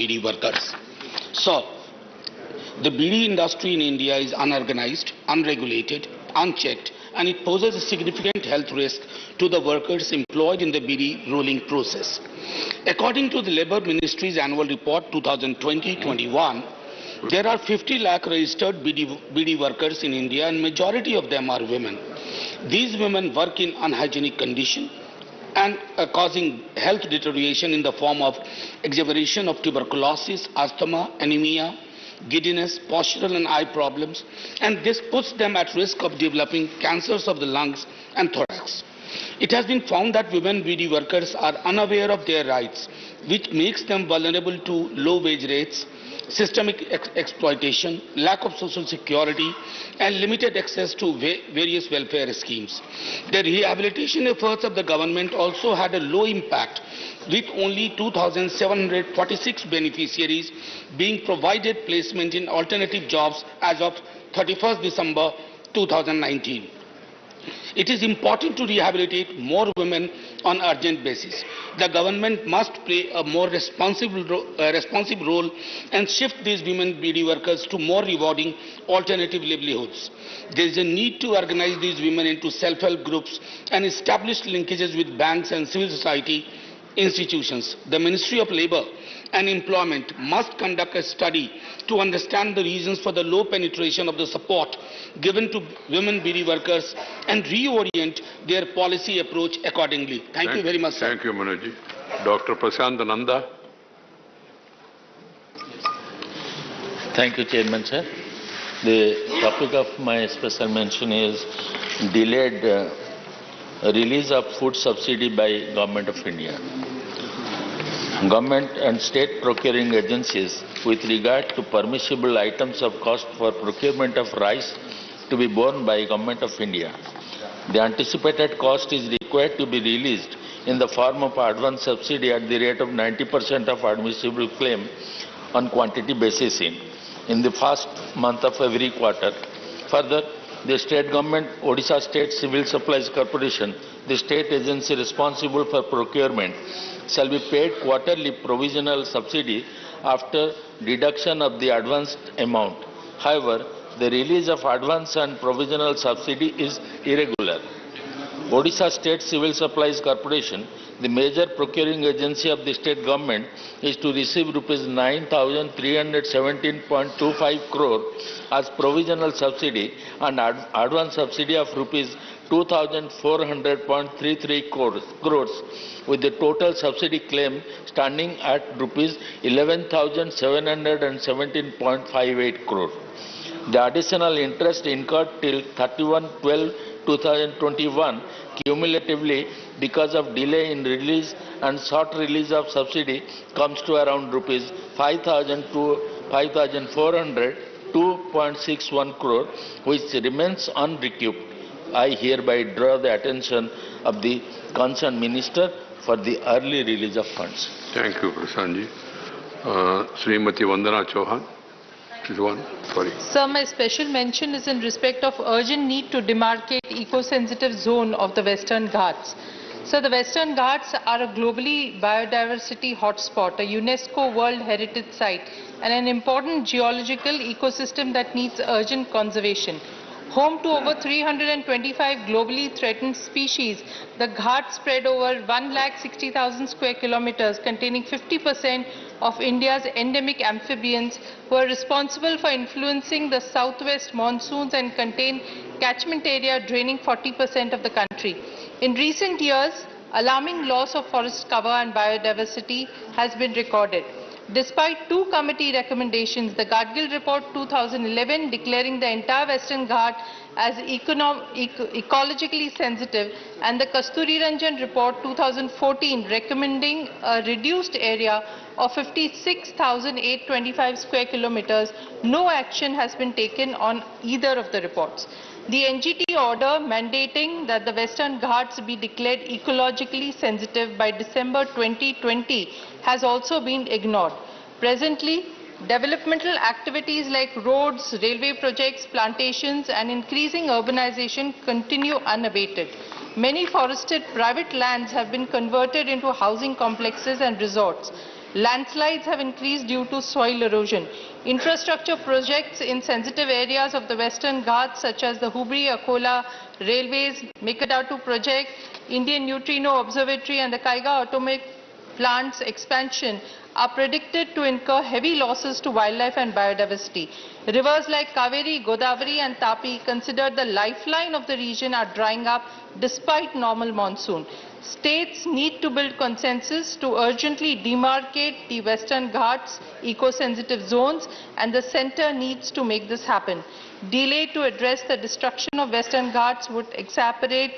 BD workers. So, the BD industry in India is unorganized, unregulated, unchecked, and it poses a significant health risk to the workers employed in the BD rolling process. According to the Labour Ministry's annual report 2020-21, there are 50 lakh registered BD workers in India, and majority of them are women. These women work in unhygienic conditions and causing health deterioration in the form of exacerbation of tuberculosis, asthma, anemia, giddiness, postural and eye problems, and this puts them at risk of developing cancers of the lungs and thorax. It has been found that women BD workers are unaware of their rights, which makes them vulnerable to low wage rates, systemic exploitation, lack of social security, and limited access to various welfare schemes. The rehabilitation efforts of the government also had a low impact, with only 2,746 beneficiaries being provided placement in alternative jobs as of 31st December 2019. It is important to rehabilitate more women on an urgent basis. The government must play a more responsive role and shift these women BD workers to more rewarding alternative livelihoods. There is a need to organize these women into self-help groups and establish linkages with banks and civil society institutions. The Ministry of Labour and Employment must conduct a study to understand the reasons for the low penetration of the support given to women BD workers and reorient their policy approach accordingly. Thank you very much, sir. Thank you, Manoj. Dr. Prashant Nanda. Thank you, Chairman, sir. The topic of my special mention is delayed release of food subsidy by Government of India. Government and state procuring agencies with regard to permissible items of cost for procurement of rice to be borne by Government of India. The anticipated cost is required to be released in the form of advance subsidy at the rate of 90% of admissible claim on quantity basis in the first month of every quarter. Further, the state government, Odisha State Civil Supplies Corporation, the state agency responsible for procurement, shall be paid quarterly provisional subsidy after deduction of the advanced amount. However, the release of advance and provisional subsidy is irregular. Odisha State Civil Supplies Corporation, the major procuring agency of the state government, is to receive rupees 9,317.25 crore as provisional subsidy and advance subsidy of rupees 2,400.33 crores, with the total subsidy claim standing at rupees 11,717.58 crore. The additional interest incurred till 31/12/2021 cumulatively because of delay in release and short release of subsidy comes to around rupees 5,402.61 crore, which remains unrecouped. I hereby draw the attention of the concerned minister for the early release of funds. Thank you, Prashantji. Srimati Vandana Chauhan. Sir, my special mention is in respect of urgent need to demarcate eco-sensitive zone of the Western Ghats. So the Western Ghats are a globally biodiversity hotspot, a UNESCO World Heritage Site, and an important geological ecosystem that needs urgent conservation. Home to over 325 globally threatened species, the Ghats spread over 160,000 square kilometers, containing 50% of India's endemic amphibians, who are responsible for influencing the southwest monsoons and contain catchment area draining 40% of the country. In recent years, alarming loss of forest cover and biodiversity has been recorded. Despite two committee recommendations, the Gadgil Report 2011 declaring the entire Western Ghat as ecologically sensitive and the Kasturi Ranjan Report 2014 recommending a reduced area of 56,825 square kilometers, no action has been taken on either of the reports. The NGT order mandating that the Western Ghats be declared ecologically sensitive by December 2020 has also been ignored. Presently, developmental activities like roads, railway projects, plantations and increasing urbanization continue unabated. Many forested private lands have been converted into housing complexes and resorts. Landslides have increased due to soil erosion. Infrastructure projects in sensitive areas of the Western Ghats such as the Hubli-Akola Railways, Mekadatu project, Indian Neutrino Observatory and the Kaiga Atomic Plant's expansion are predicted to incur heavy losses to wildlife and biodiversity. Rivers like Kaveri, Godavari and Tapi, considered the lifeline of the region, are drying up despite normal monsoon. States need to build consensus to urgently demarcate the Western Ghats eco-sensitive zones, and the centre needs to make this happen. Delay to address the destruction of Western Ghats would exacerbate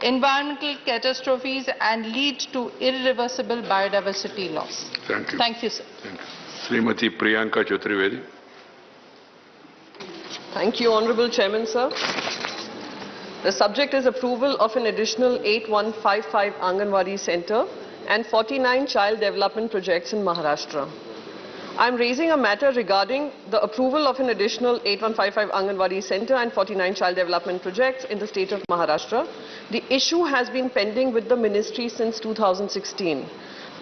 environmental catastrophes and lead to irreversible biodiversity loss. Thank you. Thank you, sir. Thank you. Srimati Priyanka Chaturvedi. Thank you, Honorable Chairman, sir. The subject is approval of an additional 8155 Anganwadi Center and 49 child development projects in Maharashtra. I am raising a matter regarding the approval of an additional 8155 Anganwadi Center and 49 child development projects in the state of Maharashtra. The issue has been pending with the ministry since 2016.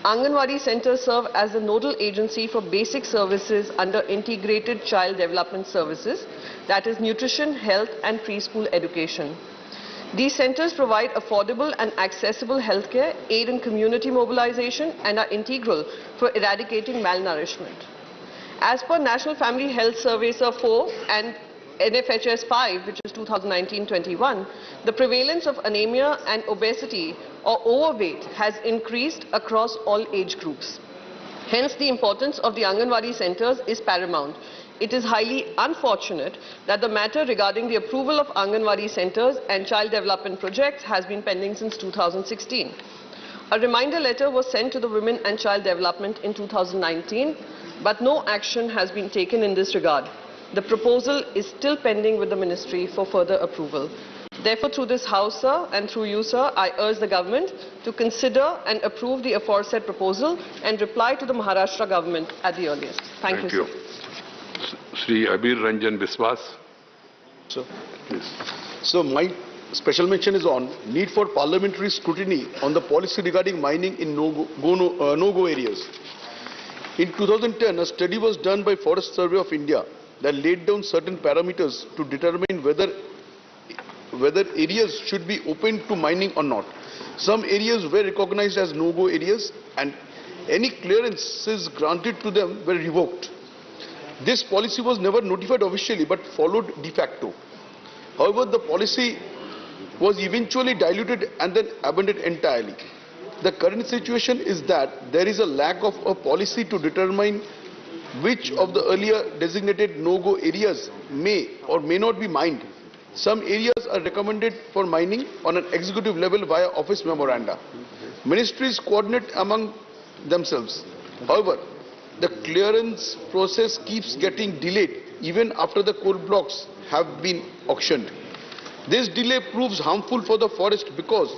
Anganwadi centers serve as the nodal agency for basic services under Integrated Child Development Services, that is nutrition, health and preschool education. These centers provide affordable and accessible healthcare, aid in community mobilization and are integral for eradicating malnourishment. As per National Family Health Survey 4 and NFHS 5, which is 2019-21, the prevalence of anemia and obesity or overweight has increased across all age groups. Hence, the importance of the Anganwadi centers is paramount. It is highly unfortunate that the matter regarding the approval of Anganwadi centers and child development projects has been pending since 2016. A reminder letter was sent to the Women and Child Development in 2019, but no action has been taken in this regard. The proposal is still pending with the ministry for further approval. Therefore, through this House, sir, and through you, sir, I urge the government to consider and approve the aforesaid proposal and reply to the Maharashtra government at the earliest. Thank you, sir. Sri Abir Ranjan Biswas. Sir. Please. So my special mention is on need for parliamentary scrutiny on the policy regarding mining in no-go areas. In 2010, a study was done by Forest Survey of India that laid down certain parameters to determine whether areas should be open to mining or not. Some areas were recognized as no-go areas and any clearances granted to them were revoked. This policy was never notified officially but followed de facto. However, the policy was eventually diluted and then abandoned entirely. The current situation is that there is a lack of a policy to determine which of the earlier designated no-go areas may or may not be mined. Some areas are recommended for mining on an executive level via office memoranda. Ministries coordinate among themselves. However, the clearance process keeps getting delayed even after the coal blocks have been auctioned. This delay proves harmful for the forest because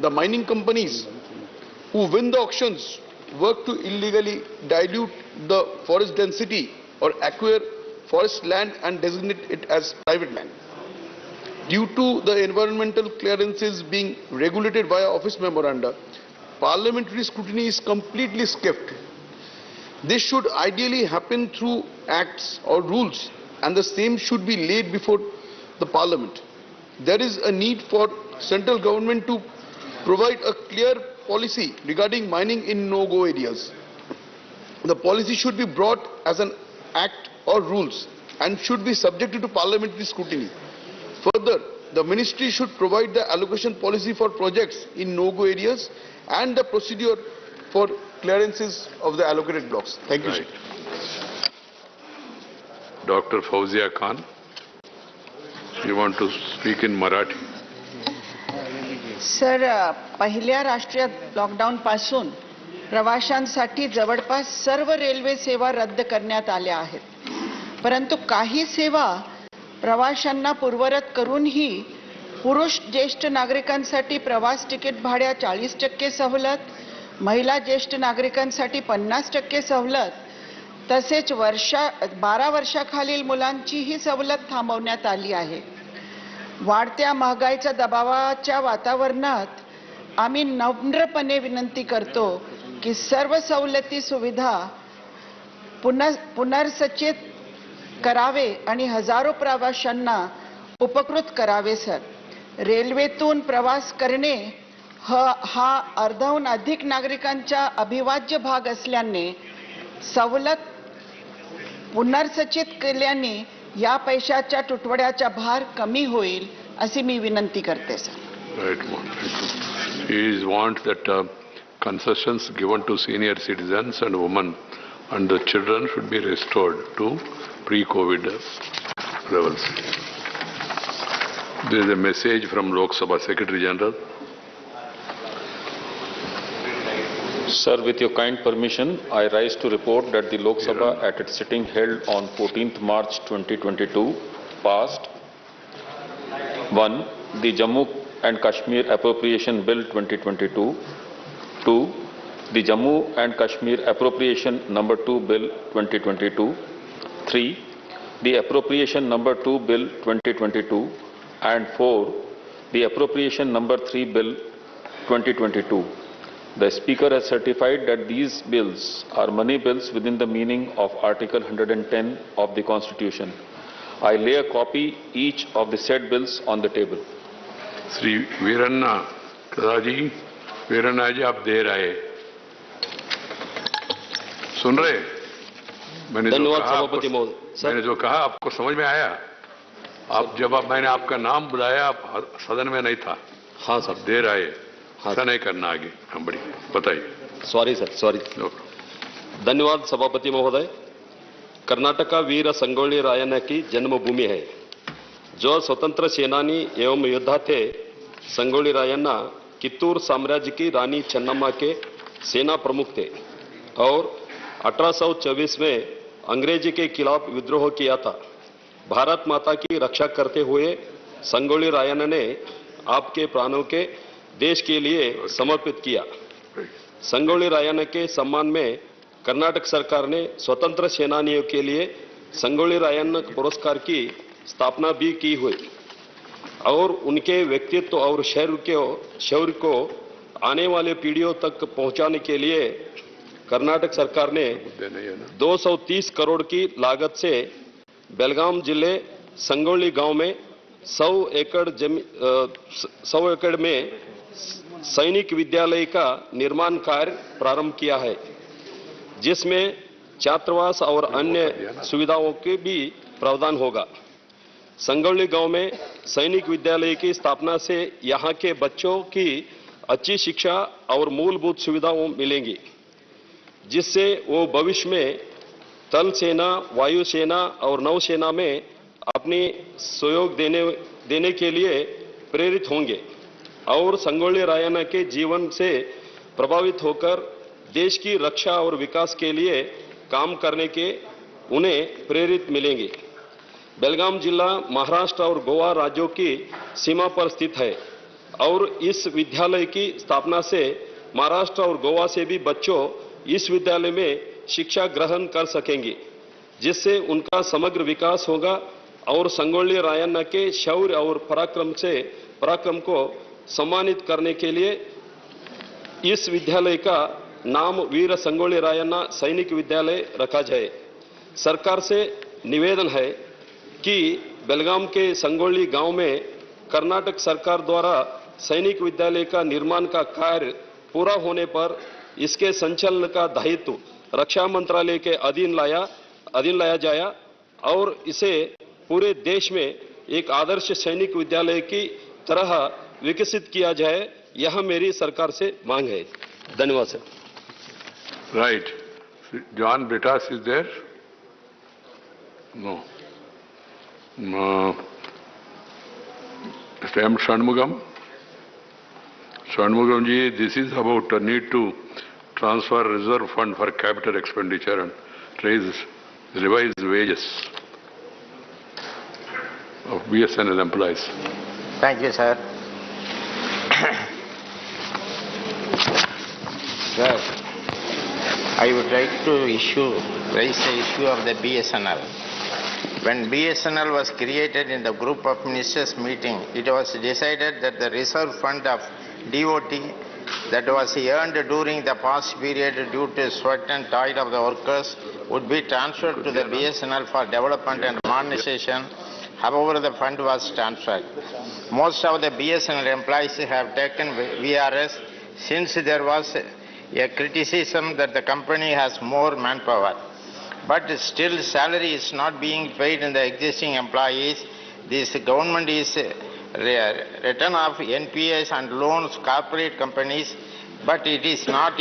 the mining companies who win the auctions work to illegally dilute the forest density or acquire forest land and designate it as private land. Due to the environmental clearances being regulated via office memoranda, parliamentary scrutiny is completely skipped. This should ideally happen through acts or rules, and the same should be laid before the parliament. There is a need for central government to provide a clear policy regarding mining in no-go areas. The policy should be brought as an act or rules and should be subjected to parliamentary scrutiny. Further, the ministry should provide the allocation policy for projects in no-go areas and the procedure for clearances of the allocated blocks. Thank you, Right. sir. Dr. Fauzia Khan. You want to speak in Marathi? Sir पहिल्या राष्ट्रीय lockdown पासून प्रवाशांसाठी जवळपास सर्व railway सेवा रद्द करण्यात आल्या आहेत. परंतु काही सेवा प्रवाशांना पूर्ववत करूनही पुरुष ज्येष्ठ नागरिकांसाठी प्रवास तिकीट भाड्यात 40% सवलत, महिला ज्येष्ठ नागरिकांसाठी 50% सवलत, तसेच 12 वर्षाखालील मुलांचीही सवलत थांबवण्यात आली आहे. वाढत्या महागाईच्या दबावाच्या वातावरणात आम्ही नम्रपणे विनंती करतो की सर्व सवलती सुविधा पुनर्सचित करावे आणि हजारो प्रवाशांना उपकृत करावे सर. रेल्वेतून प्रवास करणे हा अर्ध्याहून अधिक नागरिकांचा अविभाज्य भाग असल्याने सवलत पुनर्सचित केल्याने या पैशाच्या तुटवड्याचा भार कमी होईल अशी मी विनंती करते sir. Right. He wants that concessions given to senior citizens and women and the children should be restored to pre-COVID levels. There is a message from Lok Sabha Secretary General. Sir, with your kind permission, I rise to report that the Lok Sabha at its sitting held on 14th March 2022 passed 1. The Jammu and Kashmir Appropriation Bill 2022, 2. The Jammu and Kashmir Appropriation Number 2 Bill 2022, 3. The Appropriation Number 2 Bill 2022, and 4. The Appropriation Number 3 Bill 2022. The Speaker has certified that these bills are money bills within the meaning of Article 110 of the Constitution. I lay a copy each of the said bills on the table. Sri Veeranna Kadaji, Veeranna ji, आप देर आए. सुन रहे? मैंने जो कहा आपको समझ में आया? आप जब मैंने आपका नाम बुलाया, आप सदन में नहीं था. हाँ सर. देर आए. ऐसा नहीं करना आगे. हम बड़ी बताइए. Sorry sir, sorry. धन्यवाद सभापति महोदय. कर्नाटक वीर संगोली रायण्ण की जन्मभूमि है. जो स्वतंत्र सेनानी एवं योद्धा थे. संगोली रायण्ण कित्तूर साम्राज्य की रानी चन्नम्मा के सेना प्रमुख थे और 1824 में अंग्रेजी के खिलाफ विद्रोह किया था. भारत माता की रक्षा करते हुए संगोली रायण्ण ने आपके प्राणों के देश के लिए समर्पित किया. संगोली रायण्ण के सम्मान में कर्नाटक सरकार ने स्वतंत्र सेनानियों के लिए संगोली रायण्ण पुरस्कार की स्थापना भी की हुई और उनके व्यक्तित्व और शौर्य को आने वाले पीढ़ियों तक पहुंचाने के लिए कर्नाटक सरकार ने 230 करोड़ की लागत से बेलगाम जिले संगोली गांव में 100 एकड़ में सैनिक विद्यालय का निर्माण कार्य प्रारंभ किया है, जिसमें छात्रावास और अन्य सुविधाओं के भी प्रावधान होगा. संगोली गांव में सैनिक विद्यालय की स्थापना से यहां के बच्चों की अच्छी शिक्षा और मूलभूत सुविधाएं मिलेंगी, जिससे वो भविष्य में थल सेना, वायुसेना और नौसेना में अपनी सहयोग देने के लिए प्रेरित होंगे और संगोली रायण्ण के जीवन से प्रभावित होकर देश की रक्षा और विकास के लिए काम करने के उन्हें प्रेरित मिलेंगे. बेलगाम जिला महाराष्ट्र और गोवा राज्यों की सीमा पर स्थित है और इस विद्यालय की स्थापना से महाराष्ट्र और गोवा से भी बच्चों इस विद्यालय में शिक्षा ग्रहण कर सकेंगे, जिससे उनका समग्र विकास होगा और संगोली रायण्ण के शौर्य और पराक्रम को सम्मानित करने के लिए इस विद्यालय का नाम वीर संगोली रायण्ण सैनिक विद्यालय रखा जाए. सरकार से निवेदन है कि बेलगाम के संगोली गांव में कर्नाटक सरकार द्वारा सैनिक विद्यालय का निर्माण का कार्य पूरा होने पर इसके संचालन का दायित्व रक्षा मंत्रालय के अधीन लाया जाए और इसे पूरे देश में एक आदर्श सैनिक विद्यालय की तरह विकसित किया जाए. यह मेरी सरकार से मांग है. धन्यवाद sir. Right. John Britas is there? No. M. Shanmugam. Shanmugam ji, this is about a need to transfer reserve fund for capital expenditure and revise wages of BSNL employees. Thank you, sir. Sir, I would like to raise the issue of the BSNL. When BSNL was created in the group of ministers meeting, it was decided that the reserve fund of DOT that was earned during the past period due to sweat and toil of the workers would be transferred to the BSNL for development and modernization. However, the fund was transferred. Most of the BSNL employees have taken VRS since there was a criticism that the company has more manpower. But still salary is not being paid in the existing employees. This government is written off NPAs and loans corporate companies, but it is not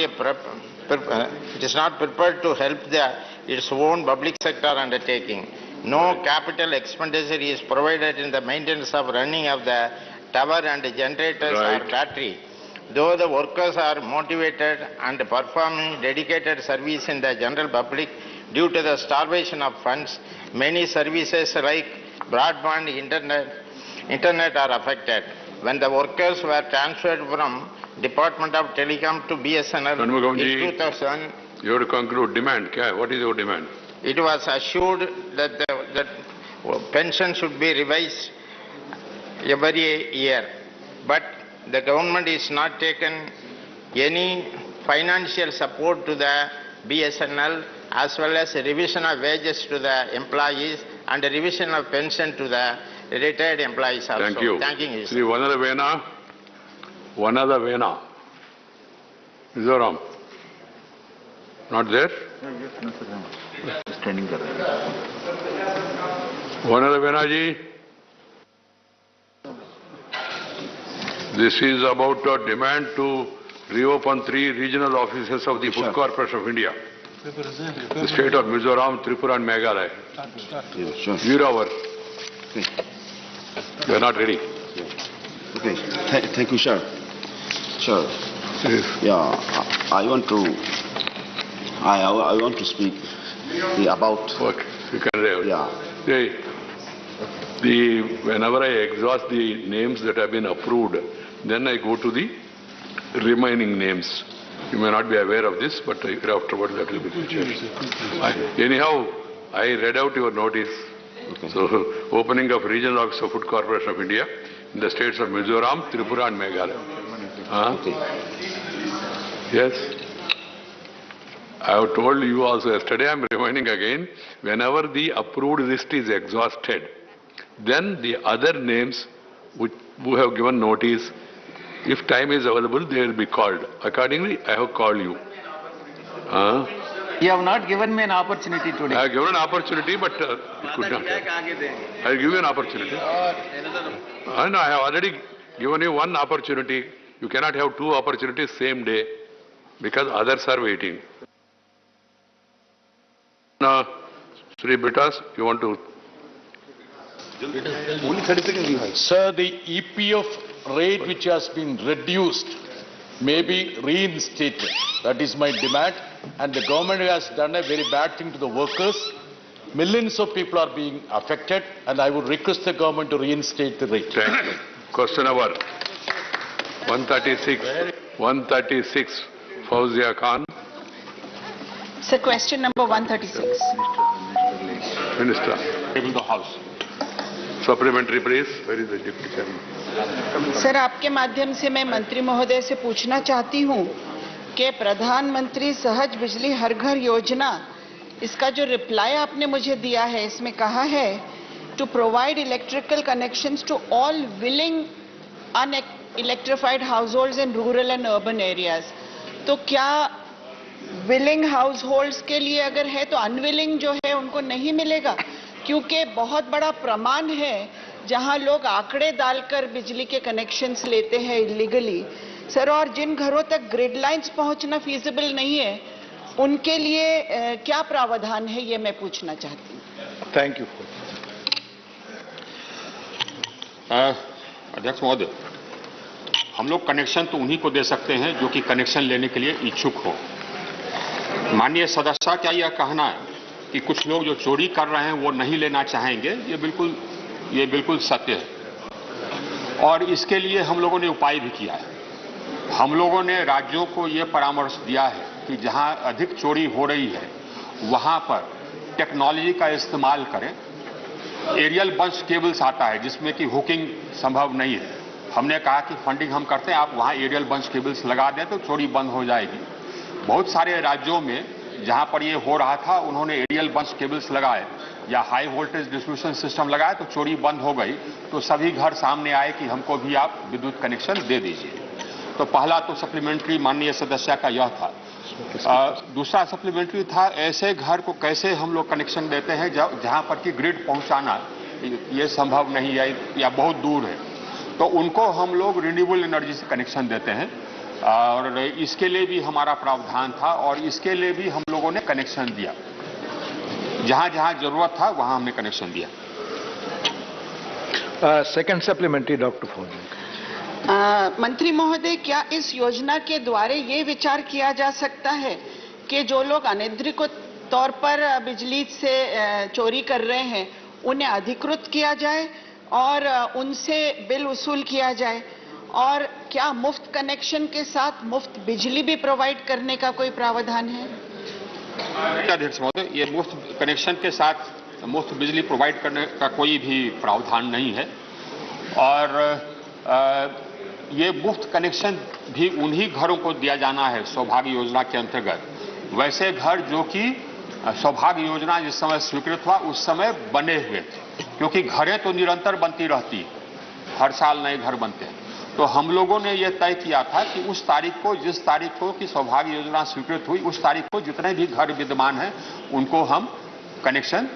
prepared to help its own public sector undertaking. No capital expenditure is provided in the maintenance of running of the tower and generators or battery. Though the workers are motivated and performing dedicated service in the general public, due to the starvation of funds, many services like broadband internet are affected. When the workers were transferred from Department of Telecom to BSNL in 2000, you have to conclude demand. What is your demand? It was assured that that pension should be revised every year, but the government is not taken any financial support to the BSNL, as well as revision of wages to the employees and revision of pension to the retired employees also. Thank you. Thanking you. Sri Vanadavena. Mizoram. Not there? Standing there. Vanadavena ji. This is about a demand to reopen 3 regional offices of the Food Corporation of India. The state of Mizoram, Tripura and Meghalaya. Veeravar. They are not ready. Okay. Thank you, sir. Sir. Yeah, I want to speak about. Okay. You can read. Yeah. Whenever I exhaust the names that have been approved, then I go to the remaining names. You may not be aware of this, but afterwards that will be changed. Anyhow, I read out your notice. Okay. So, opening of Regional Office of Food Corporation of India in the states of Mizoram, Tripura and Meghalaya. Okay. Yes. I have told you also yesterday, I am reminding again, whenever the approved list is exhausted, then the other names who have given notice, if time is available, they will be called. Accordingly, I have called you. You have not given me an opportunity today. I have given an opportunity, but it could not. I will give you an opportunity. No, I have already given you one opportunity. You cannot have 2 opportunities same day, because others are waiting. Sri Bitas, you want to? Only 30 seconds you have. Sir, the EPF rate which has been reduced may be reinstated. That is my demand. And the government has done a very bad thing to the workers. Millions of people are being affected, and I would request the government to reinstate the rate. Thank you. Question number 136, Fauzia Khan. Sir, question number 136. Minister. Table the House. Supplementary, please. Where is the deputy chairman? Sir, आपके माध्यम से मैं मंत्री महोदय से पूछना चाहती हूँ कि प्रधानमंत्री सहज बिजली हर घर योजना, इसका जो रिप्लाई आपने मुझे दिया है, इसमें कहा है to provide electrical connections to all willing unelectrified households in rural and urban areas. तो क्या विलिंग हाउस होल्ड्स के लिए अगर है तो अनविलिंग जो है उनको नहीं मिलेगा? क्योंकि बहुत बड़ा प्रमाण है जहां लोग आंकड़े डालकर बिजली के कनेक्शंस लेते हैं इलीगली. सर, और जिन घरों तक ग्रिड लाइंस पहुंचना फीजिबल नहीं है, उनके लिए क्या प्रावधान है, ये मैं पूछना चाहती हूँ. Thank you. अध्यक्ष महोदय, हम लोग कनेक्शन तो उन्हीं को दे सकते हैं जो कि कनेक्शन लेने के लिए इच्छुक हो. माननीय सदस्य का यह कहना है कि कुछ लोग जो चोरी कर रहे हैं वो नहीं लेना चाहेंगे, ये बिल्कुल सत्य है. और इसके लिए हम लोगों ने उपाय भी किया है. हम लोगों ने राज्यों को ये परामर्श दिया है कि जहां अधिक चोरी हो रही है वहां पर टेक्नोलॉजी का इस्तेमाल करें. एरियल बंच केबल्स आता है जिसमें कि हुकिंग संभव नहीं है, हमने कहा कि फंडिंग हम करते हैं, आप वहाँ एरियल बंच केबल्स लगा दें तो चोरी बंद हो जाएगी। बहुत सारे राज्यों में जहाँ पर ये हो रहा था उन्होंने एरियल बंच केबल्स लगाए या हाई वोल्टेज डिस्ट्रीब्यूशन सिस्टम लगाए तो चोरी बंद हो गई। तो सभी घर सामने आए कि हमको भी आप विद्युत कनेक्शन दे दीजिए। तो पहला तो सप्लीमेंट्री माननीय सदस्य का यह था। दूसरा सप्लीमेंट्री था ऐसे घर को कैसे हम लोग कनेक्शन देते हैं जहां पर कि ग्रिड पहुंचाना ये संभव नहीं है या बहुत दूर है, तो उनको हम लोग रिन्यूएबल एनर्जी से कनेक्शन देते हैं। और इसके लिए भी हमारा प्रावधान था और इसके लिए भी हम लोगों ने कनेक्शन दिया। जहां जहां जरूरत था वहां हमने कनेक्शन दिया। Second supplementary doctor phone. मंत्री महोदय, क्या इस योजना के द्वारा ये विचार किया जा सकता है कि जो लोग अनधिकृत तौर पर बिजली से चोरी कर रहे हैं उन्हें अधिकृत किया जाए और उनसे बिल वसूल किया जाए? और क्या मुफ्त कनेक्शन के साथ मुफ्त बिजली भी प्रोवाइड करने का कोई प्रावधान है? अध्यक्ष महोदय, ये मुफ्त कनेक्शन के साथ मुफ्त बिजली प्रोवाइड करने का कोई भी प्रावधान नहीं है। और ये मुफ्त कनेक्शन भी उन्हीं घरों को दिया जाना है सौभाग्य योजना के अंतर्गत। वैसे घर जो कि सौभाग्य योजना जिस समय स्वीकृत हुआ उस समय बने हुए थे, क्योंकि घरें तो निरंतर बनती रहती है, हर साल नए घर बनते हैं। तो हम लोगों ने यह तय किया था कि उस तारीख को, जिस तारीख को कि सौभाग्य योजना स्वीकृत हुई, उस तारीख को जितने भी घर विद्यमान हैं उनको हम कनेक्शन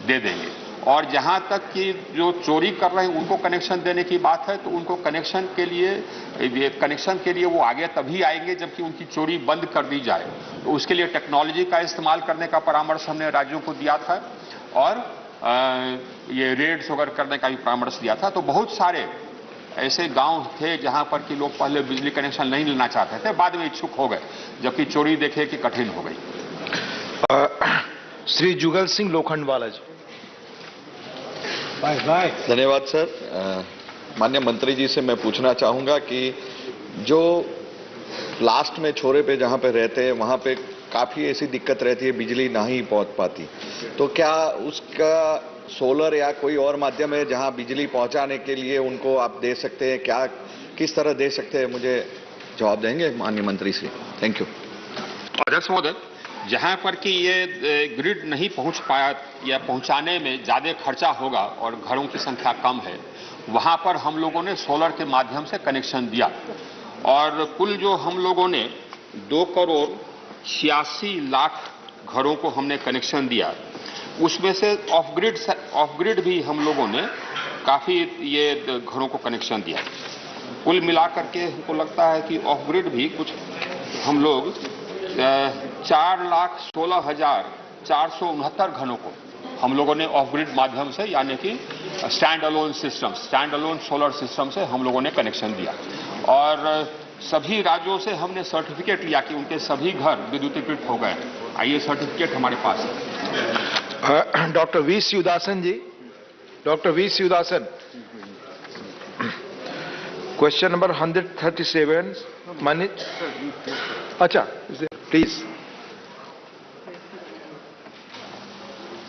दे देंगे। और जहां तक कि जो चोरी कर रहे हैं उनको कनेक्शन देने की बात है तो उनको कनेक्शन के लिए वो आगे तभी आएंगे जबकि उनकी चोरी बंद कर दी जाए। तो उसके लिए टेक्नोलॉजी का इस्तेमाल करने का परामर्श हमने राज्यों को दिया था और ये रेड्स वगैरह करने का भी परामर्श दिया था। तो बहुत सारे ऐसे गांव थे जहां पर कि लोग पहले बिजली कनेक्शन नहीं लेना चाहते थे, बाद में इच्छुक हो गए, जबकि चोरी देखे कि कठिन हो गई। श्री जुगल सिंह लोखंडवाला जी। धन्यवाद सर। माननीय मंत्री जी से मैं पूछना चाहूंगा कि जो लास्ट में छोरे पे जहां पे रहते हैं वहां पे काफी ऐसी दिक्कत रहती है, बिजली नहीं पहुंच पाती, तो क्या उसका सोलर या कोई और माध्यम है जहां बिजली पहुंचाने के लिए उनको आप दे सकते हैं? क्या किस तरह दे सकते हैं, मुझे जवाब देंगे माननीय मंत्री श्री? Thank you. अध्यक्ष महोदय, जहां पर कि ये ग्रिड नहीं पहुंच पाया या पहुंचाने में ज्यादा खर्चा होगा और घरों की संख्या कम है, वहां पर हम लोगों ने सोलर के माध्यम से कनेक्शन दिया। और कुल जो हम लोगों ने 2,86,00,000 घरों को हमने कनेक्शन दिया, उसमें से ऑफ ग्रिड भी हम लोगों ने काफी ये घरों को कनेक्शन दिया। कुल मिलाकर के हमको लगता है कि ऑफ ग्रिड भी कुछ हम लोग 4,16,469 घरों को हम लोगों ने ऑफ ग्रिड माध्यम से, यानी कि स्टैंड अलोन सोलर सिस्टम से हम लोगों ने कनेक्शन दिया। और सभी राज्यों से हमने सर्टिफिकेट लिया कि उनके सभी घर विद्युतीकृत हो गए। आइए सर्टिफिकेट हमारे पास है। Doctor V Sivadasan ji. Doctor V Sivadasan, question number 137 मानिज। अच्छा, please.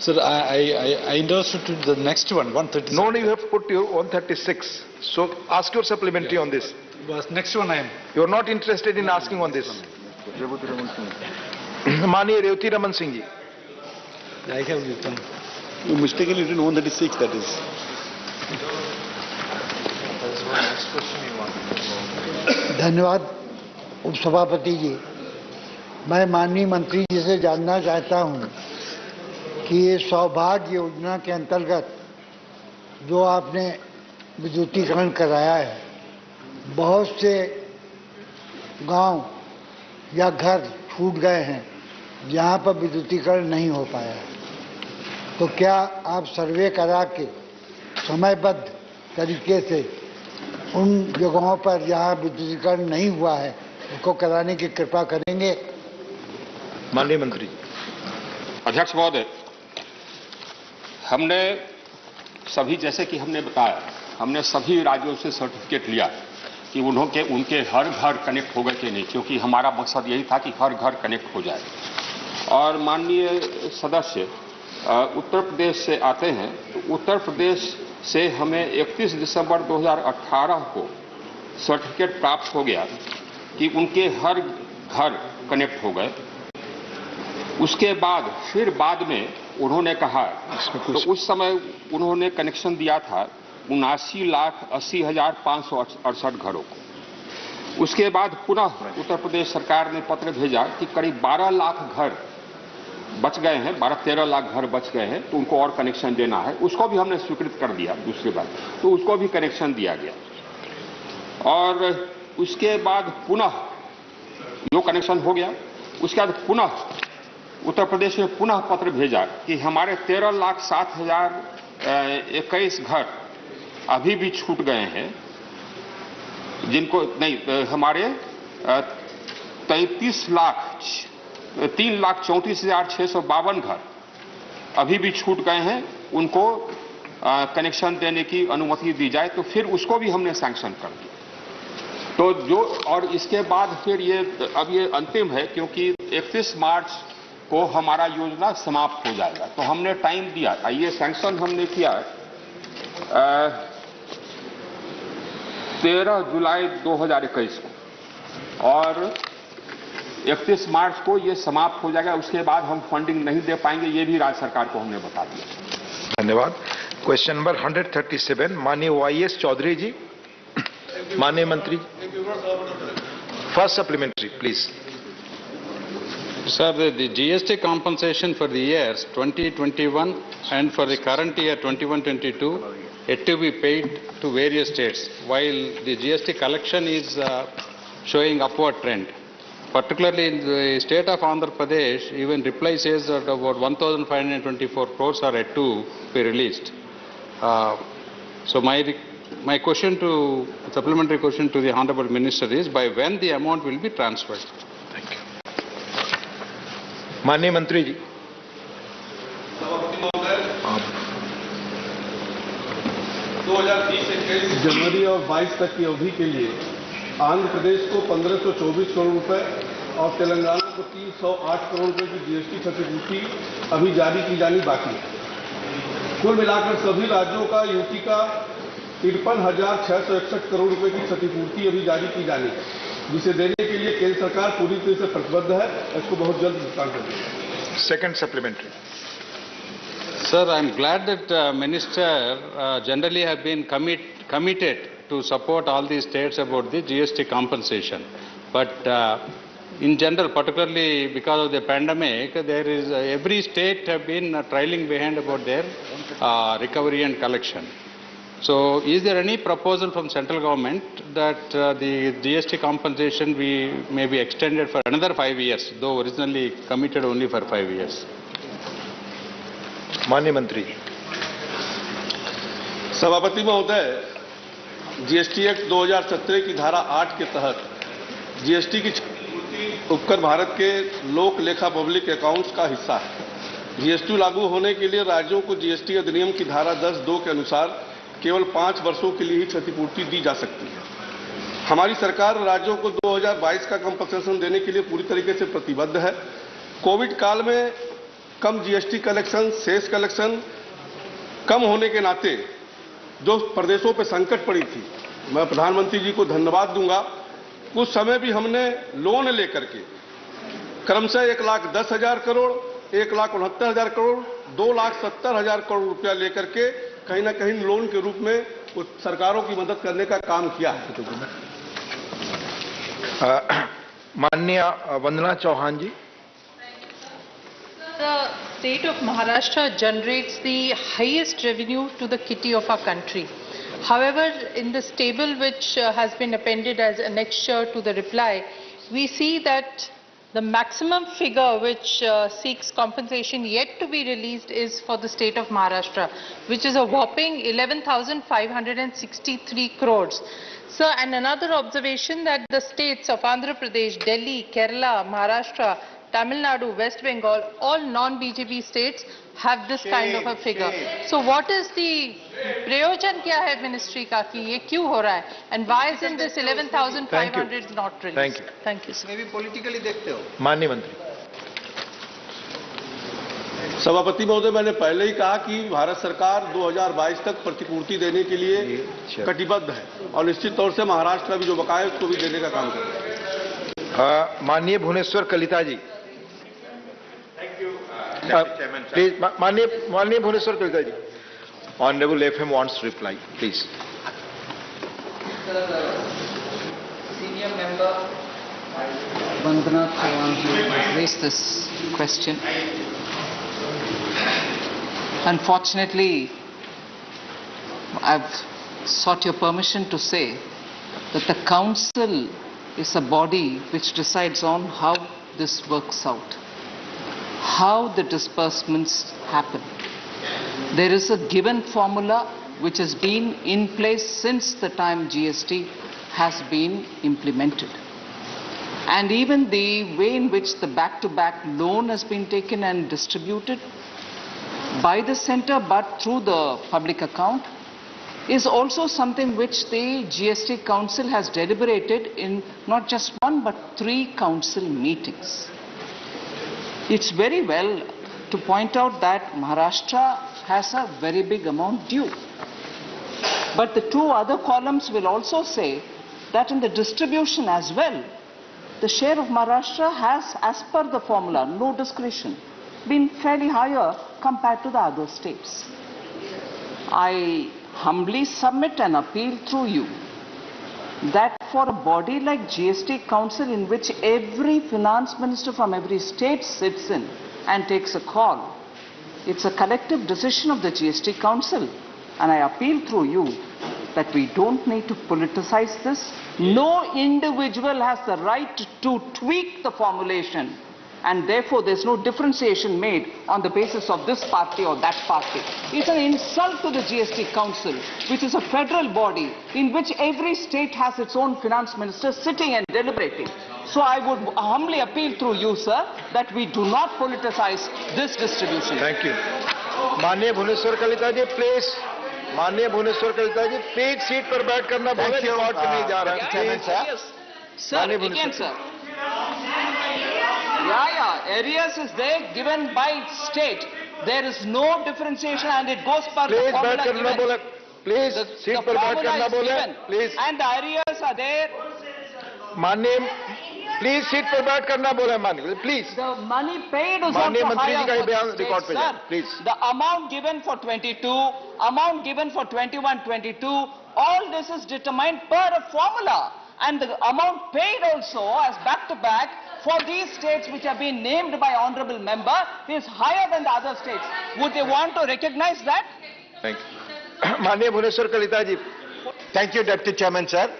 Sir, I understood the next one, 136. No, you have put your 136. So ask your supplementary on this. Next one I am. You are not interested in asking on this. Mani Revati Raman Singh ji. I have written. You mistakenly written 136, that is. धन्यवाद उपसभापति जी। मैं माननीय मंत्री जी से जानना चाहता हूं कि ये सौभाग्य योजना के अंतर्गत जो आपने विद्युतीकरण कराया है, बहुत से गांव या घर छूट गए हैं जहां पर विद्युतीकरण नहीं हो पाया है, तो क्या आप सर्वे करा के समयबद्ध तरीके से उन जगहों पर जहां विद्युतीकरण नहीं हुआ है उसको कराने की कृपा करेंगे? माननीय मंत्री। अध्यक्ष महोदय, हमने सभी, जैसे कि हमने बताया, हमने सभी राज्यों से सर्टिफिकेट लिया कि उनके हर घर कनेक्ट हो गए कि नहीं, क्योंकि हमारा मकसद यही था कि हर घर कनेक्ट हो जाए। और माननीय सदस्य उत्तर प्रदेश से आते हैं, तो उत्तर प्रदेश से हमें 31 दिसंबर 2018 को सर्टिफिकेट प्राप्त हो गया कि उनके हर घर कनेक्ट हो गए। उसके बाद फिर बाद में उन्होंने कहा, तो उस समय उन्होंने कनेक्शन दिया था 79,80,568 घरों को। उसके बाद पुनः उत्तर प्रदेश सरकार ने पत्र भेजा कि करीब 12 लाख घर बच गए हैं, 12-13 लाख घर बच गए हैं, तो उनको और कनेक्शन देना है। उसको भी हमने स्वीकृत कर दिया दूसरी बार, तो उसको भी कनेक्शन दिया गया। और उसके बाद पुनः जो कनेक्शन हो गया, उसके बाद पुनः उत्तर प्रदेश में पुनः पत्र भेजा कि हमारे 13,07,021 घर अभी भी छूट गए हैं, जिनको नहीं, हमारे 3,34,652 घर अभी भी छूट गए हैं, उनको कनेक्शन देने की अनुमति दी जाए। तो फिर उसको भी हमने सैंक्शन कर दिया। तो जो और इसके बाद फिर ये अब ये अंतिम है, क्योंकि 31 मार्च को हमारा योजना समाप्त हो जाएगा, तो हमने टाइम दिया। ये सैंक्शन हमने किया 13 जुलाई 2021 को, और 31 मार्च को ये समाप्त हो जाएगा। उसके बाद हम फंडिंग नहीं दे पाएंगे, ये भी राज्य सरकार को हमने बता दिया। धन्यवाद। क्वेश्चन नंबर 137, माननीय YS चौधरी जी। माननीय मंत्री, first supplementary please. Sir, the GST compensation for the years 2021 and for the current year 21-22 yet to be paid to various states, while the GST collection is showing upward trend. Particularly in the state of Andhra Pradesh, even reply says that about 1,524 crores are yet to be released. So my question to, supplementary question to the Honorable Minister is, by when the amount will be transferred? Thank you. माननीय मंत्री जी। जनवरी और 22 तक की अवधि के लिए आंध्र प्रदेश को 1524 करोड़ रुपए और तेलंगाना को 308 करोड़ रुपए की जीएसटी क्षतिपूर्ति अभी जारी की जानी बाकी है। कुल मिलाकर सभी राज्यों का यूटी का 53,661 करोड़ रुपए की क्षतिपूर्ति अभी जारी की जानी है, जिसे देने के लिए केंद्र सरकार पूरी तरह से प्रतिबद्ध है। इसको बहुत जल्द भुगतान कर देगी। Second supplementary. Sir, I am glad that Minister generally have been committed to support all these states about the GST compensation. But in general, particularly because of the pandemic, there is every state have been trailing behind about their recovery and collection. So, is there any proposal from central government that the GST compensation may be extended for another 5 years, though originally committed only for 5 years? माननीय मंत्री। सभापति महोदय, GST act 2017 की धारा 8 के तहत GST की क्षतिपूर्ति उपकर भारत के लोक लेखा पब्लिक अकाउंट्स का हिस्सा है। जीएसटी लागू होने के लिए राज्यों को जीएसटी अधिनियम की धारा 10(2) के अनुसार केवल 5 वर्षों के लिए ही क्षतिपूर्ति दी जा सकती है। हमारी सरकार राज्यों को 2022 का कंपनसेशन देने के लिए पूरी तरीके से प्रतिबद्ध है। कोविड काल में कम जीएसटी कलेक्शन, शेष कलेक्शन कम होने के नाते जो प्रदेशों पर संकट पड़ी थी, मैं प्रधानमंत्री जी को धन्यवाद दूंगा। उस समय भी हमने लोन लेकर के क्रमशः 1,10,000 करोड़, 1,69,000 करोड़, 2,70,000 करोड़ रुपया लेकर के कहीं ना कहीं लोन के रूप में सरकारों की मदद करने का काम किया है। माननीय वंदना चौहान जी। The state of Maharashtra generates the highest revenue to the kitty of our country. However, in this table which has been appended as annexure to the reply, we see that the maximum figure which seeks compensation yet to be released is for the state of Maharashtra, which is a whopping 11,563 crores. Sir, and another observation that the states of Andhra Pradesh, Delhi, Kerala, Maharashtra, Tamil Nadu, West Bengal, all non-BJP states have this kind of a figure. So what is the prayojan kya hai ministry ka ki ye kyun ho raha hai, and why isn't this 11,500 not released? Thank you. Thank you, sir. Maybe politically dekhte ho. माननीय मंत्री। सभापति महोदय, मैंने पहले ही कहा कि भारत सरकार 2022 तक प्रतिपूर्ति देने के लिए कटिबद्ध है और निश्चित तौर से महाराष्ट्र का भी जो बकाया है उसको भी देने का काम कर रहे हैं। माननीय भुवनेश्वर कलिता जी, प्लीज, माननीय भुवनेश्वर कलिता जी, honourable FM wants reply, please. Senior member Vandana Chavan raised this question. Unfortunately, I've sought your permission to say that the council is a body which decides on how this works out, how the disbursements happen. There is a given formula which has been in place since the time GST has been implemented. And even the way in which the back-to-back loan has been taken and distributed by the centre but through the public account is also something which the Gst Council has deliberated in not just one but 3 council meetings. It's very well to point out that Maharashtra has a very big amount due. But the 2 other columns will also say that in the distribution as well, the share of Maharashtra has, as per the formula, no discretion, been fairly higher compared to the other states. I humbly submit an appeal through you that for a body like Gst Council, in which every finance minister from every state sits in and takes a call, it's a collective decision of the Gst Council, and I appeal through you that we don't need to politicize this. No individual has the right to tweak the formulation, and therefore there's no differentiation made on the basis of this party or that party. It's an insult to the Gst Council, which is a federal body in which every state has its own finance minister sitting and deliberating. So I would humbly appeal through you, sir, that we do not politicize this distribution. Thank you. माननीय भुवनेश्वर कलिता जी, please, माननीय भुवनेश्वर कलिता जी, please seat पर बैठ करना बोले, record पे नहीं जा रहा है। Sir, again, sir. Areas is there given by state. There is no differentiation and it goes per the formula given. Please, seat पर बैठ करना बोले, please. And the areas are there. माननीय, प्लीज सीट पर बैठ करना बोले, माननीय, please. The money paid is माननीय also मंत्री जी का higher ही बयान रिकॉर्ड पे जाए, please. The amount given for 22, amount given for 21-22, all this is determined per a formula. And the amount paid also as back-to-back for these states which have been named by honorable member is higher than the other states. Would they want to recognize that? Thank you. माननीय भुवनेश्वर कलिता जी. Thank you, Deputy Chairman, sir.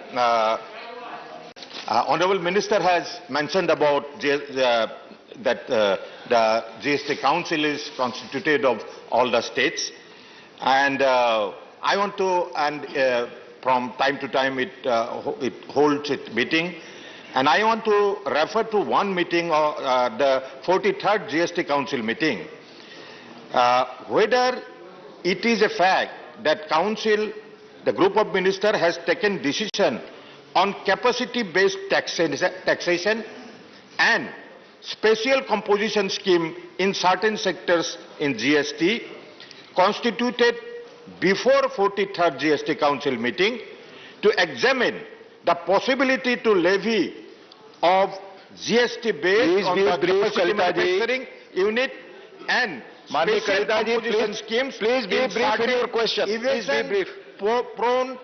Honorable Minister has mentioned about that the Gst Council is constituted of all the states, and I want to, and from time to time it holds its meeting, and I want to refer to one meeting, the 43rd Gst Council meeting, whether it is a fact that Council, the group of ministers, has taken decision on capacity-based taxation and special composition scheme in certain sectors in GST, constituted before 43rd Gst Council meeting to examine the possibility to levy of GST based on the capacity manufacturing unit and special composition schemes. Please be brief in your question. Please be brief. Prone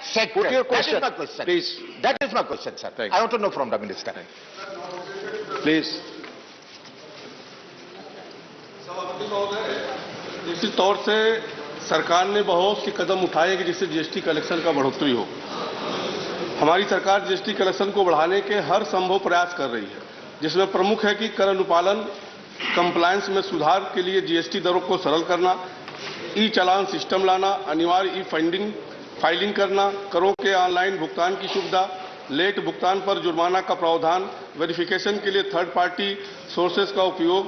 sector. Put your question. That is my question. Please. That is my question, sir. I want to know from the minister. Please. निश्चित तौर से सरकार ने बहुत सी कदम उठाए कि जिससे GST collection का बढ़ोतरी हो। हमारी सरकार जीएसटी कलेक्शन को बढ़ाने के हर संभव प्रयास कर रही है, जिसमें प्रमुख है कि कर अनुपालन कंप्लायंस में सुधार के लिए जीएसटी दरों को सरल करना, ई चालान सिस्टम लाना, अनिवार्य ई फाइलिंग करना, करों के ऑनलाइन भुगतान की सुविधा, लेट भुगतान पर जुर्माना का प्रावधान, वेरिफिकेशन के लिए थर्ड पार्टी सोर्सेज का उपयोग,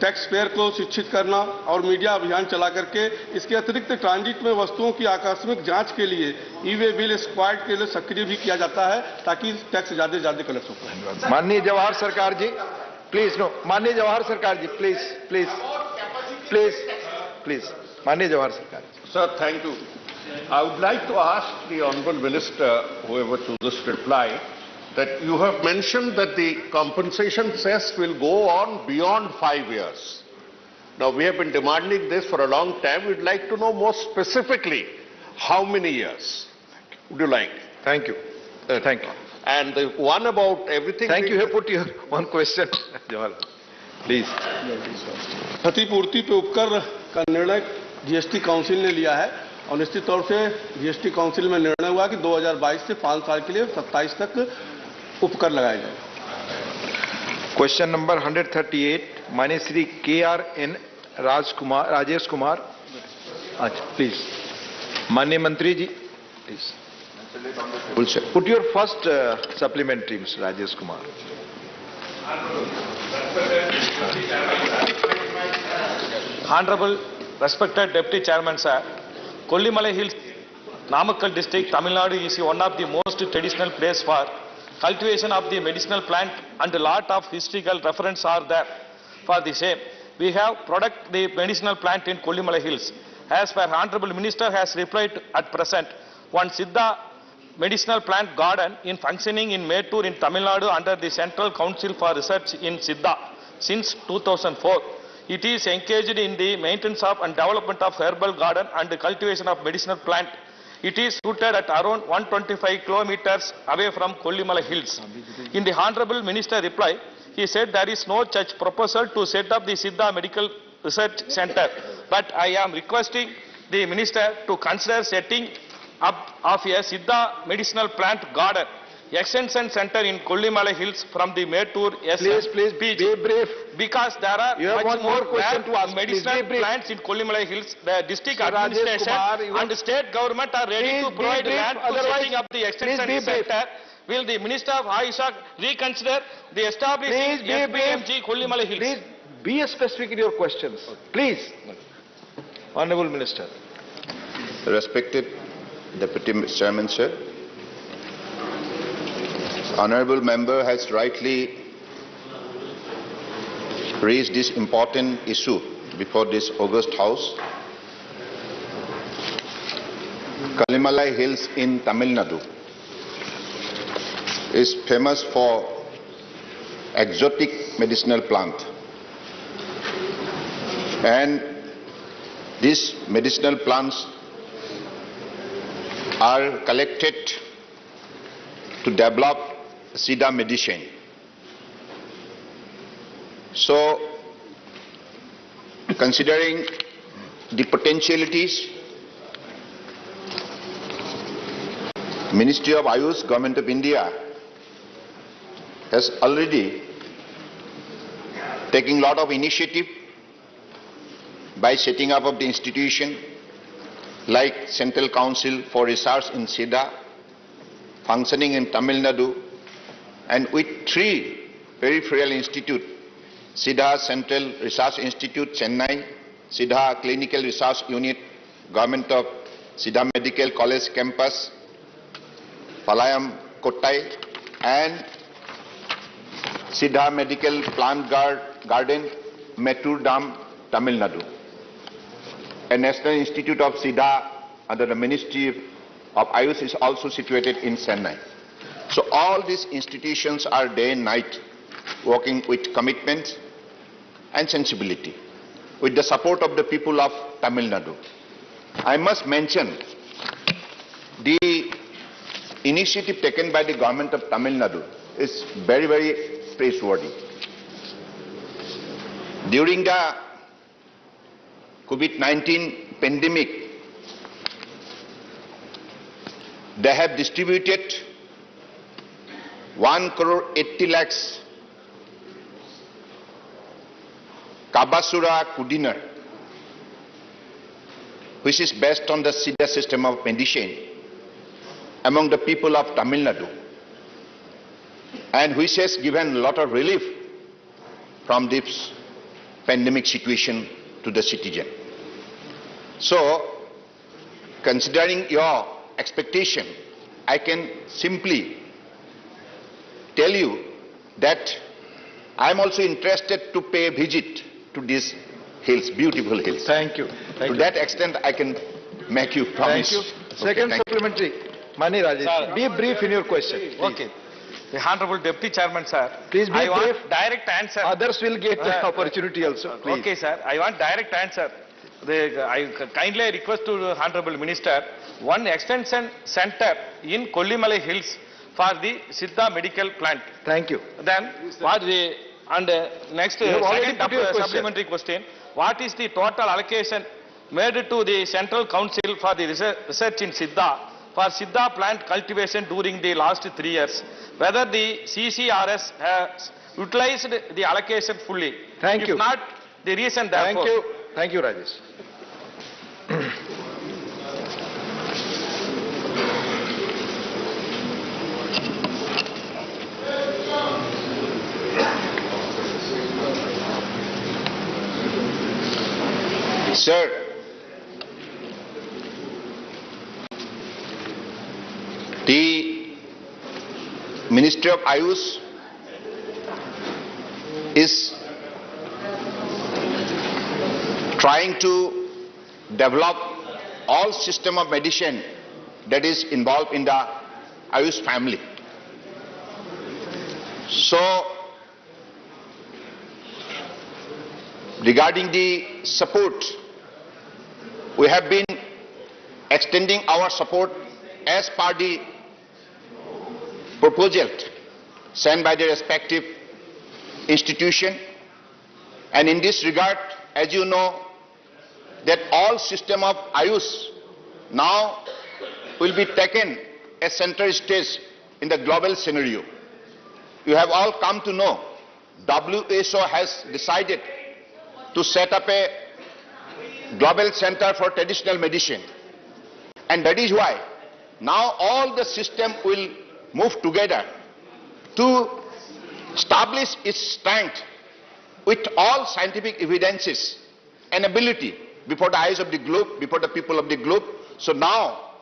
टैक्स पेयर को शिक्षित करना और मीडिया अभियान चला करके इसके अतिरिक्त ट्रांजिट में वस्तुओं की आकस्मिक जांच के लिए ई-वे बिल स्क्वाड के लिए सक्रिय भी किया जाता है ताकि टैक्स ज्यादा कलेक्ट हो पाए। माननीय जवाहर सरकार जी, प्लीज नो, माननीय Jawahar Sircar ji, please please Please. Manya Jawahar Sarkar. Sir, thank you. I would like to ask the Honourable Minister, whoever chooses to reply, that you have mentioned that the compensation cess will go on beyond 5 years. Now, we have been demanding this for a long time. We'd like to know more specifically how many years would you like? Thank you. Thank you. And the one about everything... Thank you. You have put your one question. Jawahar. Please. क्षतिपूर्ति पे उपकर का निर्णय GST council ने लिया है और निश्चित तौर से जीएसटी काउंसिल में निर्णय हुआ कि 2022 से 5 साल के लिए 27 तक उपकर लगाए जाए. Question number 138, माननीय श्री KRN राजेश कुमार. Please. माननीय मंत्री जी, please. Put your first supplementary, Mr. Rajesh Kumar. Honorable, respected Deputy Chairman, sir, Kollimalai Hills, Namakkal district, Tamil Nadu is one of the most traditional place for cultivation of the medicinal plant, and a lot of historical references are there for the same. We have product the medicinal plant in Kollimalai Hills. As per Honorable Minister has replied at present, one Siddha medicinal plant garden in functioning in Mettur in Tamil Nadu under the Central Council for Research in Siddha since 2004. It is engaged in the maintenance of and development of herbal garden and the cultivation of medicinal plant. It is situated at around 125 kilometers away from Kollimalai Hills. In the Honorable Minister reply, he said there is no such proposal to set up the Siddha Medical Research Center, but I am requesting the Minister to consider setting up of a Siddha medicinal plant garden extension center in Kollimalai Hills from the Mettur Please, be brief. Because there are much more medicinal plants in Kollimalai Hills. The district administration and the state government are ready to provide land for setting up the extension center. Will the Minister of Ayush reconsider the establishing FBMG Kollimalai Hills? Please be specific in your questions. Please. Honorable Minister. Respected Deputy Chairman, sir. Honorable member has rightly raised this important issue before this august house. Kollimalai Hills in Tamil Nadu is famous for exotic medicinal plant, and these medicinal plants are collected to develop Siddha medicine. So, considering the potentialities, Ministry of Ayush, Government of India has already taken a lot of initiative by setting up of the institution like Central Council for Research in Siddha, functioning in Tamil Nadu, and with 3 peripheral institutes, Siddha Central Research Institute, Chennai, Siddha Clinical Research Unit, Government of Siddha Medical College Campus, Palayam, Kottai, and Siddha Medical Plant Garden, Mettur Dam, Tamil Nadu. A National Institute of Siddha under the Ministry of Ayush is also situated in Chennai. So all these institutions are day and night working with commitment and sensibility with the support of the people of Tamil Nadu. I must mention the initiative taken by the government of Tamil Nadu is very, very praiseworthy. During the COVID-19 pandemic, they have distributed 1 crore 80 lakhs Kabasura Kudiner, which is based on the Siddha system of medicine among the people of Tamil Nadu, and which has given a lot of relief from this pandemic situation to the citizen. So, considering your expectation, I can simply tell you that I am also interested to pay a visit to these hills, beautiful hills. Thank you. To that extent, I can make you promise. Thank you. Second supplementary. Mani Rajesh, be brief in your question. Please. Okay. The Honorable Deputy Chairman, sir. Please be I brief. want direct answer. Others will get the opportunity also. Please. Okay, sir. I want direct answer. I kindly request to the Honorable Minister, one extension center in Kollimalai Hills for the Siddha medical plant. Thank you. Then, what the, and next second supplementary question, what is the total allocation made to the Central Council for the research in Siddha for Siddha plant cultivation during the last 3 years? Whether the CCRS has utilized the allocation fully? Thank you. If not, the reason therefore. Thank you. Thank you, Rajesh. Sir, the Ministry of Ayush is trying to develop all system of medicine that is involved in the Ayush family. So, regarding the support, we have been extending our support as per the proposal sent by the respective institution. And in this regard, as you know, that all system of Ayush now will be taken as center stage in the global scenario. You have all come to know WHO has decided to set up a global center for traditional medicine. And that is why now all the system will move together to establish its strength with all scientific evidences and ability before the eyes of the globe, before the people of the globe. So now,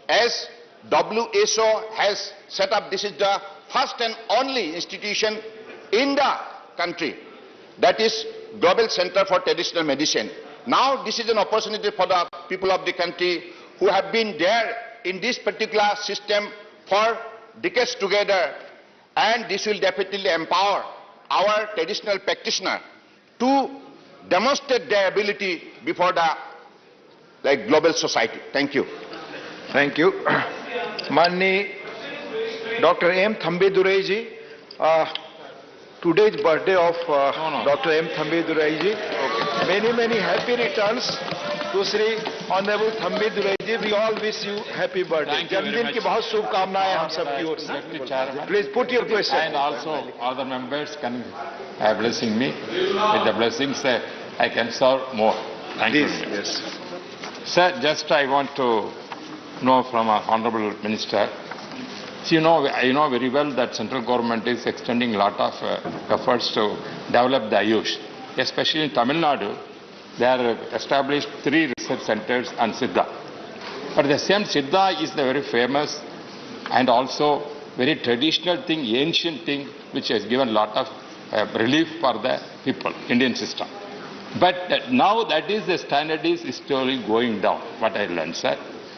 as WHO has set up, this is the first and only institution in the country, that is Global Center for Traditional Medicine. Now this is an opportunity for the people of the country who have been there in this particular system for decades together, and this will definitely empower our traditional practitioners to demonstrate their ability before the global society. Thank you. Thank you. Manni Dr. M. Thambidurai ji, today's birthday of Dr. M. Thambidurai ji. Many, many happy returns to Sri Honorable Thambidurai ji. We all wish you happy birthday. Janmdin ki bahut shubhkamnaएं हम सब की ओर से. Please put your question. And also other members can blessing me. With the blessings, I can serve more. Thank you. Yes. Sir, just I want to know from our Honorable Minister. So I know very well that central government is extending a lot of efforts to develop the Ayush. Especially in Tamil Nadu, they are established 3 research centers on Siddha. But the same Siddha is the very famous and also very traditional thing, ancient thing, which has given a lot of relief for the people, Indian system. But now that is the standard is slowly going down, what I learned, sir.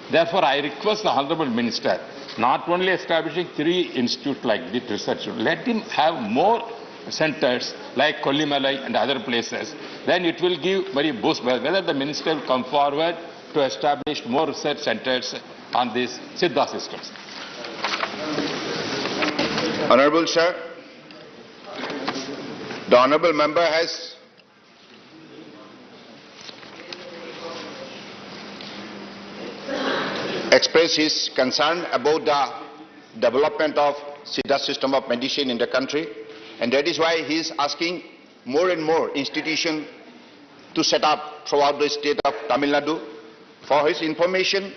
Therefore, I request the Honorable Minister, not only establishing 3 institutes like this research, let him have more centers like Kollimalai and other places. Then it will give very boost. Whether the Minister will come forward to establish more research centers on these Siddha systems. Honorable Sir, the Honorable Member has expressed his concern about the development of Siddha system of medicine in the country, and that is why he is asking more and more institutions to set up throughout the state of Tamil Nadu. For his information,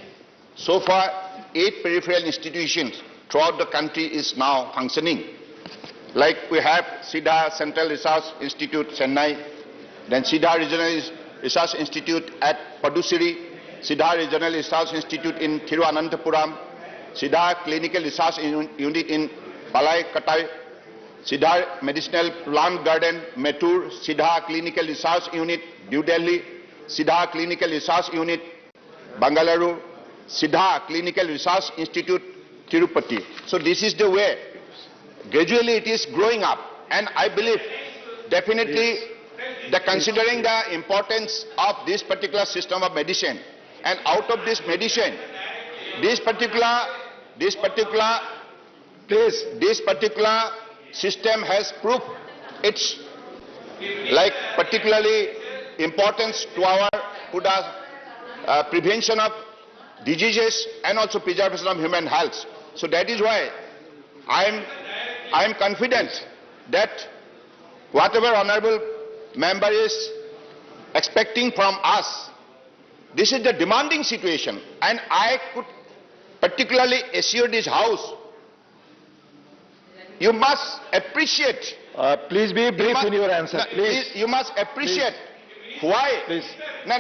so far 8 peripheral institutions throughout the country is now functioning. Like we have Siddha Central Research Institute, Chennai, then Siddha Regional Research Institute at Padusiri, Siddha Regional Research Institute in Thiruvananthapuram, Siddha Clinical Research Unit in Palai Kattai, Siddha Medicinal Plant Garden, Mettur, Siddha Clinical Research Unit, New Delhi, Siddha Clinical Research Unit, Bangalore, Siddha Clinical Research Institute, Tirupati. So this is the way. Gradually it is growing up, and I believe definitely considering the importance of this particular system of medicine, and out of this medicine, this particular system has proved its particularly importance to our prevention of diseases and also preservation of human health. So that is why I am confident that whatever honorable member is expecting from us, this is the demanding situation, and I could particularly assure this house, you must appreciate. Please be brief in your answer. Please. You must appreciate why. Please. No.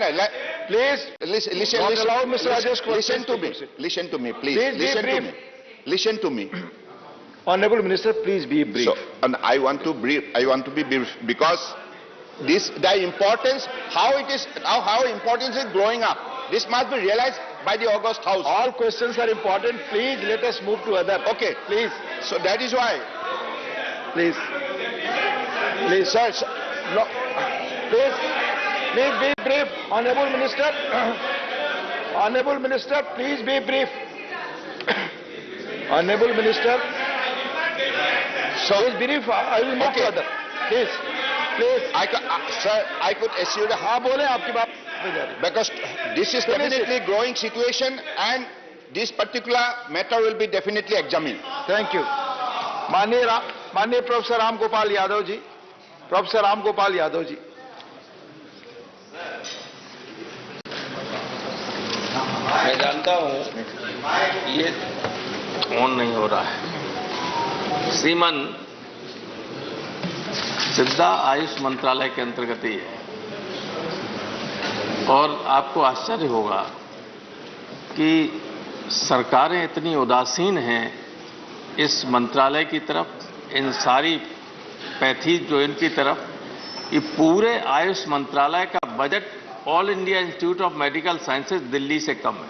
Please listen. Not allow Mr. Rajesh Listen to me. Listen to me, please. Please Listen be to brief. me. Listen to me. Honorable Minister, please be brief. So, and I want to be brief because the importance, how importance is growing up. This must be realized by the August House. All questions are important. Please let us move to other. Okay, please. So that is why. Please, sir. No. Please be brief, Honorable Minister. Honorable Minister, please be brief. Honorable Minister. So please brief. I will move to other. Please. Sir, I could assure that. हाँ बोले आपकी बात. Because this is definitely growing situation, and this particular matter will be definitely examined. Thank you. माननीय professor Ram Gopal Yadav ji. Professor Ram Gopal Yadav ji. मैं जानता हूं ये on नहीं हो रहा है. श्रीमान सिद्धा आयुष मंत्रालय के अंतर्गत ही है, और आपको आश्चर्य होगा कि सरकारें इतनी उदासीन हैं इस मंत्रालय की तरफ, इन सारी पैथी जो इनकी तरफ. ये पूरे आयुष मंत्रालय का budget all India institute of medical sciences Delhi से कम है.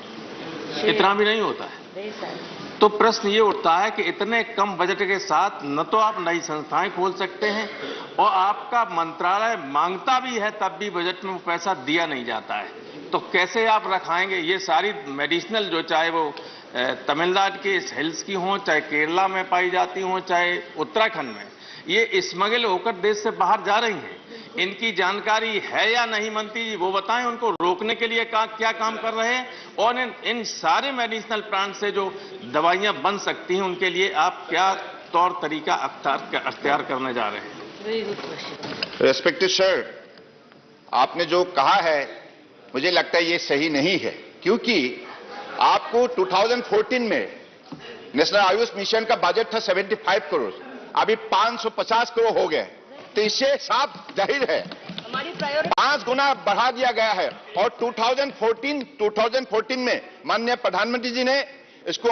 इतना भी नहीं होता है. तो प्रश्न ये उठता है कि इतने कम बजट के साथ न तो आप नई संस्थाएं खोल सकते हैं, और आपका मंत्रालय मांगता भी है तब भी बजट में वो पैसा दिया नहीं जाता है. तो कैसे आप रखाएंगे ये सारी मेडिसिनल, जो चाहे वो तमिलनाडु के हिल्स की हों, चाहे केरला में पाई जाती हों, चाहे उत्तराखंड में, ये स्मगल होकर देश से बाहर जा रही हैं. इनकी जानकारी है या नहीं मंत्री जी, वो बताएं. उनको रोकने के लिए क्या काम कर रहे हैं, और इन सारे मेडिसिनल प्लांट से जो दवाइयां बन सकती हैं उनके लिए आप क्या तौर तरीका अख्तियार करने जा रहे हैं. रेस्पेक्टेड सर, आपने जो कहा है मुझे लगता है ये सही नहीं है, क्योंकि आपको 2014 में नेशनल आयुष मिशन का बजट था 75 करोड़, अभी 550 करोड़ हो गए. तो इससे साफ जाहिर है 5 गुना बढ़ा दिया गया है. और 2014 में माननीय प्रधानमंत्री जी ने इसको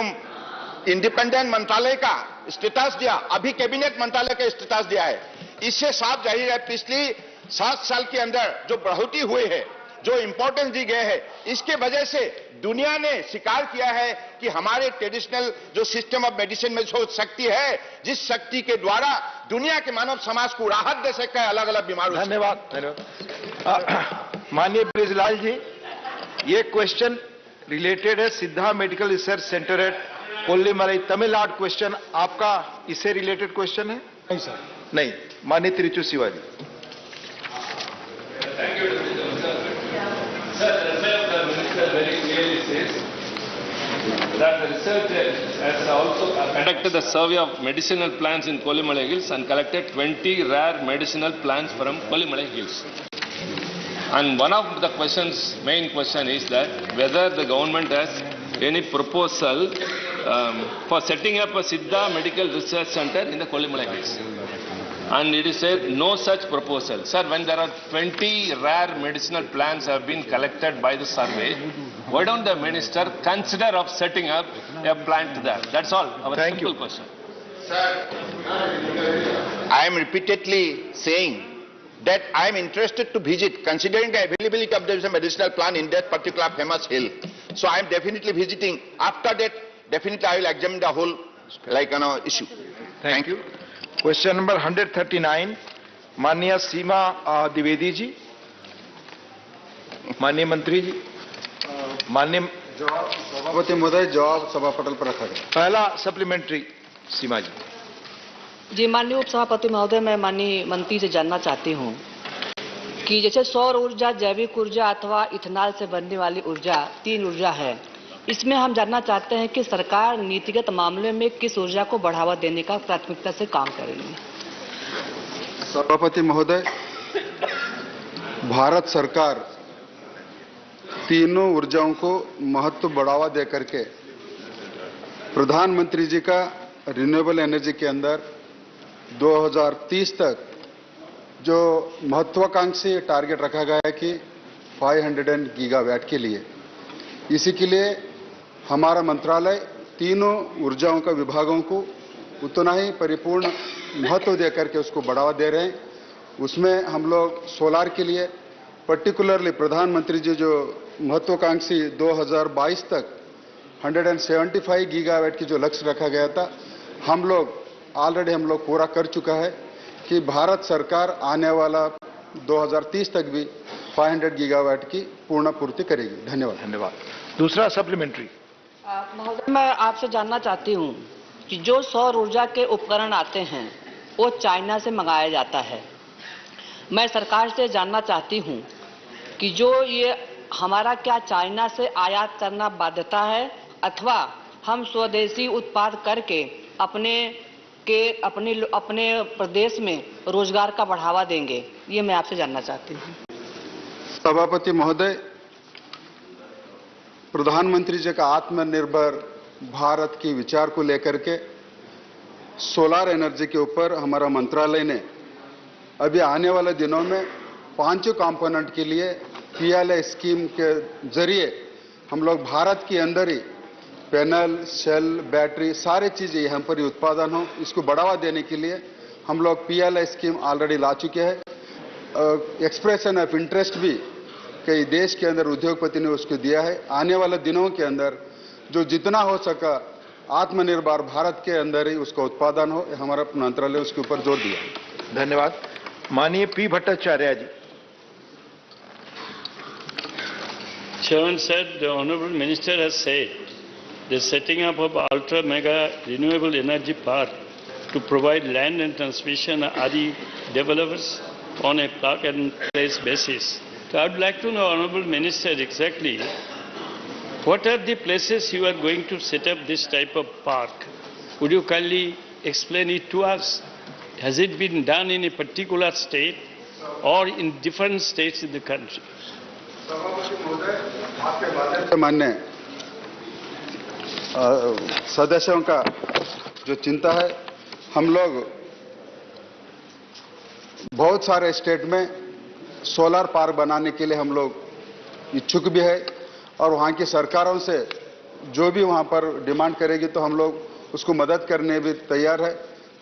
इंडिपेंडेंट मंत्रालय का स्टेटस दिया, अभी कैबिनेट मंत्रालय का स्टेटस दिया है. इससे साफ जाहिर है पिछली 7 साल के अंदर जो बढ़ोतरी हुई है, जो इंपॉर्टेंस दी गई है, इसके वजह से दुनिया ने स्वीकार किया है कि हमारे ट्रेडिशनल जो सिस्टम ऑफ मेडिसिन में जो शक्ति है, जिस शक्ति के द्वारा दुनिया के मानव समाज को राहत दे सकता है अलग अलग बीमारियों. धन्यवाद. माननीय ब्रिजलाल जी, ये क्वेश्चन रिलेटेड है Siddha medical research centre at Kollimalai, Tamil Nadu. Question आपका इससे रिलेटेड क्वेश्चन है? नहीं सर. नहीं. माननीय तिरुचु Shivaji. Sir, the minister very clearly says that the researchers has also conducted a survey of medicinal plants in Kolimala Hills and collected 20 rare medicinal plants from Kolimala Hills. And one of the questions, main question is that whether the government has any proposal for setting up a Siddha Medical Research Center in the Kolimala Hills. And it is said no such proposal. Sir, when there are 20 rare medicinal plants have been collected by the survey, why don't the minister consider of setting up a plant there? That's all. Our simple question. Sir. I am repeatedly saying that I am interested to visit, considering the availability of the medicinal plant in that particular famous hill. So I am definitely visiting. After that, definitely I will examine the whole issue. Thank you. Question number 139, माननीय सीमा द्विवेदी जी, माननीय मंत्री जी, माननीय सभापति महोदय, जवाब सभा पटल पर रखा गया। पहला सप्लीमेंट्री सीमा जी। जी माननीय उपसभापति महोदय, मैं माननीय मंत्री से जानना चाहती हूँ कि जैसे सौर ऊर्जा, जैविक ऊर्जा अथवा इथेनॉल से बनने वाली ऊर्जा, 3 ऊर्जा है, इसमें हम जानना चाहते हैं कि सरकार नीतिगत मामले में किस ऊर्जा को बढ़ावा देने का प्राथमिकता से काम करेगी। सभापति महोदय, भारत सरकार तीनों ऊर्जाओं को महत्व बढ़ावा दे करके प्रधानमंत्री जी का रिन्यूएबल एनर्जी के अंदर 2030 तक जो महत्वाकांक्षी टारगेट रखा गया है कि 500 गीगावाट के लिए, इसी के लिए हमारा मंत्रालय तीनों ऊर्जाओं का विभागों को उतना ही परिपूर्ण महत्व देकर के उसको बढ़ावा दे रहे हैं। उसमें हम लोग सोलार के लिए पर्टिकुलरली प्रधानमंत्री जी जो महत्वाकांक्षी 2022 तक 175 गीगावाट की जो लक्ष्य रखा गया था, हम लोग ऑलरेडी पूरा कर चुका है कि भारत सरकार आने वाला 2030 तक भी 500 गीगावाट की पूर्ण पूर्ति करेगी। धन्यवाद। दूसरा सप्लीमेंट्री। महोदय, मैं आपसे जानना चाहती हूँ कि जो सौर ऊर्जा के उपकरण आते हैं वो चाइना से मंगाया जाता है। मैं सरकार से जानना चाहती हूँ कि जो ये हमारा क्या चाइना से आयात करना बाध्यता है अथवा हम स्वदेशी उत्पाद करके अपने प्रदेश में रोजगार का बढ़ावा देंगे, ये मैं आपसे जानना चाहती हूँ। सभापति महोदय, प्रधानमंत्री जी का आत्मनिर्भर भारत की विचार को लेकर के सोलार एनर्जी के ऊपर हमारा मंत्रालय ने अभी आने वाले दिनों में 5 कंपोनेंट के लिए PLI स्कीम के जरिए हम लोग भारत के अंदर ही पैनल, सेल, बैटरी सारी चीजें यहाँ पर ही उत्पादन हो, इसको बढ़ावा देने के लिए हम लोग PLI स्कीम ऑलरेडी ला चुके हैं। एक्सप्रेशन ऑफ इंटरेस्ट भी कई देश के अंदर उद्योगपति ने उसको दिया है। आने वाले दिनों के अंदर जो जितना हो सका आत्मनिर्भर भारत के अंदर ही उसका उत्पादन हो, हमारा मंत्रालय उसके ऊपर जोर दिया है। धन्यवाद। माननीय P Bhattacharya ji. Chairman said the Honorable Minister has said the setting up of ultra mega renewable energy park to provide land and transmission are the developers on a plug and place basis. So I would like to know, Honorable Minister, exactly what are the places you are going to set up this type of park? Would you kindly explain it to us? Has it been done in a particular state or in different states in the country? मान्य सदस्यों का जो चिंता है, हम लोग बहुत सारे स्टेट में सोलर पार्क बनाने के लिए हम लोग इच्छुक भी है और वहाँ की सरकारों से जो भी वहाँ पर डिमांड करेगी तो हम लोग उसको मदद करने भी तैयार है।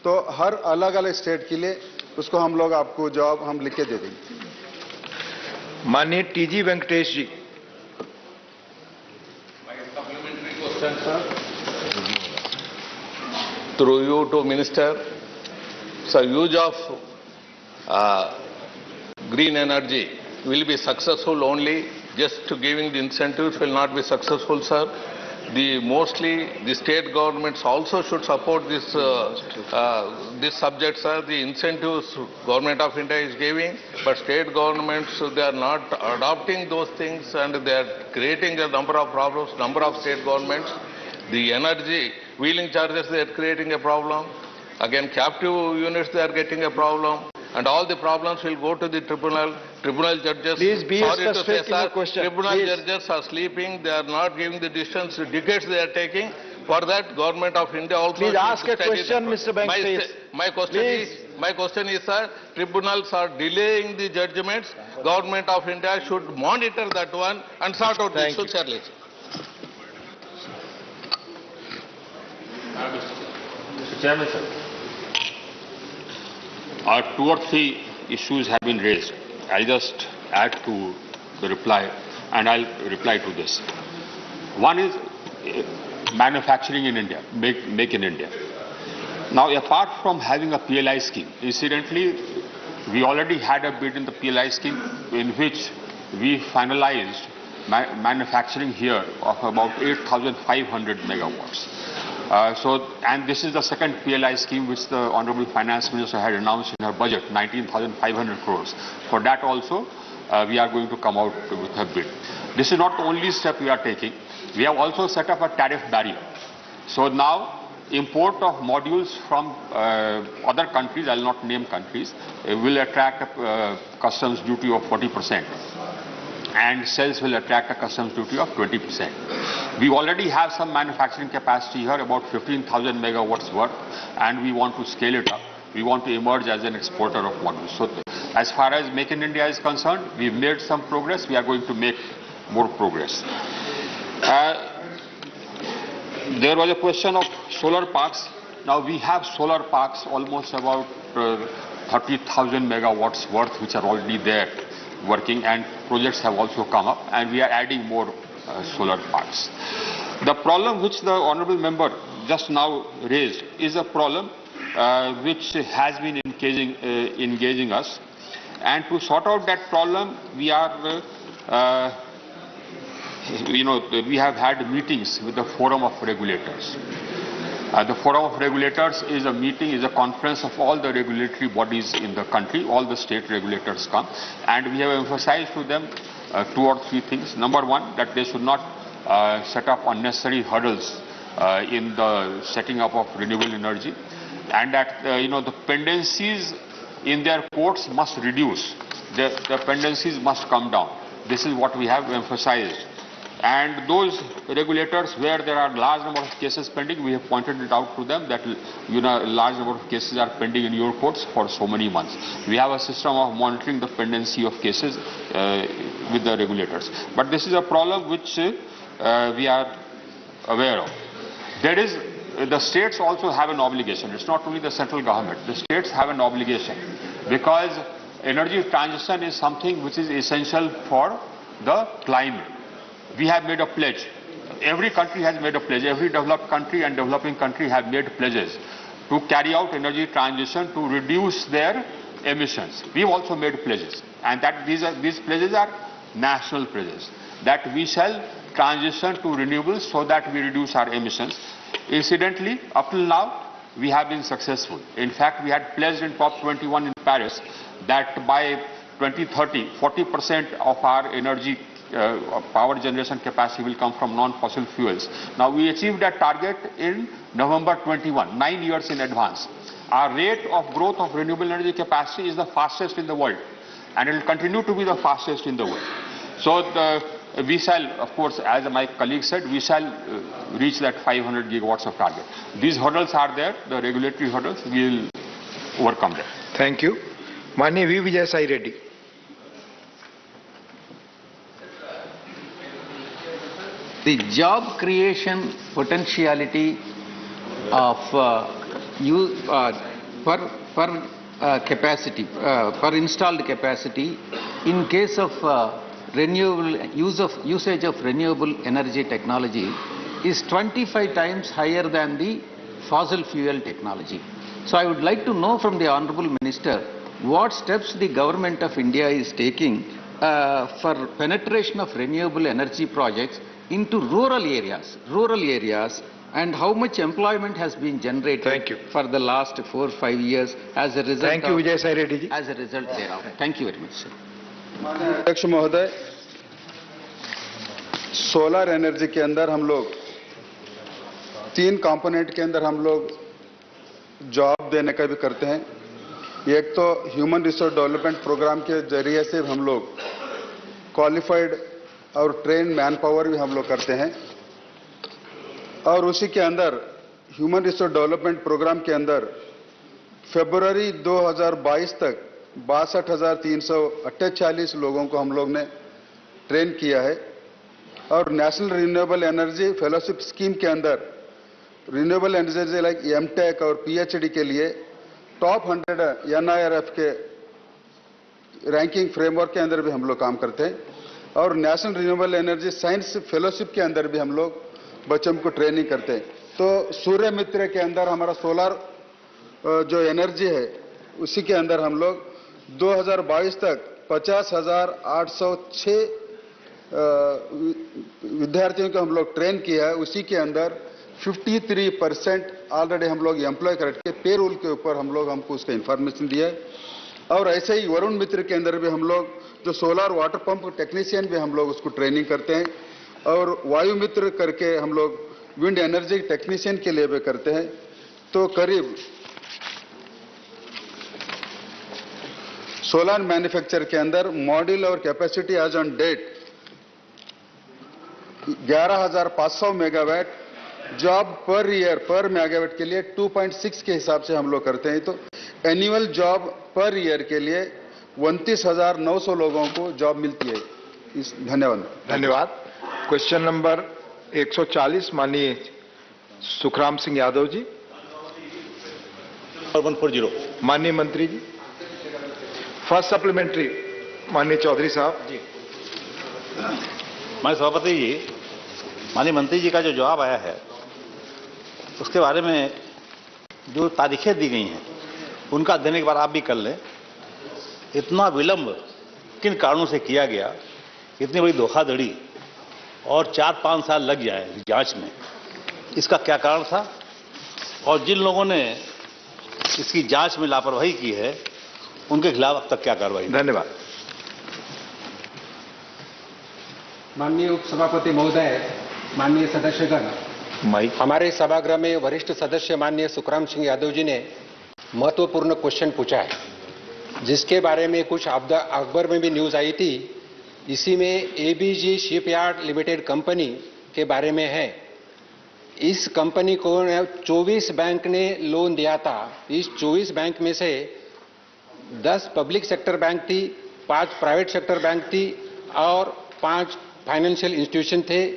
तो हर अलग अलग स्टेट के लिए उसको हम लोग आपको जवाब हम लिख के दे देंगे। माननीय TG Venkatesh ji. Through you to Minister, so use of green energy will be successful only. Just to giving the incentives will not be successful, sir. Mostly the state governments also should support this subject, sir. The incentives Government of India is giving, but state governments, they are not adopting those things and they are creating a number of problems, number of state governments. The energy, wheeling charges, they are creating a problem. Again, captive units, they are getting a problem. And all the problems will go to the tribunal. Tribunal judges, please be specific in your question. Tribunal judges are sleeping. They are not giving the decisions. Decades they are taking. For that, Government of India also. Please ask a question, Mr. Banks. My question is, sir, tribunals are delaying the judgments. Government of India should monitor that one and sort out the issue, Charlie. Mr. Chairman, sir. Two or three issues have been raised. I'll just add to the reply, and I'll reply to this. One is manufacturing in India, make in India. Now, apart from having a PLI scheme, incidentally, we already had a bid in the PLI scheme in which we finalized manufacturing here of about 8,500 megawatts. And this is the second PLI scheme which the Honorable Finance Minister had announced in her budget, 19,500 crores. For that also, we are going to come out with a bid. This is not the only step we are taking. We have also set up a tariff barrier. So now, import of modules from other countries, I will not name countries, will attract a customs duty of 40%. And cells will attract a customs duty of 20%. We already have some manufacturing capacity here, about 15,000 megawatts worth, and we want to scale it up. We want to emerge as an exporter of modules. So as far as Make in India is concerned, we've made some progress. We are going to make more progress. There was a question of solar parks. Now we have solar parks almost about 30,000 megawatts worth which are already there working, and projects have also come up, and we are adding more solar parks. The problem which the Honourable Member just now raised is a problem which has been engaging us, and to sort out that problem we are we have had meetings with the Forum of Regulators. The Forum of Regulators is a meeting, is a conference of all the regulatory bodies in the country. All the state regulators come, and we have emphasized to them two or three things. Number one, that they should not set up unnecessary hurdles in the setting up of renewable energy, and that the pendencies in their courts must reduce. The pendencies must come down. This is what we have emphasized. And those regulators where there are large number of cases pending, we have pointed it out to them that a large number of cases are pending in your courts for so many months. We have a system of monitoring the pendency of cases with the regulators. But this is a problem which we are aware of. There is, the states also have an obligation. It's not only the central government. The states have an obligation because energy transition is something which is essential for the climate. We have made a pledge. Every country has made a pledge. Every developed country and developing country have made pledges to carry out energy transition to reduce their emissions. We've also made pledges, and that these pledges are national pledges, that we shall transition to renewables so that we reduce our emissions. Incidentally, up till now, we have been successful. In fact, we had pledged in COP21 in Paris that by 2030, 40% of our energy power generation capacity will come from non-fossil fuels. Now we achieved that target in November 21, 9 years in advance. Our rate of growth of renewable energy capacity is the fastest in the world, and it will continue to be the fastest in the world. So we shall, of course, as my colleague said, we shall reach that 500 gigawatts of target. These hurdles are there, the regulatory hurdles, we will overcome them. Thank you. Manya V. Vijay Sai Reddy. The job creation potentiality of per installed capacity in case of usage of renewable energy technology is 25 times higher than the fossil fuel technology. So I would like to know from the Honourable Minister what steps the Government of India is taking for penetration of renewable energy projects into rural areas, and how much employment has been generated for the last 4 or 5 years as a result. Thank you, Vijay Sai Reddy ji. As a result thereof. Thank you very much, sir. अध्यक्ष महोदय, solar energy के अंदर हम लोग 3 component के अंदर हम लोग जॉब देने का भी करते हैं. एक तो ह्यूमन रिसोर्स डेवलपमेंट प्रोग्राम के जरिए से हम लोग क्वालिफाइड और ट्रेन मैन पावर भी हम लोग करते हैं, और उसी के अंदर ह्यूमन रिसोर्स डेवलपमेंट प्रोग्राम के अंदर फरवरी 2022 तक 62,348 लोगों को हम लोग ने ट्रेन किया है. और national renewable energy fellowship scheme के अंदर रिन्यूएबल एनर्जी लाइक एमटेक और पीएचडी के लिए टॉप 100 NIRF के रैंकिंग फ्रेमवर्क के अंदर भी हम लोग काम करते हैं और national renewable energy science fellowship के अंदर भी हम लोग बच्चों को ट्रेनिंग करते हैं। तो सूर्य मित्र के अंदर हमारा सोलर जो एनर्जी है उसी के अंदर हम लोग 2022 तक 50,806 विद्यार्थियों को हम लोग ट्रेन किया है। उसी के अंदर 53% ऑलरेडी हम लोग एम्प्लॉय करके पेरोल के ऊपर हम लोग हमको उसका इंफॉर्मेशन दिया है। और ऐसे ही वरुण मित्र के अंदर भी हम लोग जो सोलर वाटर पंप टेक्नीशियन भी हम लोग उसको ट्रेनिंग करते हैं और वायु मित्र करके हम लोग विंड एनर्जी टेक्नीशियन के लिए भी करते हैं। तो करीब सोलर मैन्युफैक्चर के अंदर मॉड्यूल और capacity as on date 11,500 megawatt, job per year per megawatt के लिए 2.6 के हिसाब से हम लोग करते हैं। तो एनुअल जॉब पर ईयर के लिए 29,900 लोगों को जॉब मिलती है। धन्यवाद। धन्यवाद। क्वेश्चन नंबर 140 माननीय सुखराम सिंह यादव जी। 140 माननीय मंत्री जी। फर्स्ट सप्लीमेंट्री माननीय चौधरी साहब जी। माननीय सभापति जी, माननीय मंत्री जी का जो जवाब आया है उसके बारे में जो तारीखें दी गई हैं उनका अध्ययन एक बार आप भी कर लें। इतना विलंब किन कारणों से किया गया, इतनी बड़ी धोखाधड़ी और 4-5 साल लग जाए जांच में, इसका क्या कारण था और जिन लोगों ने इसकी जांच में लापरवाही की है उनके खिलाफ अब तक क्या कार्रवाई? धन्यवाद। माननीय उपसभापति महोदय, माननीय सदस्यगण, हमारे सभागृह में वरिष्ठ सदस्य माननीय सुखराम सिंह यादव जी ने महत्वपूर्ण क्वेश्चन पूछा है जिसके बारे में कुछ अखबार में भी न्यूज आई थी। इसी में ABG शिपयार्ड लिमिटेड कंपनी के बारे में है। इस कंपनी को 24 बैंक ने लोन दिया था। इस 24 बैंक में से 10 पब्लिक सेक्टर बैंक थी, 5 प्राइवेट सेक्टर बैंक थी और 5 फाइनेंशियल इंस्टीट्यूशन थे,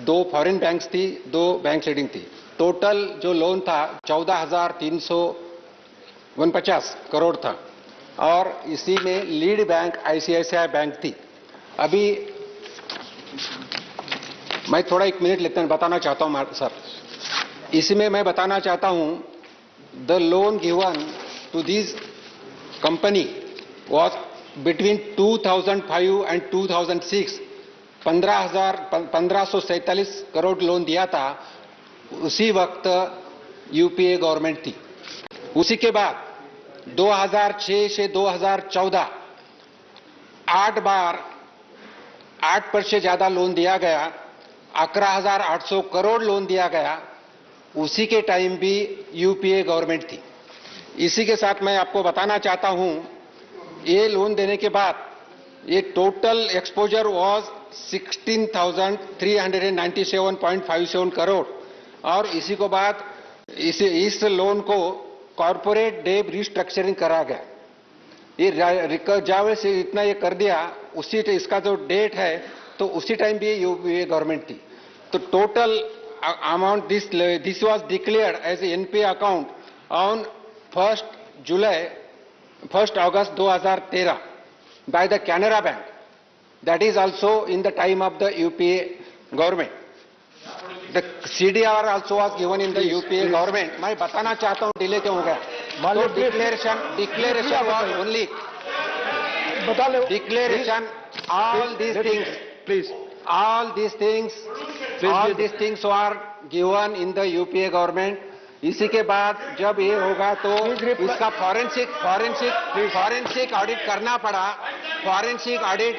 2 फॉरेन बैंक्स थी, 2 बैंक लीडिंग थी। टोटल जो लोन था 14,349 करोड़ था और इसी में लीड बैंक ICICI बैंक थी। अभी मैं थोड़ा 1 मिनट लेते हैं, बताना चाहता हूं सर। इसमें मैं बताना चाहता हूं the loan given to this company was between 2005 and 2006 1547 crore loan दिया था। उसी वक्त UPA गवर्नमेंट थी। उसी के बाद 2006 से 2014 8 बार 8% से ज्यादा लोन दिया गया, 11,800 करोड़ लोन दिया गया। उसी के टाइम भी UPA गवर्नमेंट थी। इसी के साथ मैं आपको बताना चाहता हूं ये लोन देने के बाद ये टोटल एक्सपोजर वाज 16,397.57 करोड़ और इसी को बाद इस लोन को कॉर्पोरेट डेट रिस्ट्रक्चरिंग करा गया। ये जावे से इतना ये कर दिया, उसी इसका जो डेट है तो उसी टाइम भी UPA गवर्नमेंट थी। तो total amount this was declared as a NPA account on 1 August 2013 by the Canara Bank. That is also in the time of the UPA government. The CDR also was given in the UPA government. मैं बताना चाहता हूँ delay क्यों हो गया। तो declaration was only declaration. All these things, please. All these things were given in the UPA government. इसी के बाद जब ये होगा तो इसका फॉरेंसिक ऑडिट करना पड़ा। फॉरेंसिक ऑडिट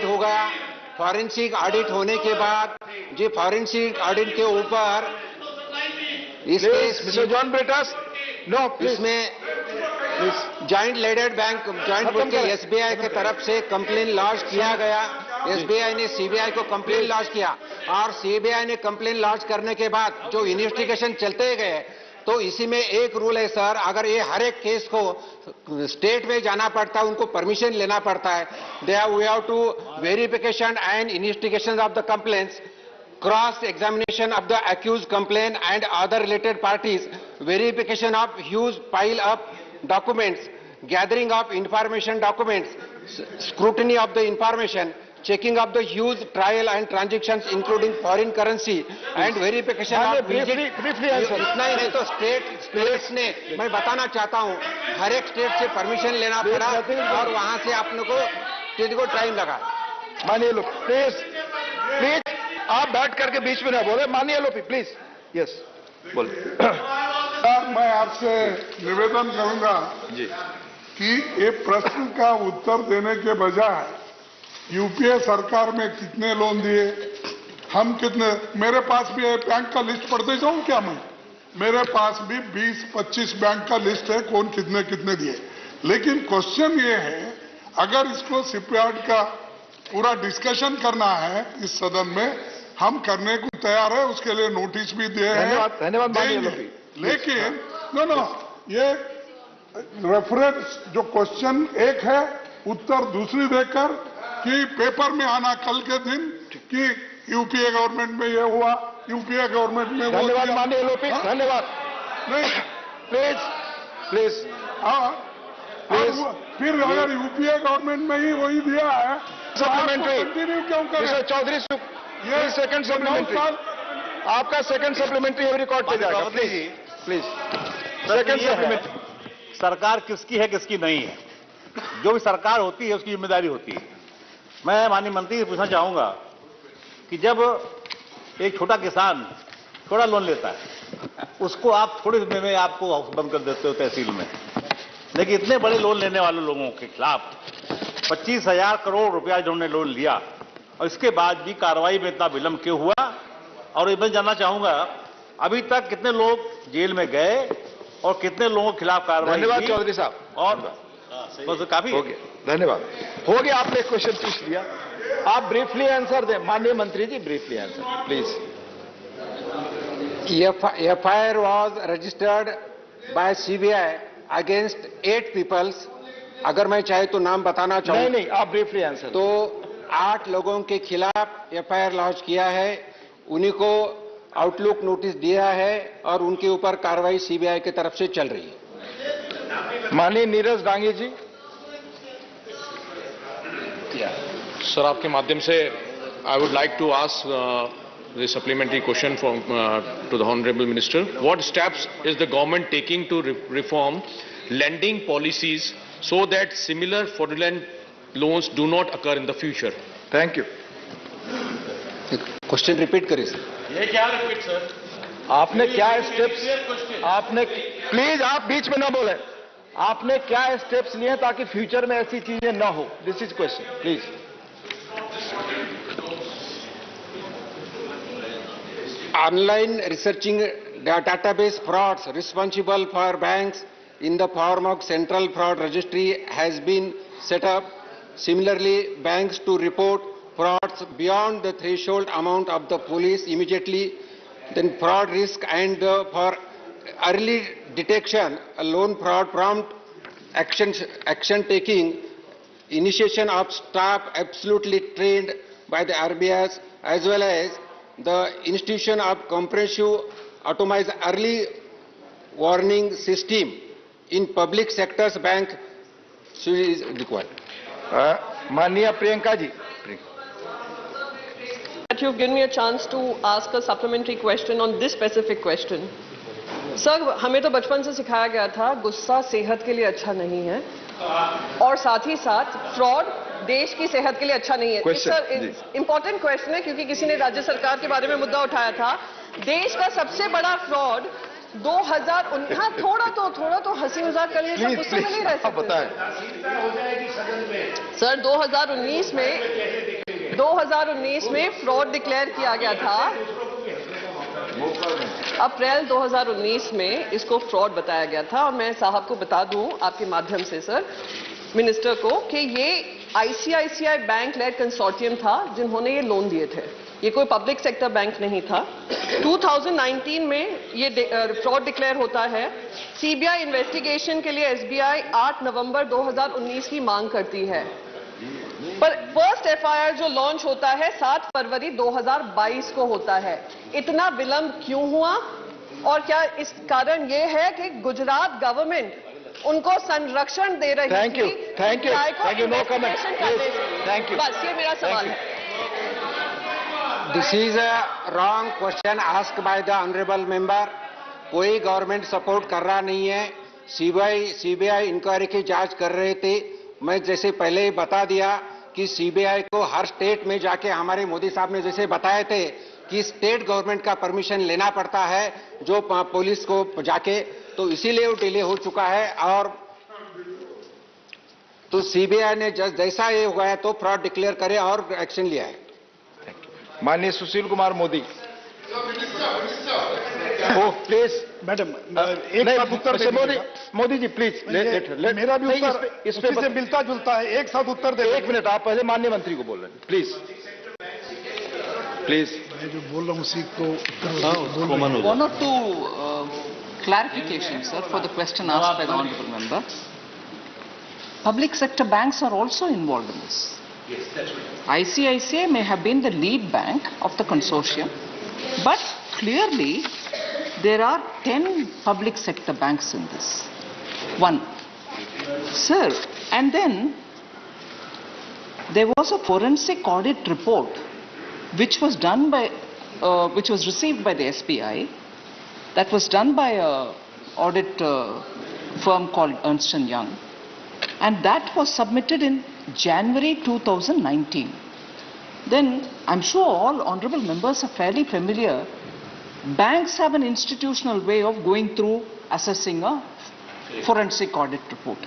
होगा। फॉरेंसिक ऑडिट होने के बाद जो फॉरेंसिक ऑडिट के ऊपर इसमें joint leaded bank joint SBI के तरफ से कंप्लेन लॉन्च किया गया। SBI ने CBI को कंप्लेन लॉन्च किया और CBI ने कंप्लेन लॉन्च करने के बाद जो इन्वेस्टिगेशन चलते गए तो इसी में एक रूल है सर, अगर ये हर एक केस को स्टेट में जाना पड़ता है, उनको परमिशन लेना पड़ता है। We have to verification and investigation of the complaints cross-examination of the accused complaint and other related parties, verification of huge pile-up documents, gathering of information documents, scrutiny of the information, checking of the huge trial and transactions including foreign currency and verification of visit. इतना ही नहीं तो states ने, मैं बताना चाहता हूँ, हर एक state से परमिशन लेना पड़ा और वहाँ से आपने को स्टेट को टाइम लगा. मानिए लो प्लीज, आप बैठ करके बीच में ना बोले. मानिए लो प्लीज. यस बोल. मैं आपसे निवेदन करूंगा कि ये प्रश्न का उत्तर देने के बजाय यूपीए सरकार में कितने लोन दिए, हम कितने, मेरे पास भी बैंक का लिस्ट पढ़ते जाऊं क्या मैं? मेरे पास भी 20-25 बैंक का लिस्ट है, कौन कितने कितने दिए. लेकिन क्वेश्चन ये है, अगर इसको शिपयार्ड का पूरा डिस्कशन करना है इस सदन में, हम करने को तैयार है, उसके लिए नोटिस भी दिए हैं. धन्यवाद. लेकिन नो ये रेफरेंस जो क्वेश्चन एक है, उत्तर दूसरी देकर कि पेपर में आना कल के दिन कि यूपीए गवर्नमेंट में ये हुआ, यूपीए गवर्नमेंट में वो. धन्यवाद माननीय एलओपी. धन्यवाद. नहीं प्लीज. हाँ, फिर अगर यूपीए गवर्नमेंट में ही वही दिया है, सप्लीमेंट्री कंटिन्यू क्यों करें? चौधरी ये सेकंड सप्लीमेंट्री, आपका सेकंड सप्लीमेंट्री रिकॉर्ड पे जाएगा. Please second supplementary. सरकार किसकी है किसकी नहीं है, जो भी सरकार होती है उसकी जिम्मेदारी होती है. मैं माननीय मंत्री से पूछना चाहूंगा कि जब एक छोटा किसान थोड़ा लोन लेता है, उसको आप थोड़े समय में आपको बंद कर देते हो तहसील में, लेकिन इतने बड़े लोन लेने वाले लोगों के खिलाफ 25,000 करोड़ रुपया जिन्होंने लोन लिया और इसके बाद भी कार्रवाई में इतना विलंब क्यों हुआ? और मैं जानना चाहूंगा अभी तक कितने लोग जेल में गए और कितने लोगों के खिलाफ कार्रवाई. धन्यवाद चौधरी साहब. और बस काफी हो गया. धन्यवाद. हो गया, आपने एक क्वेश्चन पूछ लिया, आप ब्रीफली आंसर दें. माननीय मंत्री जी briefly answer please. FIR was registered by CBI against 8 peoples. अगर मैं चाहे तो नाम बताना चाहूँ. नहीं, आप ब्रीफली आंसर. तो 8 लोगों के खिलाफ FIR लॉन्च किया है, उन्हीं को आउटलुक नोटिस दिया है और उनके ऊपर कार्रवाई सीबीआई की तरफ से चल रही है. माननीय नीरज डांगे जी. सर, आपके माध्यम से I would like to ask the supplementary question from to the Honorable Minister. What steps is the government taking to reform lending policies so that similar fraudulent loans do not occur in the future? Thank you. Question repeat करिए sir. ये क्या repeat sir? आपने क्या steps, आपने please आप बीच में ना बोले, आपने क्या स्टेप्स लिए ताकि फ्यूचर में ऐसी चीजें ना हो? This is question please. Online researching database frauds responsible for banks in the form of Central Fraud Registry has been set up. Similarly, banks to report frauds beyond the threshold amount of the police immediately. Then fraud risk and for early detection, loan fraud prompt action taking, initiation of staff absolutely trained by the RBIs as well as the institution of comprehensive automated early warning system in public sectors bank is required. Mania Priyanka ji. That you've given me a chance to ask a supplementary question on this specific question. Sir, हमें तो बचपन से सिखाया गया था गुस्सा सेहत के लिए अच्छा नहीं है और साथ ही साथ फ्रॉड देश की सेहत के लिए अच्छा नहीं है. सर, इंपॉर्टेंट क्वेश्चन है क्योंकि किसी ने राज्य सरकार के बारे में मुद्दा उठाया था. देश का सबसे बड़ा फ्रॉड 2019. हाँ, थोड़ा तो हंसी मजाक करने से गुस्से में नहीं रह सकते. सर, 2019 में फ्रॉड डिक्लेयर किया गया था. अप्रैल 2019 में इसको फ्रॉड बताया गया था और मैं साहब को बता दूं आपके माध्यम से सर मिनिस्टर को कि ये आईसीआईसीआई बैंक लेड कंसोर्टियम था जिन्होंने ये लोन दिए थे. ये कोई पब्लिक सेक्टर बैंक नहीं था. 2019 में ये फ्रॉड डिक्लेयर होता है. सीबीआई इन्वेस्टिगेशन के लिए एसबीआई 8 नवंबर 2019 की मांग करती है. पर फर्स्ट एफआईआर जो लॉन्च होता है 7 फरवरी 2022 को होता है। इतना विलंब क्यों हुआ और क्या इस कारण ये है कि गुजरात गवर्नमेंट उनको संरक्षण दे रही thank you, thank you, no comment, thank you. बस ये मेरा सवाल है। This is a wrong question ask by the honourable member. कोई गवर्नमेंट सपोर्ट कर रहा नहीं है। सीबीआई इंक्वायरी की जांच कर रहे थे। मैं जैसे पहले ही बता दिया कि सीबीआई को हर स्टेट में जाके हमारे मोदी साहब ने जैसे बताए थे कि स्टेट गवर्नमेंट का परमिशन लेना पड़ता है जो पुलिस को जाके, तो इसीलिए वो डिले हो चुका है। और तो सीबीआई ने जैसा ये हुआ है तो फ्रॉड डिक्लेयर करे और एक्शन लिया है। माननीय सुशील कुमार मोदी। ओ प्लीज मैडम, एक साथ उत्तर दे मोदी जी प्लीज। मेरा भी उत्तर इस पे मिलता जुलता है, एक साथ उत्तर दे। एक मिनट, आप पहले माननीय मंत्री को बोल रहे हैं, प्लीज प्लीज। मैं जो बोल रहा हूँ उसी को One or two clarifications, sir, for the question asked by the honourable member. Public sector banks are also involved in this. Yes, that's right. ICICI may have been the lead bank of the consortium, but clearly there are 10 public sector banks in this. One. Sir, and then there was a forensic audit report which was done by, which was received by the SBI, that was done by a audit firm called Ernst & Young, and that was submitted in January 2019. Then I'm sure all honorable members are fairly familiar. Banks have an institutional way of going through assessing a forensic audit report.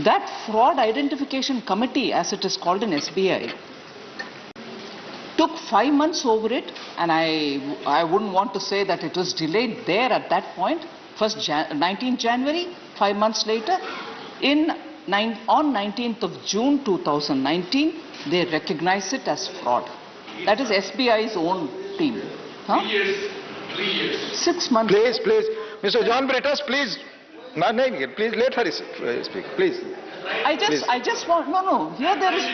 That fraud identification committee, as it is called in SBI, took 5 months over it, and I wouldn't want to say that it was delayed there at that point. 19th January, 5 months later, on 19th of June 2019, they recognized it as fraud. That is SBI's own team. Huh? 3 years. 6 months. Please, please. Mr. John Britas, please. No, please let her speak, please. I just want, no, here there is,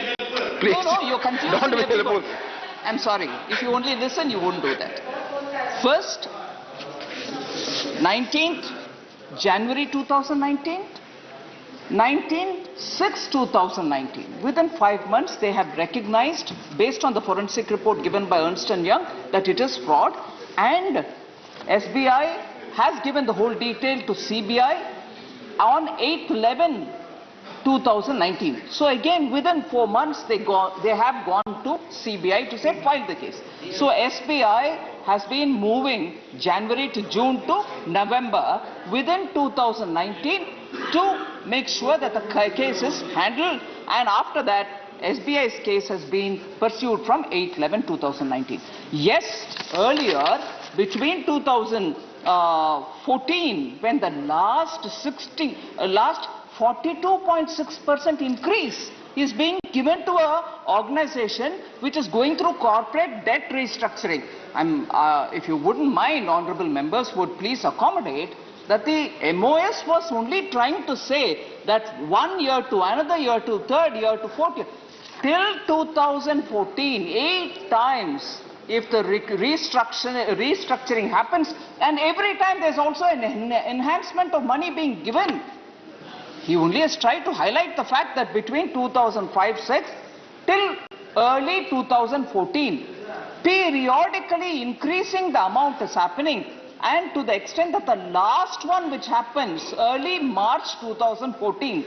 please. No, you're confusing Don't be everybody. I'm sorry, if you only listen, you wouldn't do that. First, 19th January 2019, 19/6/2019. Within 5 months, they have recognized, based on the forensic report given by Ernst & Young, that it is fraud, and SBI has given the whole detail to CBI on 8/11/2019. So again, within 4 months, they have gone to CBI to say file the case. So SBI has been moving January to June to November within 2019 to make sure that the case is handled, and after that SBI's case has been pursued from 8/11/2019. Yes, earlier between 2014, when the last 42.6% increase is being given to an organization which is going through corporate debt restructuring. If you wouldn't mind, honorable members would please accommodate that the MOS was only trying to say that 1 year to another year to third year to fourth year. Till 2014, 8 times, if the restructuring happens, and every time there's also an enhancement of money being given. He only has tried to highlight the fact that between 2005-06 till early 2014, periodically increasing the amount is happening, and to the extent that the last one, which happens early March 2014,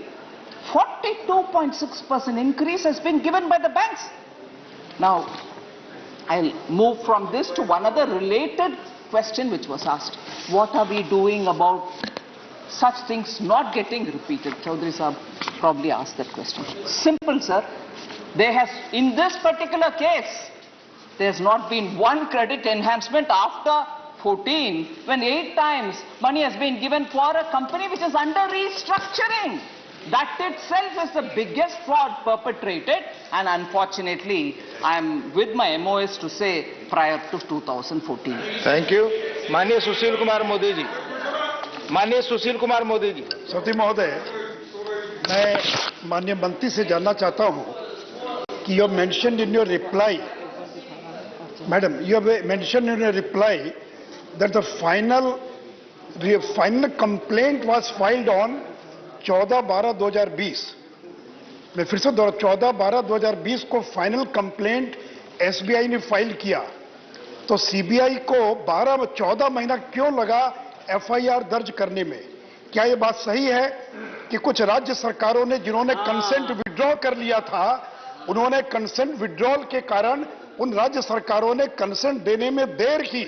42.6% increase has been given by the banks. Now, I'll move from this to one other related question which was asked. What are we doing about such things not getting repeated? Chaudhary Sahab probably asked that question. Simple, sir. In this particular case, there's not been one credit enhancement after 14, when 8 times money has been given for a company which is under restructuring. That itself is the biggest fraud perpetrated, and unfortunately, I'm with my MOS to say prior to 2014. Thank you. माननीय सुशील कुमार मोदी जी. माननीय सुशील कुमार मोदी जी. सती महोदय, मैं माननीय मंत्री से जानना चाहता हूं you have mentioned in your reply, Madam, you have mentioned in your reply that the final complaint was filed on 14/12/2020. मैं फिर से 14/12/2020 को फाइनल कंप्लेंट एसबीआई ने फाइल किया, तो सीबीआई को 14 महीना क्यों लगा एफआईआर दर्ज करने में? क्या ये बात सही है कि कुछ राज्य सरकारों ने जिन्होंने कंसेंट विड्रॉ कर लिया था, उन्होंने कंसेंट विड्रॉल के कारण उन राज्य सरकारों ने कंसेंट देने में देर की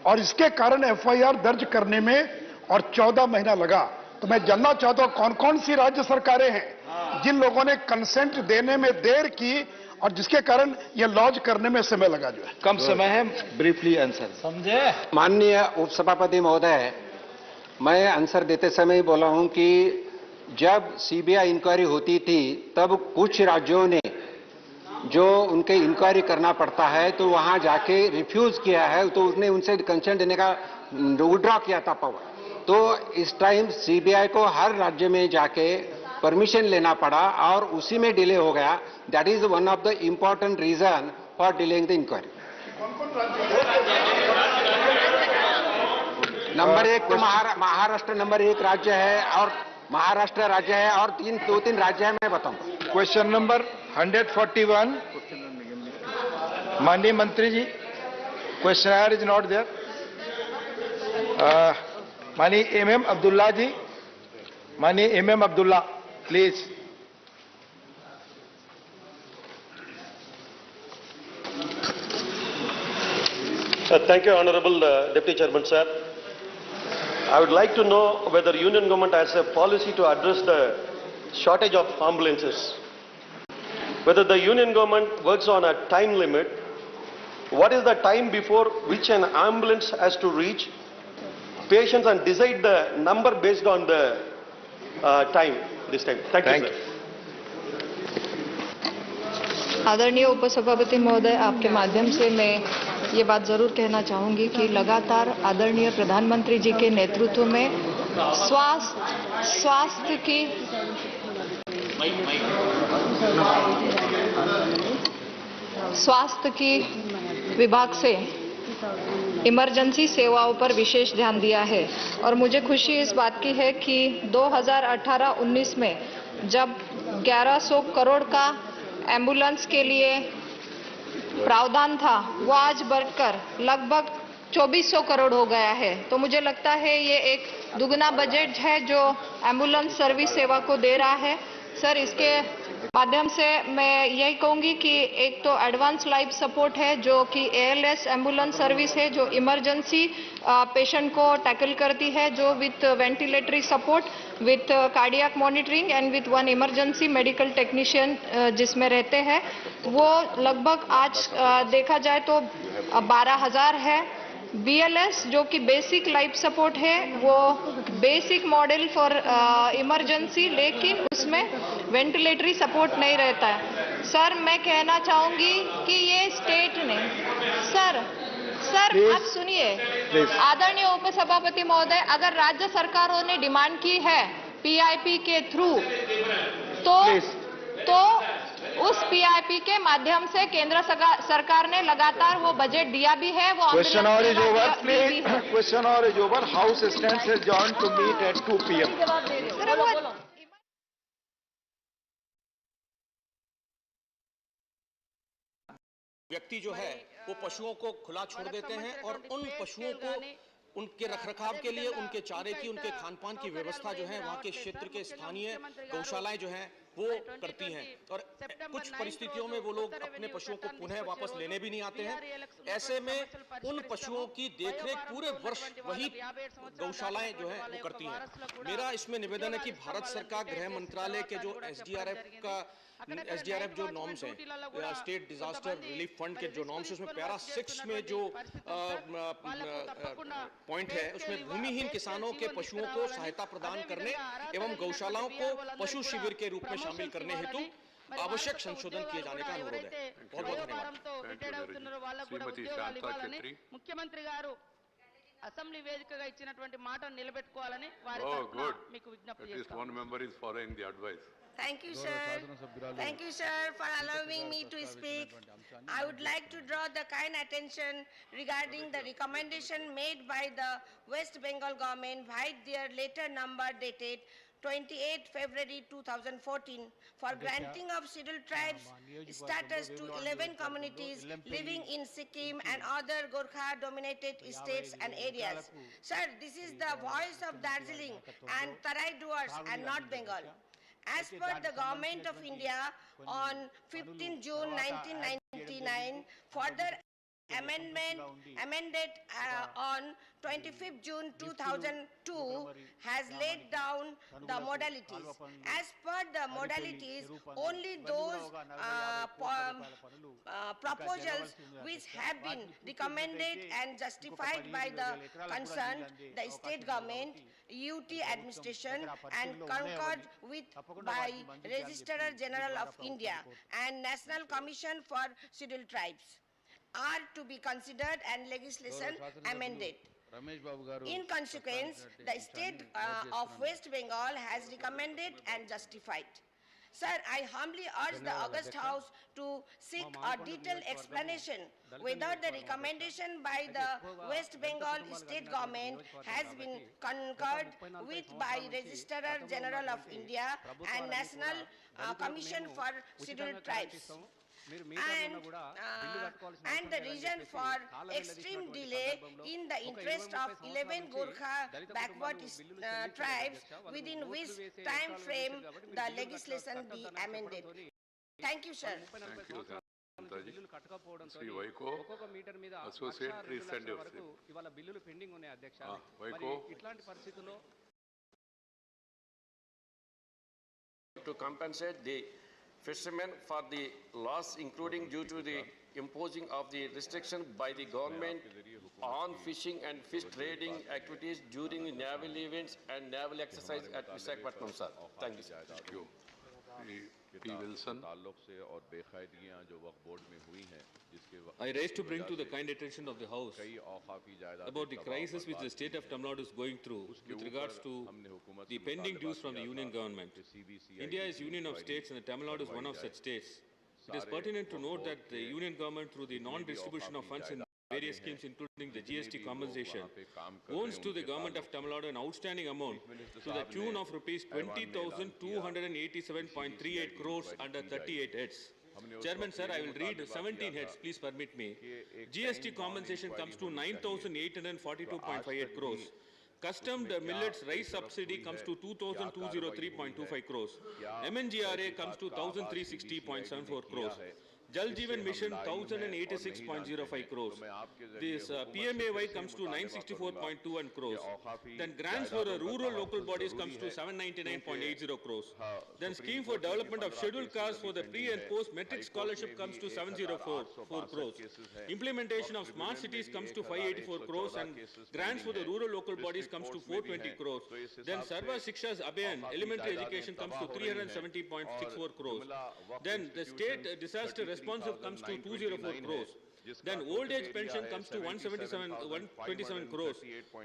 और इसके कारण एफआईआर दर्ज करने में और 14 महीना लगा? तो मैं जानना चाहता हूं कौन कौन सी राज्य सरकारें हैं जिन लोगों ने कंसेंट देने में देर की और जिसके कारण यह लॉन्च करने में समय लगा? जो है कम समय है, ब्रीफली आंसर समझे। माननीय उपसभापति महोदय, मैं आंसर देते समय बोला हूं कि जब सीबीआई इंक्वायरी होती थी तब कुछ राज्यों ने जो उनके इंक्वायरी करना पड़ता है तो वहां जाके रिफ्यूज किया है, तो उसने उनसे कंसेंट देने का विड्रॉ किया था पावर। तो इस टाइम सीबीआई को हर राज्य में जाके परमिशन लेना पड़ा और उसी में डिले हो गया। That is one of the important reason for delaying the inquiry. Number 1 तो महाराष्ट्र नंबर 1 राज्य है और महाराष्ट्र राज्य है और 2-3 राज्य है, मैं बताऊंगा। क्वेश्चन नंबर 141, माननीय मंत्री जी, क्वेश्चन इज नॉट देयर। माननीय एमएम अब्दुल्ला जी, माननीय MM Abdullah, please. Thank you, Honorable Deputy Chairman, sir. I would like to know whether Union Government has a policy to address the shortage of ambulances. Whether the Union Government works on a time limit. What is the time before which an ambulance has to reach patients and decide the number based on the time this time? Thank you, sir. आदरणीय उपसभापति महोदय, आपके माध्यम से मैं ये बात जरूर कहना चाहूंगी कि लगातार आदरणीय प्रधानमंत्री जी के नेतृत्व में स्वास्थ्य की विभाग से इमरजेंसी सेवाओं पर विशेष ध्यान दिया है और मुझे खुशी इस बात की है कि 2018-19 में जब 1100 करोड़ का एम्बुलेंस के लिए प्रावधान था, वो आज बढ़कर लगभग 2400 करोड़ हो गया है। तो मुझे लगता है ये एक दुगना बजट है जो एम्बुलेंस सर्विस सेवा को दे रहा है। सर, इसके माध्यम से मैं यही कहूंगी कि एक तो एडवांस लाइफ सपोर्ट है जो कि एएलएस एम्बुलेंस सर्विस है जो इमरजेंसी पेशेंट को टैकल करती है, जो with ventilatory support, with cardiac monitoring and with 1 emergency medical technician जिसमें रहते हैं। वो लगभग आज देखा जाए तो 12,000 है। बीएलएस जो कि बेसिक लाइफ सपोर्ट है, वो बेसिक मॉडल फॉर इमरजेंसी, लेकिन उसमें वेंटिलेटरी सपोर्ट नहीं रहता है। सर, मैं कहना चाहूंगी कि ये स्टेट ने सर आप सुनिए, आदरणीय उपसभापति महोदय, अगर राज्य सरकारों ने डिमांड की है पीआईपी के थ्रू तो उस पीआईपी के माध्यम से केंद्र सरकार ने लगातार वो बजट दिया भी है। वो question hour is over, please. Question hour is over. House stands adjourned to meet at 2 PM। व्यक्ति जो है वो पशुओं को खुला छोड़ देते हैं और उन पशुओं को उनके रखरखाव के लिए, उनके चारे की, उनके खानपान की व्यवस्था जो है वहाँ के क्षेत्र के स्थानीय गौशालाएं जो हैं वो करती हैं और कुछ परिस्थितियों में वो लोग अपने पशुओं को पुनः वापस लेने भी नहीं आते हैं। ऐसे में उन पशुओं की देखरेख पूरे वर्ष वही गौशालाएं जो है वो करती हैं। मेरा इसमें निवेदन है कि भारत सरकार, गृह मंत्रालय के जो एसडीआरएफ जो नॉर्म्स हैं, स्टेट डिजास्टर रिलीफ फंड के जो नॉर्म्स, उसमें पैरा 6 में जो पॉइंट है उसमें भूमिहीन किसानों के पशुओं को सहायता प्रदान करने एवं गौशालाओं को पशु शिविर के रूप में शामिल करने हेतु आवश्यक संशोधन किए जाने का अनुरोध है। बहुत बहुत धन्यवाद। అసెంబ్లీ వేదికగా ఇచ్చినటువంటి మాటను నిలబెట్టుకోవాలని వారి తరఫున మీకు విజ్ఞప్తి చేస్తాను. One member is following the advice. Thank you, sir. Thank you, sir, for allowing me to speak. I would like to draw the kind attention regarding the recommendation made by the West Bengal government by their letter number dated 28 February 2014 for granting of scheduled tribes status to 11 communities living in Sikkim and other Gorkha-dominated states and areas. Sir, this is the voice of Darjeeling and Tarai doers and not Bengal. As per the Government of India on 15 June 1999, further amended on 25th June 2002 has laid down the modalities. As per the modalities, only those proposals which have been recommended and justified by the concerned, the state government, UT administration and concurred with by Registrar General of India and National Commission for Scheduled Tribes are to be considered and legislation amended. In consequence, the state of West Bengal has recommended and justified. Sir, I humbly urge the August House to seek a detailed explanation whether the recommendation by the West Bengal state government has been concurred with by Registrar General of India and National Commission for Scheduled Tribes. And the reason for extreme delay in the interest of 11 Gorkha backward tribes within which time frame the legislation be amended. Thank you, sir. Thank you, sir. Sri Vaiko, Associate Representative. Vaiko. To compensate the fishermen for the loss including due to the imposing of the restriction by the government on fishing and fish trading activities during the naval events and naval exercise at Visakhapatnam, sir. Thank you, sir. Thank you. P. Wilson. I raise to bring to the kind attention of the House about the crisis which the state of Tamil Nadu is going through with regards to the pending dues from the Union government. India is Union of States and Tamil Nadu is one of such states. It is pertinent to note that the Union government, through the non-distribution of funds in various schemes including the GST compensation, owns to the government of Tamil Nadu an outstanding amount to the tune of rupees 20,287.38 crores under 38 heads. Chairman, sir, I will read 17 heads, please permit me. GST compensation comes to 9,842.58 crores. Customed millets rice subsidy comes to 2,203.25 crores. MNGRA comes to 1,360.74 crores. Jal Jeevan Mission 1,086.05 crores. This PMAY comes to 964.21 crores. Then grants for rural local bodies comes to 799.80 crores. Then scheme for development of scheduled castes for the pre and post metric scholarship comes to 704 crores. Implementation of smart cities comes to 584 crores and grants for the rural local bodies comes to 420 crores. Then Sarva Shiksha's Abhiyan elementary education comes to 370.64 crores. Then the state disaster responsive comes to 204 crores. Then old age pension comes to 127 crores.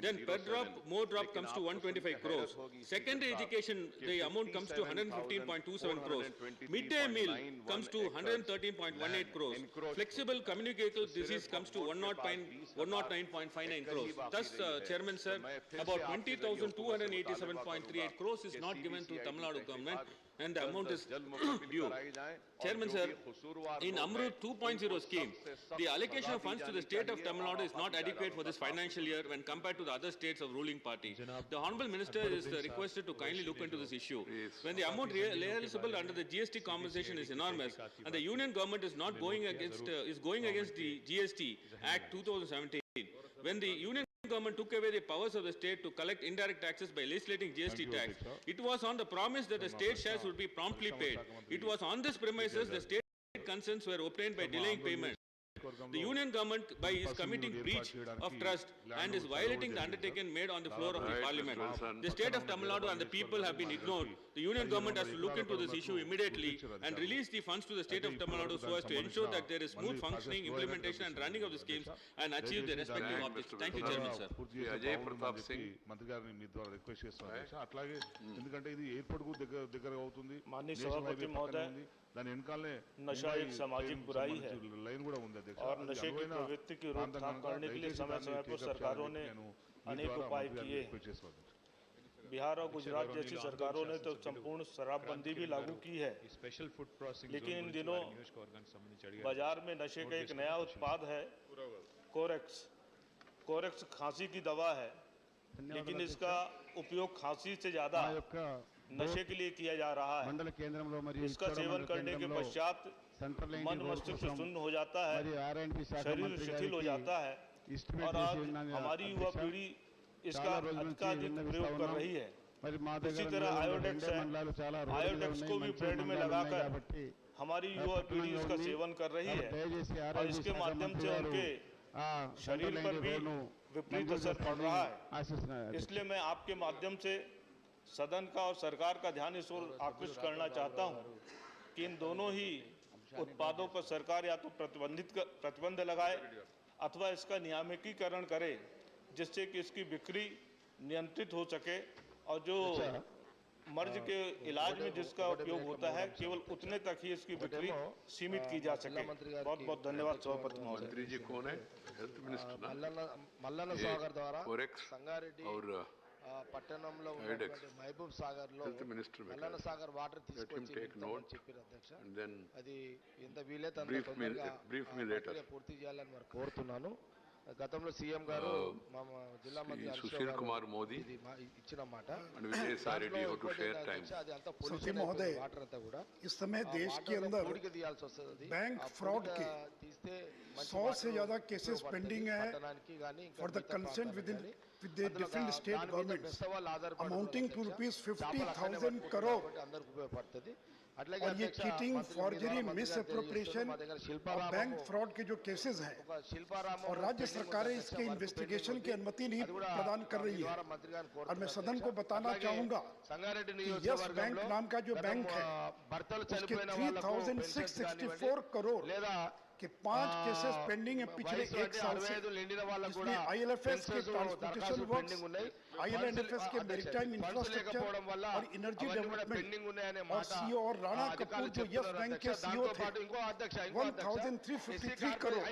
Then per drop, more drop comes to 125 crores. Secondary education, the amount comes to 115.27 crores. Midday meal comes to 113.18 crores. Flexible communicable disease comes to 109.59 crores. Thus, Chairman sir, about 20,287.38 crores is not given to Tamil Nadu government and the amount is due. Chairman sir, in Amrut 2.0 scheme, the allocation of funds to the state of Tamil Nadu is not adequate for this financial year when compared to the other states of ruling party. The Honorable Minister is requested to kindly look into this issue. When the amount realizable under the GST compensation is enormous and the Union government is not going against, the GST Act 2017, when the Union government took away the powers of the state to collect indirect taxes by legislating GST tax, it was on the promise that the state shares would be promptly paid. It was on this premises the state concerns were obtained by delaying payment. The union government, by is committing breach of trust and is violating the undertaking made on the floor of the parliament. The state of Tamil Nadu and the people have been ignored. The union government has to look into this issue immediately and release the funds to the state of Tamil Nadu so as to ensure that there is smooth functioning, implementation and running of the schemes and achieve the respective objectives. Thank you, Chairman, sir. Ajay Pratap Singh. మంత్రి గారిని మీ ద్వారా request చేస్తున్నాను అట్లాగే ఎందుకంటే ఇది airport కు దగ్గర అవుతుంది माननीय सभापति महोदय దాని వెనకాలే नशा एक सामाजिक बुराई है లైన్ కూడా ఉంది అధ్యక్ష और नशे की प्रवृत्ति की रोकथाम करने के लिए समय समय पर सरकारों ने अनेक उपाय किए बिहार और गुजरात जैसी सरकारों ने तो संपूर्ण शराबबंदी भी लागू की है लेकिन इन दिनों बाजार में नशे का एक नया उत्पाद है कोरेक्स खांसी की दवा है लेकिन इसका उपयोग खांसी से ज्यादा नशे के लिए किया जा रहा है इसका सेवन करने के पश्चात मन मस्तिष्क शून्य हो जाता है शरीर शिथिल हो जाता है और आज हमारी युवा पीढ़ी इसका अधिकाधिक प्रयोग कर रही है इसी तरह आयोडेक्स को भी ब्रेड में लगाकर हमारी युवा पीढ़ी इसका सेवन कर रही है और इसके माध्यम से उनके शरीर पर भी विपरीत असर पड़ रहा है इसलिए मैं आपके माध्यम से सदन का और सरकार का ध्यान इस ओर आकृष्ट करना चाहता हूं कि इन दोनों ही उत्पादों पर सरकार या तो प्रतिबंध लगाए अथवा इसका नियामकीकरण करे जिससे कि इसकी बिक्री नियंत्रित हो सके और जो मर्ज के इलाज में जिसका उपयोग होता है केवल उतने तक ही इसकी बिक्री सीमित की जा सके। बहुत बहुत धन्यवाद सभापति महोदय। मंत्री जी कौन है? हेल्थ मिनिस्टर మల్లన్న సాగర్ ద్వారా कोरेक्स సంగారెడ్డి और పట్టణంలో ఉన్నటువంటి మహబూబ్ సాగర్ లో health minister Mallanna Sagar water తీసుకొచ్చి చెప్పారు అధ్యక్ష అది ఎంత వీలైతే అంత తొందరగా పూర్తి చేయాలని మరి కోరుతున్నాను గతంలో సీఎం గారు మా జిల్లా మంత్రి सुशील कुमार मोदी ఇచ్చిన మాట सचिव महोदय इस समय देश के अंदर बैंक फ्रॉड के 100 से ज्यादा केसेस पेंडिंग है for the consent with the different state governments amounting to ₹50,000 crore और ये चीटिंग फॉर्जरी मिस एप्रोप्रिएशन और बैंक फ्रॉड के जो केसेस हैं और राज्य सरकारें इसके इन्वेस्टिगेशन की अनुमति नहीं प्रदान कर रही है और मैं सदन को बताना चाहूंगा कि यस बैंक नाम का जो बैंक है उसके 3,664 करोड़ के 5 केसेस पेंडिंग है पिछले एक साल से जिसमें ILFS के ट्रांसपोर्टेशन वर्क्स ILFS के मैरीटाइम इंफ्रास्ट्रक्चर और एनर्जी डेवलपमेंट और सीईओ और राणा कपूर जो यस बैंक के सीईओ थे 1,353 करोड़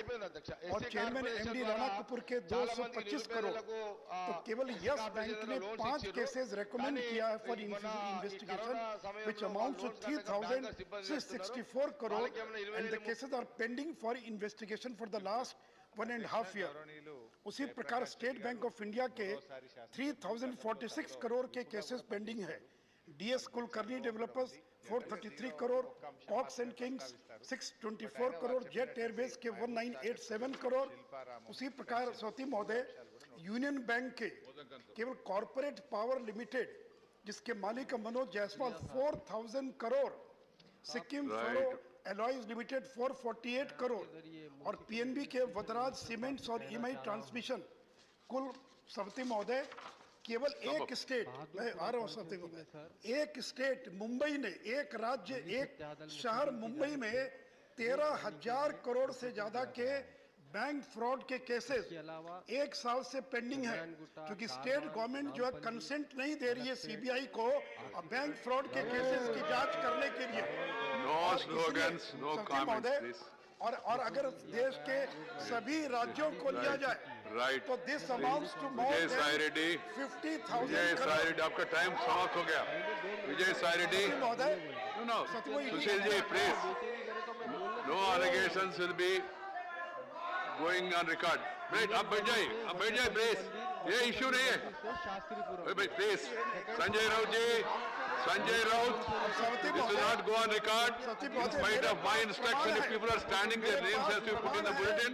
और चेयरमैन MD राणा कपूर के 225 करोड़ तो केवल यस बैंक ने 5 केसेस रेकमेंड किया है for investigation which amounts to 3,664 crore and the cases are pending for investigation for the last 1.5 year. उसी प्रकार स्टेट बैंक ऑफ इंडिया के 3,046 करोड़ के केसेस पेंडिंग है DS Kulkarni Developers 433 crore Cox and Kings 624 crore Jet Airways के 1987 करोड़ उसी प्रकार सौती महोदय यूनियन बैंक के केवल कॉर्पोरेट पावर लिमिटेड जिसके मालिक मनोज जायसवाल 4,000 करोड़ सिक्किम एलॉयज लिमिटेड 448 करोड़ और PNB के वदराज सीमेंट्स और EMI ट्रांसमिशन कुल सभापति महोदय केवल एक स्टेट मैं आ रहा हूं सभापति महोदय एक स्टेट मुंबई ने एक राज्य एक शहर मुंबई में 13,000 करोड़ से ज्यादा के बैंक फ्रॉड के केसेस एक साल से पेंडिंग है क्योंकि स्टेट गवर्नमेंट जो है कंसेंट नहीं दे रही है CBI को बैंक फ्रॉड के केसेस की जांच करने के लिए और अगर देश के सभी राज्यों को लिया जाए तो this amounts to more than 50,000 आपका टाइम समाप्त हो गया। Vijay Sai Reddy Sushil ji please no allegations will be going on record. आप बैठ जाइए प्लीज ये इश्यू नहीं है please Sanjay Raut ji Sanjay Raut, this will not go on record. In spite of my instruction, if people are standing, their names has to be put in the bulletin.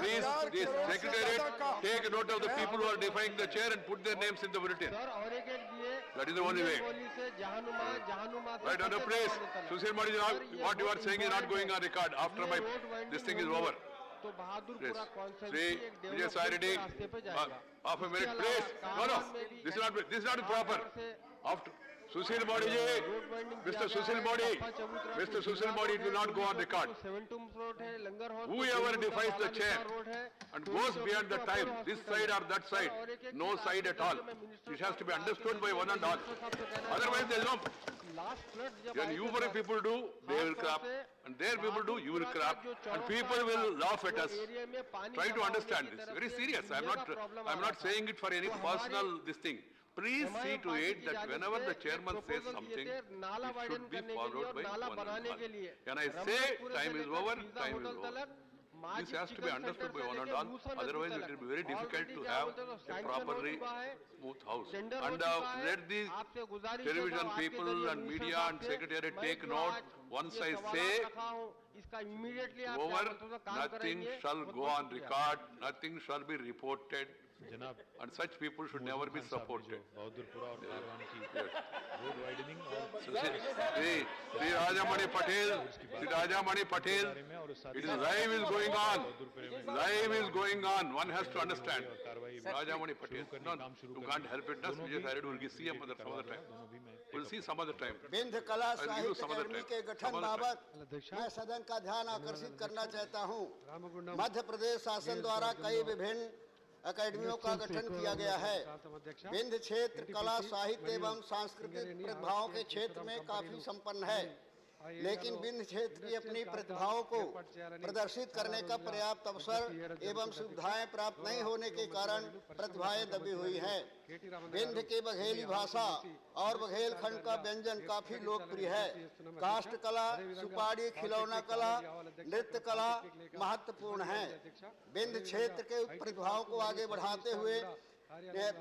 Please, the secretariat, take note of the people who are defying the chair and put their names in the bulletin. That is the only way. Right, under praise. Sushil Modi, what you are saying is not going on record after this thing is over. Yes. Sri Vijay Sai Reddy, half a minute, please. No, this is not proper. After Sushil Modi ji, Mr. Sushil Modi, it will not go on record. Whoever defies the chair and goes beyond the time, this side or that side, no side at all. It has to be understood by one and all. Otherwise, there is no. When you people do, they will clap, and their people do, you will clap, and people will laugh at us. Try to understand this. Very serious. I'm not saying it for any personal this thing. Please see to it that whenever the chairman says something, it should be followed by one and all. When I say time is over, time is over. This has to be understood by one and all. Otherwise, it will be very difficult to have a properly smooth house. And let the television people and media and secretariat take note. Once I say over, nothing shall go on record, nothing shall be reported. And such people should never be supported. Sri Rajamani Patel, it is live is going on. Live is going on. One has to understand. Rajamani Patel, no, you can't help it. Just Vijay Sai Reddy will see some other time. We'll see some other time. बिंध कला साहित्य academy के गठन बाबत मैं सदन का ध्यान आकर्षित करना चाहता हूं। मध्य प्रदेश शासन द्वारा कई विभिन्न अकेडमियों का गठन किया गया है। बिंध क्षेत्र कला साहित्य एवं सांस्कृतिक प्रतिभाओं के क्षेत्र में काफी संपन्न है, लेकिन बिंध क्षेत्र की अपनी प्रतिभाओं को प्रदर्शित करने का पर्याप्त अवसर एवं सुविधाएं प्राप्त नहीं होने के कारण प्रतिभाएं दबी हुई हैं। बिंध की बघेली भाषा और बघेलखंड का व्यंजन काफी लोकप्रिय है। काष्ठ कला, सुपारी, खिलौना कला, नृत्य कला महत्वपूर्ण है। बिंध क्षेत्र के प्रतिभाओं को आगे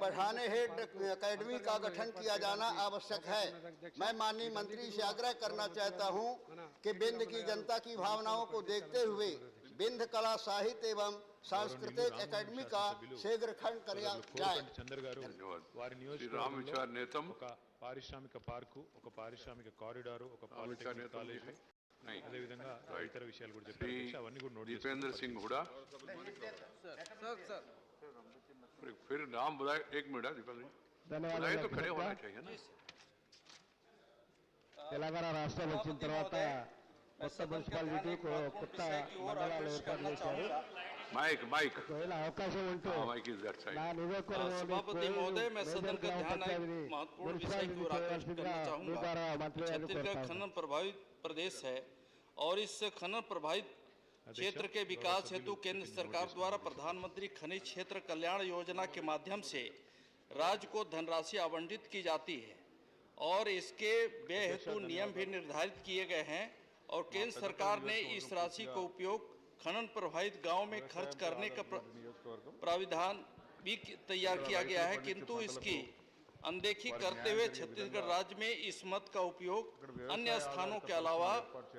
बढ़ाने हेतु अकेडमी का गठन किया जाना आवश्यक है। मैं माननीय मंत्री से आग्रह करना चाहता हूं कि बिंद की जनता की भावनाओं को देखते हुए बिंध कला साहित्य एवं सांस्कृतिक अकेडमी का शीघ्र गठन किया जाए। శ్రీ రామ్ విచార్ నేతం పారిశ్రామిక పార్కు, ఒక పారిశ్రామిక కారిడార్, ఒక పాలిటెక్నిక్ కాలేజ్, అదే విధంగా ఇతర విషయాలు కూడా చెప్పారు. అవన్నీ కూడా నోట్ చేసుకోండి. దీపేంద్ర సింగ్ హుడా फिर नाम बुलाए, एक मिनट दीपक बुलाए तो खड़े होना चाहिए ना। తెలంగాణ రాష్ట్రం వచ్చిన తర్వాత కొత్త మున్సిపాలిటీ కొత్త మండలాలు ఏర్పాటు చేశారు। माइक माइक అవకాశం ఉంటే सभापति महोदय, मैं सदन का ध्यान एक महत्वपूर्ण विषय की ओर आकर्षित करना चाहूंगा। छत्तीसगढ़ खनन प्रभावित प्रदेश है और इस खनन प्रभावित क्षेत्र के विकास हेतु केंद्र सरकार द्वारा प्रधानमंत्री खनिज क्षेत्र कल्याण योजना के माध्यम से राज्य को धनराशि आवंटित की जाती है और इसके व्यय हेतु नियम भी निर्धारित किए गए हैं और केंद्र सरकार ने इस राशि का उपयोग खनन प्रभावित गांव में खर्च करने का प्राविधान भी तैयार किया गया है, किंतु इसकी अनदेखी करते हुए छत्तीसगढ़ राज्य में इस मद का उपयोग अन्य स्थानों के अलावा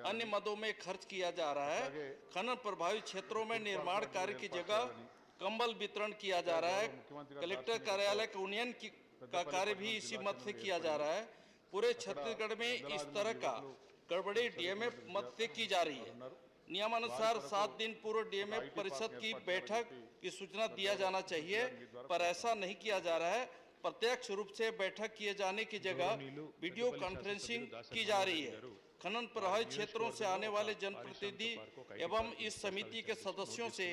अन्य मदों में खर्च किया जा रहा है। खनन प्रभावित क्षेत्रों में निर्माण कार्य की जगह कंबल वितरण किया जा रहा है। कलेक्टर कार्यालय का उन्नयन का कार्य भी इसी मद से किया जा रहा है। पूरे छत्तीसगढ़ में इस तरह का गड़बड़ी डीएमएफ मद से की जा रही है। नियमानुसार 7 दिन पूर्व डीएमएफ परिषद की बैठक की सूचना दिया जाना चाहिए, पर ऐसा नहीं किया जा रहा है। प्रत्यक्ष रूप से बैठक किए जाने की जगह वीडियो कॉन्फ्रेंसिंग की जा रही है। खनन प्रभावित क्षेत्रों से आने वाले जनप्रतिनिधि एवं इस समिति के सदस्यों से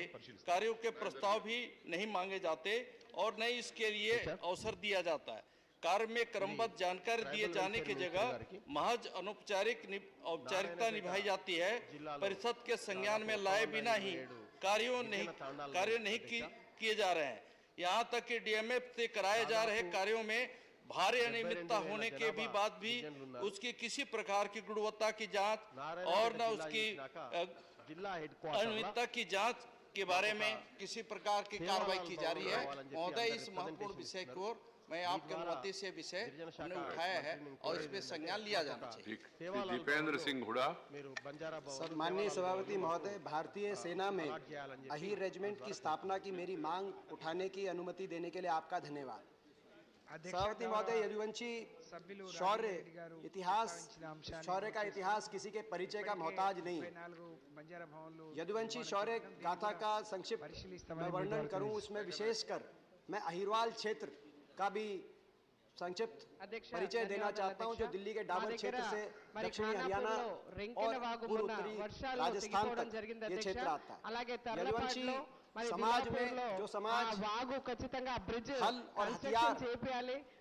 कार्यों के प्रस्ताव भी नहीं मांगे जाते और न इसके लिए अवसर दिया जाता है। कार्य में क्रमबद्ध जानकारी दिए जाने की जगह महज औपचारिकता निभाई जाती है। परिषद के संज्ञान में लाए बिना ही कार्य नहीं किए जा रहे हैं। यहाँ तक कि डीएमएफ से कराए जा रहे कार्यों में भारी अनियमितता होने के भी बाद भी उसकी किसी प्रकार की गुणवत्ता की जांच और न उसकी अनियमितता की जांच के बारे में किसी प्रकार की कार्रवाई की जा रही है। महोदय, इस महत्वपूर्ण विषय की ओर मैं आपके अनुमति से विषय हमने उठाया है और इस पे संज्ञान लिया जाना चाहिए। दीपेंद्र सिंह हुडा। सर, माननीय सभापति महोदय, भारतीय सेना में अहीर रेजिमेंट की स्थापना की मेरी मांग उठाने की अनुमति देने के लिए आपका धन्यवाद। सभापति महोदय, यदुवंशी शौर्य इतिहास, शौर्य का इतिहास किसी के परिचय का मोहताज नहीं है। यदुवंशी शौर्य गाथा का संक्षिप्त मैं वर्णन करूं, उसमें विशेषकर मैं अहिरवाल क्षेत्र का भी संक्षिप्त परिचय देना चाहता हूं, जो दिल्ली के डामर क्षेत्र से दक्षिणी हरियाणा और पूर्व उत्तरी राजस्थान तक ये क्षेत्र आता है। यदुवंशी समाज में जो समाज हल और हथियार से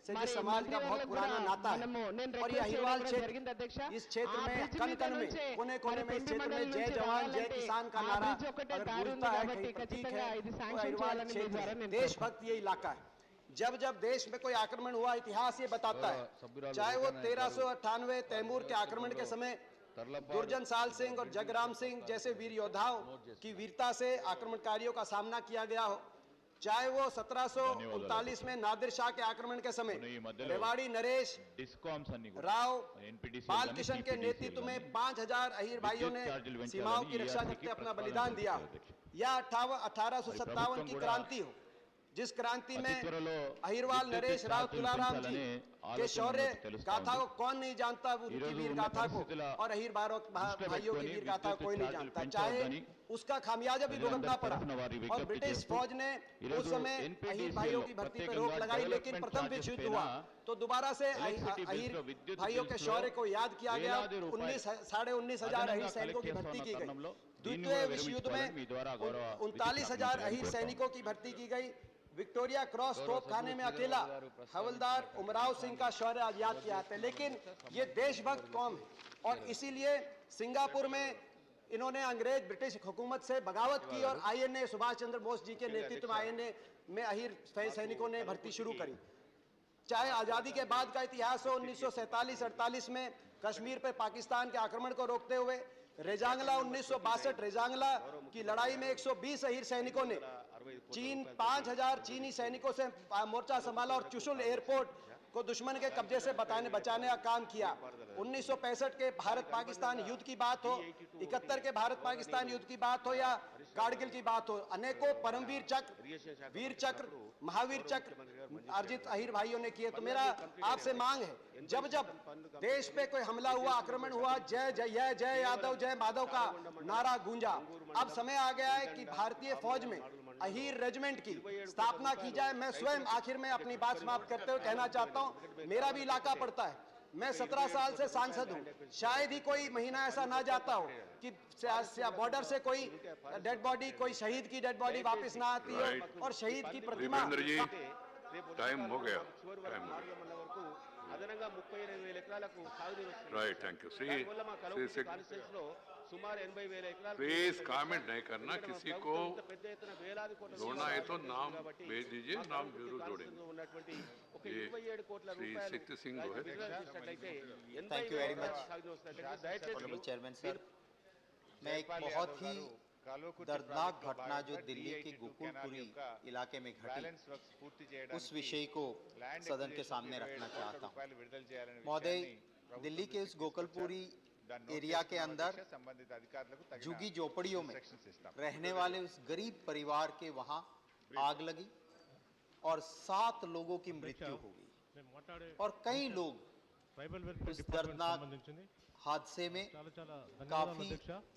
जिस समाज का बहुत पुराना नाता है, और ये अहिरवाल क्षेत्र, इस क्षेत्र में कन कन में कोने कोने में इस क्षेत्र में जय जवान जय किसान का नारा अगर गूंजता है, कहीं प्रतीक है, तो अहिरवाल क्षेत्र है। देशभक्त ये इलाका है। जब जब देश में कोई आक्रमण हुआ, इतिहास ये बताता है, चाहे वो 1398 तैमूर के आक्रमण के समय दुर्जन साल सिंह और जगराम सिंह जैसे वीर योद्धाओं की वीरता से आक्रमणकारियों का सामना किया गया हो, चाहे वो 1739 में नादिर शाह के आक्रमण के समय रेवाड़ी नरेश राव बालकिशन के नेतृत्व में 5000 अहीर भाइयों ने सीमाओं की रक्षा करते अपना बलिदान दिया, या 1857 की क्रांति हो, जिस क्रांति में अहिरवाल नरेश राव तुलाराम जी के शौर्य गाथा को कौन नहीं जानता, उनकी वीर गाथा को, और अहीर भाइयों की वीर गाथा को कोई नहीं जानता। चाहे उसका खामियाजा भी भुगतना पड़ा और ब्रिटिश फौज ने उस समय अहीर भाइयों की भर्ती पर रोक लगाई, लेकिन प्रथम विश्व युद्ध हुआ तो दोबारा से अहीर भाइयों के शौर्य को याद किया गया। 19,500 अहीर सैनिकों की भर्ती की गई। द्वितीय विश्व युद्ध में 39,000 अहीर सैनिकों की भर्ती की गई। विक्टोरिया क्रॉस तोप खाने में अकेला हवलदार उमराव सिंह का शौर्य आज याद किया जाता है। लेकिन ये देशभक्त कौम है, और इसीलिए सिंगापुर में इन्होंने अंग्रेज ब्रिटिश हुकूमत से बगावत की और आईएनए सुभाष चंद्र बोस जी के नेतृत्व में आईएनए में अहीर सैनिकों ने भर्ती शुरू करी। चाहे आज़ादी के बाद का इतिहास हो, 1947-48 में कश्मीर पर पाकिस्तान के आक्रमण को रोकते हुए रेजांगला 1962 रेजांगला की लड़ाई में 120 अहीर सैनिकों ने 5000 चीनी सैनिकों से मोर्चा संभाला और चुशुल एयरपोर्ट को दुश्मन के कब्जे से बचाने का काम किया। 1965 के भारत पाकिस्तान युद्ध की बात हो, 71 के भारत पाकिस्तान युद्ध की बात हो, या कारगिल की बात हो, अनेकों परमवीर चक्र, वीर चक्र, महावीर चक्र अर्जित अहीर भाइयों ने किए। तो मेरा आपसे मांग है, जब जब देश पे कोई हमला हुआ, आक्रमण हुआ, जय जय जय यादव जय माधव का नारा गूंजा। अब समय आ गया है कि भारतीय फौज में अहीर रेजिमेंट की स्थापना की जाए। मैं स्वयं आखिर में अपनी बात समाप्त करते हुए कहना चाहता हूं, मेरा भी इलाका पड़ता है, मैं 17 साल से सांसद हूं, शायद ही कोई महीना ऐसा ना जाता हो कि बॉर्डर से कोई डेड बॉडी, कोई शहीद की डेड बॉडी वापस ना आती हो, और शहीद की प्रतिमा। टाइम हो गया, right, thank you. Please comment नहीं करना, किसी को जोड़ना है तो नाम भेज दीजिए, नाम जरूर जोड़ेंगे। Shri Shakti Singh Gohil. Thank you very much chairman sir. मैं एक बहुत ही दर्दनाक घटना जो दिल्ली के गोकुलपुरी इलाके में घटी, उस विषय को सदन के सामने रखना चाहता हूँ। महोदय, दिल्ली के उस गोकुलपुरी एरिया के अंदर झुग्गी झोपड़ियों में रहने वाले उस गरीब परिवार के वहां आग लगी और 7 लोगों की मृत्यु हो गई, और कई लोग उस दर्दनाक हादसे में काफी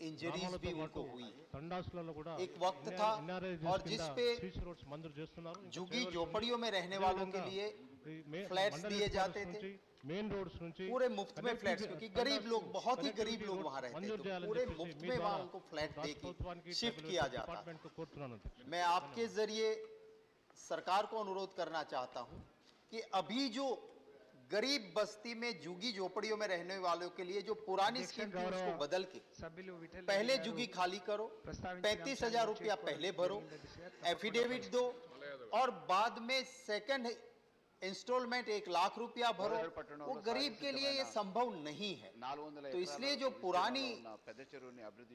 इंजरीज भी उनको हुई। एक वक्त था और जिस पे झुग्गी झोपड़ियों में रहने वालों के लिए फ्लैट्स दिए जाते थे, पूरे मुफ्त में फ्लैट्स, क्योंकि गरीब लोग, बहुत ही गरीब लोग वहां रहते थे, पूरे मुफ्त में वहां उनको फ्लैट देके शिफ्ट किया जाता। मैं आपके जरिए सरकार को अनुरोध करना चाहता हूं कि अभी जो गरीब बस्ती में झुग्गी झोपड़ियों में रहने वालों के लिए जो पुरानी स्कीम थी उसको बदल के पहले झुग्गी खाली करो, 35,000 रुपया पहले भरो, एफिडेविट दो, और बाद में सेकंड इंस्टॉलमेंट 1 लाख रुपया भरो, वो गरीब के लिए ये संभव नहीं है। तो इसलिए जो पुरानी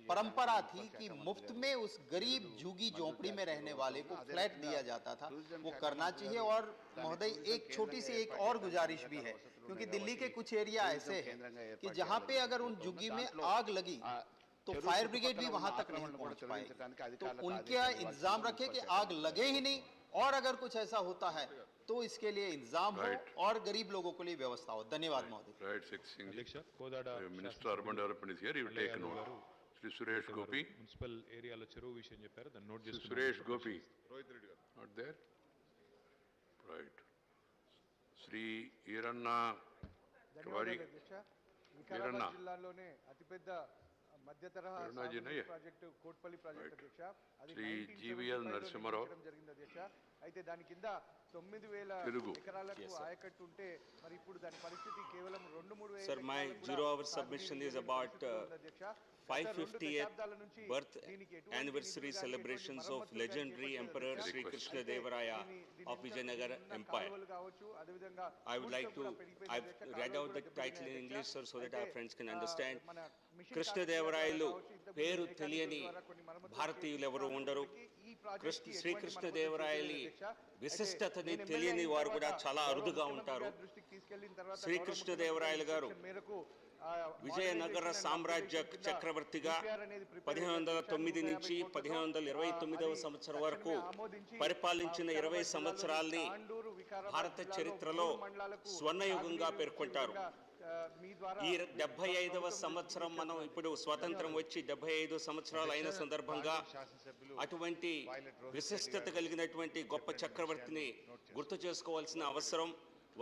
परंपरा थी कि मुफ्त में उस गरीब झुग्गी झोंपड़ी में रहने वाले को फ्लैट दिया जाता था, वो करना चाहिए। और महोदय एक छोटी सी एक और गुजारिश भी है, क्योंकि दिल्ली के कुछ एरिया ऐसे हैं कि जहां पे अगर उन झुग्गी में आग लगी तो फायर ब्रिगेड भी वहां तक नहीं पहुंच पाएगी। तो उनका इंतजाम रखे कि आग लगे ही नहीं, और अगर कुछ ऐसा होता है तो इसके लिए इंतजाम हो और गरीब लोगों के लिए व्यवस्था हो। धन्यवाद महोदय। Right, Singh ji. Minister Urban Development is here. You will take note. Shri Suresh Gopi. Municipal ఏరియాలో చెరువు విషయం చెప్పారు, దాన్ని నోట్ Shri చేసుకున్నాను. Suresh Gopi. Not there. Right. Shri Iranna Kavari. Iranna. జిల్లాలోనే అతిపెద్ద మధ్య తరహా ప్రాజెక్టు కోట్పల్లి ప్రాజెక్టు అధ్యక్ష, అది Shri GVL Narasimharao. జరిగింది అధ్యక్ష. అయితే దాని కింద 9,000 ఎకరాలకు ఆయకట్టు ఉంటే మరి ఇప్పుడు దాని పరిస్థితి కేవలం 2-3 Sir, my 0-hour submission is about 550th birth anniversary celebrations of legendary Emperor Sri Krishna Devaraya of Vijayanagar Empire. I would like to, I've read out the title in English, sir, so that our friends can understand. Krishna Devarayulu పేరు తెలియని భారతీయులు ఎవరు ఉండరు. శ్రీకృష్ణ దేవరాయలి విశిష్టతని తెలియని వారు కూడా చాలా అరుదుగా ఉంటారు. శ్రీకృష్ణ దేవరాయలు గారు విజయనగర సామ్రాజ్య చక్రవర్తిగా 1509 నుంచి 1529వ సంవత్సరం వరకు పరిపాలించిన 20 సంవత్సరాల్ని భారత చరిత్రలో స్వర్ణయుగంగా పేర్కొంటారు. ఈ 75వ సంవత్సరం మనం ఇప్పుడు స్వాతంత్రం వచ్చి 75 సంవత్సరాలు అయిన సందర్భంగా అటువంటి విశిష్టత కలిగినటువంటి గొప్ప చక్రవర్తిని గుర్తు చేసుకోవాల్సిన అవసరం,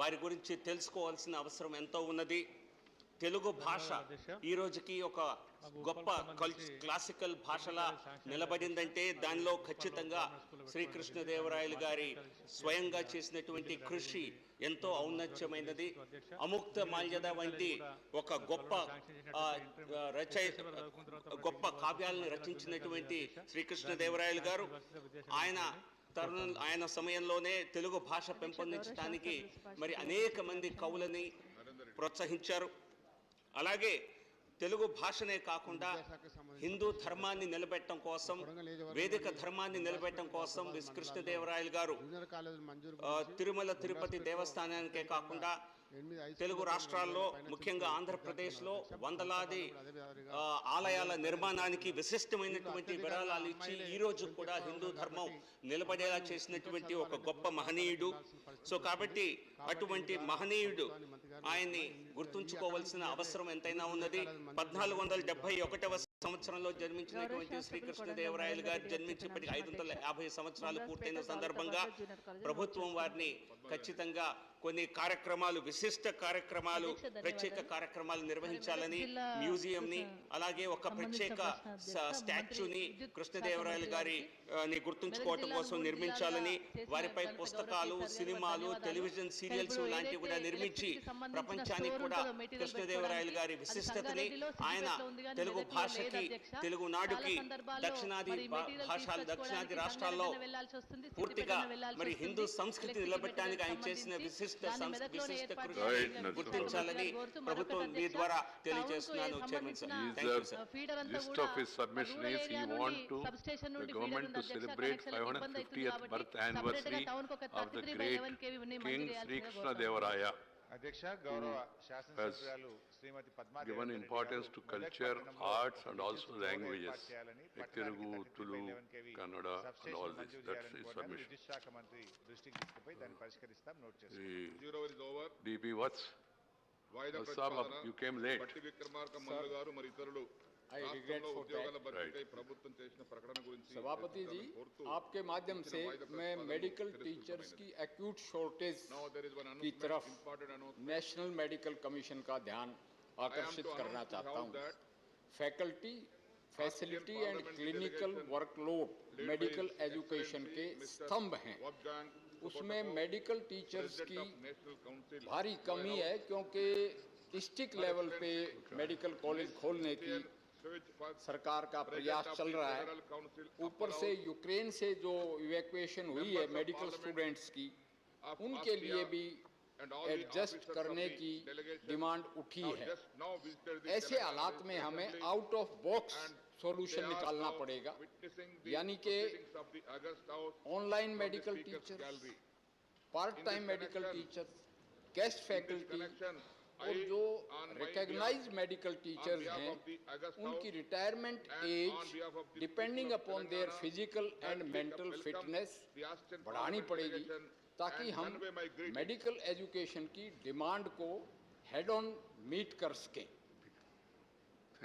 వారి గురించి తెలుసుకోవాల్సిన అవసరం ఎంతో ఉన్నది. తెలుగు భాష ఈ రోజుకి ఒక గొప్ప క్లాసికల్ భాషలా నిలబడిందంటే దానిలో ఖచ్చితంగా శ్రీకృష్ణదేవరాయలు గారి స్వయంగా చేసినటువంటి కృషి ఎంతో ఔన్నత్యమైనది. అముక్త మాల్యద వంటి ఒక గొప్ప కావ్యాలను రచించినటువంటి శ్రీకృష్ణదేవరాయలు గారు ఆయన సమయంలోనే తెలుగు భాష పెంపొందించడానికి మరి అనేక మంది కవులని ప్రోత్సహించారు. అలాగే తెలుగు భాషనే కాకుండా హిందూ ధర్మాన్ని నిలబెట్టడం కోసం, వేదిక ధర్మాన్ని నిలబెట్టడం కోసం కృష్ణదేవరాయలు గారు తిరుమల తిరుపతి దేవస్థానానికే కాకుండా తెలుగు రాష్ట్రాల్లో ముఖ్యంగా ఆంధ్రప్రదేశ్లో వందలాది ఆలయాల నిర్మాణానికి విశిష్టమైనటువంటి విరాళాలు ఇచ్చి ఈ రోజు కూడా హిందూ ధర్మం నిలబడేలా చేసినటువంటి ఒక గొప్ప మహనీయుడు. సో కాబట్టి అటువంటి మహనీయుడు ఆయన్ని గుర్తుంచుకోవాల్సిన అవసరం ఎంతైనా ఉన్నది. 1471వ సంవత్సరంలో జన్మించినటువంటి శ్రీకృష్ణదేవరాయలు గారు జన్మించి 550 సంవత్సరాలు పూర్తయిన సందర్భంగా ప్రభుత్వం వారిని ఖచ్చితంగా కొన్ని కార్యక్రమాలు, విశిష్ట కార్యక్రమాలు, ప్రత్యేక కార్యక్రమాలు నిర్వహించాలని, మ్యూజియంని అలాగే ఒక ప్రత్యేక స్టాచ్యూని కృష్ణదేవరాయలు గారిని గుర్తుంచుకోవటం కోసం నిర్మించాలని, వారిపై పుస్తకాలు, సినిమాలు, టెలివిజన్ సీరియల్స్ లాంటివి కూడా నిర్మించి ప్రపంచానికి కూడా కృష్ణదేవరాయలు గారి విశిష్టతని, ఆయన తెలుగు భాషకి, తెలుగు నాడుకి, దక్షిణాది రాష్ట్రాల్లో పూర్తిగా మరి హిందూ సంస్కృతి నిలబెట్టడానికి ఆయన చేసిన విశిష్ట కృషి గుర్తించాలని ప్రభుత్వం మీ ద్వారా తెలియజేస్తున్నాను. Chairman sir, list of his submission is he want to the government to celebrate 550th birth anniversary of the great King Sri Krishna Devaraya. అధ్యక్ష, గౌరవ శాసనసభ్యురాలు శ్రీమతి Padmadevi given importance to culture, arts and also languages like Telugu, Tulu, Kannada and all this. That's his submission. విద్యుత్ శాఖ మంత్రి దృష్టికి తీసుకుపోయి దాన్ని పరిష్కరిస్తాం. Note చేసుకోండి. Zero is over. DP what's? You came late. పట్టి విక్రమార్క మంత్రి గారు మరి ఇతరులు ఉద్యోగాల భర్తీకై ప్రభుత్వం చేసిన ప్రకటన గురించి सभापति जी, आपके माध्यम से मैं मेडिकल टीचर्स की एक्यूट शॉर्टेज की तरफ नेशनल मेडिकल कमीशन का ध्यान आकर्षित करना चाहता हूं। Faculty, facility and clinical workload medical education के स्तंभ हैं, उसमें मेडिकल टीचर्स की भारी कमी है, क्योंकि डिस्ट्रिक्ट लेवल पे मेडिकल कॉलेज खोलने की सरकार का प्रयास चल रहा है। ऊपर से यूक्रेन से जो इवैक्यूएशन हुई है मेडिकल स्टूडेंट्स की, उनके लिए भी एडजस्ट करने की डिमांड उठी है। ऐसे हालात में हमें आउट ऑफ बॉक्स सॉल्यूशन निकालना पड़ेगा, यानी कि online medical teachers, part time medical teachers, guest faculty और जो रिकॉग्नाइज्ड मेडिकल टीचर्स हैं उनकी retirement age depending upon their physical and mental fitness बढ़ानी पड़ेगी, ताकि हम मेडिकल एजुकेशन की डिमांड को हेड ऑन मीट कर सकें।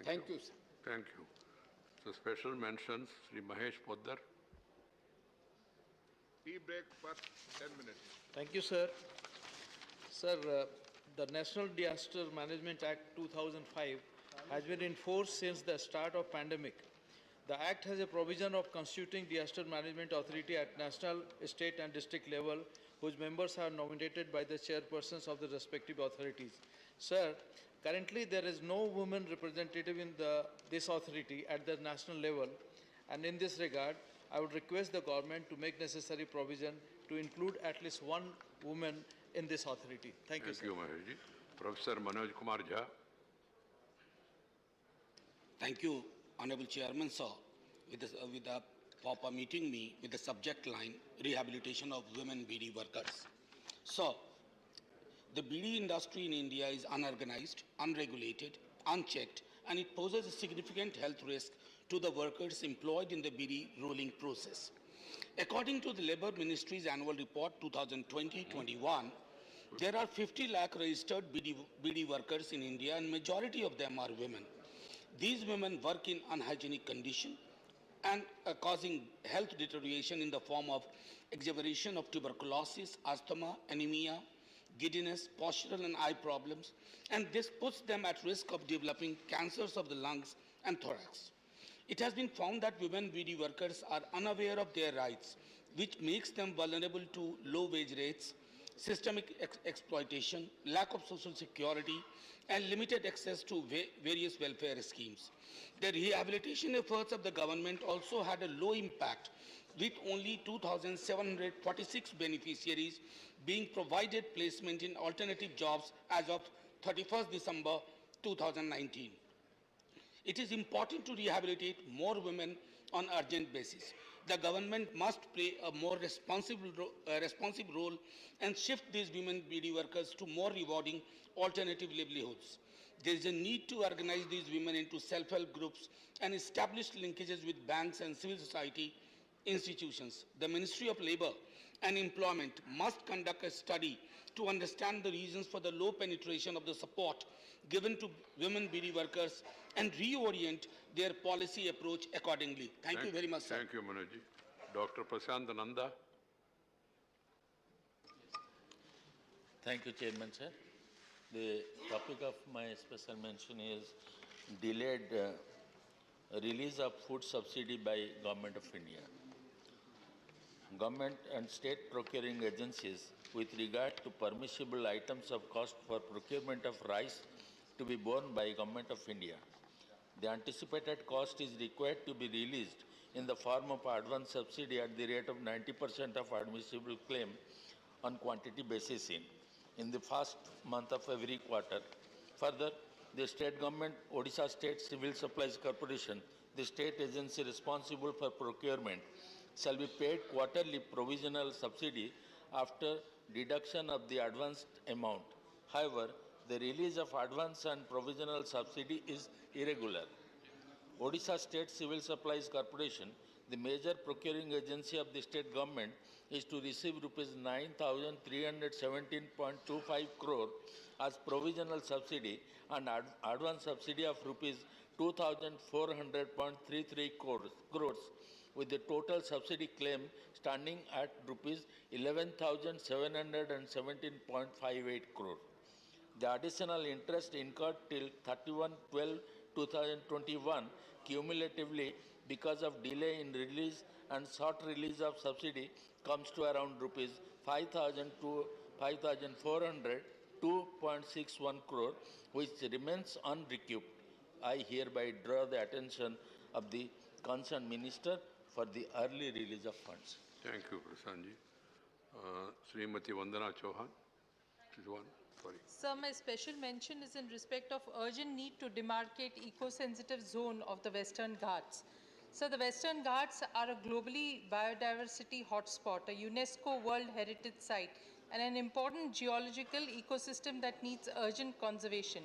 Thank you sir. Thank you. So special mentions Sri Mahesh Poddar. Tea break for 10 minutes. Thank you, sir. Sir, the National Disaster Management Act 2005 has been in force since the start of pandemic. The Act has a provision of constituting Disaster Management Authority at national, state and district level, whose members are nominated by the chairpersons of the respective authorities. Sir, currently there is no woman representative in this authority at the national level, and in this regard, I would request the government to make necessary provision to include at least one woman in this authority. Thank you, sir. Thank you, Mahesh ji. Professor Manoj Kumar Jha. Thank you, Honorable Chairman, sir, for permitting me with the subject line, Rehabilitation of Women BD Workers. So, the BD industry in India is unorganized, unregulated, unchecked, and it poses a significant health risk to the workers employed in the BD rolling process. According to the Labour Ministry's annual report 2020-21, there are 50 lakh registered BD workers in India, and majority of them are women. These women work in unhygienic conditions and causing health deterioration in the form of exacerbation of tuberculosis, asthma, anemia, giddiness, postural and eye problems, and this puts them at risk of developing cancers of the lungs and thorax. It has been found that women BD workers are unaware of their rights, which makes them vulnerable to low wage rates, systemic exploitation, lack of social security, and limited access to various welfare schemes. The rehabilitation efforts of the government also had a low impact, with only 2,746 beneficiaries being provided placement in alternative jobs as of 31st December 2019. It is important to rehabilitate more women on an urgent basis. The government must play a more responsive role and shift these women BD workers to more rewarding alternative livelihoods. There is a need to organize these women into self-help groups and establish linkages with banks and civil society institutions. The Ministry of Labour and Employment must conduct a study to understand the reasons for the low penetration of the support given to women BD workers and reorient their policy approach accordingly. Thank you very much, sir. Thank you, Manoj ji. Dr. Prashant Nanda. Thank you, Chairman, sir. The topic of my special mention is delayed release of food subsidy by Government of India. Government and state procuring agencies with regard to permissible items of cost for procurement of rice to be borne by Government of India. The anticipated cost is required to be released in the form of advance subsidy at the rate of 90% of admissible claim on quantity basis in the first month of every quarter. Further, the state government, Odisha State Civil Supplies Corporation, the state agency responsible for procurement, shall be paid quarterly provisional subsidy after deduction of the advanced amount. However, the release of advance and provisional subsidy is irregular. Odisha State Civil Supplies Corporation, the major procuring agency of the state government, is to receive rupees 9,317.25 crore as provisional subsidy and advance subsidy of rupees 2,400.33 crores, with the total subsidy claim standing at rupees 11,717.58 crore. The additional interest incurred till 31/12/2021 cumulatively because of delay in release and short release of subsidy comes to around rupees 5,402.61 crore, which remains unrecouped. I hereby draw the attention of the concerned minister for the early release of funds. Thank you, Prashant ji. Srimati Vandana Chauhan. Sorry. Sir, my special mention is in respect of urgent need to demarcate eco-sensitive zone of the Western Ghats. So the Western Ghats are a globally biodiversity hotspot, a UNESCO World Heritage Site, and an important geological ecosystem that needs urgent conservation.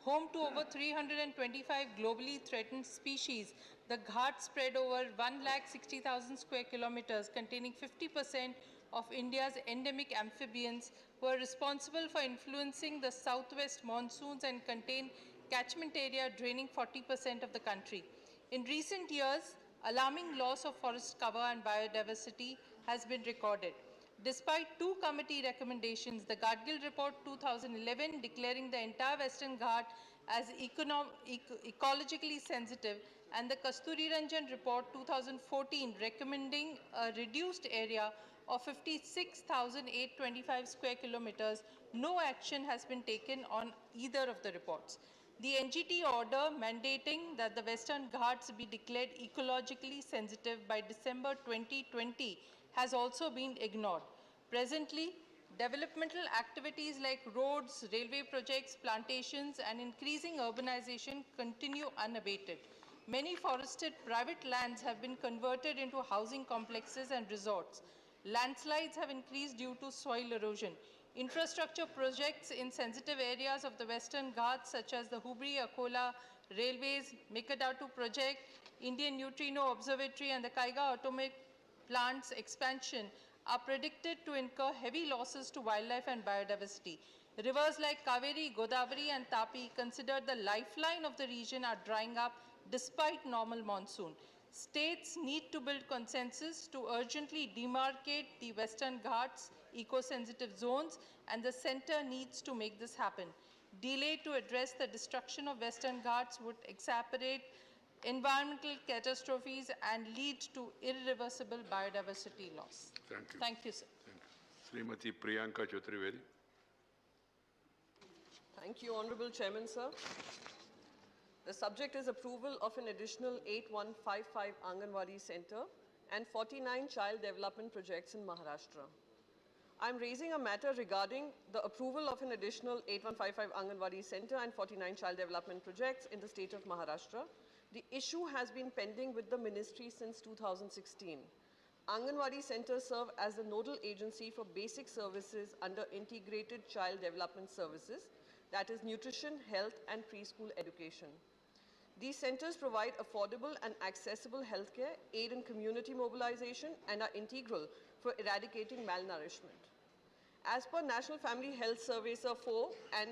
Home to over 325 globally threatened species, the Ghats spread over 160,000 square kilometers, containing 50% of India's endemic amphibians, were responsible for influencing the southwest monsoons and contain catchment area draining 40% of the country. In recent years, alarming loss of forest cover and biodiversity has been recorded. Despite two committee recommendations, the Gadgil Report 2011 declaring the entire Western Ghat as ecologically sensitive and the Kasturi Ranjan Report 2014 recommending a reduced area of 56,825 square kilometers, no action has been taken on either of the reports. The NGT order mandating that the Western Ghats be declared ecologically sensitive by December 2020 has also been ignored. Presently, developmental activities like roads, railway projects, plantations, and increasing urbanization continue unabated. Many forested private lands have been converted into housing complexes and resorts. Landslides have increased due to soil erosion. Infrastructure projects in sensitive areas of the Western Ghats, such as the Hubli-Akola Railways, Mikadatu Project, Indian Neutrino Observatory, and the Kaiga Atomic Plant's expansion, are predicted to incur heavy losses to wildlife and biodiversity. Rivers like Kaveri, Godavari, and Tapi, considered the lifeline of the region, are drying up despite normal monsoon. States need to build consensus to urgently demarcate the Western Ghats eco-sensitive zones, and the center needs to make this happen. Delay to address the destruction of Western Ghats would exacerbate environmental catastrophes and lead to irreversible biodiversity loss. Thank you. Thank you, sir. Thank you. Srimati Priyanka Chaturvedi. Thank you, Honorable Chairman, sir. The subject is approval of an additional 8155 Anganwadi Center and 49 child development projects in Maharashtra. I am raising a matter regarding the approval of an additional 8155 Anganwadi Center and 49 child development projects in the state of Maharashtra. The issue has been pending with the ministry since 2016. Anganwadi centers serve as the nodal agency for basic services under Integrated Child Development Services, that is nutrition, health, and preschool education. These centers provide affordable and accessible healthcare, aid in community mobilization, and are integral for eradicating malnourishment. As per National Family Health Survey 4 and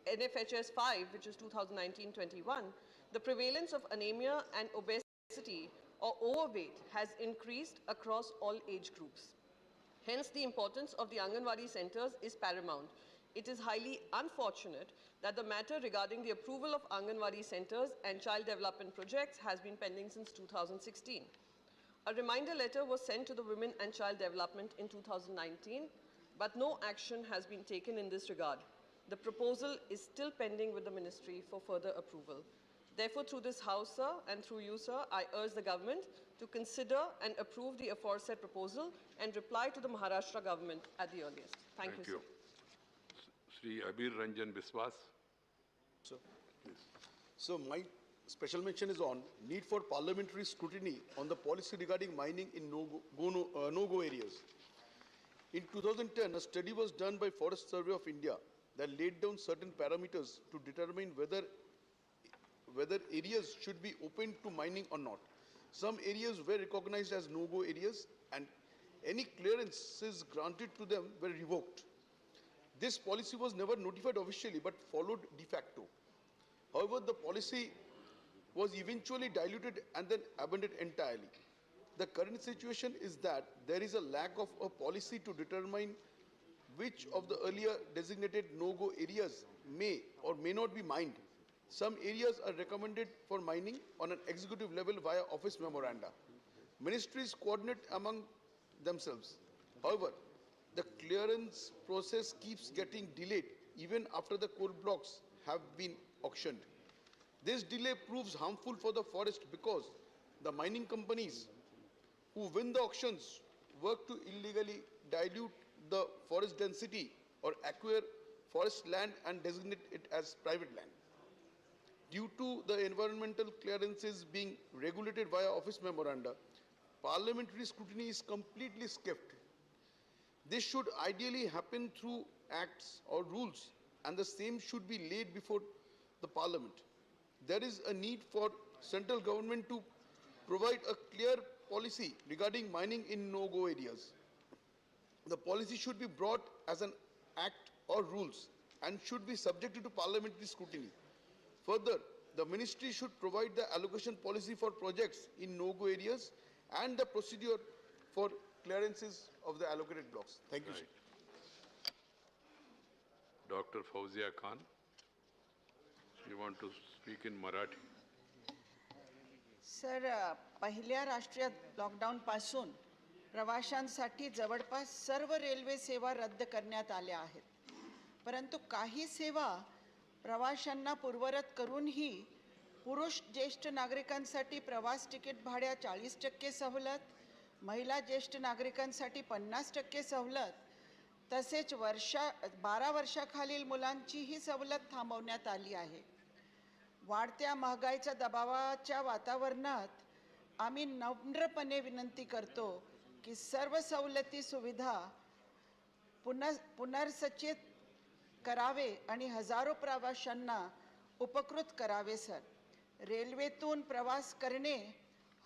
NFHS 5, which is 2019-21, the prevalence of anemia and obesity or overweight has increased across all age groups. Hence, the importance of the Anganwadi centers is paramount. It is highly unfortunate that the matter regarding the approval of Anganwadi centers and child development projects has been pending since 2016. A reminder letter was sent to the Women and Child Development in 2019, but no action has been taken in this regard. The proposal is still pending with the ministry for further approval. Therefore, through this House, sir, and through you, sir, I urge the government to consider and approve the aforesaid proposal and reply to the Maharashtra government at the earliest. Thank you, sir. Sri Abir Ranjan Biswas. Sir. So my special mention is on need for parliamentary scrutiny on the policy regarding mining in no-go areas. In 2010, a study was done by Forest Survey of India that laid down certain parameters to determine whether areas should be open to mining or not. Some areas were recognized as no-go areas, and any clearances granted to them were revoked. This policy was never notified officially but followed de facto. However, the policy was eventually diluted and then abandoned entirely. The current situation is that there is a lack of a policy to determine which of the earlier designated no-go areas may or may not be mined. Some areas are recommended for mining on an executive level via office memoranda. Ministries coordinate among themselves. However, the clearance process keeps getting delayed even after the coal blocks have been auctioned. This delay proves harmful for the forest because the mining companies who win the auctions work to illegally dilute the forest density or acquire forest land and designate it as private land. Due to the environmental clearances being regulated via office memoranda, parliamentary scrutiny is completely skipped. This should ideally happen through acts or rules, and the same should be laid before the parliament. There is a need for central government to provide a clear policy regarding mining in no-go areas. The policy should be brought as an act or rules and should be subjected to parliamentary scrutiny. Further, the ministry should provide the allocation policy for projects in no-go areas and the procedure for clearances of the allocated blocks. Thank you, sir. Dr. Fauzia Khan, you want to speak in Marathi? Sir पहिल्या राष्ट्रीय lockdown पासून प्रवाशांसाठी जवळपास सर्व railway सेवा रद्द करण्यात आल्या आहेत. परंतु काही सेवा प्रवाशांना पूर्ववत करूनही पुरुष ज्येष्ठ नागरिकांसाठी प्रवास तिकीट भाड्यात 40% सवलत, महिला ज्येष्ठ नागरिकांसाठी 50% सवलत, तसेच 12 वर्षाखालील मुलांचीही सवलत थांबवण्यात आली आहे. वाढत्या महागाईच्या दबावाच्या वातावरणात आम्ही नम्रपणे विनंती करतो की सर्व सवलती सुविधा पुनर्सचित करावे आणि हजारो प्रवाशांना उपकृत करावे. सर, रेल्वेतून प्रवास करणे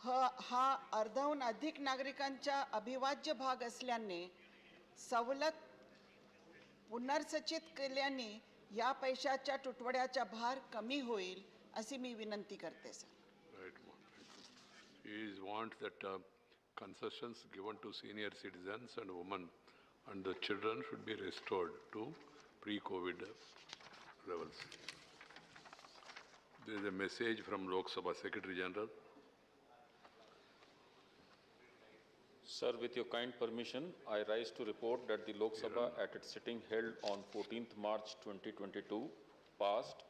हा अर्ध्याहून अधिक नागरिकांचा अविभाज्य भाग असल्याने सवलत पुनर्सचित केल्याने या पैशाच्या तुटवड्याचा भार कमी होईल अशी मी विनंती करते. Sir, He wants that concessions given to senior citizens and women and the children should be restored to pre-COVID levels. There is a message from Lok Sabha Secretary General. Sir, with your kind permission, I rise to report that the Lok Sabha at its sitting held on 14th March 2022 passed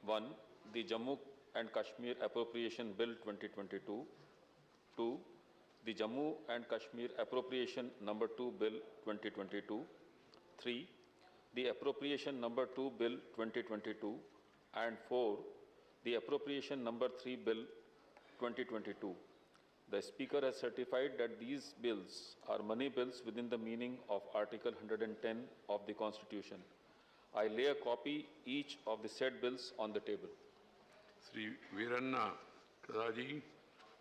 1. The Jammu and Kashmir Appropriation Bill 2022, 2. The Jammu and Kashmir Appropriation Number 2 Bill 2022, 3. The Appropriation Number 2 Bill 2022, and 4. The Appropriation Number 3 Bill 2022. The Speaker has certified that these bills are money bills within the meaning of Article 110 of the Constitution. I lay a copy each of the said bills on the table. Shri Veeranna दादाजी,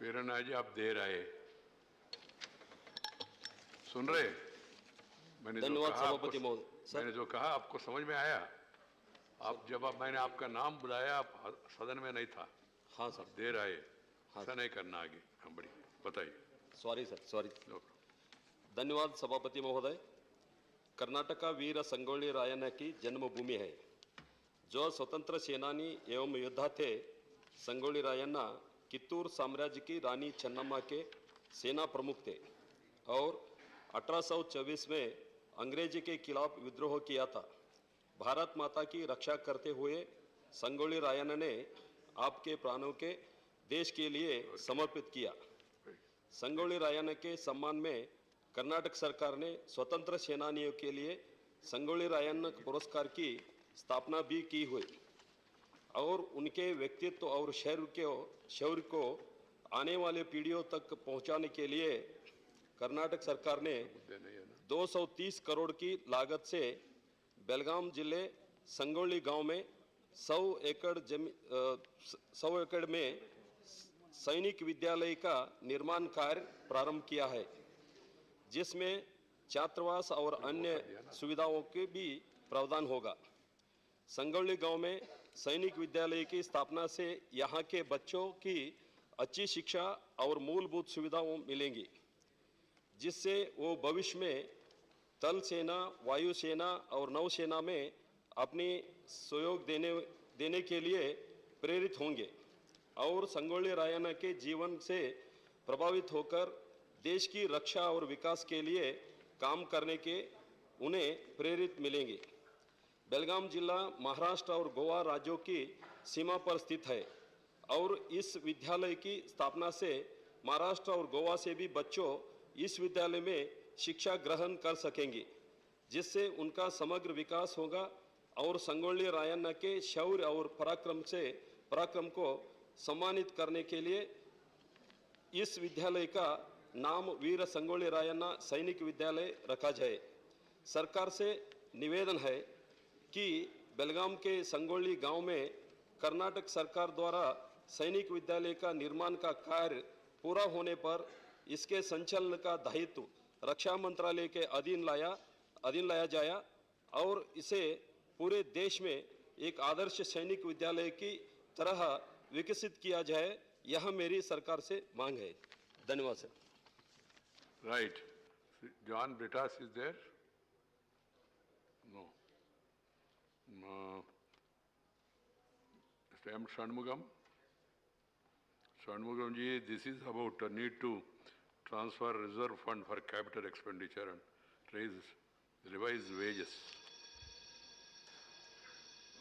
वीरन्ना जी आप देर आए, सुन रहे? धन्यवाद सभापति महोदय. मैंने जो कहा आपको समझ में आया? आप जब मैंने आपका नाम बुलाया आप सदन में नहीं था. हाँ सर. देर आए. ऐसा नहीं करना आगे. हम बड़ी बताइए. Sorry sir, sorry. धन्यवाद सभापति महोदय. कर्नाटक वीर संगोली रायण्ण की जन्मभूमि है. जो स्वतंत्र सेनानी एवं योद्धा थे, संगोली रायण्ण कित्तूर साम्राज्य की रानी चन्नम्मा के सेना प्रमुख थे और 1824 में अंग्रेजी के खिलाफ विद्रोह किया था. भारत माता की रक्षा करते हुए संगोली रायण्ण ने आपके प्राणों के देश के लिए समर्पित किया. संगोली रायण्ण के सम्मान में कर्नाटक सरकार ने स्वतंत्र सेनानियों के लिए संगोली रायण्ण पुरस्कार की स्थापना भी की हुई और उनके व्यक्तित्व और शौर्य को आने वाले पीढ़ियों तक पहुंचाने के लिए कर्नाटक सरकार ने 230 करोड़ की लागत से बेलगाम जिले संगोली गांव में 100 एकड़ में सैनिक विद्यालय का निर्माण कार्य प्रारंभ किया है, जिसमें छात्रावास और अन्य सुविधाओं के भी प्रावधान होगा. संगोली गांव में सैनिक विद्यालय की स्थापना से यहां के बच्चों की अच्छी शिक्षा और मूलभूत सुविधाएं मिलेंगी, जिससे वो भविष्य में थल सेना, वायुसेना और नौसेना में अपनी सहयोग देने के लिए प्रेरित होंगे और संगोली रायण्ण के जीवन से प्रभावित होकर देश की रक्षा और विकास के लिए काम करने के उन्हें प्रेरित मिलेंगे. बेलगाम जिला महाराष्ट्र और गोवा राज्यों की सीमा पर स्थित है और इस विद्यालय की स्थापना से महाराष्ट्र और गोवा से भी बच्चों इस विद्यालय में शिक्षा ग्रहण कर सकेंगे, जिससे उनका समग्र विकास होगा और संगोली रायन्ना के शौर्य और पराक्रम को सम्मानित करने के लिए इस विद्यालय का नाम वीर संगोली रायन्ना सैनिक विद्यालय रखा जाए। सरकार से निवेदन है कि बेलगाम के संगोली गांव में कर्नाटक सरकार द्वारा सैनिक विद्यालय का निर्माण का कार्य पूरा होने पर इसके संचालन का दायित्व रक्षा मंत्रालय के अधीन लाया जाए और इसे पूरे देश में एक आदर्श सैनिक विद्यालय की तरह विकसित किया जाए, यह मेरी सरकार से मांग है। धन्यवाद sir. Right. John Britas is there? No. Mr. M. Shanmugam? Shanmugam ji, this is about a need to transfer reserve fund for capital expenditure and revise wages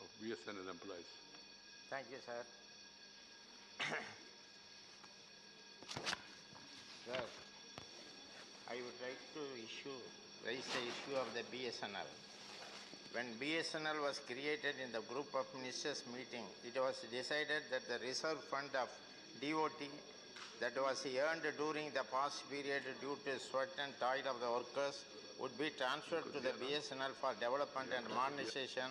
of BSNL employees. Thank you, sir. Sir, I would like to raise the issue of the BSNL. When BSNL was created in the group of ministers meeting, it was decided that the reserve fund of DOT that was earned during the past period due to sweat and toil of the workers would be transferred to the BSNL for development and modernization.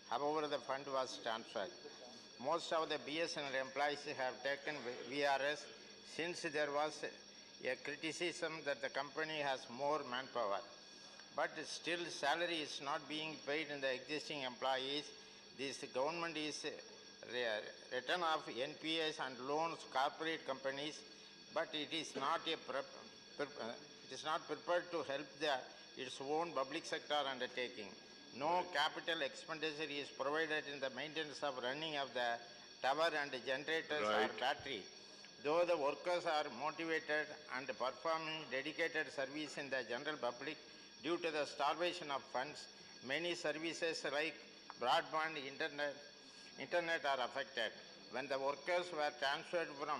However, the fund was transferred. Most of the BSNL employees have taken VRS since there was a criticism that the company has more manpower. But still salary is not being paid in the existing employees. This government is written off NPAs and loans corporate companies, but it is not prepared to help its own public sector undertaking. No capital expenditure is provided in the maintenance of running of the tower and generators or battery. Though the workers are motivated and performing dedicated service in the general public, due to the starvation of funds, many services like broadband, internet are affected. When the workers were transferred from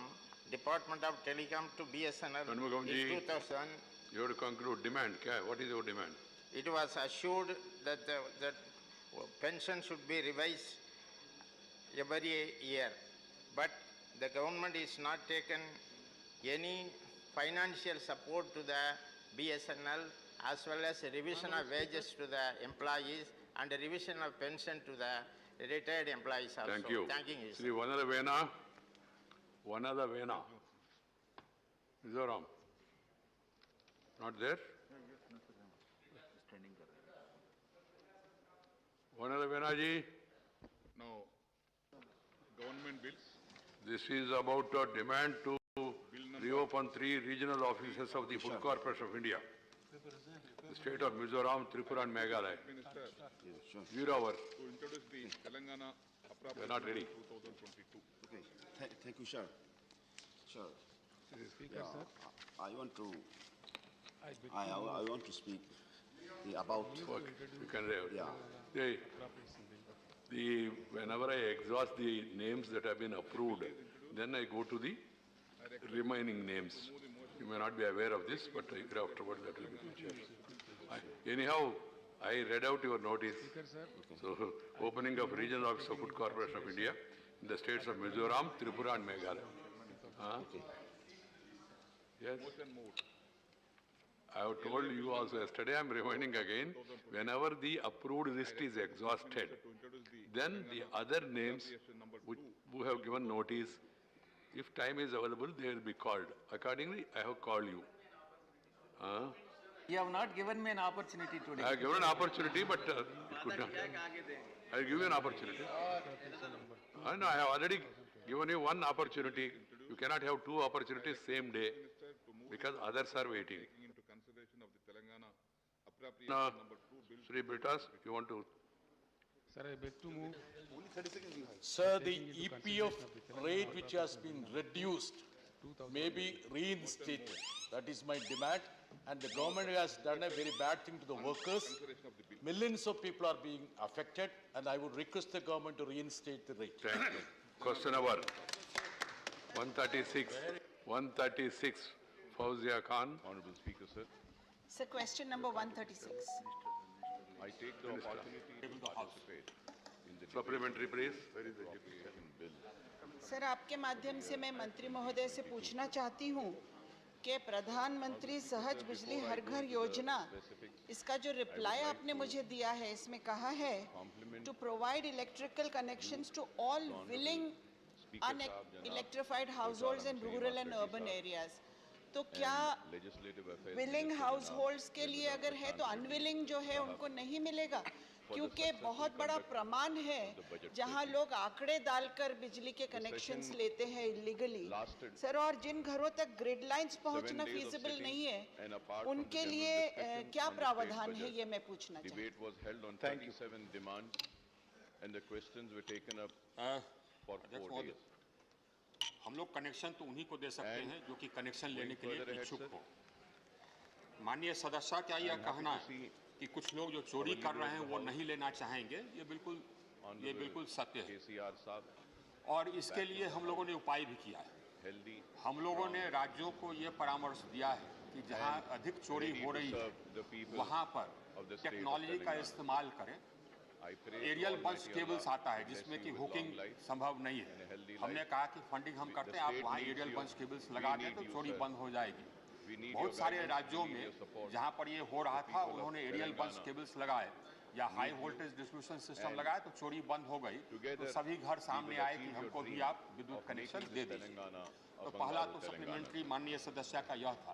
Department of Telecom to BSNL in 2000, you have to conclude. Demand. What is your demand? it was assured that that pension should be revised every year. But the government is not taken any financial support to the BSNL as well as revision of wages to the employees and revision of pension to the retired employees also. Thank you. Thanking you, sir. Sri Vanada Vena. Mizoram. Not there? Vanada Vena ji. Now, government bills. This is about a demand to reopen 3 regional offices of the Food Corporation of India. The state of Mizoram, Tripura and Meghalaya. Veeravar. To introduce the Telangana They are not ready. 2022. Okay. Thank you, sir. Sir. Speaker, sir. I want to speak about. Okay. You can read. Yeah. Whenever I exhaust the names that have been approved, then I go to the remaining names. You may not be aware of this, but afterwards that will be changed. Anyhow, I read out your notice. So, opening of Regional Office of Food Corporation of India in the states of Mizoram, Tripura and Meghalaya. Yes. I have told you also yesterday, I am reminding again, whenever the approved list is exhausted, then the other names who have given notice, if time is available, they will be called. Accordingly, I have called you. You have not given me an opportunity today. I have given an opportunity, but it could not. I will give you an opportunity. No, I have already given you one opportunity. You cannot have 2 opportunities same day because others are waiting. Sri Britas, you want to? Sir, I beg to move. Sir, the EPF rate which has been reduced may be reinstated. That is my demand. And the government has done a very bad thing to the workers. Millions of people are being affected, and I would request the government to reinstate the rate. Thank you. Question number 136. 136. Fauzia Khan. Honorable Speaker, sir. So question number 136. I take the opportunity to participate in the Supplementary, please. bill. Sir, आपके माध्यम से मैं मंत्री महोदय से पूछना चाहती हूँ कि प्रधानमंत्री सहज बिजली हर घर योजना, इसका जो रिप्लाई आपने मुझे दिया है, इसमें कहा है to provide electrical connections to all willing unelectrified households in rural and urban areas. तो क्या विलिंग हाउस होल्ड्स के लिए अगर है तो अनविलिंग जो है उनको नहीं मिलेगा? क्योंकि बहुत बड़ा प्रमाण है जहां लोग आंकड़े डालकर बिजली के कनेक्शंस लेते हैं इलीगली सर, और जिन घरों तक ग्रिड लाइंस पहुंचना फीजिबल नहीं है उनके लिए क्या प्रावधान है, ये मैं पूछना चाहती हूँ। हम लोग कनेक्शन तो उन्हीं को दे सकते हैं जो कि कनेक्शन लेने के लिए इच्छुक हो। माननीय सदस्य का यह कहना है कि कुछ लोग जो चोरी कर रहे हैं वो नहीं लेना चाहेंगे, ये बिल्कुल सत्य है और इसके लिए हम लोगों ने उपाय भी किया है। हम लोगों ने राज्यों को ये परामर्श दिया है कि जहां अधिक चोरी हो रही है वहां पर टेक्नोलॉजी का इस्तेमाल करें। एरियल बंच केबल्स आता है जिसमें कि हुकिंग संभव नहीं है। हमने कहा कि फंडिंग हम करते हैं, आप वहाँ एरियल बंच केबल्स लगा दें तो चोरी बंद हो जाएगी। बहुत सारे राज्यों में जहाँ पर ये हो रहा था उन्होंने एरियल बंच केबल्स लगाए या हाई वोल्टेज डिस्ट्रीब्यूशन सिस्टम लगाए तो चोरी बंद हो गई। तो सभी घर सामने आए कि हमको भी आप विद्युत कनेक्शन दे दीजिए। तो पहला तो सप्लीमेंट्री माननीय सदस्य का यह था।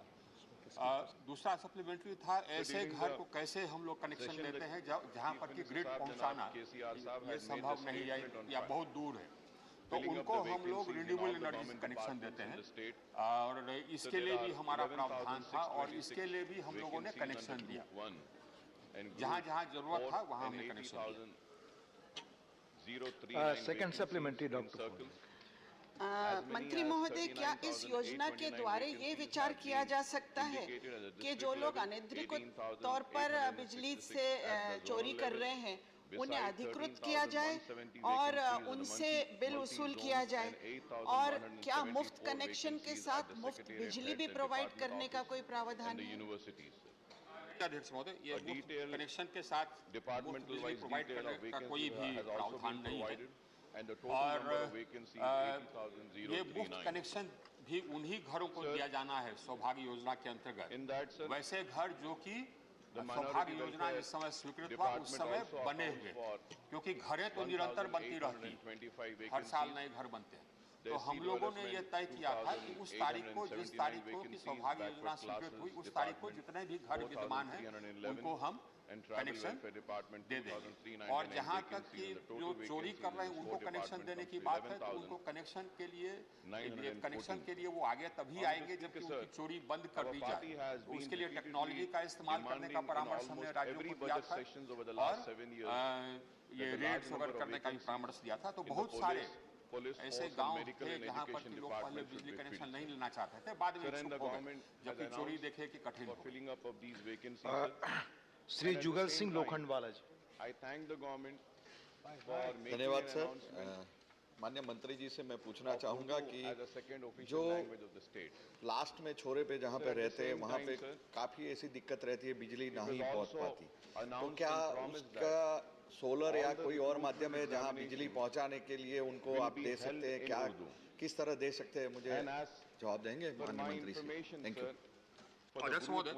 दूसरा सप्लीमेंट्री था ऐसे घर को कैसे हम लोग कनेक्शन देते हैं जहाँ पर कि ग्रिड पहुँचाना ये संभव नहीं है या बहुत दूर है, तो उनको हम लोग रिन्यूएबल एनर्जी कनेक्शन देते हैं और इसके लिए भी हमारा प्रावधान था और इसके लिए भी हम लोगों ने कनेक्शन दिया। जहाँ जहाँ जरूरत था वहाँ हमने कनेक्शन दिया। Second supplementary doctor. मंत्री महोदय, क्या इस योजना के द्वारा ये विचार किया जा सकता है कि जो लोग अनधिकृत तौर पर बिजली से चोरी कर रहे हैं उन्हें अधिकृत किया जाए और उनसे बिल वसूल किया जाए, और क्या मुफ्त कनेक्शन के साथ मुफ्त बिजली भी प्रोवाइड करने का कोई प्रावधान है? अध्यक्ष महोदय, ये मुफ्त कनेक्शन के साथ मुफ्त बिजली प्रोवाइड करने का कोई भी प्रावधान नहीं है और ये मुफ्त कनेक्शन भी उन्हीं घरों को दिया जाना है सौभाग्य योजना के अंतर्गत। वैसे घर जो कि सौभाग्य योजना इस समय स्वीकृत हुआ उस समय बने हुए, क्योंकि घरें तो निरंतर बनती रहती हैं, हर साल नए घर बनते हैं। तो हम लोगों ने ये तय किया था कि उस तारीख को, जिस तारीख को कि सौभाग्य योजना स्वीकृत हुई उस तारीख को जितने भी घर विद्यमान हैं उनको हम कनेक्शन दे देंगे। और जहाँ तक कि जो चोरी कर रहे हैं उनको कनेक्शन देने की बात है तो उनको कनेक्शन के लिए वो आगे तभी आएंगे जबकि उनकी चोरी बंद कर दी जाए। तो उसके लिए टेक्नोलॉजी का इस्तेमाल करने का परामर्श हमने राज्यों को दिया था और ये रेड्स वगैरह करने का भी परामर्श दिया था। तो बहुत सारे ऐसे गांव थे जहां पर लोग पहले बिजली कनेक्शन नहीं लेना चाहते थे, बाद में इच्छुक हो गए जबकि चोरी देखे कि कठिन हो। श्री जुगल सिंह लोखंडवाला जी। धन्यवाद सर। माननीय मंत्री जी से मैं पूछना चाहूंगा कि जो लास्ट में छोरे पे जहाँ पे रहते हैं वहाँ पे काफी ऐसी दिक्कत रहती है, बिजली नहीं पहुँच पाती, तो क्या उसका सोलर या कोई और माध्यम है जहाँ बिजली पहुँचाने के लिए उनको आप दे सकते हैं? क्या किस तरह दे सकते हैं, मुझे जवाब देंगे माननीय मंत्री जी? Thank you. अध्यक्ष महोदय,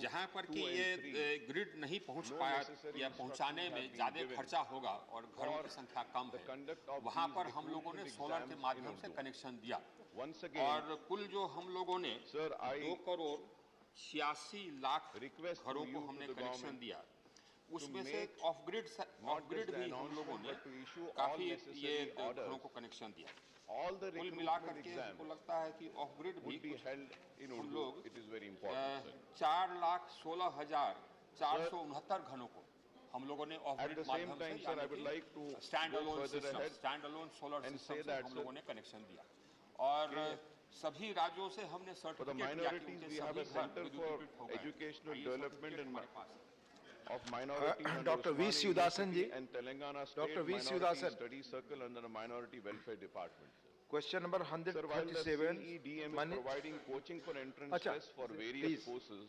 जहाँ पर कि ये ग्रिड नहीं पहुँच पाया या पहुँचाने में ज़्यादा खर्चा होगा और घरों की संख्या कम है, वहाँ पर हम लोगों ने सोलर के माध्यम से कनेक्शन दिया और कुल जो हम लोगों ने 2,86,00,000 घरों को हमने कनेक्शन दिया। उसमें से ऑफ ग्रिड भी हम लोगों ने काफ़ी ये घरों को कनेक्शन दिया। कुल मिलाकर के हमको लगता है कि ऑफ ग्रिड भी हम लोग 4,16,469 घरों को हम लोगों ने ऑफ ग्रिड माध्यम से स्टैंड अलोन सोलर सिस्टम से हम लोगों ने कनेक्शन दिया और सभी राज्यों से हमने सर्टिफिकेट दिया कि उनके सभी घर विद्युतीकृत हो गए। Dr. V. Sivasan ji. Dr. V. Sivasan. Study circle under the Minority Welfare Department. Question number 137. CEDM is providing coaching for entrance tests for various courses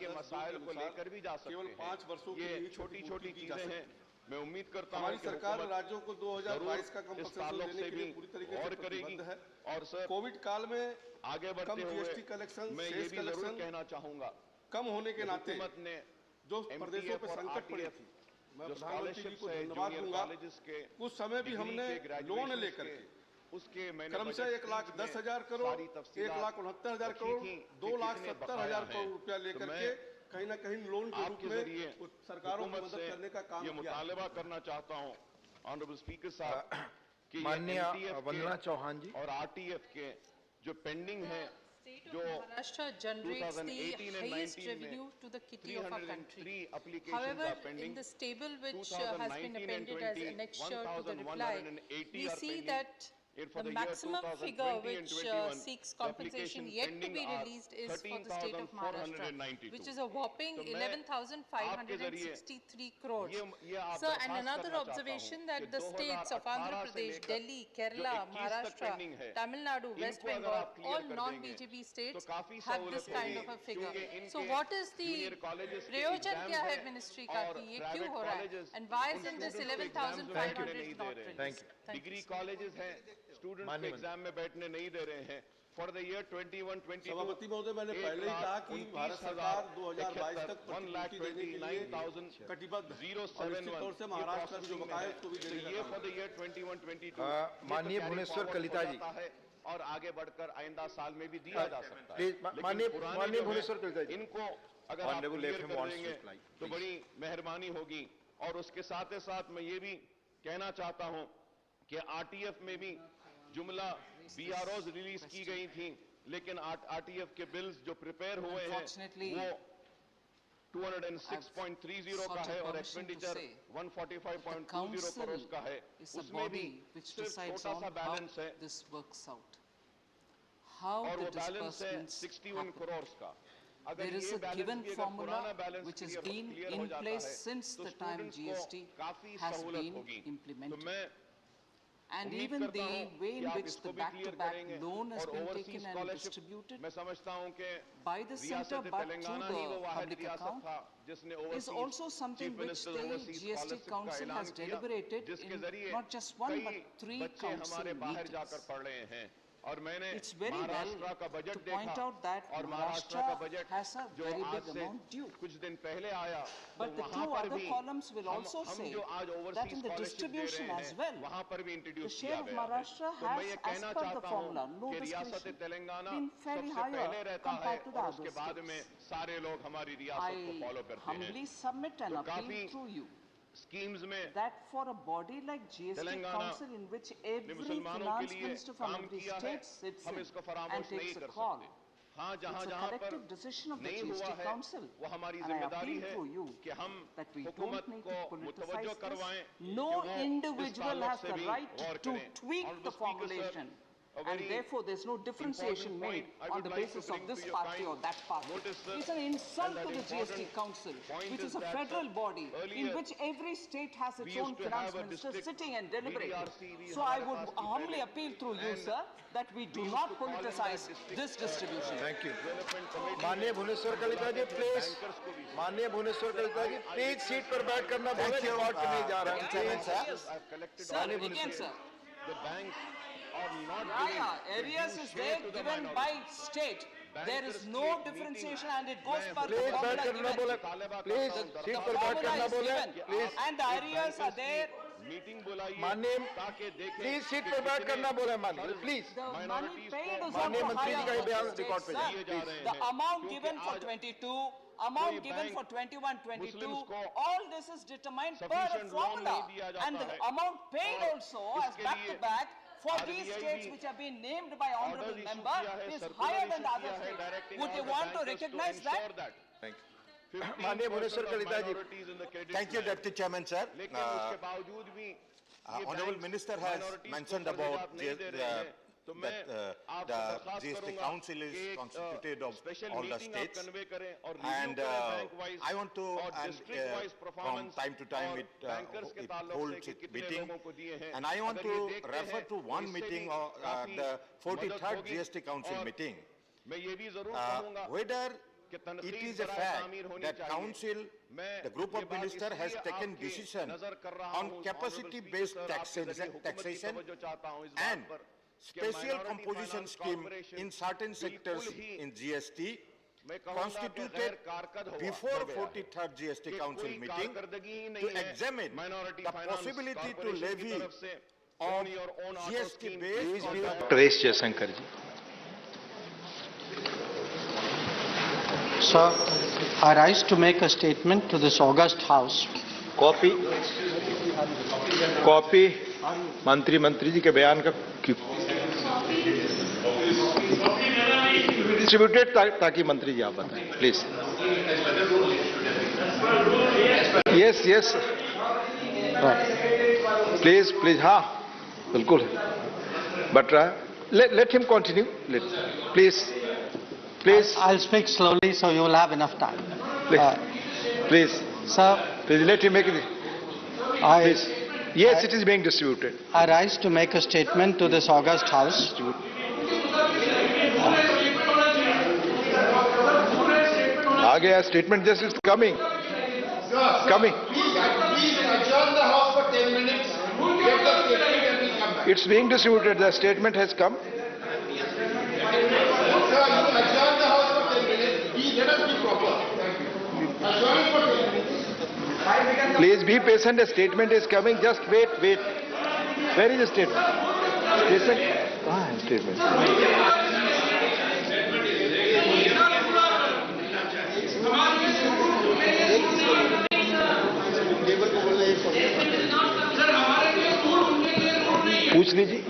के मसाइल को लेकर भी जा सकते हैं। केवल 5 वर्षों के ये लिए छोटी छोटी चीजें हैं मैं उम्मीद करता हूं हमारी कि सरकार हुकूमत राज्यों को 2022 का इस कंपनसेशन ताल्लुक देने से के लिए भी पूरी तरीके गौर से करेगी। प्रतिबद्ध है। और सर कोविड काल में आगे बढ़ते कम हुए जीएसटी कलेक्शन, मैं ये सेस भी जरूर कलेक्शन कहना चाहूंगा कम होने के नाते हुकूमत ने जो प्रदेशों पर संकट पड़ी थी, मैं प्रधानमंत्री जी को धन्यवाद दूंगा। उस समय भी हमने लोन लेकर के उसके मैंने क्रमशः 1,10,000 करोड़, 1,69,000 करोड़, 2,70,000 करोड़ रुपया लेकर के कहीं ना कहीं लोन के रूप में सरकारों की मदद करने का काम ये किया। मुतालबा करना चाहता हूं ऑनरेबल स्पीकर साहब कि माननीय NTF वंदना चौहान जी और RTF के जो पेंडिंग है, जो Maharashtra generates the 2018 and highest 19 revenue to the kitty of our country. 303 applications However, are pending. in this table which has been 2019 and appended as 20, annexure to the reply, 1,180 we are see pending. that For the year maximum 2020 figure and which 21, seeks the compensation applications yet to pending be are released is for the state of Maharashtra, 13,492. which is a whopping तो मैं आपके जरिए 11,563 crores. ये आप Sir, दरख्वास्त and another करना चाहता observation हूं that कि the states of 2018 Andhra से Pradesh, लेकर Delhi, जो Kerala, 21 तक Maharashtra, pending है, Tamil Nadu, West इनको अगर Bengal, आप clear all कर non-BJP देंगे, states तो काफी have this सहूलत kind होगी, of a figure. क्योंकि इनके So what is the junior colleges के प्रयोजन exams क्या है हैं ministry का और कि ये private क्यों हो रहा है? colleges And why उन isn't this students को exams में बैठने 11,500 नहीं दे not रहे हैं। released? डिग्री कॉलेजेस हैं, स्टूडेंट्स को एग्जाम में बैठने नहीं दे रहे हैं। फॉर द ईयर 21-22 सभापति महोदय, मैंने पहले ही कहा कि भारत सरकार 2022 तक प्रतिपूर्ति देने के लिए कटिबद्ध है और निश्चित तौर से महाराष्ट्र का जो बकाया है उसको भी देने का ये काम फॉर द ईयर 21-22 माननीय भुवनेश्वर कलिता जी और आगे बढ़कर आइंदा साल में भी दिया जा सकता है। प्लीज माननीय भुवनेश्वर कलिता जी, इनको अगर आप क्लियर कर देंगे तो बड़ी मेहरबानी होगी। और उसके साथ ही साथ मैं ये भी कहना चाहता हूं कि RTF में भी जुमला BROs रिलीज की गई थी, लेकिन RTF के बिल्स जो प्रिपेयर हुए हैं वो 206.30 का है और एक्सपेंडिचर 145.20 करोड़ का है। उसमें भी सिर्फ छोटा सा बैलेंस है और वो बैलेंस है 61 करोड़ का। There is a given formula which has been in place since the time GST has been implemented. And even the way in which the back-to-back loan has been taken and distributed by the center but through the public account is also something which the Gst Council has deliberated in not just one but 3 council meetings. It's very well to point out that Maharashtra has a very big amount due. But the 2 other columns will also say that in the distribution as well, the share of Maharashtra has, as per the formula, no discretion, been fairly higher compared to the other states. I humbly submit an appeal through you that for a body like Gst Council, in which every finance minister from every state sits in and takes a call, it's a collective decision of the Gst Council, and I appeal through you that we don't need to politicize this. No individual has the right to tweak the formulation, and therefore there's no differentiation made on the basis of this party or that party. It's an insult to the Gst Council, which is a federal body in which every state has its own finance minister sitting and deliberating. So I would humbly appeal through you, sir, that we do not politicize this distribution. Thank you. माननीय भुवनेश्वर कलिता जी, please माननीय भुवनेश्वर कलिता जी, please seat पर बैठ करना बोले, record पे नहीं जा रहा है। Sir, again, sir. The banks are not areas is there given by state. There is no differentiation and it goes per the formula given. Please, The formula is given and the areas are there. माननीय please seat पर बैठ करना बोले माननीय please The money paid is माननीय also मंत्री जी का ही बयान higher. रिकॉर्ड पे Sir, the amount given for 22, amount given for 21-22, all this is determined per a formula, and the amount paid also as back-to-back for these states which have been named by honorable member is higher than the other states. Would you want to recognize that? Thank you. माननीय भुवनेश्वर कलिता जी, Thank you, Deputy Chairman, sir. Honorable Minister has mentioned about that the Gst Council is constituted of all the states, and I want to, from time to time it holds its meeting, and I want to refer to one meeting of the 43rd Gst Council meeting, whether it is a fact that council, the group of ministers has taken decision on capacity-based taxation and special composition scheme in certain sectors in GST constituted before 43rd GST Council meeting to examine the possibility to levy on GST based on Dr. S. Jaishankar ji. Sir, I rise to make a statement to this august House. Copy मंत्री जी के बयान का distributed ताकि मंत्री जी आप बताएं please. Yes please हाँ बिल्कुल but let him continue please. I'll speak slowly so you will have enough time. Please sir, please let him make it. Please. Yes, it is being distributed. I rise to make a statement to this august House. आ गया statement, just is coming. Coming. It's being distributed. The statement has come. Please be patient. A statement is coming. Just wait. Where is the statement? Statement. पूछ लीजिए.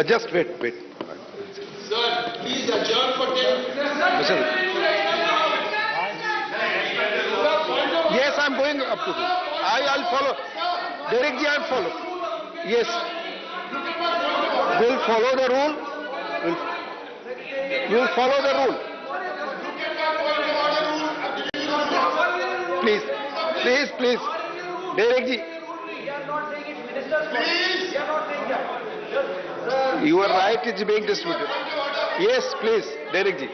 Just wait. Sir, please adjourn for 10 minutes. Yes, I'm going up to this. I'll follow. Derek ji, I'll follow. Yes. We'll follow the rule. We'll follow the rule. Please. Derek ji. You are right, it's being distributed. Yes, please. Derek ji.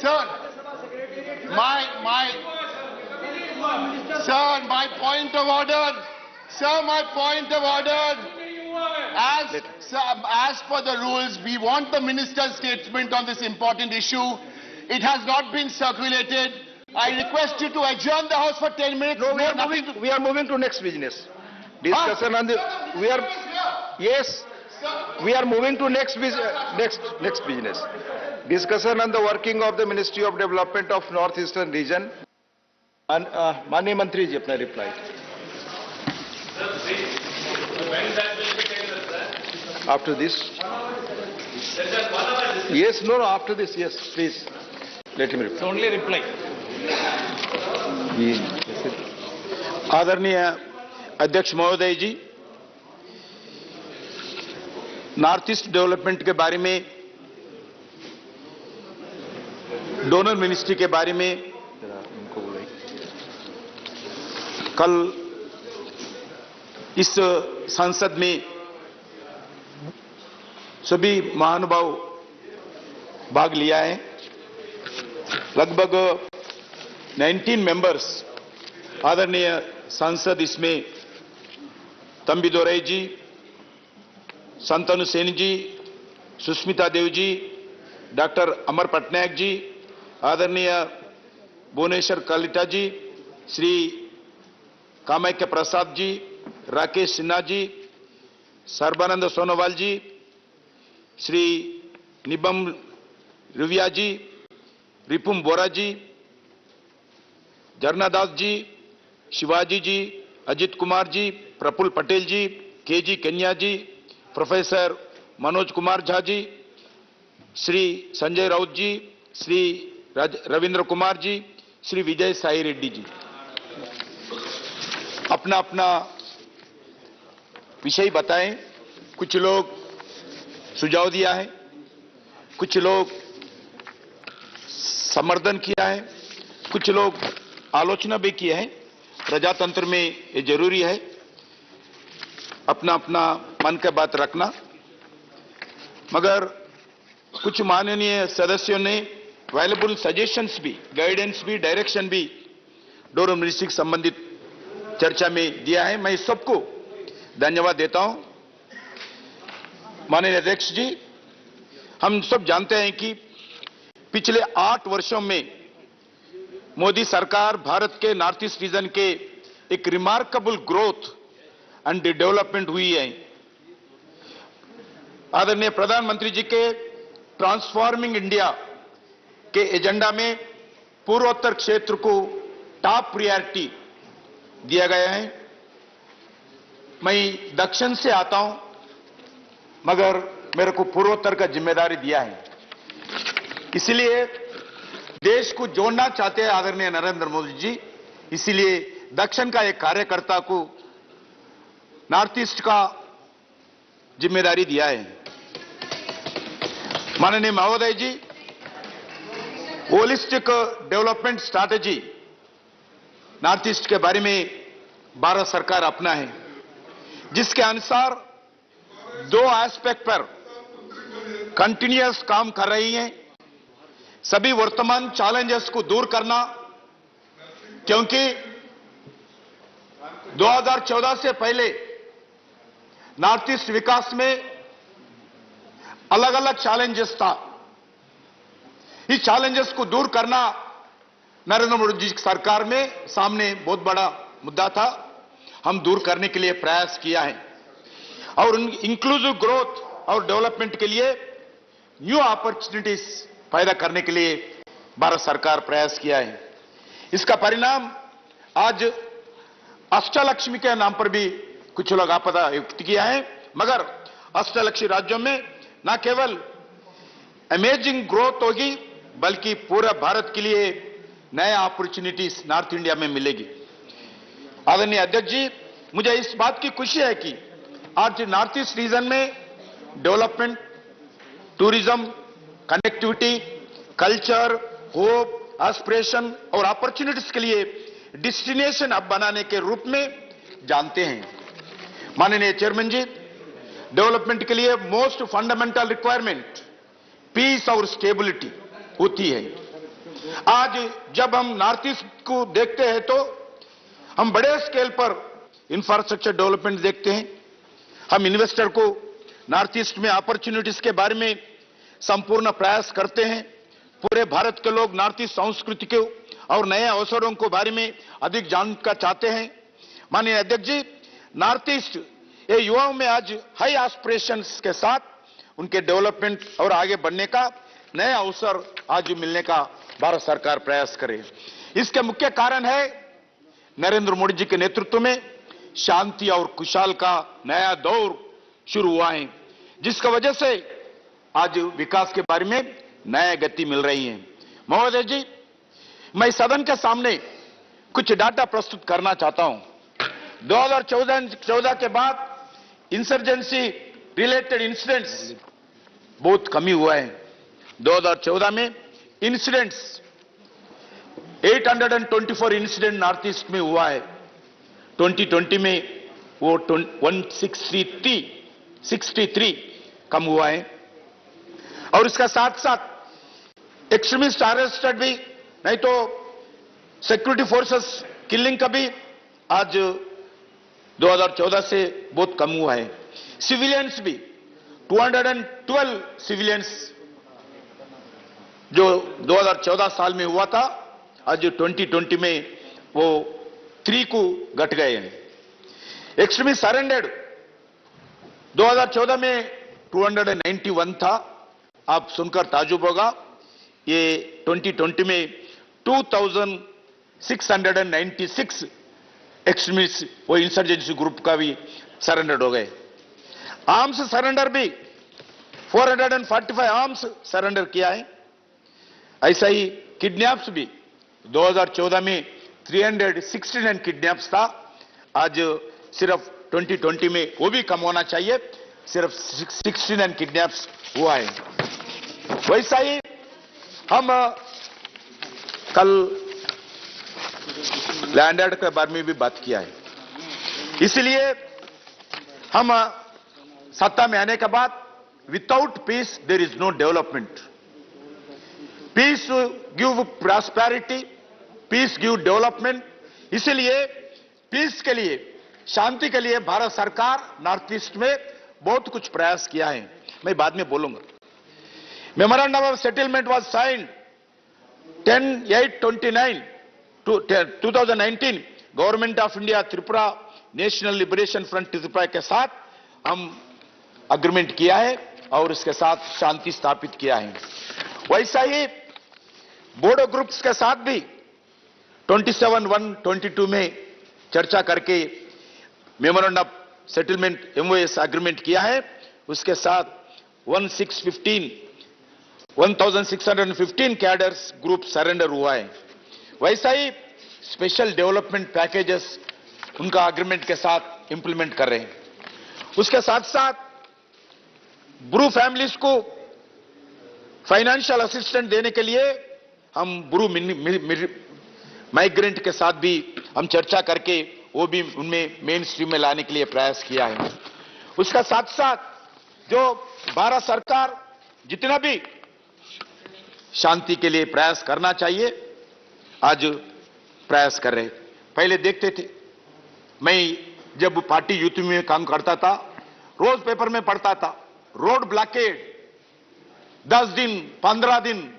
Sir, my point of order. Sir, my point of order. As per the rules, we want the minister's statement on this important issue. It has not been circulated. I request you to adjourn the House for 10 minutes. No, we are moving to next business. Discussion on the we are moving to next business. Discussion on the working of the Ministry of Development of Northeastern region. And माननीय मंत्री जी अपना reply. After this. Yes, no, after this, yes, please. Let him reply. Only reply. आदरणीय अध्यक्ष महोदय जी, North east development के बारे में, donor ministry के बारे में कल इस संसद में सभी महानुभाव भाग लिया है. लगभग 19 मेंबर्स आदरणीय सांसद इसमें तंबिदोरई जी, संतनु सेन जी, सुष्मिता देव जी, डॉक्टर अमर पटनायक जी, आदरणीय भुवनेश्वर कलिता जी, श्री कामाख्य प्रसाद जी, राकेश सिन्हा जी, सर्बानंद सोनोवाल जी, श्री निबम रुविया जी, रिपुम बोरा जी, जरनादास जी, शिवाजी जी, अजित कुमार जी, प्रफुल्ल पटेल जी, केजी कन्या जी, प्रोफेसर मनोज कुमार झा जी, श्री संजय राउत जी, श्री रविंद्र कुमार जी, श्री विजय साई रेड्डी जी अपना अपना विषय बताएं. कुछ लोग सुझाव दिया है, कुछ लोग समर्थन किया है, कुछ लोग आलोचना भी किया है. प्रजातंत्र में ये जरूरी है अपना अपना मन की बात रखना. मगर कुछ माननीय सदस्यों ने वैल्यूबल सजेशंस भी, गाइडेंस भी, डायरेक्शन भी डोर मिनिस्ट्री से संबंधित चर्चा में दिया है। मैं सबको धन्यवाद देता हूं। माननीय अध्यक्ष जी, हम सब जानते हैं कि पिछले 8 वर्षों में मोदी सरकार भारत के नॉर्थ ईस्ट रीजन के एक रिमार्केबल ग्रोथ एंड डेवलपमेंट हुई है। आदरणीय प्रधानमंत्री जी के ट्रांसफॉर्मिंग इंडिया के एजेंडा में पूर्वोत्तर क्षेत्र को टॉप प्रायोरिटी दिया गया है। मैं दक्षिण से आता हूं, मगर मेरे को पूर्वोत्तर का जिम्मेदारी दिया है, इसलिए देश को जोड़ना चाहते हैं आदरणीय नरेंद्र मोदी जी, इसीलिए दक्षिण का एक कार्यकर्ता को नॉर्थ ईस्ट का जिम्मेदारी दिया है। माननीय महोदय जी, holistic development strategy North East के बारे में भारत सरकार अपना है, जिसके अनुसार 2 एस्पेक्ट पर कंटिन्यूअस काम कर रही है। सभी वर्तमान चैलेंजेस को दूर करना, क्योंकि 2014 से पहले नॉर्थ ईस्ट विकास में अलग अलग चैलेंजेस था। इस चैलेंजेस को दूर करना नरेंद्र मोदी जी सरकार में सामने बहुत बड़ा मुद्दा था। हम दूर करने के लिए प्रयास किया है और इंक्लूसिव ग्रोथ और डेवलपमेंट के लिए न्यू अपॉर्चुनिटीज पैदा करने के लिए भारत सरकार प्रयास किया है। इसका परिणाम आज अष्टलक्ष्मी के नाम पर भी कुछ लोग आपदा व्यक्त किया है, मगर अष्टलक्ष्मी राज्यों में न केवल अमेजिंग ग्रोथ होगी, बल्कि पूरा भारत के लिए नया अपॉर्चुनिटीज नॉर्थ इंडिया में मिलेगी। आदरणीय अध्यक्ष जी, मुझे इस बात की खुशी है कि आज नॉर्थ ईस्ट रीजन में development, tourism, connectivity, culture, hope, aspiration और अपॉर्चुनिटीज के लिए डेस्टिनेशन अब बनाने के रूप में जानते हैं। माननीय चेयरमैन जी, डेवलपमेंट के लिए मोस्ट फंडामेंटल रिक्वायरमेंट पीस और स्टेबिलिटी होती है। आज जब हम नॉर्थ ईस्ट को देखते हैं तो हम बड़े स्केल पर इंफ्रास्ट्रक्चर डेवलपमेंट देखते हैं। हम इन्वेस्टर को नॉर्थ ईस्ट में अपॉर्चुनिटीज के बारे में संपूर्ण प्रयास करते हैं। पूरे भारत के लोग नॉर्थ ईस्ट संस्कृति के और नए अवसरों को बारे में अधिक जानना चाहते हैं। माननीय अध्यक्ष जी, नॉर्थ ईस्ट ये युवाओं में आज हाई एस्पिरेशंस के साथ उनके डेवलपमेंट और आगे बढ़ने का नया अवसर आज मिलने का भारत सरकार प्रयास करे। इसके मुख्य कारण है नरेंद्र मोदी जी के नेतृत्व में शांति और खुशहाल का नया दौर शुरू हुआ है, जिसकी वजह से आज विकास के बारे में नया गति मिल रही है। महोदय जी, मैं सदन के सामने कुछ डाटा प्रस्तुत करना चाहता हूं। 2014 के बाद इंसर्जेंसी रिलेटेड इंसिडेंट्स बहुत कमी हुआ है। 2014 में इंसिडेंट्स 824 इंसिडेंट नॉर्थ ईस्ट में हुआ है। 2020 में वो 163 कम हुआ है। और इसका साथ साथ एक्सट्रीमिस्ट अरेस्टेड भी, नहीं तो सिक्योरिटी फोर्सेस किलिंग का भी आज 2014 से बहुत कम हुआ है। सिविलियंस भी 212 सिविलियंस जो 2014 साल में हुआ था, आज 2020 में वो 3 को घट गए हैं। एक्सट्रीमिस्ट सरेंडर्ड 2014 में 291 था, आप सुनकर ताजुब होगा। ये 2020 में 2696 एक्सट्रीमिस्ट वो इंसर्जेंसी ग्रुप का भी सरेंडर हो गए। आर्म्स सरेंडर भी 445 आर्म्स सरेंडर किया है। ऐसा ही किडनैप्स भी 2014 में 369 किडनैप्स था, आज सिर्फ 2020 में वो भी कम होना चाहिए, सिर्फ 69 किडनैप्स हुआ है। वैसा ही हम कल लैंड एक्ट के बारे में भी बात किया है। इसलिए हम सत्ता में आने के बाद without peace there is no development. Peace give prosperity, peace give development. इसीलिए पीस के लिए, शांति के लिए भारत सरकार नॉर्थ ईस्ट में बहुत कुछ प्रयास किया है, मैं बाद में बोलूंगा। Memorandum of settlement was signed 10/8/29 2019 government of India Tripura national liberation front Tripura के साथ हम अग्रीमेंट किया है और इसके साथ शांति स्थापित किया है। वैसा ही बोडो ग्रुप्स के साथ भी 27/1/22 में चर्चा करके memorandum of settlement MOS agreement किया है। उसके साथ 1615 कैडर्स ग्रुप सरेंडर हुआ है। वैसा ही स्पेशल डेवलपमेंट पैकेजेस उनका अग्रीमेंट के साथ इंप्लीमेंट कर रहे हैं। उसके साथ साथ ब्रू फैमिलीज को फाइनेंशियल असिस्टेंस देने के लिए हम ब्रू माइग्रेंट के साथ भी हम चर्चा करके वो भी उनमें मेन स्ट्रीम में लाने के लिए प्रयास किया है। उसका साथ साथ जो भारत सरकार जितना भी शांति के लिए प्रयास करना चाहिए आज प्रयास कर रहे। पहले देखते थे, मैं जब पार्टी यूथ में काम करता था रोज पेपर में पढ़ता था, रोड ब्लॉकेड 10 दिन 15 दिन,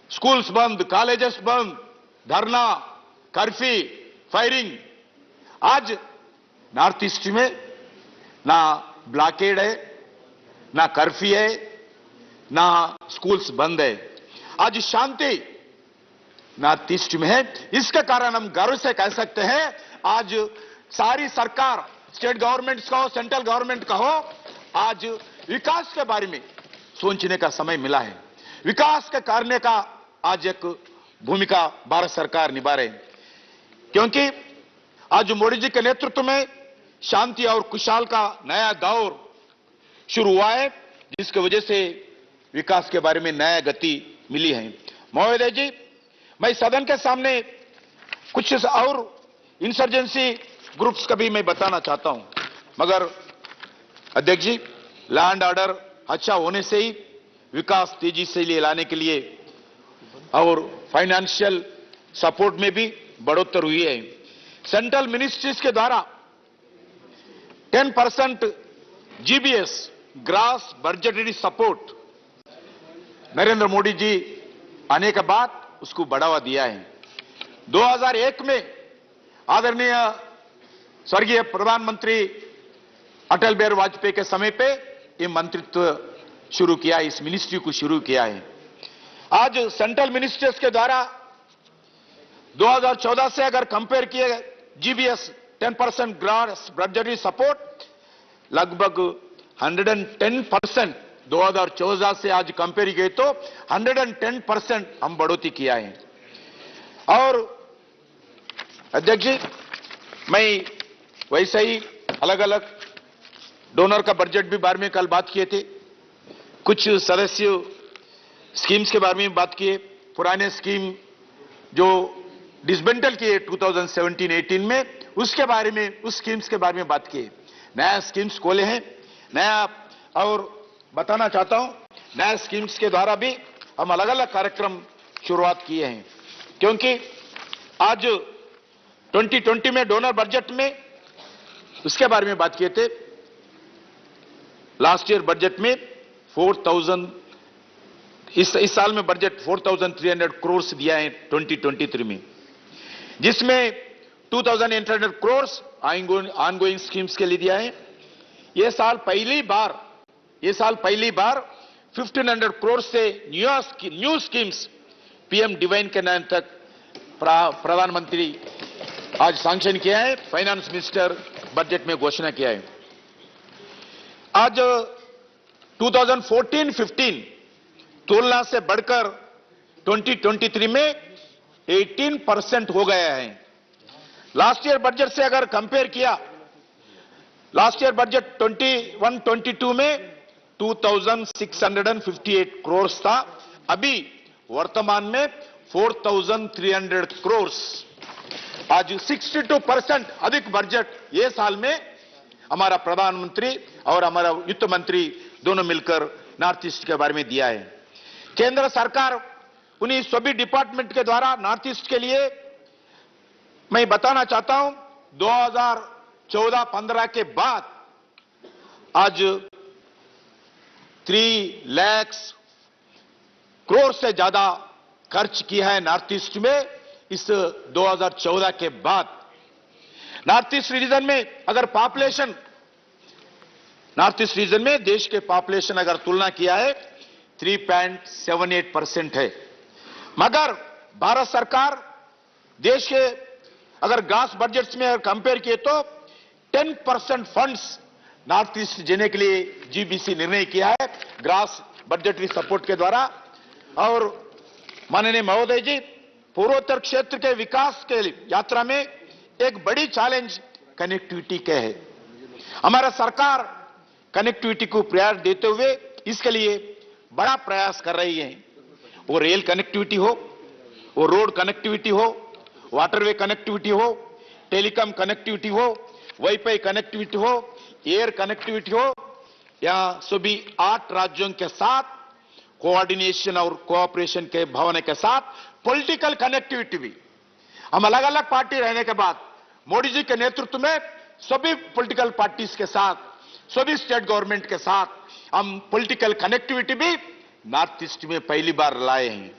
स्कूल्स बंद, कॉलेजेस बंद, धरना, कर्फ्यू, फायरिंग। आज नॉर्थ ईस्ट में ना ब्लॉकेड है, ना कर्फ्यू है, ना स्कूल्स बंद है। आज शांति नॉर्थ ईस्ट में है। इसके कारण हम गर्व से कह सकते हैं आज सारी सरकार, स्टेट गवर्नमेंट्स का हो, सेंट्रल गवर्नमेंट का हो, आज विकास के बारे में सोचने का समय मिला है। विकास के करने का आज एक भूमिका भारत सरकार निभा रहे हैं, क्योंकि आज मोदी जी के नेतृत्व में शांति और खुशहाल का नया दौर शुरू हुआ है, जिसकी वजह से विकास के बारे में नया गति मिली है। महोदय जी, मैं सदन के सामने कुछ और इंसर्जेंसी ग्रुप्स का भी मैं बताना चाहता हूं, मगर अध्यक्ष जी, लैंड ऑर्डर अच्छा होने से ही विकास तेजी से लिए लाने के लिए और फाइनेंशियल सपोर्ट में भी बढ़ोतरी हुई है। सेंट्रल मिनिस्ट्रीज के द्वारा 10% GBS gross budgetary support Narendra Modi ji आने के बाद उसको बढ़ावा दिया है। 2001 में आदरणीय स्वर्गीय प्रधानमंत्री अटल बिहारी वाजपेयी के समय पे ये मंत्रित्व शुरू किया, इस मिनिस्ट्री को शुरू किया है। आज सेंट्रल मिनिस्टर्स के द्वारा 2014 से अगर कंपेयर किए GBS 10% ग्रास बजटरी सपोर्ट लगभग 110% 2014 से आज कंपेयर किए तो 110% हम बढ़ोतरी किया है। और अध्यक्ष जी, मैं वैसे ही अलग अलग डोनर का बजट भी बारे में कल बात किए थे, कुछ सदस्य स्कीम्स के बारे में बात किए, पुराने स्कीम जो डिसमेंटल किए 2017-18 में उसके बारे में, उस स्कीम्स के बारे में बात किए। नया स्कीम्स खोले हैं, नया, और बताना चाहता हूं नया स्कीम्स के द्वारा भी हम अलग अलग कार्यक्रम शुरुआत किए हैं, क्योंकि आज 2020 में डोनर बजट में उसके बारे में बात किए थे। लास्ट ईयर बजट में 4,000, इस साल में बजट 4,300 करोड़ दिया है 2023 में, जिसमें 2,800 करोड़ ऑनगोइंग स्कीम्स के लिए दिया है। ये साल पहली बार 1,500 करोड़ से न्यू स्कीम्स PM डिवाइन के नाम तक प्रधानमंत्री आज सैंक्शन किया है, फाइनेंस मिनिस्टर बजट में घोषणा किया है। आज 2014-15 तुलना से बढ़कर 2023 में 18% हो गया है। लास्ट ईयर बजट से अगर कंपेयर किया, लास्ट ईयर बजट 21-22 में 2,658 करोड़ था, अभी वर्तमान में 4,300 करोड़। आज 62% अधिक बजट ये साल में हमारा प्रधानमंत्री और हमारा वित्त मंत्री दोनों मिलकर नॉर्थ ईस्ट के बारे में दिया है। केंद्र सरकार उन्हीं सभी डिपार्टमेंट के द्वारा नॉर्थ ईस्ट के लिए मैं बताना चाहता हूं, 2014-15 के बाद आज 3 लाख करोड़ से ज्यादा खर्च किया है नॉर्थ ईस्ट में। इस 2014 के बाद नॉर्थ ईस्ट रीजन में अगर पॉपुलेशन, नॉर्थ ईस्ट रीजन में देश के पॉपुलेशन अगर तुलना किया है 3.78% है, मगर भारत सरकार देश के अगर ग्रास बजट्स में कंपेयर किए तो 10% फंड्स नॉर्थ ईस्ट देने के लिए जीबीसी निर्णय किया है ग्रास बजटरी सपोर्ट के द्वारा। और माननीय महोदय जी, पूर्वोत्तर क्षेत्र के विकास के यात्रा में एक बड़ी चैलेंज कनेक्टिविटी के है। हमारा सरकार कनेक्टिविटी को प्रायोरिटी देते हुए इसके लिए बड़ा प्रयास कर रही है। वो रेल कनेक्टिविटी हो, वो रोड कनेक्टिविटी हो, वाटरवे कनेक्टिविटी हो, टेलीकॉम कनेक्टिविटी हो, वाईफाई कनेक्टिविटी हो, एयर कनेक्टिविटी हो, या सभी 8 राज्यों के साथ कोऑर्डिनेशन और कोऑपरेशन के भावना के साथ पॉलिटिकल कनेक्टिविटी भी। हम अलग अलग पार्टी रहने के बाद मोदी जी के नेतृत्व में सभी पॉलिटिकल पार्टीज के साथ, सभी स्टेट गवर्नमेंट के साथ हम पॉलिटिकल कनेक्टिविटी भी नॉर्थ ईस्ट में पहली बार लाए हैं।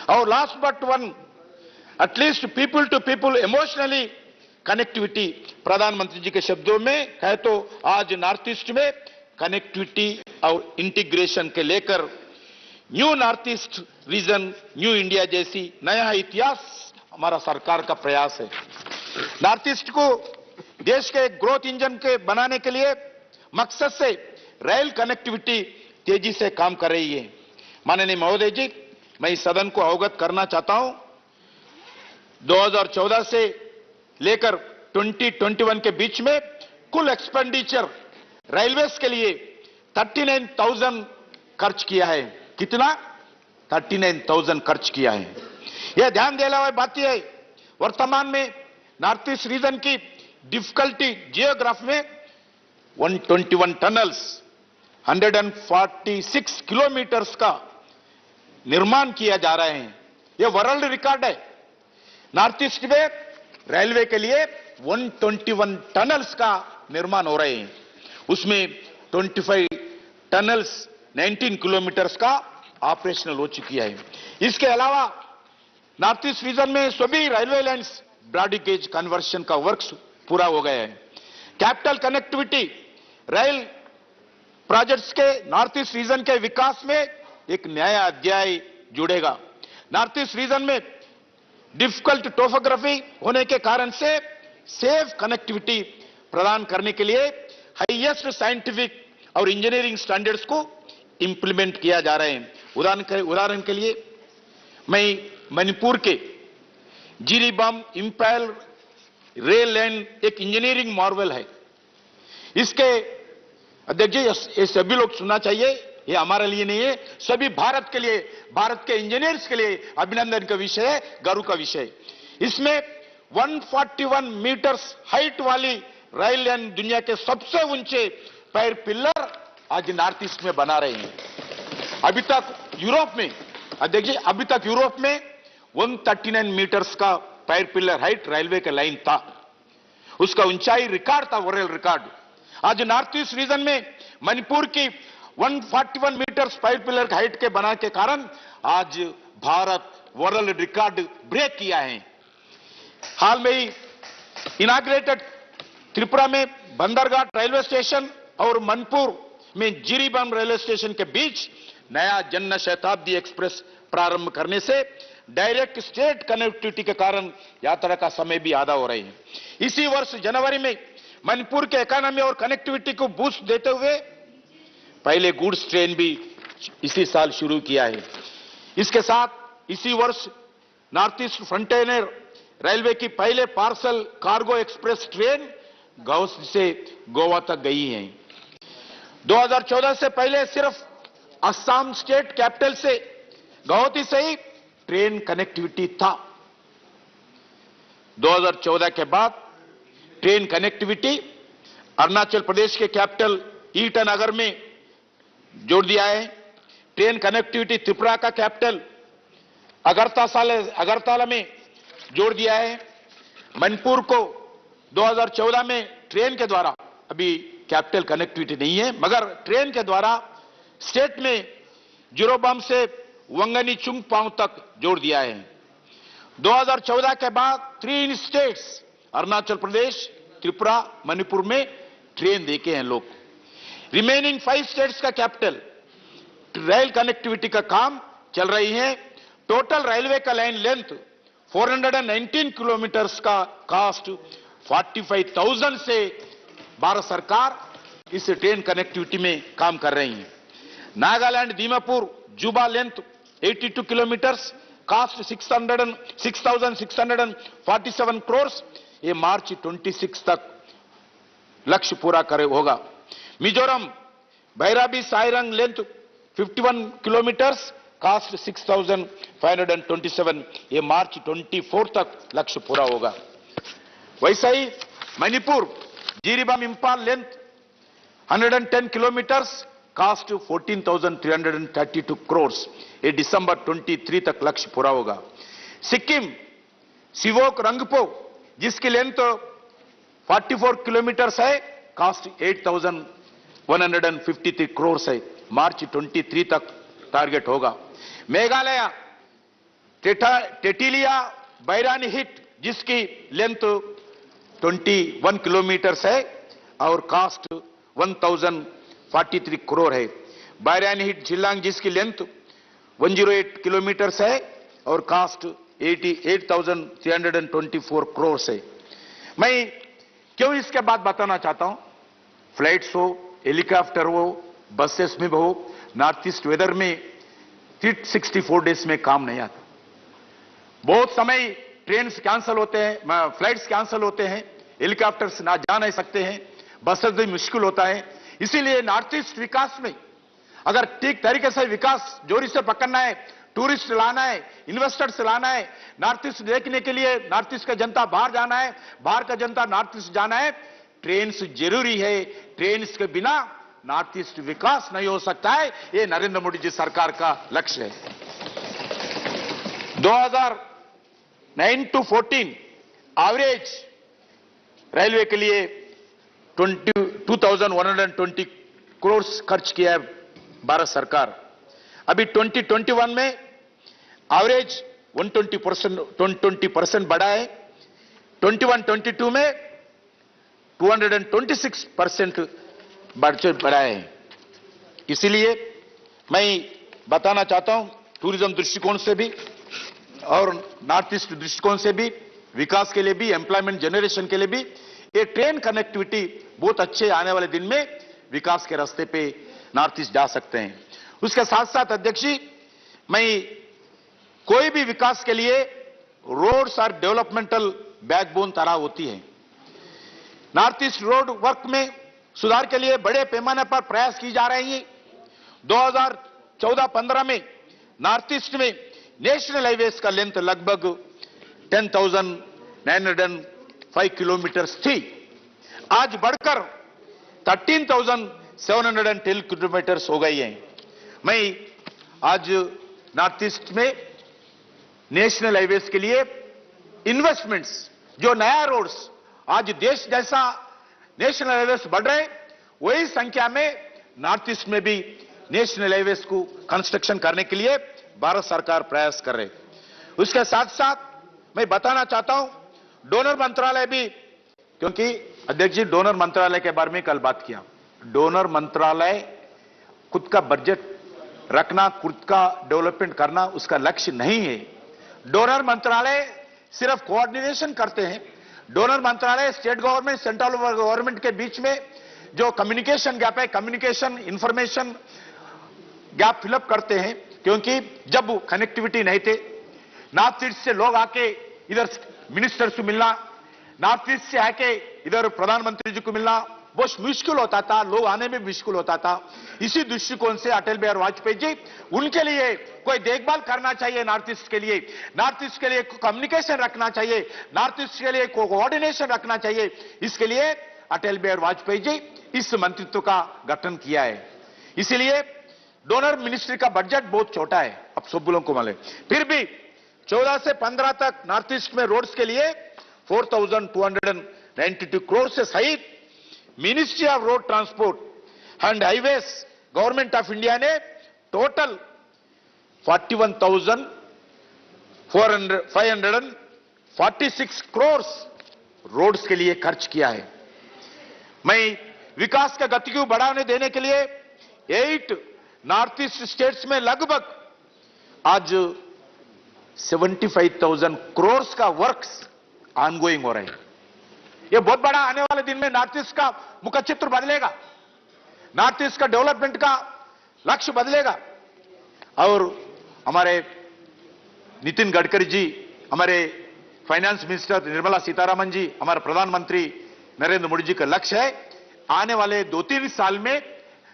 और last but one, at least people to people emotionally connectivity, प्रधानमंत्री जी के शब्दों में कहे तो आज नॉर्थ ईस्ट में कनेक्टिविटी और इंटीग्रेशन के लेकर new North East region, new India जैसी नया इतिहास हमारा सरकार का प्रयास है। नॉर्थ ईस्ट को देश के ग्रोथ इंजन के बनाने के लिए मकसद से रेल कनेक्टिविटी तेजी से काम कर रही है। माननीय महोदय जी, मैं इस सदन को अवगत करना चाहता हूं, 2014 से लेकर 2021 के बीच में कुल एक्सपेंडिचर रेलवेज के लिए 39,000 खर्च किया है। कितना? 39,000 खर्च किया है। यह ध्यान देने वाली बात यह है, वर्तमान में नॉर्थ ईस्ट रीजन की डिफिकल्टी जियोग्राफी में 121 टनल्स, 146 किलोमीटर्स का निर्माण किया जा रहा है। यह वर्ल्ड रिकॉर्ड है। नॉर्थ ईस्ट में रेलवे के लिए 121 टनल्स का निर्माण हो रहे हैं, उसमें 25 टनल्स 19 किलोमीटर्स का ऑपरेशनल हो चुकी है। इसके अलावा नॉर्थ ईस्ट रीजन में सभी railway lines broad gauge conversion का वर्क पूरा हो गया है। कैपिटल कनेक्टिविटी रेल प्रोजेक्ट्स के नॉर्थ ईस्ट रीजन के विकास में एक नया अध्याय जुड़ेगा। नॉर्थ ईस्ट रीजन में डिफिकल्ट टोपोग्राफी होने के कारण से सेफ कनेक्टिविटी प्रदान करने के लिए हाईएस्ट साइंटिफिक और इंजीनियरिंग स्टैंडर्ड्स को इंप्लीमेंट किया जा रहे हैं। उदाहरण के लिए मैं मणिपुर के जिरीबाम इंपैल रेल लाइन एक इंजीनियरिंग मार्वल है। इसके अध्यक्ष जी, ये सभी लोग सुनना चाहिए, ये हमारे लिए नहीं है, सभी भारत के लिए, भारत के इंजीनियर्स के लिए अभिनंदन का विषय है, गर्व का विषय। इसमें 141 मीटर्स हाइट वाली रेल लाइन दुनिया के सबसे ऊंचे पैर पिलर आज नॉर्थ ईस्ट में बना रहे हैं। अभी तक यूरोप में, अध्यक्ष जी, अभी तक यूरोप में 139 मीटर्स का पैर पिलर हाइट रेलवे का लाइन था, उसका ऊंचाई रिकॉर्ड था, वर्ल्ड रिकॉर्ड। आज नॉर्थ ईस्ट रीजन में मणिपुर की 141 मीटर्स पैर पिलर हाइट के बना के कारण आज भारत वर्ल्ड रिकॉर्ड ब्रेक किया है। हाल में ही इनाग्रेटेड त्रिपुरा में बंदरघाट रेलवे स्टेशन और मणिपुर में जिरीबाम रेलवे स्टेशन के बीच नया जन शताब्दी एक्सप्रेस प्रारंभ करने से डायरेक्ट स्टेट कनेक्टिविटी के कारण यात्रा का समय भी आधा हो रही है। इसी वर्ष जनवरी में मणिपुर के इकोनॉमी और कनेक्टिविटी को बूस्ट देते हुए पहले गुड्स ट्रेन भी इसी साल शुरू किया है। इसके साथ इसी वर्ष नॉर्थ ईस्ट फ्रंटियर रेलवे की पहले पार्सल कार्गो एक्सप्रेस ट्रेन गौस से गोवा तक गई है। 2014 से पहले सिर्फ असम स्टेट कैपिटल से गुवाहाटी से ही ट्रेन कनेक्टिविटी था। 2014 के बाद ट्रेन कनेक्टिविटी अरुणाचल प्रदेश के कैपिटल ईटानगर में जोड़ दिया है। ट्रेन कनेक्टिविटी त्रिपुरा का कैपिटल अगरतला में जोड़ दिया है। मणिपुर को 2014 में ट्रेन के द्वारा, अभी कैपिटल कनेक्टिविटी नहीं है, मगर ट्रेन के द्वारा स्टेट में जिरोबाम से वंगनी चुंगपांव तक जोड़ दिया है। 2014 के बाद 3 स्टेट्स अरुणाचल प्रदेश, त्रिपुरा, मणिपुर में ट्रेन देखे हैं लोग। रिमेनिंग 5 स्टेट्स का कैपिटल रेल कनेक्टिविटी का काम चल रही है। टोटल रेलवे का लाइन लेंथ 419 किलोमीटर्स का कॉस्ट 45,000 से भारत सरकार इस ट्रेन कनेक्टिविटी में काम कर रही है। नागालैंड दीमापुर जुबा लेंथ 82 किलोमीटर्स, कॉस्ट 6,647 क्रोर्स, ये मार्च 26 तक लक्ष्य पूरा करे होगा। Mizoram Bairabi Sairang length 51 kilometres, cost 6,527, ये मार्च 24 तक लक्ष्य पूरा होगा। वैसा ही Manipur Jiribam Imphal length 110 kilometres, cost 14,332 crores, ये दिसंबर 23 तक लक्ष्य पूरा होगा। सिक्किम सिवोक रंगपो जिसकी लेंथ 44 किलोमीटर्स है, कॉस्ट 8,153 क्रोर्स है, मार्च 23 तक टारगेट होगा। मेघालय टेटिलिया बैरानी हिट जिसकी लेंथ 21 किलोमीटर्स है और कॉस्ट 1,043 करोड़ है। बैरानी हिट शिल्लांग जिसकी लेंथ 108 किलोमीटर्स है और कॉस्ट 88,324 करोड़ है। मैं क्यों इसके बाद बताना चाहता हूं, फ्लाइट्स हो, हेलीकॉप्टर हो, बसेस में हो, नॉर्थ ईस्ट वेदर में 364 डेज में काम नहीं आता। बहुत समय ट्रेन कैंसिल होते हैं, फ्लाइट्स कैंसिल होते हैं, हेलीकॉप्टर्स ना जा नहीं सकते हैं, बसेस भी मुश्किल होता है। इसीलिए नॉर्थ ईस्ट विकास में अगर ठीक तरीके से विकास जोरी से पकड़ना है, टूरिस्ट लाना है, इन्वेस्टर्स लाना है, नॉर्थ ईस्ट देखने के लिए नॉर्थ ईस्ट का जनता बाहर जाना है, बाहर का जनता नॉर्थ ईस्ट जाना है, ट्रेन जरूरी है। ट्रेन के बिना नॉर्थ ईस्ट विकास नहीं हो सकता है, ये नरेंद्र मोदी जी सरकार का लक्ष्य है। 2009 to 14 एवरेज रेलवे के लिए 2,120 करोड़ खर्च किया है भारत सरकार। अभी 2021 में एवरेज 120% बढ़ा है, 21-22 में 226% बजट बढ़ा है। इसीलिए मैं बताना चाहता हूं, टूरिज्म दृष्टिकोण से भी और नॉर्थ ईस्ट दृष्टिकोण से भी, विकास के लिए भी, एम्प्लॉयमेंट जनरेशन के लिए भी ये ट्रेन कनेक्टिविटी बहुत अच्छे आने वाले दिन में विकास के रास्ते पे नॉर्थ ईस्ट जा सकते हैं। उसके साथ साथ अध्यक्ष जी, मैं कोई भी विकास के लिए रोड्स और डेवलपमेंटल बैकबोन तरह होती है। नॉर्थ ईस्ट रोड वर्क में सुधार के लिए बड़े पैमाने पर प्रयास की जा रही है। 2014-15 में नॉर्थ ईस्ट में नेशनल हाईवेज का लेंथ लगभग 10,905 किलोमीटर्स थी, आज बढ़कर 13,710 किलोमीटर्स हो गई है। मैं आज नॉर्थ ईस्ट में नेशनल हाईवेज के लिए इन्वेस्टमेंट्स, जो नया रोड्स, आज देश जैसा नेशनल हाईवेज बढ़ रहे, वही संख्या में नॉर्थ ईस्ट में भी नेशनल हाईवेज को कंस्ट्रक्शन करने के लिए भारत सरकार प्रयास कर रहे। उसके साथ साथ मैं बताना चाहता हूं, डोनर मंत्रालय भी, क्योंकि अध्यक्ष जी डोनर मंत्रालय के बारे में कल बात किया, डोनर मंत्रालय खुद का बजट रखना, खुद का डेवलपमेंट करना उसका लक्ष्य नहीं है। डोनर मंत्रालय सिर्फ कोऑर्डिनेशन करते हैं। डोनर मंत्रालय स्टेट गवर्नमेंट, सेंट्रल गवर्नमेंट के बीच में जो कम्युनिकेशन गैप है, कम्युनिकेशन इंफॉर्मेशन गैप फिलअप करते हैं। क्योंकि जब कनेक्टिविटी नहीं थे, नॉर्थ ईस्ट से लोग आके इधर मिनिस्टर से मिलना, नॉर्थ ईस्ट से आके इधर प्रधानमंत्री जी को मिलना बहुत मुश्किल होता था, लोग आने में मुश्किल होता था। इसी दृष्टिकोण से अटल बिहारी वाजपेयी जी, उनके लिए कोई देखभाल करना चाहिए, नॉर्थ ईस्ट के लिए, नॉर्थ ईस्ट के लिए कम्युनिकेशन रखना चाहिए, नॉर्थ ईस्ट के लिए कोऑर्डिनेशन रखना चाहिए। इसके लिए अटल बिहारी वाजपेयी जी इस मंत्रित्व का गठन किया है। इसलिए डोनर मिनिस्ट्री का बजट बहुत छोटा है, अब सब लोगों को मालूम। फिर भी 14 से 15 तक नॉर्थ ईस्ट में रोड्स के लिए 4,292 करोड़ से सहित ministry of road transport and highways government of India ने टोटल 41,546 करोड़ रोड्स के लिए खर्च किया है। मैं विकास का गति को बढ़ाने देने के लिए 8 नॉर्थ ईस्ट स्टेट्स में लगभग आज 75,000 करोड़ का वर्क्स ऑनगोइंग हो रहे हैं। ये बहुत बड़ा आने वाले दिन में नॉर्थ ईस्ट का मुख चित्र बदलेगा, नॉर्थ ईस्ट का डेवलपमेंट का लक्ष्य बदलेगा। और हमारे नितिन गडकरी जी, हमारे फाइनेंस मिनिस्टर निर्मला सीतारामन जी, हमारे प्रधानमंत्री नरेंद्र मोदी जी का लक्ष्य है आने वाले 2-3 साल में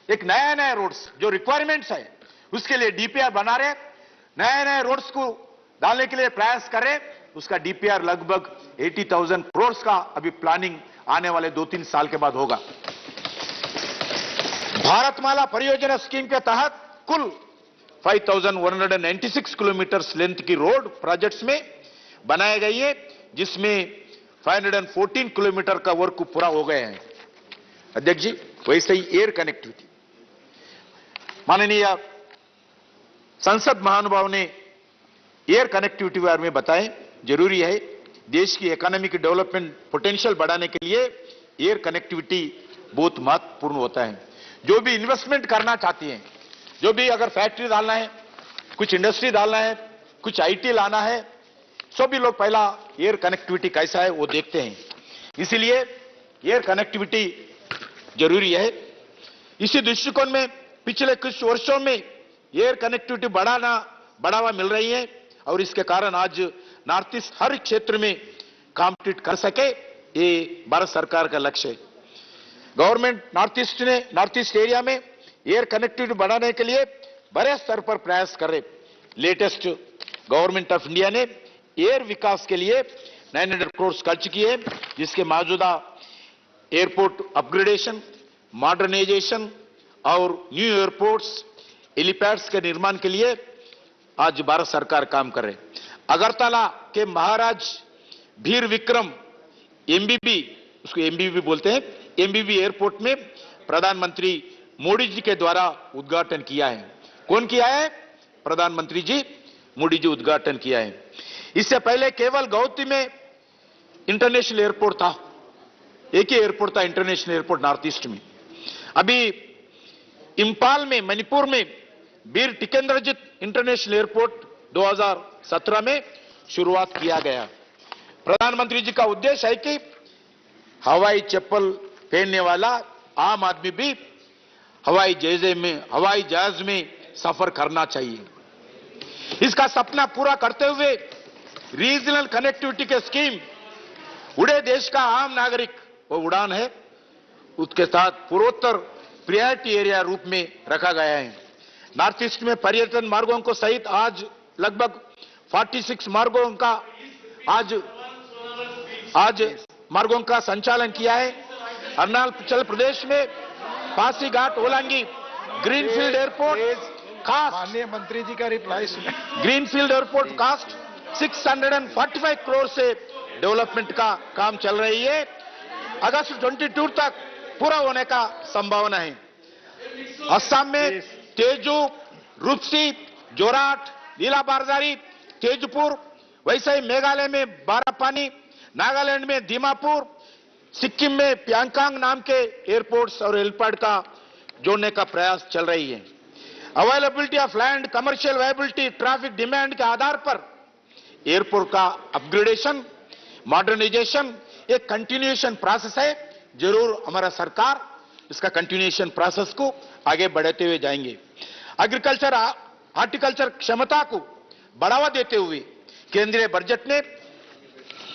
एक नया रोड्स जो रिक्वायरमेंट्स है उसके लिए डीपीआर बना रहे, नए रोड्स को डालने के लिए प्रयास कर रहे। उसका डीपीआर लगभग 80,000 करोड़ का अभी प्लानिंग आने वाले 2-3 साल के बाद होगा। भारतमाला परियोजना स्कीम के तहत कुल 5,196 किलोमीटर लेंथ की रोड प्रोजेक्ट्स में बनाए गई है, जिसमें 514 किलोमीटर का वर्क पूरा हो गए हैं। अध्यक्ष जी, वैसे ही एयर कनेक्टिविटी माननीय संसद महानुभाव ने एयर कनेक्टिविटी बारे में बताएं। जरूरी है, देश की इकोनॉमिक डेवलपमेंट पोटेंशियल बढ़ाने के लिए एयर कनेक्टिविटी बहुत महत्वपूर्ण होता है। जो भी इन्वेस्टमेंट करना चाहती हैं, जो भी अगर फैक्ट्री डालना है, कुछ इंडस्ट्री डालना है, कुछ आईटी लाना है, सभी लोग पहला एयर कनेक्टिविटी कैसा है वो देखते हैं। इसीलिए एयर कनेक्टिविटी जरूरी है। इसी दृष्टिकोण में पिछले कुछ वर्षों में एयर कनेक्टिविटी बढ़ावा मिल रही है और इसके कारण आज नॉर्थ ईस्ट हर क्षेत्र में कॉम्पिट कर सके, ये भारत सरकार का लक्ष्य है। गवर्नमेंट नॉर्थ ईस्ट एरिया में एयर कनेक्टिविटी बढ़ाने के लिए बड़े स्तर पर प्रयास कर रहे। लेटेस्ट गवर्नमेंट ऑफ इंडिया ने एयर विकास के लिए 900 करोड़ खर्च किए, जिसके मौजूदा एयरपोर्ट अपग्रेडेशन, मॉडर्नाइजेशन और न्यू एयरपोर्ट्स, हेलीपैड्स के निर्माण के लिए आज भारत सरकार काम कर रहे हैं। अगरतला के महाराज भीर विक्रम एमबीबी, उसको एमबीबी बोलते हैं, एमबीबी एयरपोर्ट में प्रधानमंत्री मोदी जी के द्वारा उद्घाटन किया है। कौन किया है? प्रधानमंत्री जी मोदी जी उद्घाटन किया है। इससे पहले केवल गौहती में इंटरनेशनल एयरपोर्ट था, एक ही एयरपोर्ट था इंटरनेशनल एयरपोर्ट नॉर्थ ईस्ट में। अभी इंफाल में, मणिपुर में वीर टिकेंद्रजीत इंटरनेशनल एयरपोर्ट 2017 में शुरुआत किया गया। प्रधानमंत्री जी का उद्देश्य है कि हवाई चप्पल पहनने वाला आम आदमी भी हवाई जहाज में सफर करना चाहिए। इसका सपना पूरा करते हुए रीजनल कनेक्टिविटी के स्कीम उड़े देश का आम नागरिक वो उड़ान है, उसके साथ पूर्वोत्तर प्रायोरिटी एरिया रूप में रखा गया है। नॉर्थ ईस्ट में पर्यटन मार्गों को सहित आज लगभग 46 मार्गों का आज मार्गों का संचालन किया है। अरुणाचल प्रदेश में पासीघाट होलांगी ग्रीनफील्ड एयरपोर्ट कास्ट, माननीय मंत्री जी का रिप्लाई सुनिए। ग्रीनफील्ड एयरपोर्ट कास्ट 645 करोड़ से डेवलपमेंट का काम चल रही है। अगस्त 22 तक पूरा होने का संभावना है। असम में तेजू, रूपसी, जोरहाट, लीलाबारदारी, तेजपुर, वैसे ही मेघालय में बारापानी, नागालैंड में दीमापुर, सिक्किम में प्यांकांग नाम के एयरपोर्ट्स और हेलीपैड का जोड़ने का प्रयास चल रही है। Availability of land, commercial viability, traffic demand के आधार पर एयरपोर्ट का अपग्रेडेशन, मॉडर्नाइजेशन एक कंटिन्यूएशन प्रोसेस है। जरूर हमारा सरकार इसका कंटिन्यूएशन प्रोसेस को आगे बढ़ाते हुए जाएंगे। एग्रीकल्चर, हॉर्टिकल्चर क्षमता को बढ़ावा देते हुए केंद्रीय बजट ने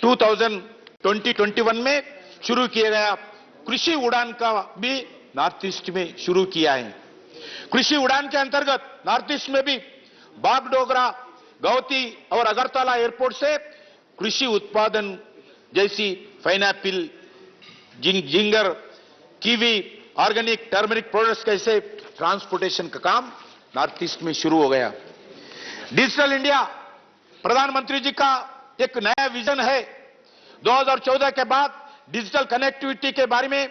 2020-21 में शुरू किया गया कृषि उड़ान का भी नॉर्थ ईस्ट में शुरू किया है। कृषि उड़ान के अंतर्गत नॉर्थ ईस्ट में भी बागडोगरा, गौहती और अगरतला एयरपोर्ट से कृषि उत्पादन जैसी pineapple, ginger, kiwi, organic, turmeric products कैसे ट्रांसपोर्टेशन का काम नॉर्थ ईस्ट में शुरू हो गया। डिजिटल इंडिया प्रधानमंत्री जी का एक नया विजन है। 2014 के बाद डिजिटल कनेक्टिविटी के बारे में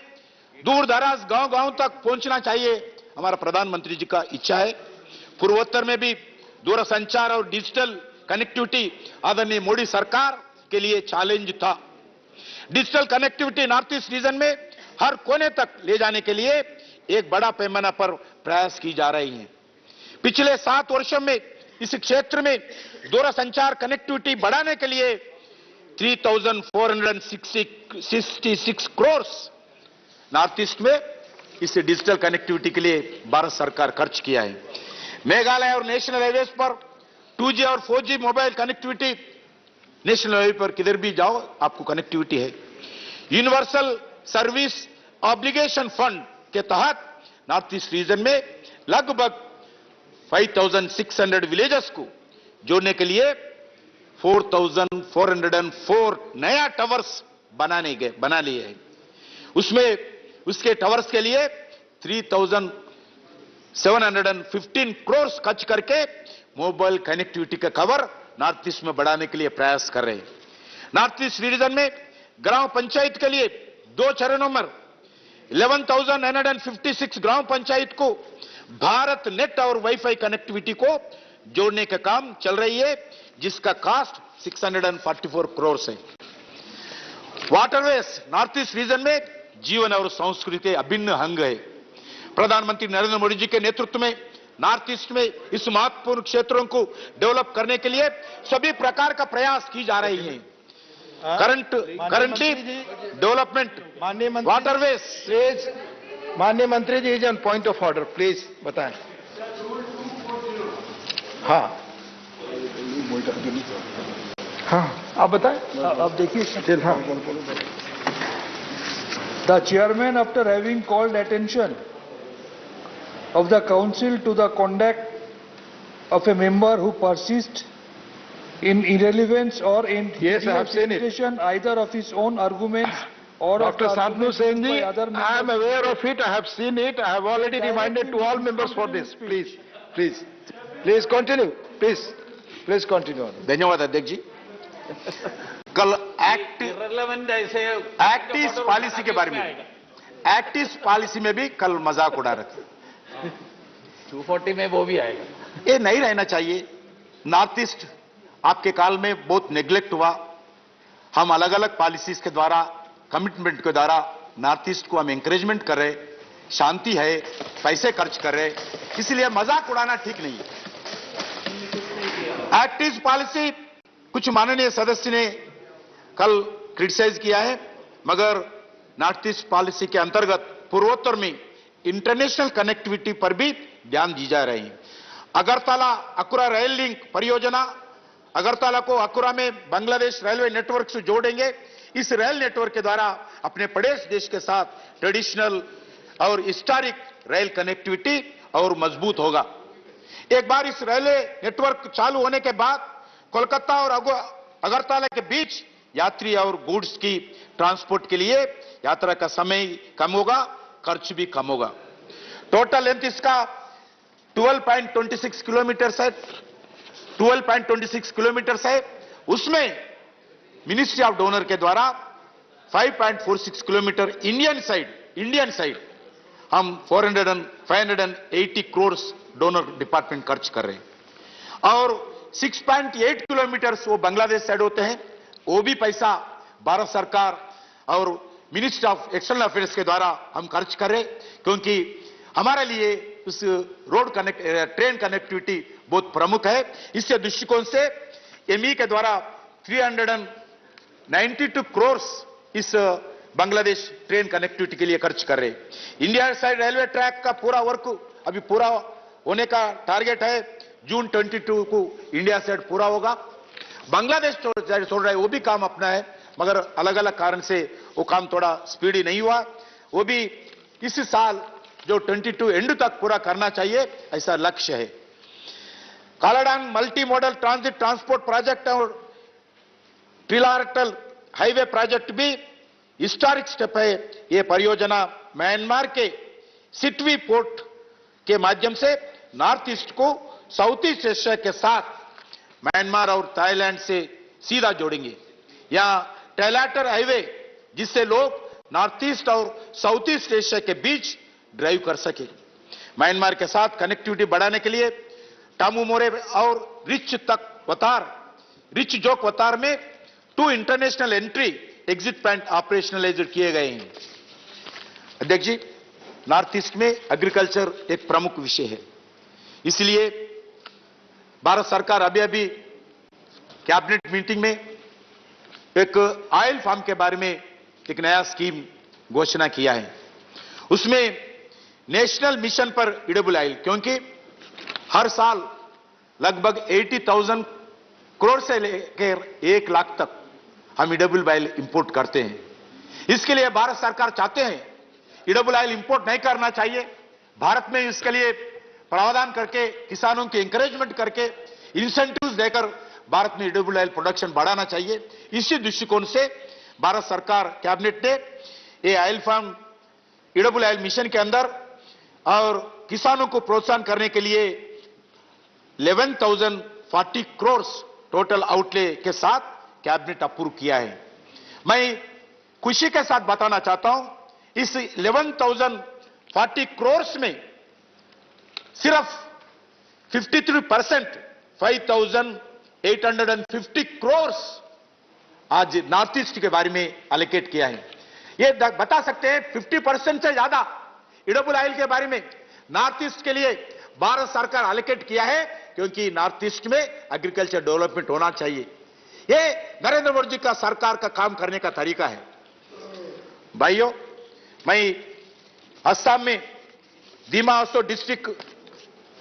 दूर दराज गांव-गांव तक पहुंचना चाहिए, हमारा प्रधानमंत्री जी का इच्छा है। पूर्वोत्तर में भी दूरसंचार और डिजिटल कनेक्टिविटी आदरणीय मोदी सरकार के लिए चैलेंज था। Digital connectivity north East region में हर कोने तक ले जाने के लिए एक बड़ा पैमाना पर प्रयास की जा रही है। पिछले 7 वर्षों में इस क्षेत्र में दूरसंचार कनेक्टिविटी बढ़ाने के लिए 3,466 crores नॉर्थ ईस्ट में इस डिजिटल कनेक्टिविटी के लिए भारत सरकार खर्च किया है। मेघालय और नेशनल हाईवेज पर 2G और 4G mobile connectivity, national highway पर किधर भी जाओ आपको कनेक्टिविटी है। यूनिवर्सल सर्विस ऑब्लिगेशन फंड के तहत नॉर्थ ईस्ट रीजन में लगभग 5,600 विलेजेस को जोड़ने के लिए 4,404 नया टावर्स बना लिए हैं। उसमें उसके टावर्स के लिए 3,715 crores खर्च करके मोबाइल कनेक्टिविटी का कवर नॉर्थ ईस्ट में बढ़ाने के लिए प्रयास कर रहे हैं। नॉर्थ ईस्ट रीजन में ग्राम पंचायत के लिए 2 चरणों में 11,956 ग्राम पंचायत को भारत नेट और वाईफाई कनेक्टिविटी को जोड़ने का काम चल रही है, जिसका कॉस्ट 644 crores है। वाटरवेज नॉर्थ ईस्ट रीजन में जीवन और संस्कृति के अभिन्न अंग है। प्रधानमंत्री नरेंद्र मोदी जी के नेतृत्व में नॉर्थ ईस्ट में इस महत्वपूर्ण क्षेत्रों को डेवलप करने के लिए सभी प्रकार का प्रयास की जा रही है। Currently development waterways. माननीय मंत्री जी is on point of order, please बताएं। हाँ हाँ आप बताएं, आप देखिए। हाँ, The chairman, after having called attention of the council to the conduct of a member who persists in irrelevance or in interpretation either of his own arguments or Dr. of the Santanu arguments Sen by ji, other members. I am aware of it. I have seen it. I have already reminded to all members for this. Please continue. Please continue. धन्यवाद अध्यक्ष जी। कल act east policy के बारे में, act east policy में भी कल मजाक उड़ा रखे। 240 में वो भी आएगा। ये नहीं रहना चाहिए। नॉर्थ ईस्ट आपके काल में बहुत नेग्लेक्ट हुआ। हम अलग अलग पॉलिसीज के द्वारा, कमिटमेंट के द्वारा नॉर्थ ईस्ट को हम एंकरेजमेंट कर रहे, शांति है, पैसे खर्च कर रहे, इसलिए मजाक उड़ाना ठीक नहीं है। एक्ट ईस्ट पॉलिसी कुछ माननीय सदस्य ने कल क्रिटिसाइज किया है, मगर नॉर्थ ईस्ट पॉलिसी के अंतर्गत पूर्वोत्तर में इंटरनेशनल कनेक्टिविटी पर भी ध्यान दी जा रही है। अगरतला अकुरा रेल लिंक परियोजना, अगरतला को अकुरा में बांग्लादेश रेलवे नेटवर्क से जोड़ेंगे। इस रेल नेटवर्क के द्वारा अपने पड़ोस देश के साथ ट्रेडिशनल और हिस्टोरिक रेल कनेक्टिविटी और मजबूत होगा। एक बार इस रेलवे नेटवर्क चालू होने के बाद कोलकाता और अगरतला के बीच यात्री और गुड्स की ट्रांसपोर्ट के लिए यात्रा का समय कम होगा, खर्च भी कम होगा। टोटल लेंथ इसका 12.26 किलोमीटर है। उसमें मिनिस्ट्री ऑफ डोनर के द्वारा 5.46 किलोमीटर इंडियन साइड हम 580 crores डोनर डिपार्टमेंट खर्च कर रहे हैं, और 6.8 किलोमीटर वो बांग्लादेश साइड होते हैं। वो भी पैसा भारत सरकार और मिनिस्ट्री ऑफ एक्सटर्नल अफेयर्स के द्वारा हम खर्च कर रहे, क्योंकि हमारे लिए उस ट्रेन कनेक्टिविटी बहुत प्रमुख है। इससे दृष्टिकोण से एमई के द्वारा 392 crores इस बांग्लादेश ट्रेन कनेक्टिविटी के लिए खर्च कर रहे। इंडिया साइड रेलवे ट्रैक का पूरा वर्क अभी पूरा होने का टारगेट है। जून 22 को इंडिया साइड पूरा होगा। बांग्लादेश साइड छोड़ रहा है, वो भी काम अपना है, मगर अलग अलग कारण से वो काम थोड़ा स्पीडी नहीं हुआ। वो भी इस साल जो 22 एंड तक पूरा करना चाहिए, ऐसा लक्ष्य है। Kaladan multi modal transit transport project और ट्रिलाटरल हाईवे प्रोजेक्ट भी हिस्टोरिक स्टेप है। ये परियोजना म्यांमार के सिटवी पोर्ट के माध्यम से नॉर्थ ईस्ट को साउथ ईस्ट एशिया के साथ म्यांमार और थाईलैंड से सीधा जोड़ेंगे। यहाँ ट्राइलेटरल हाईवे जिससे लोग नॉर्थ ईस्ट और साउथ ईस्ट एशिया के बीच ड्राइव कर सके। म्यांमार के साथ कनेक्टिविटी बढ़ाने के लिए टामू मोरे और रिच जोक वतार में 2 international entry exit point operationalise किए गए हैं। अध्यक्ष जी, नॉर्थ ईस्ट में एग्रीकल्चर एक प्रमुख विषय है, इसलिए भारत सरकार अभी कैबिनेट मीटिंग में एक ऑयल फार्म के बारे में एक नया स्कीम घोषणा किया है। उसमें नेशनल मिशन पर इडेबल ऑयल, क्योंकि हर साल लगभग 80,000 करोड़ से लेकर 1 लाख तक हम इडेबल ऑयल इंपोर्ट करते हैं। इसके लिए भारत सरकार चाहते हैं इडेबल ऑयल इंपोर्ट नहीं करना चाहिए। भारत में इसके लिए प्रावधान करके किसानों की इंकरेजमेंट करके इंसेंटिव्स देकर भारत में इडेबल ऑयल प्रोडक्शन बढ़ाना चाहिए। इसी दृष्टिकोण से भारत सरकार कैबिनेट ने ये oil palm edible oil mission के अंदर और किसानों को प्रोत्साहन करने के लिए 11,040 करोड़ टोटल आउटले के साथ कैबिनेट अप्रूव किया है। मैं खुशी के साथ बताना चाहता हूं, इस 11,040 करोड़ में सिर्फ 53% 5,850 करोड़ आज नॉर्थ ईस्ट के बारे में एलोकेट किया है। ये बता सकते हैं 50% से ज्यादा इडेबल ऑयल के बारे में नॉर्थ ईस्ट के लिए भारत सरकार एलोकेट किया है, क्योंकि नॉर्थ ईस्ट में एग्रीकल्चर डेवलपमेंट होना चाहिए। ये नरेंद्र मोदी जी का सरकार का काम करने का तरीका है। भाइयों, मैं असम में दीमा हसो डिस्ट्रिक्ट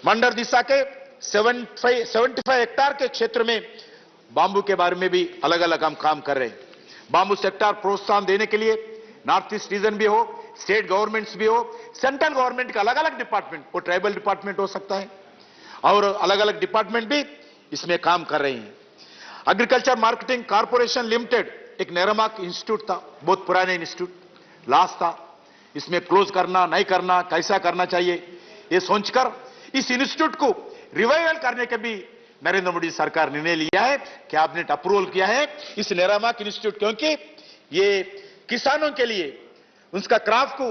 मंडर दिशा के 75 हेक्टेयर के क्षेत्र में बांबू के बारे में भी अलग अलग हम काम कर रहे हैं। बांबू सेक्टर प्रोत्साहन देने के लिए नॉर्थ ईस्ट रीजन भी हो, स्टेट गवर्नमेंट्स भी हो, सेंट्रल गवर्नमेंट का अलग अलग डिपार्टमेंट, वो ट्राइबल डिपार्टमेंट हो सकता है, और अलग अलग डिपार्टमेंट भी इसमें काम कर रहे हैं। एग्रीकल्चर मार्केटिंग कॉर्पोरेशन लिमिटेड एक नेरमाक इंस्टीट्यूट था, बहुत पुराने इंस्टीट्यूट, लॉस था। इसमें क्लोज करना नहीं करना, कैसा करना चाहिए, ये सोचकर इस इंस्टीट्यूट को रिवाइवल करने के भी नरेंद्र मोदी सरकार ने निर्णय लिया है, कैबिनेट अप्रूवल किया है इस नेरामाक इंस्टीट्यूट, क्योंकि ये किसानों के लिए उसका क्राफ्ट को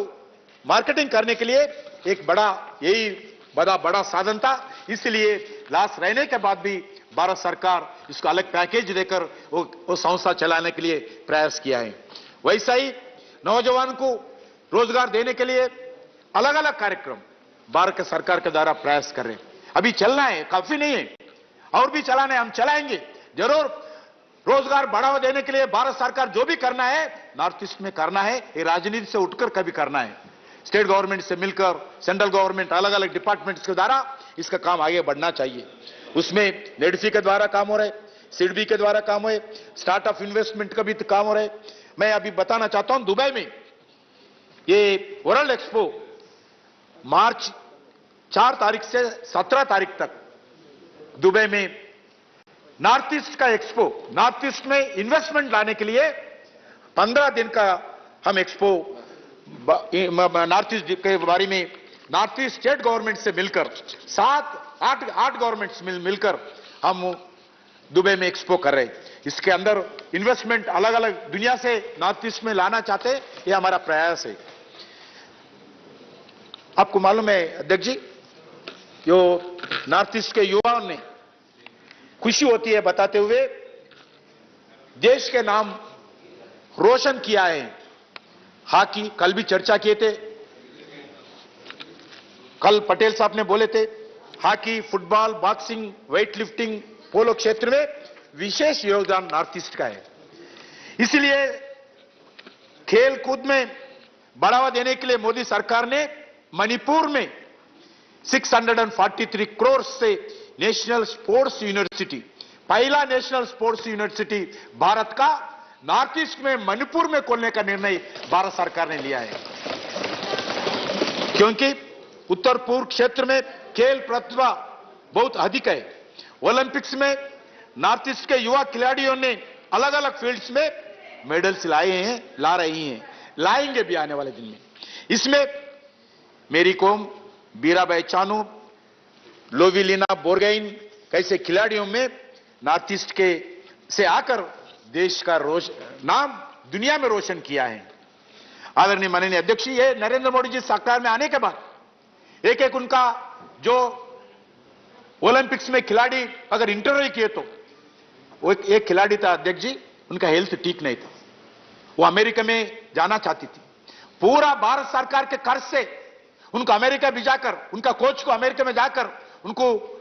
मार्केटिंग करने के लिए एक बड़ा साधन था। इसलिए लॉस रहने के बाद भी भारत सरकार इसको अलग पैकेज देकर वो संस्था चलाने के लिए प्रयास किया है। वैसा ही नौजवान को रोजगार देने के लिए अलग अलग कार्यक्रम भारत सरकार के द्वारा प्रयास कर रहे हैं। अभी चलना है, काफी नहीं है, और भी चलाना है, हम चलाएंगे जरूर। रोजगार बढ़ावा देने के लिए भारत सरकार जो भी करना है नॉर्थ ईस्ट में करना है, ये राजनीति से उठकर कभी करना है। स्टेट गवर्नमेंट से मिलकर सेंट्रल गवर्नमेंट अलग अलग डिपार्टमेंट्स के द्वारा इसका काम आगे बढ़ना चाहिए। उसमें नेडफी के द्वारा काम हो रहा है, सिडबी के द्वारा काम हो रहा है, स्टार्टअप इन्वेस्टमेंट का भी काम हो रहा है। मैं अभी बताना चाहता हूं, दुबई में ये वर्ल्ड एक्सपो मार्च 4 तारीख से 17 तारीख तक दुबई में नॉर्थ ईस्ट का एक्सपो, नॉर्थ ईस्ट में इन्वेस्टमेंट लाने के लिए 15 दिन का हम एक्सपो नॉर्थ ईस्ट के बारे में नॉर्थ ईस्ट स्टेट गवर्नमेंट से मिलकर 7-8 गवर्नमेंट्स मिलकर हम दुबई में एक्सपो कर रहे हैं। इसके अंदर इन्वेस्टमेंट अलग अलग दुनिया से नॉर्थ ईस्ट में लाना चाहते हैं, यह हमारा प्रयास है। आपको मालूम है अध्यक्ष जी, जो नॉर्थ ईस्ट के युवाओं ने खुशी होती है बताते हुए देश के नाम रोशन किया है। हॉकी कल भी चर्चा किए थे, कल पटेल साहब ने बोले थे, hockey, football, boxing, weight lifting, polo क्षेत्र में विशेष योगदान नॉर्थ ईस्ट का है। इसलिए खेल कूद में बढ़ावा देने के लिए मोदी सरकार ने मणिपुर में 643 करोड़ से नेशनल स्पोर्ट्स यूनिवर्सिटी, पहला नेशनल स्पोर्ट्स यूनिवर्सिटी भारत का नॉर्थ ईस्ट में मणिपुर में खोलने का निर्णय भारत सरकार ने लिया है, क्योंकि उत्तर पूर्व क्षेत्र में खेल प्रतिभा बहुत अधिक है। ओलंपिक्स में नॉर्थ ईस्ट के युवा खिलाड़ियों ने अलग अलग फील्ड्स में मेडल्स लाए हैं, ला रही हैं, लाएंगे भी आने वाले दिन में। इसमें मेरी कोम, बीराबाई चानू, लोविलिना बोरगोहेन कैसे खिलाड़ियों में नॉर्थ ईस्ट के से आकर देश का नाम दुनिया में रोशन किया है। आदरणीय माननीय अध्यक्ष, ये नरेंद्र मोदी जी सरकार में आने के बाद एक एक उनका जो ओलंपिक्स में खिलाड़ी अगर इंटरव्यू किए तो वो एक खिलाड़ी था अध्यक्ष जी, उनका हेल्थ ठीक नहीं था, वो अमेरिका में जाना चाहती थी। पूरा भारत सरकार के खर्च से उनको अमेरिका भिजाकर, उनका कोच को अमेरिका में जाकर उनको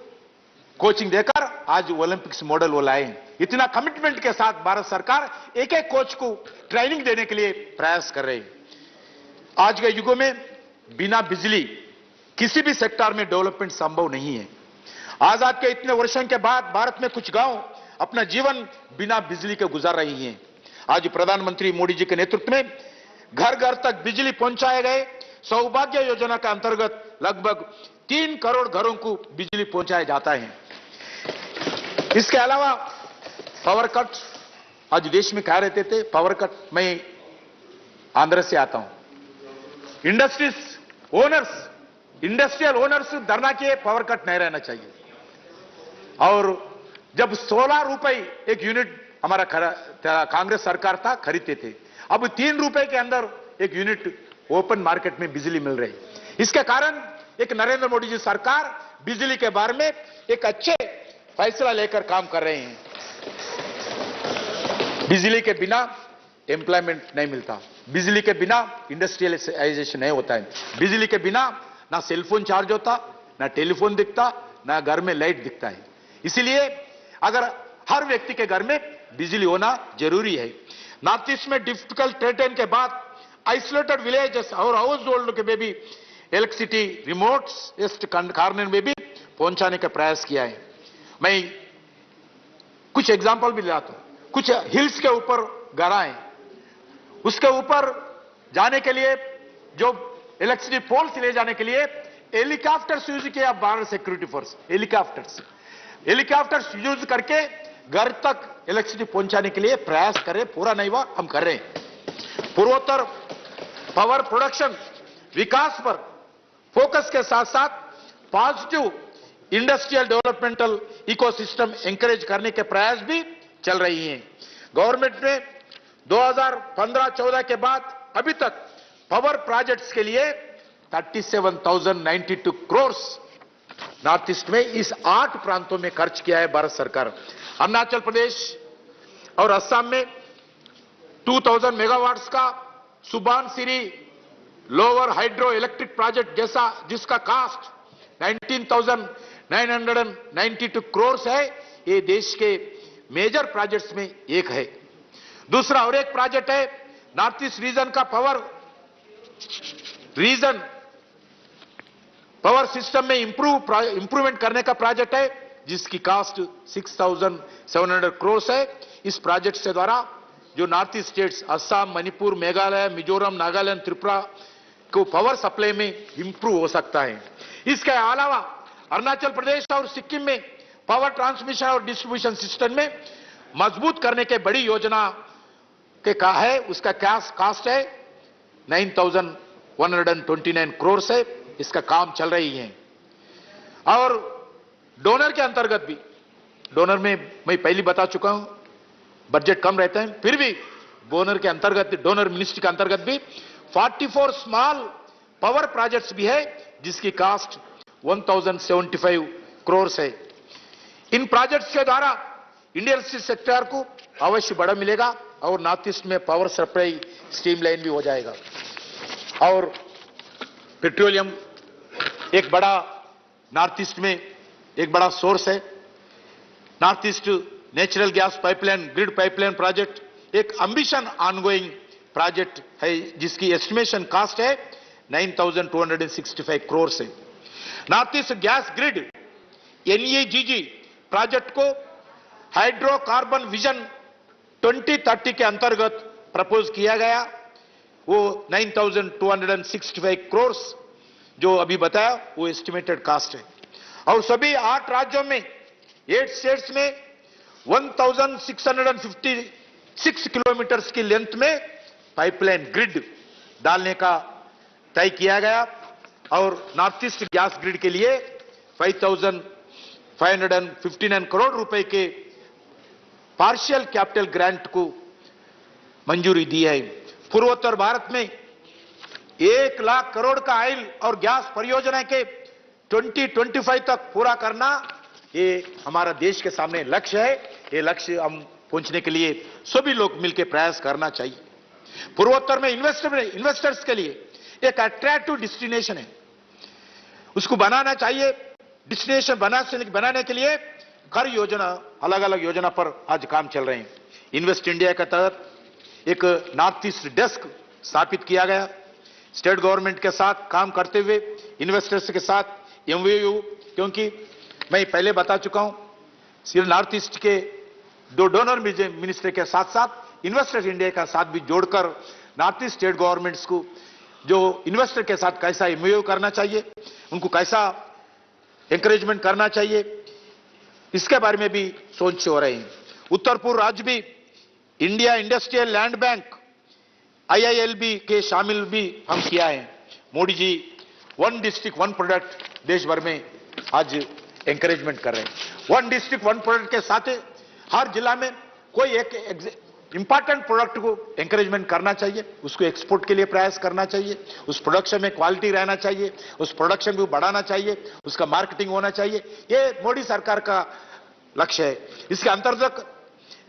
कोचिंग देकर आज ओलंपिक्स मेडल वो लाए हैं। इतना कमिटमेंट के साथ भारत सरकार एक एक कोच को ट्रेनिंग देने के लिए प्रयास कर रही है। आज के युग में बिना बिजली किसी भी सेक्टर में डेवलपमेंट संभव नहीं है। आजाद के इतने वर्षों के बाद भारत में कुछ गांव अपना जीवन बिना बिजली के गुजार रही हैं। आज प्रधानमंत्री मोदी जी के नेतृत्व में घर घर तक बिजली पहुंचाए गए। सौभाग्य योजना के अंतर्गत लगभग 3 करोड़ घरों को बिजली पहुंचाया जाता है। इसके अलावा पावर कट, आज देश में कह रहते थे पावर कट, मैं आंध्र से आता हूं। इंडस्ट्रियल ओनर्स धरना किए, पावर कट नहीं रहना चाहिए। और जब 16 रुपए एक यूनिट हमारा कांग्रेस सरकार था खरीदते थे, अब 3 रुपए के अंदर एक यूनिट ओपन मार्केट में बिजली मिल रही। इसके कारण एक नरेंद्र मोदी जी सरकार बिजली के बारे में एक अच्छे फैसला लेकर काम कर रहे हैं। बिजली के बिना एम्प्लॉयमेंट नहीं मिलता, बिजली के बिना इंडस्ट्रियलाइजेशन नहीं होता है, बिजली के बिना ना सेलफोन चार्ज होता, ना टेलीफोन दिखता, ना घर में लाइट दिखता है। इसीलिए अगर हर व्यक्ति के घर में बिजली होना जरूरी है। नॉर्थ ईस्ट में डिफिकल्ट टेरेन के बाद आइसोलेटेड विलेजेस और हाउस होल्ड के में भी इलेक्ट्रिसिटी रिमोट कॉर्नर में भी पहुंचाने का प्रयास किया है। मैं कुछ एग्जांपल भी लाता हूं। कुछ हिल्स के ऊपर घरा है, उसके ऊपर जाने के लिए जो इलेक्ट्रिसिटी पोल्स ले जाने के लिए हेलीकॉप्टर्स यूज किया border security force. Helicopters use करके घर तक इलेक्ट्रिसिटी पहुंचाने के लिए प्रयास करें, पूरा नहीं हुआ हम कर रहे हैं। पूर्वोत्तर पावर प्रोडक्शन विकास पर फोकस के साथ साथ positive industrial developmental ecosystem encourage करने के प्रयास भी चल रही हैं। गवर्नमेंट ने 2015-14 के बाद अभी तक पावर प्रोजेक्ट्स के लिए 37,092 करोड़ नॉर्थ ईस्ट में इस 8 प्रांतों में खर्च किया है भारत सरकार। अरुणाचल प्रदेश और असम में 2000 मेगावाट्स का Subansiri lower hydro electric project जैसा जिसका कास्ट 19,992 करोड़ है, ये देश के मेजर प्रोजेक्ट्स में एक है। दूसरा और एक प्रोजेक्ट है नॉर्थ ईस्ट रीजन का पावर सिस्टम में इंप्रूवमेंट करने का प्रोजेक्ट है, जिसकी कास्ट 6,700 करोड़ है। इस प्रोजेक्ट से द्वारा जो north east states Assam, Manipur, Meghalaya, Mizoram, Nagaland, Tripura को पावर सप्लाई में इंप्रूव हो सकता है। इसके अलावा अरुणाचल प्रदेश और सिक्किम में पावर ट्रांसमिशन और डिस्ट्रीब्यूशन सिस्टम में मजबूत करने के बड़ी योजना के का है, उसका कास्ट है 9,129 करोड़ है। इसका काम चल रही है। और डोनर के अंतर्गत भी, डोनर में मैं पहले बता चुका हूं बजट कम रहता है, फिर भी डोनर के अंतर्गत, डोनर मिनिस्ट्री के अंतर्गत भी 44 स्मॉल पावर प्रोजेक्ट्स भी है, जिसकी कास्ट 1,075 करोड़ है। इन प्रोजेक्ट्स के द्वारा इंडियन सेक्टर को अवश्य बड़ा मिलेगा और नॉर्थ ईस्ट में पावर सप्लाई स्ट्रीमलाइन भी हो जाएगा। और पेट्रोलियम एक बड़ा नॉर्थ ईस्ट में एक बड़ा सोर्स है। North east natural gas pipeline, grid pipeline project एक एम्बिशन ऑनगोइंग प्रोजेक्ट है, जिसकी एस्टिमेशन कास्ट है 9,265 करोड़ से। North east gas grid NEGG project को हाइड्रोकार्बन विजन 2030 के अंतर्गत प्रपोज किया गया। वो 9,265 करोड़ जो अभी बताया वो एस्टिमेटेड कास्ट है। और सभी 8 राज्यों में 8 स्टेट्स में 1,656 किलोमीटर की लेंथ में पाइपलाइन ग्रिड डालने का तय किया गया। और नॉर्थ ईस्ट गैस ग्रिड के लिए 5,559 करोड़ रुपए के पार्शियल कैपिटल ग्रांट को मंजूरी दी है। पूर्वोत्तर भारत में 1 लाख करोड़ का ऑयल और गैस परियोजना के 2025 तक पूरा करना, ये हमारा देश के सामने लक्ष्य है। ये लक्ष्य हम पहुंचने के लिए सभी लोग मिलकर प्रयास करना चाहिए। पूर्वोत्तर में इन्वेस्टर्स के लिए एक अट्रैक्टिव डेस्टिनेशन है, उसको बनाना चाहिए। डेस्टिनेशन बनाने के लिए हर योजना, अलग अलग योजना पर आज काम चल रहे हैं। इन्वेस्ट इंडिया के तहत एक नॉर्थ ईस्ट डेस्क स्थापित किया गया। स्टेट गवर्नमेंट के साथ काम करते हुए इन्वेस्टर्स के साथ एमओयू, क्योंकि मैं पहले बता चुका हूं, सिर्फ नॉर्थ ईस्ट के 2 डोनर मिनिस्टर के साथ साथ इन्वेस्टर इंडिया का साथ भी जोड़कर नॉर्थ ईस्ट स्टेट गवर्नमेंट्स को जो इन्वेस्टर के साथ कैसा एमओयू करना चाहिए, उनको कैसा एंकरेजमेंट करना चाहिए, इसके बारे में भी सोच हो रहे हैं। उत्तर पूर्व राज्य भी India industrial land bank IILB के शामिल भी हम किया है। मोदी जी 1 डिस्ट्रिक्ट 1 प्रोडक्ट देश भर में आज एंकरेजमेंट कर रहे हैं। 1 डिस्ट्रिक्ट 1 प्रोडक्ट के साथ हर जिला में कोई एक इंपॉर्टेंट प्रोडक्ट को एंकरेजमेंट करना चाहिए, उसको एक्सपोर्ट के लिए प्रयास करना चाहिए, उस प्रोडक्शन में क्वालिटी रहना चाहिए, उस प्रोडक्शन को बढ़ाना चाहिए, उसका मार्केटिंग होना चाहिए। ये मोदी सरकार का लक्ष्य है। इसके अंतर्गत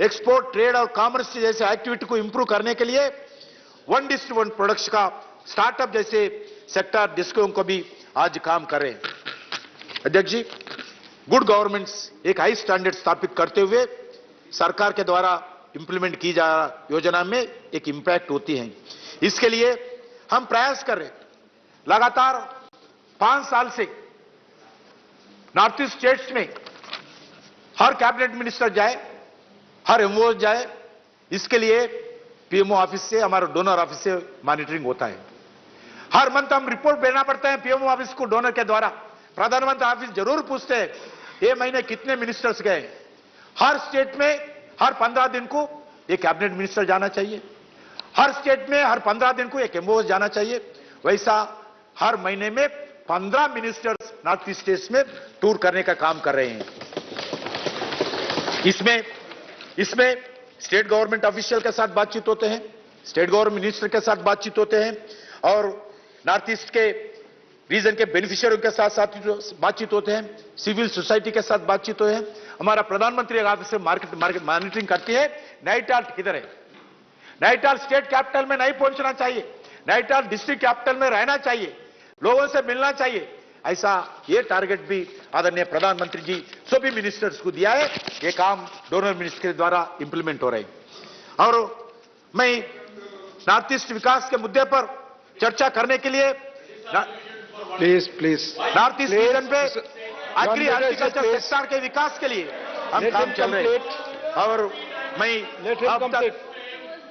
एक्सपोर्ट, ट्रेड और कॉमर्स जैसे एक्टिविटी को इंप्रूव करने के लिए 1 डिस्ट्रिक्ट 1 प्रोडक्ट्स का स्टार्टअप जैसे सेक्टर डिस्को को भी आज काम कर रहे हैं। अध्यक्ष जी, गुड गवर्नेंस एक हाई स्टैंडर्ड स्थापित करते हुए सरकार के द्वारा इंप्लीमेंट की जा योजना में एक इंपैक्ट होती है। इसके लिए हम प्रयास कर रहे हैं। लगातार 5 साल से नॉर्थ ईस्ट स्टेट्स में हर कैबिनेट मिनिस्टर जाए, हर एमओ जाए, इसके लिए पीएमओ ऑफिस से, हमारे डोनर ऑफिस से मॉनिटरिंग होता है। हर मंथ हम रिपोर्ट देना पड़ता है पीएमओ ऑफिस को डोनर के द्वारा। प्रधानमंत्री ऑफिस जरूर पूछते हैं ये महीने कितने मिनिस्टर्स गए। हर स्टेट में हर 15 दिन को एक कैबिनेट मिनिस्टर जाना चाहिए, हर स्टेट में हर 15 दिन को एक एमओ जाना चाहिए। वैसा हर महीने में 15 मिनिस्टर्स नॉर्थ ईस्ट स्टेट्स में टूर करने का काम कर रहे हैं। इसमें स्टेट गवर्नमेंट ऑफिशियल के साथ बातचीत होते हैं, स्टेट गवर्नमेंट मिनिस्टर के साथ बातचीत होते हैं और नॉर्थ ईस्ट के रीजन के बेनिफिशियरियों के साथ बातचीत होते हैं, सिविल सोसाइटी के साथ बातचीत होते हैं। हमारा प्रधानमंत्री ऑफिस से मार्केट मॉनिटरिंग करती है। नाइटाल किधर है? नाइटाल स्टेट कैपिटल में नहीं पहुंचना चाहिए, नाइटाल डिस्ट्रिक्ट कैपिटल में रहना चाहिए, लोगों से मिलना चाहिए। ऐसा ये टारगेट भी आदरणीय प्रधानमंत्री जी सभी मिनिस्टर्स को दिया है। ये काम डोनर मिनिस्टर के द्वारा इंप्लीमेंट हो रहे हैं। और मैं नॉर्थ ईस्ट विकास के मुद्दे पर चर्चा करने के लिए प्लीज नॉर्थ ईस्ट रीजन पे एग्री हॉर्टिकल्चर सेक्टर के विकास के लिए हम काम चल रहे हैं। और मैं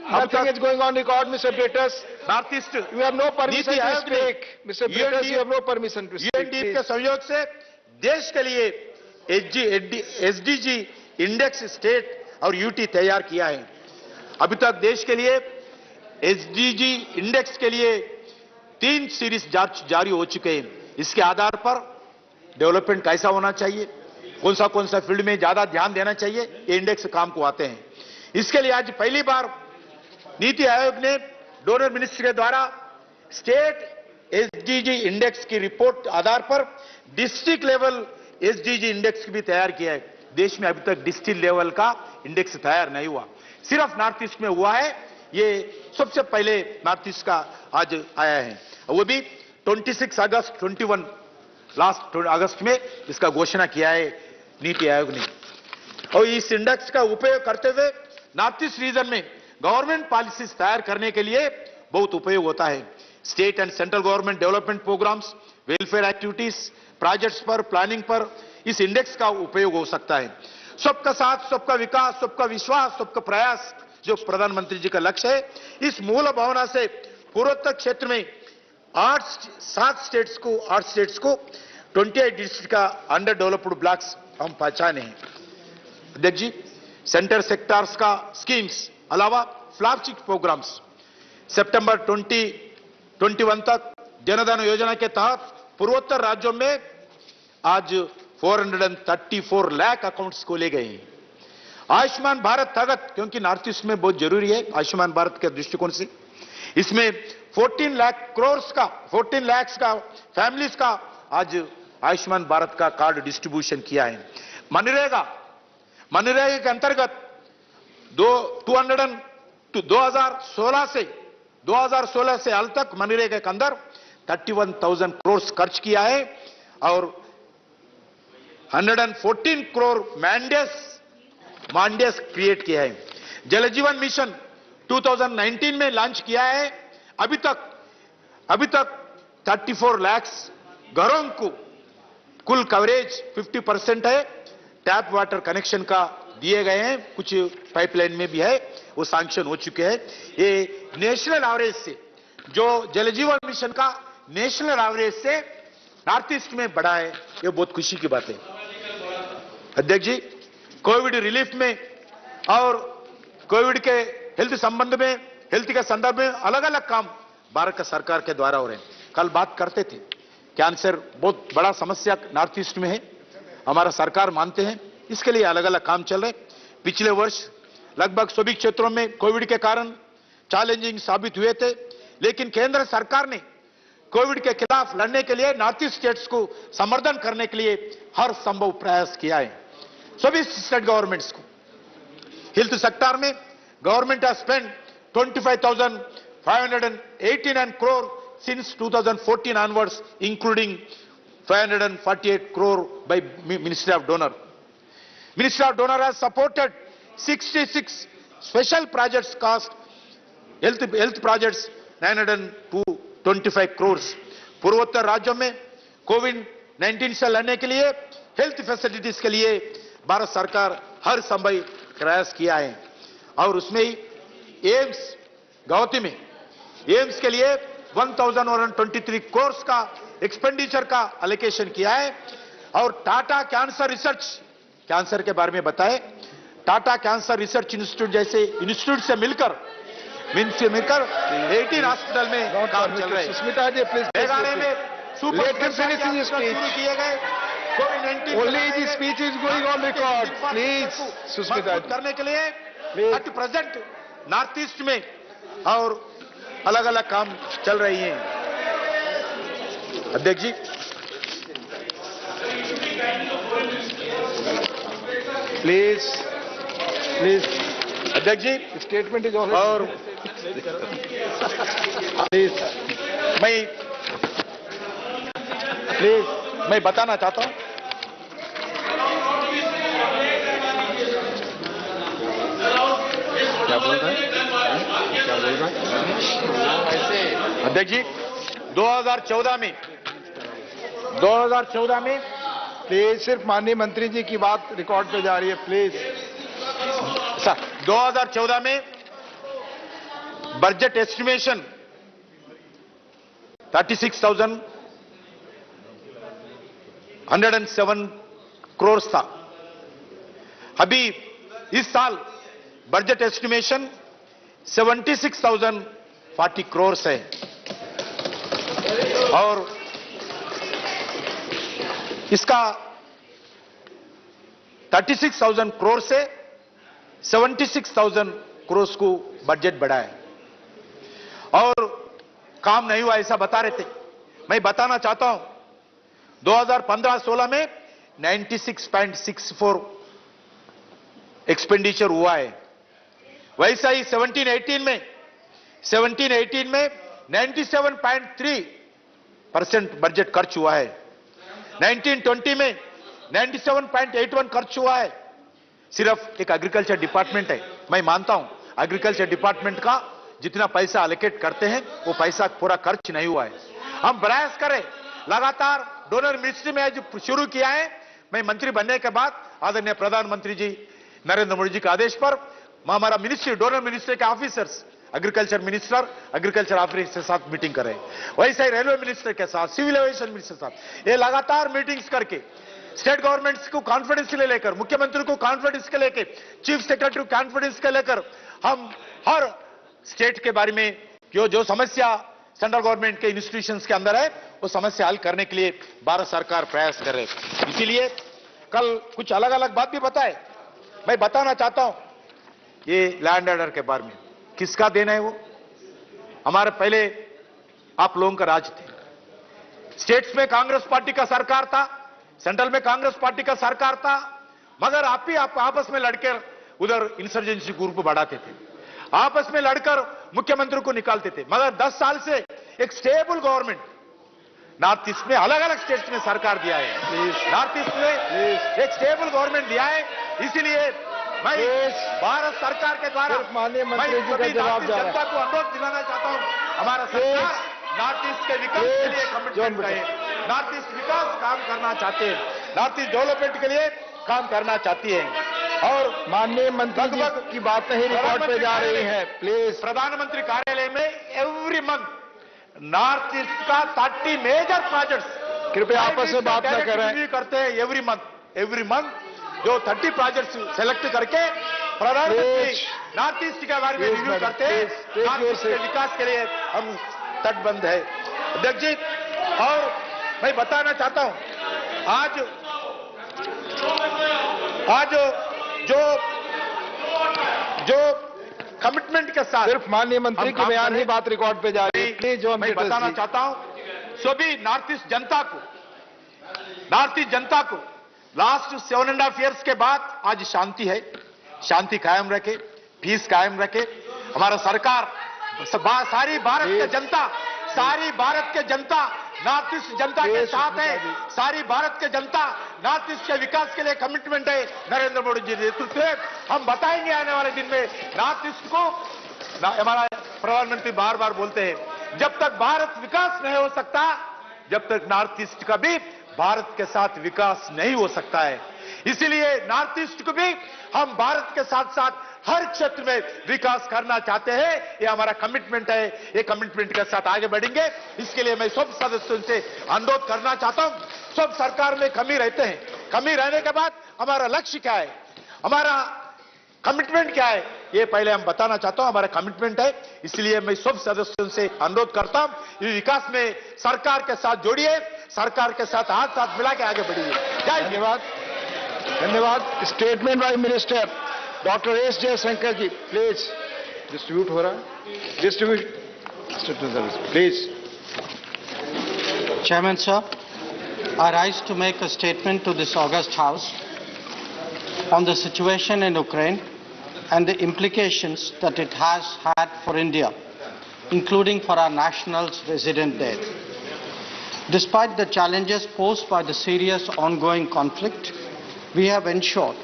Nothing is going on record, Mr. Peters. North east You have no permission to speak. Mr. Peters, you have no permission to speak. UNDP के सहयोग से देश के लिए SDG इंडेक्स स्टेट और यूटी तैयार किया है। अभी तक देश के लिए SDG इंडेक्स के लिए 3 सीरीज जारी हो चुके हैं। इसके आधार पर डेवलपमेंट कैसा होना चाहिए, कौन सा फील्ड में ज्यादा ध्यान देना चाहिए, ये इंडेक्स काम को आते हैं। इसके लिए आज पहली बार नीति आयोग ने डोनर मिनिस्टर के द्वारा स्टेट SDG इंडेक्स की रिपोर्ट आधार पर डिस्ट्रिक्ट लेवल SDG इंडेक्स भी तैयार किया है। देश में अभी तक डिस्ट्रिक्ट लेवल का इंडेक्स तैयार नहीं हुआ, सिर्फ नॉर्थ ईस्ट में हुआ है। ये सबसे पहले नॉर्थ ईस्ट का आज आया है, वो भी 26 अगस्त 21 लास्ट अगस्त में इसका घोषणा किया है नीति आयोग ने। और इस इंडेक्स का उपयोग करते हुए नॉर्थ ईस्ट रीजन में गवर्नमेंट पॉलिसीज तैयार करने के लिए बहुत उपयोग होता है। State and central government development programmes, welfare activities, projects पर, प्लानिंग पर इस इंडेक्स का उपयोग हो सकता है। सबका साथ, सबका विकास, सबका विश्वास, सबका प्रयास जो प्रधानमंत्री जी का लक्ष्य है, इस मूल भावना से पूर्वोत्तर क्षेत्र में 8 स्टेट्स को 28 डिस्ट्रिक्ट का अंडर डेवलप्ड ब्लॉक्स हम पहचाने हैं। अध्यक्ष जी, सेंटर सेक्टर्स का स्कीम्स अलावा फ्लैगशिप प्रोग्राम्स सितंबर 2021 तक जनधन योजना के तहत पूर्वोत्तर राज्यों में आज 434 लाख अकाउंट्स खोले गए हैं आयुष्मान भारत तहत, क्योंकि नॉर्थ ईस्ट में बहुत जरूरी है आयुष्मान भारत के दृष्टिकोण से, इसमें 14 लाख करोड़ का 14 लाख का फैमिलीज का आज आयुष्मान भारत का कार्ड डिस्ट्रीब्यूशन किया है। मनरेगा के अंतर्गत 2016 से हाल तक मनरेगा के अंदर 31,000 करोड़ खर्च किया है और 114 करोड़ मैंडेट्स क्रिएट किया है। जल जीवन मिशन 2019 में लॉन्च किया है। अभी तक 34 लाख घरों को कुल कवरेज 50% है। टैप वाटर कनेक्शन का दिए गए हैं, कुछ पाइपलाइन में भी है, वो सैंक्शन हो चुके हैं। ये नेशनल एवरेज से, जो जल जीवन मिशन का नेशनल एवरेज से नॉर्थ ईस्ट में बढ़ा है, ये बहुत खुशी की बात है। अध्यक्ष जी, कोविड रिलीफ में और कोविड के हेल्थ के संदर्भ में अलग अलग काम भारत का सरकार के द्वारा हो रहे हैं। कल बात करते थे, कैंसर बहुत बड़ा समस्या नॉर्थ ईस्ट में है, हमारा सरकार मानते हैं, इसके लिए अलग अलग काम चल रहे। पिछले वर्ष लगभग सभी क्षेत्रों में कोविड के कारण चैलेंजिंग साबित हुए थे, लेकिन केंद्र सरकार ने कोविड के खिलाफ लड़ने के लिए नॉर्थ ईस्ट स्टेट्स को समर्थन करने के लिए हर संभव प्रयास किया है। सभी स्टेट गवर्नमेंट्स को हेल्थ सेक्टर में government has spent 25,589 crore since 2014 onwards, including 548 crore by Ministry of Donor. Ministry of Donor has supported 66 special projects cost health projects 925 crores. पूर्वोत्तर राज्यों में कोविड-19 से लड़ने के लिए हेल्थ फैसिलिटीज के लिए भारत सरकार हर संभव प्रयास किया है और उसमें ही एम्स गौहती में एम्स के लिए 1,123 करोड़ का एक्सपेंडिचर का एलोकेशन किया है और टाटा कैंसर रिसर्च, कैंसर के बारे में बताए, टाटा कैंसर रिसर्च इंस्टीट्यूट जैसे इंस्टीट्यूट से मिलकर 18 हॉस्पिटल में काम चल रहा है। सुष्मिता जी, प्लीज मेघालय में सुपर शुरू किए गए। Only the speech is going on record. Please, Sushmita ji. करने के लिए एट प्रेजेंट नॉर्थ ईस्ट में और अलग अलग काम चल रही हैं। अध्यक्ष जी, प्लीज अध्यक्ष जी, स्टेटमेंट इज ऑन और मैं बताना चाहता हूं, क्या बोल रहा है अध्यक्ष जी, 2014 में प्लीज सिर्फ माननीय मंत्री जी की बात रिकॉर्ड पे जा रही है, प्लीज। 2014 में बजट एस्टिमेशन 36,107 करोड़ था। अभी इस साल बजट एस्टिमेशन 76,040 करोड़ है और इसका 36,000 करोड़ से 76,000 करोड़ को बजट बढ़ा है और काम नहीं हुआ ऐसा बता रहे थे। मैं बताना चाहता हूं 2015-16 में 96.64 एक्सपेंडिचर हुआ है, वैसा ही 17-18 में 97.3% बजट खर्च हुआ है। 19-20 में 97.81 खर्च हुआ है। सिर्फ एक एग्रीकल्चर डिपार्टमेंट है, मैं मानता हूं एग्रीकल्चर डिपार्टमेंट का जितना पैसा एलोकेट करते हैं वो पैसा पूरा खर्च नहीं हुआ है। हम प्रयास करें, लगातार डोनर मिनिस्ट्री में आज शुरू किया है। मैं मंत्री बनने के बाद आदरणीय प्रधानमंत्री जी नरेंद्र मोदी जी के आदेश पर हमारा मिनिस्ट्री, डोनर मिनिस्ट्री के officers, agriculture minister, agriculture officer के साथ मीटिंग कर रहे हैं, वैसे ही रेलवे मिनिस्टर के साथ, सिविल एविएशन मिनिस्टर के साथ, ये लगातार मीटिंग्स करके स्टेट गवर्नमेंट्स को कॉन्फिडेंस ले लेकर, मुख्यमंत्री को कॉन्फिडेंस के लेकर, चीफ सेक्रेटरी को कॉन्फिडेंस के लेकर हम हर स्टेट के बारे में जो समस्या सेंट्रल गवर्नमेंट के इंस्टीट्यूशंस के अंदर है वो समस्या हल करने के लिए भारत सरकार प्रयास कर रहे हैं। इसीलिए कल कुछ अलग अलग बात भी बताए। मैं बताना चाहता हूं, ये लैंड ऑर्डर के बारे में किसका देना है? वो हमारे पहले आप लोगों का राज थे। स्टेट्स में कांग्रेस पार्टी का सरकार था, सेंट्रल में कांग्रेस पार्टी का सरकार था, मगर आप आपस में लड़कर उधर इंसर्जेंसी ग्रुप बढ़ाते थे, आपस में लड़कर मुख्यमंत्री को निकालते थे। मगर 10 साल से एक स्टेबल गवर्नमेंट नॉर्थ ईस्ट में, अलग अलग स्टेट्स में सरकार दिया है, नॉर्थ ईस्ट में एक स्टेबल गवर्नमेंट दिया है। इसीलिए मैं भारत सरकार के द्वारा माननीय मंत्री जी का जवाब जा रहा है। जनता को अनुरोध दिलाना चाहता हूं, हमारा सरकार नॉर्थ ईस्ट के विकास के लिए कमिटमेंट है, नॉर्थ ईस्ट विकास काम करना चाहते हैं, नॉर्थ ईस्ट डेवलपमेंट के लिए काम करना चाहती है। और माननीय मंत्री जी की बातें ही रिकॉर्ड पे जा रही हैं, प्लीज। प्रधानमंत्री कार्यालय में एवरी मंथ नॉर्थ ईस्ट का 30 मेजर प्रोजेक्ट्स, कृपया आपस में बात न करें, रिव्यू करते हैं एवरी मंथ जो 30 प्रोजेक्ट्स सेलेक्ट करके प्रधानमंत्री नॉर्थ ईस्ट के बारे में रिव्यू करते हैं। नॉर्थ ईस्ट के विकास के लिए हम तटबंध है, अध्यक्ष जी। और मैं बताना चाहता हूं, आज जो कमिटमेंट के साथ, सिर्फ माननीय मंत्री के बयान ही बात रिकॉर्ड पे जा रही है। जो मैं बताना चाहता हूं सभी नॉर्थ ईस्ट जनता को लास्ट 7.5 years के बाद आज शांति है, शांति कायम रखे, पीस कायम रखे। हमारा सरकार सारी भारत के जनता नॉर्थ ईस्ट जनता के साथ है, सारी भारत के जनता नॉर्थ ईस्ट के विकास के लिए कमिटमेंट है। नरेंद्र मोदी जी नेतृत्व में हम बताएंगे आने वाले दिन में नॉर्थ ईस्ट को। हमारा प्रधानमंत्री बार बार बोलते हैं, जब तक भारत विकास नहीं हो सकता, जब तक नॉर्थ ईस्ट का भी भारत के साथ विकास नहीं हो सकता है। इसीलिए नॉर्थ ईस्ट को भी हम भारत के साथ साथ हर क्षेत्र में विकास करना चाहते हैं, ये हमारा कमिटमेंट है। ये कमिटमेंट के साथ आगे बढ़ेंगे। इसके लिए मैं सब सदस्यों से अनुरोध करना चाहता हूं। सब सरकार में कमी रहते हैं, कमी रहने के बाद हमारा लक्ष्य क्या है, हमारा कमिटमेंट क्या है, ये पहले हम बताना चाहता हूं। हमारा कमिटमेंट है, इसलिए मैं सब सदस्यों से अनुरोध करता हूं, ये विकास में सरकार के साथ जोड़िए, सरकार के साथ हाथ मिला के आगे बढ़िए। धन्यवाद, धन्यवाद। Statement by minister doctor S Jaishankar ji, please. Distribute हो रहा है, distribute please. Chairman sir, I rise to make a statement to this august House on the situation in Ukraine and the implications that it has had for India, including for our nationals resident there. Despite the challenges posed by the serious ongoing conflict, we have ensured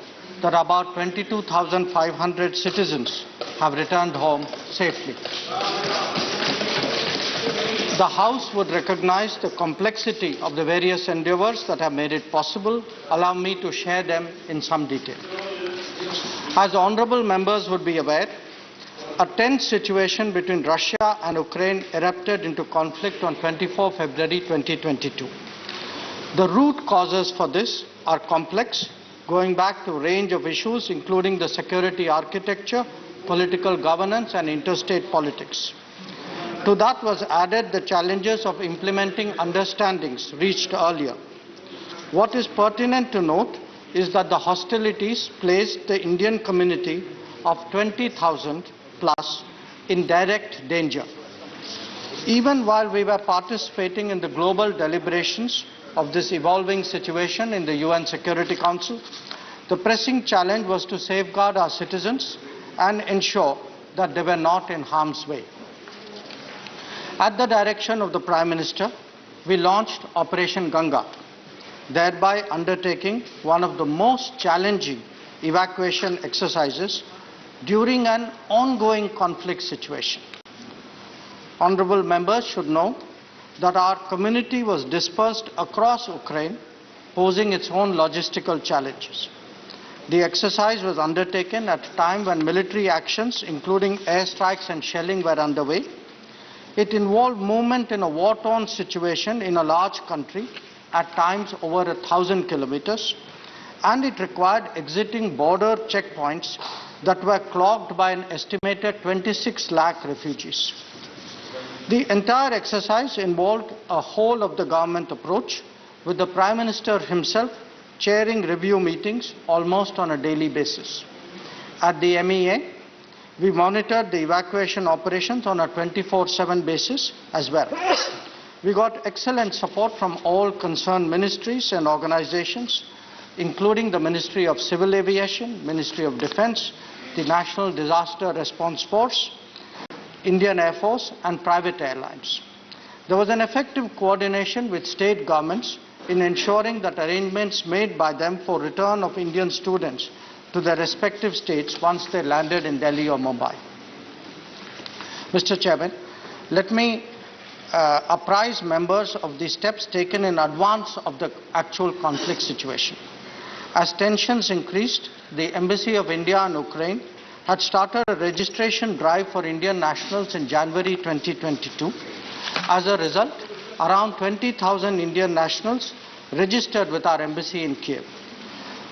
that about 22,500 citizens have returned home safely. The House would recognize the complexity of the various endeavors that have made it possible. Allow me to share them in some detail. As honorable members would be aware, a tense situation between Russia and Ukraine erupted into conflict on 24 February 2022. The root causes for this are complex, going back to a range of issues including the security architecture, political governance and interstate politics. To that was added the challenges of implementing understandings reached earlier. What is pertinent to note is that the hostilities placed the Indian community of 20,000 plus in direct danger. Even while we were participating in the global deliberations of this evolving situation in the UN Security Council, the pressing challenge was to safeguard our citizens and ensure that they were not in harm's way. At the direction of the Prime Minister, we launched Operation Ganga, thereby undertaking one of the most challenging evacuation exercises during an ongoing conflict situation. Honorable members should know that our community was dispersed across Ukraine, posing its own logistical challenges. The exercise was undertaken at a time when military actions, including airstrikes and shelling, were underway. It involved movement in a war-torn situation in a large country, at times over 1,000 kilometers, and it required exiting border checkpoints that were clogged by an estimated 26 lakh refugees. The entire exercise involved a whole of the government approach, with the Prime Minister himself chairing review meetings almost on a daily basis. At the MEA, we monitored the evacuation operations on a 24/7 basis as well. We got excellent support from all concerned ministries and organizations, including the Ministry of Civil Aviation, Ministry of Defense, the National Disaster Response Force, Indian Air Force, and private airlines. There was an effective coordination with state governments in ensuring that arrangements made by them for return of Indian students to their respective states once they landed in Delhi or Mumbai. Mr. Chairman, let me apprise members of the steps taken in advance of the actual conflict situation. As tensions increased, the Embassy of India in Ukraine had started a registration drive for Indian nationals in January 2022. As a result, around 20,000 Indian nationals registered with our embassy in Kiev.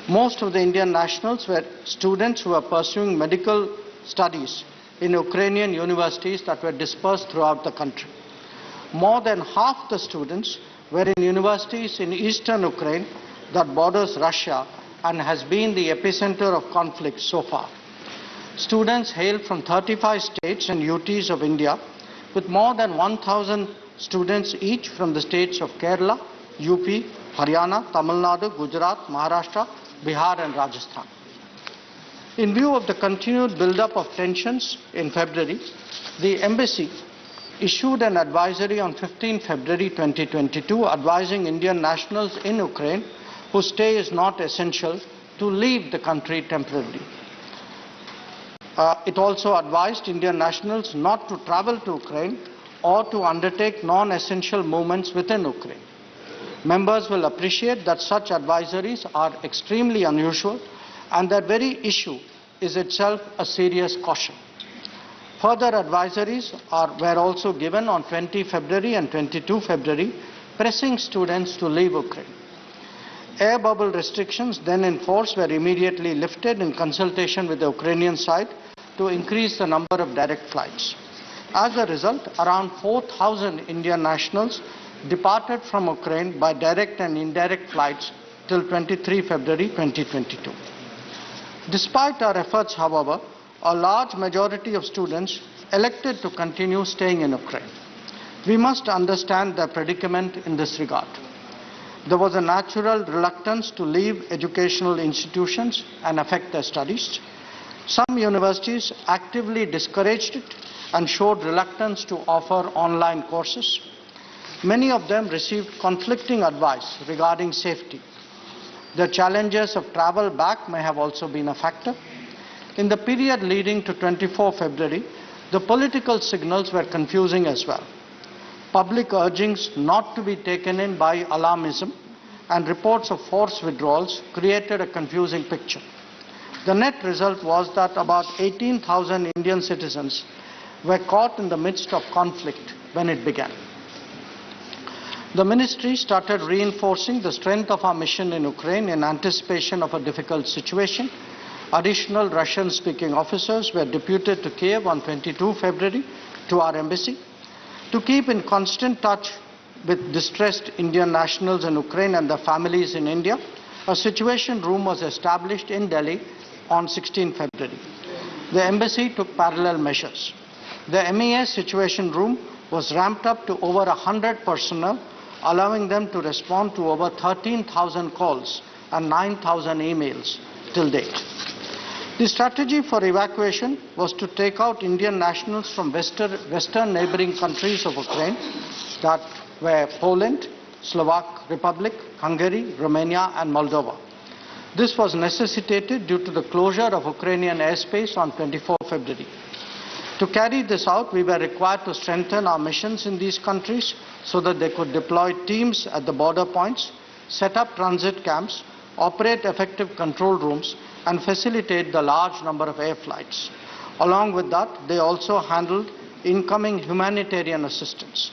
Most of the Indian nationals were students who were pursuing medical studies in Ukrainian universities that were dispersed throughout the country. More than half the students were in universities in eastern Ukraine that borders Russia and has been the epicenter of conflict so far. Students hail from 35 states and UTs of India, with more than 1,000 students each from the states of Kerala, UP, Haryana, Tamil Nadu, Gujarat, Maharashtra, Bihar and Rajasthan. In view of the continued build-up of tensions in February, the embassy issued an advisory on 15 February 2022 advising Indian nationals in Ukraine whose stay is not essential to leave the country temporarily. It also advised Indian nationals not to travel to Ukraine or to undertake non-essential movements within Ukraine. Members will appreciate that such advisories are extremely unusual and that very issue is itself a serious caution. Further advisories were also given on 20 February and 22 February, pressing students to leave Ukraine. Air bubble restrictions then in force were immediately lifted in consultation with the Ukrainian side to increase the number of direct flights. As a result, around 4,000 Indian nationals departed from Ukraine by direct and indirect flights till 23 February 2022. Despite our efforts, however, a large majority of students elected to continue staying in Ukraine. We must understand their predicament in this regard. There was a natural reluctance to leave educational institutions and affect their studies. Some universities actively discouraged it and showed reluctance to offer online courses. Many of them received conflicting advice regarding safety. The challenges of travel back may have also been a factor. In the period leading to 24 February, the political signals were confusing as well. Public urgings not to be taken in by alarmism and reports of forced withdrawals created a confusing picture. The net result was that about 18,000 Indian citizens were caught in the midst of conflict when it began. The ministry started reinforcing the strength of our mission in Ukraine in anticipation of a difficult situation. Additional Russian-speaking officers were deputed to Kiev on 22 February to our embassy. To keep in constant touch with distressed Indian nationals in Ukraine and their families in India, a situation room was established in Delhi on 16 February. The embassy took parallel measures. The MEA situation room was ramped up to over 100 personnel, allowing them to respond to over 13,000 calls and 9,000 emails till date. The strategy for evacuation was to take out Indian nationals from western neighboring countries of Ukraine, that were Poland, Slovak Republic, Hungary, Romania and Moldova. This was necessitated due to the closure of Ukrainian airspace on 24 February. To carry this out, we were required to strengthen our missions in these countries so that they could deploy teams at the border points, set up transit camps, operate effective control rooms, and facilitate the large number of air flights. Along with that, they also handled incoming humanitarian assistance.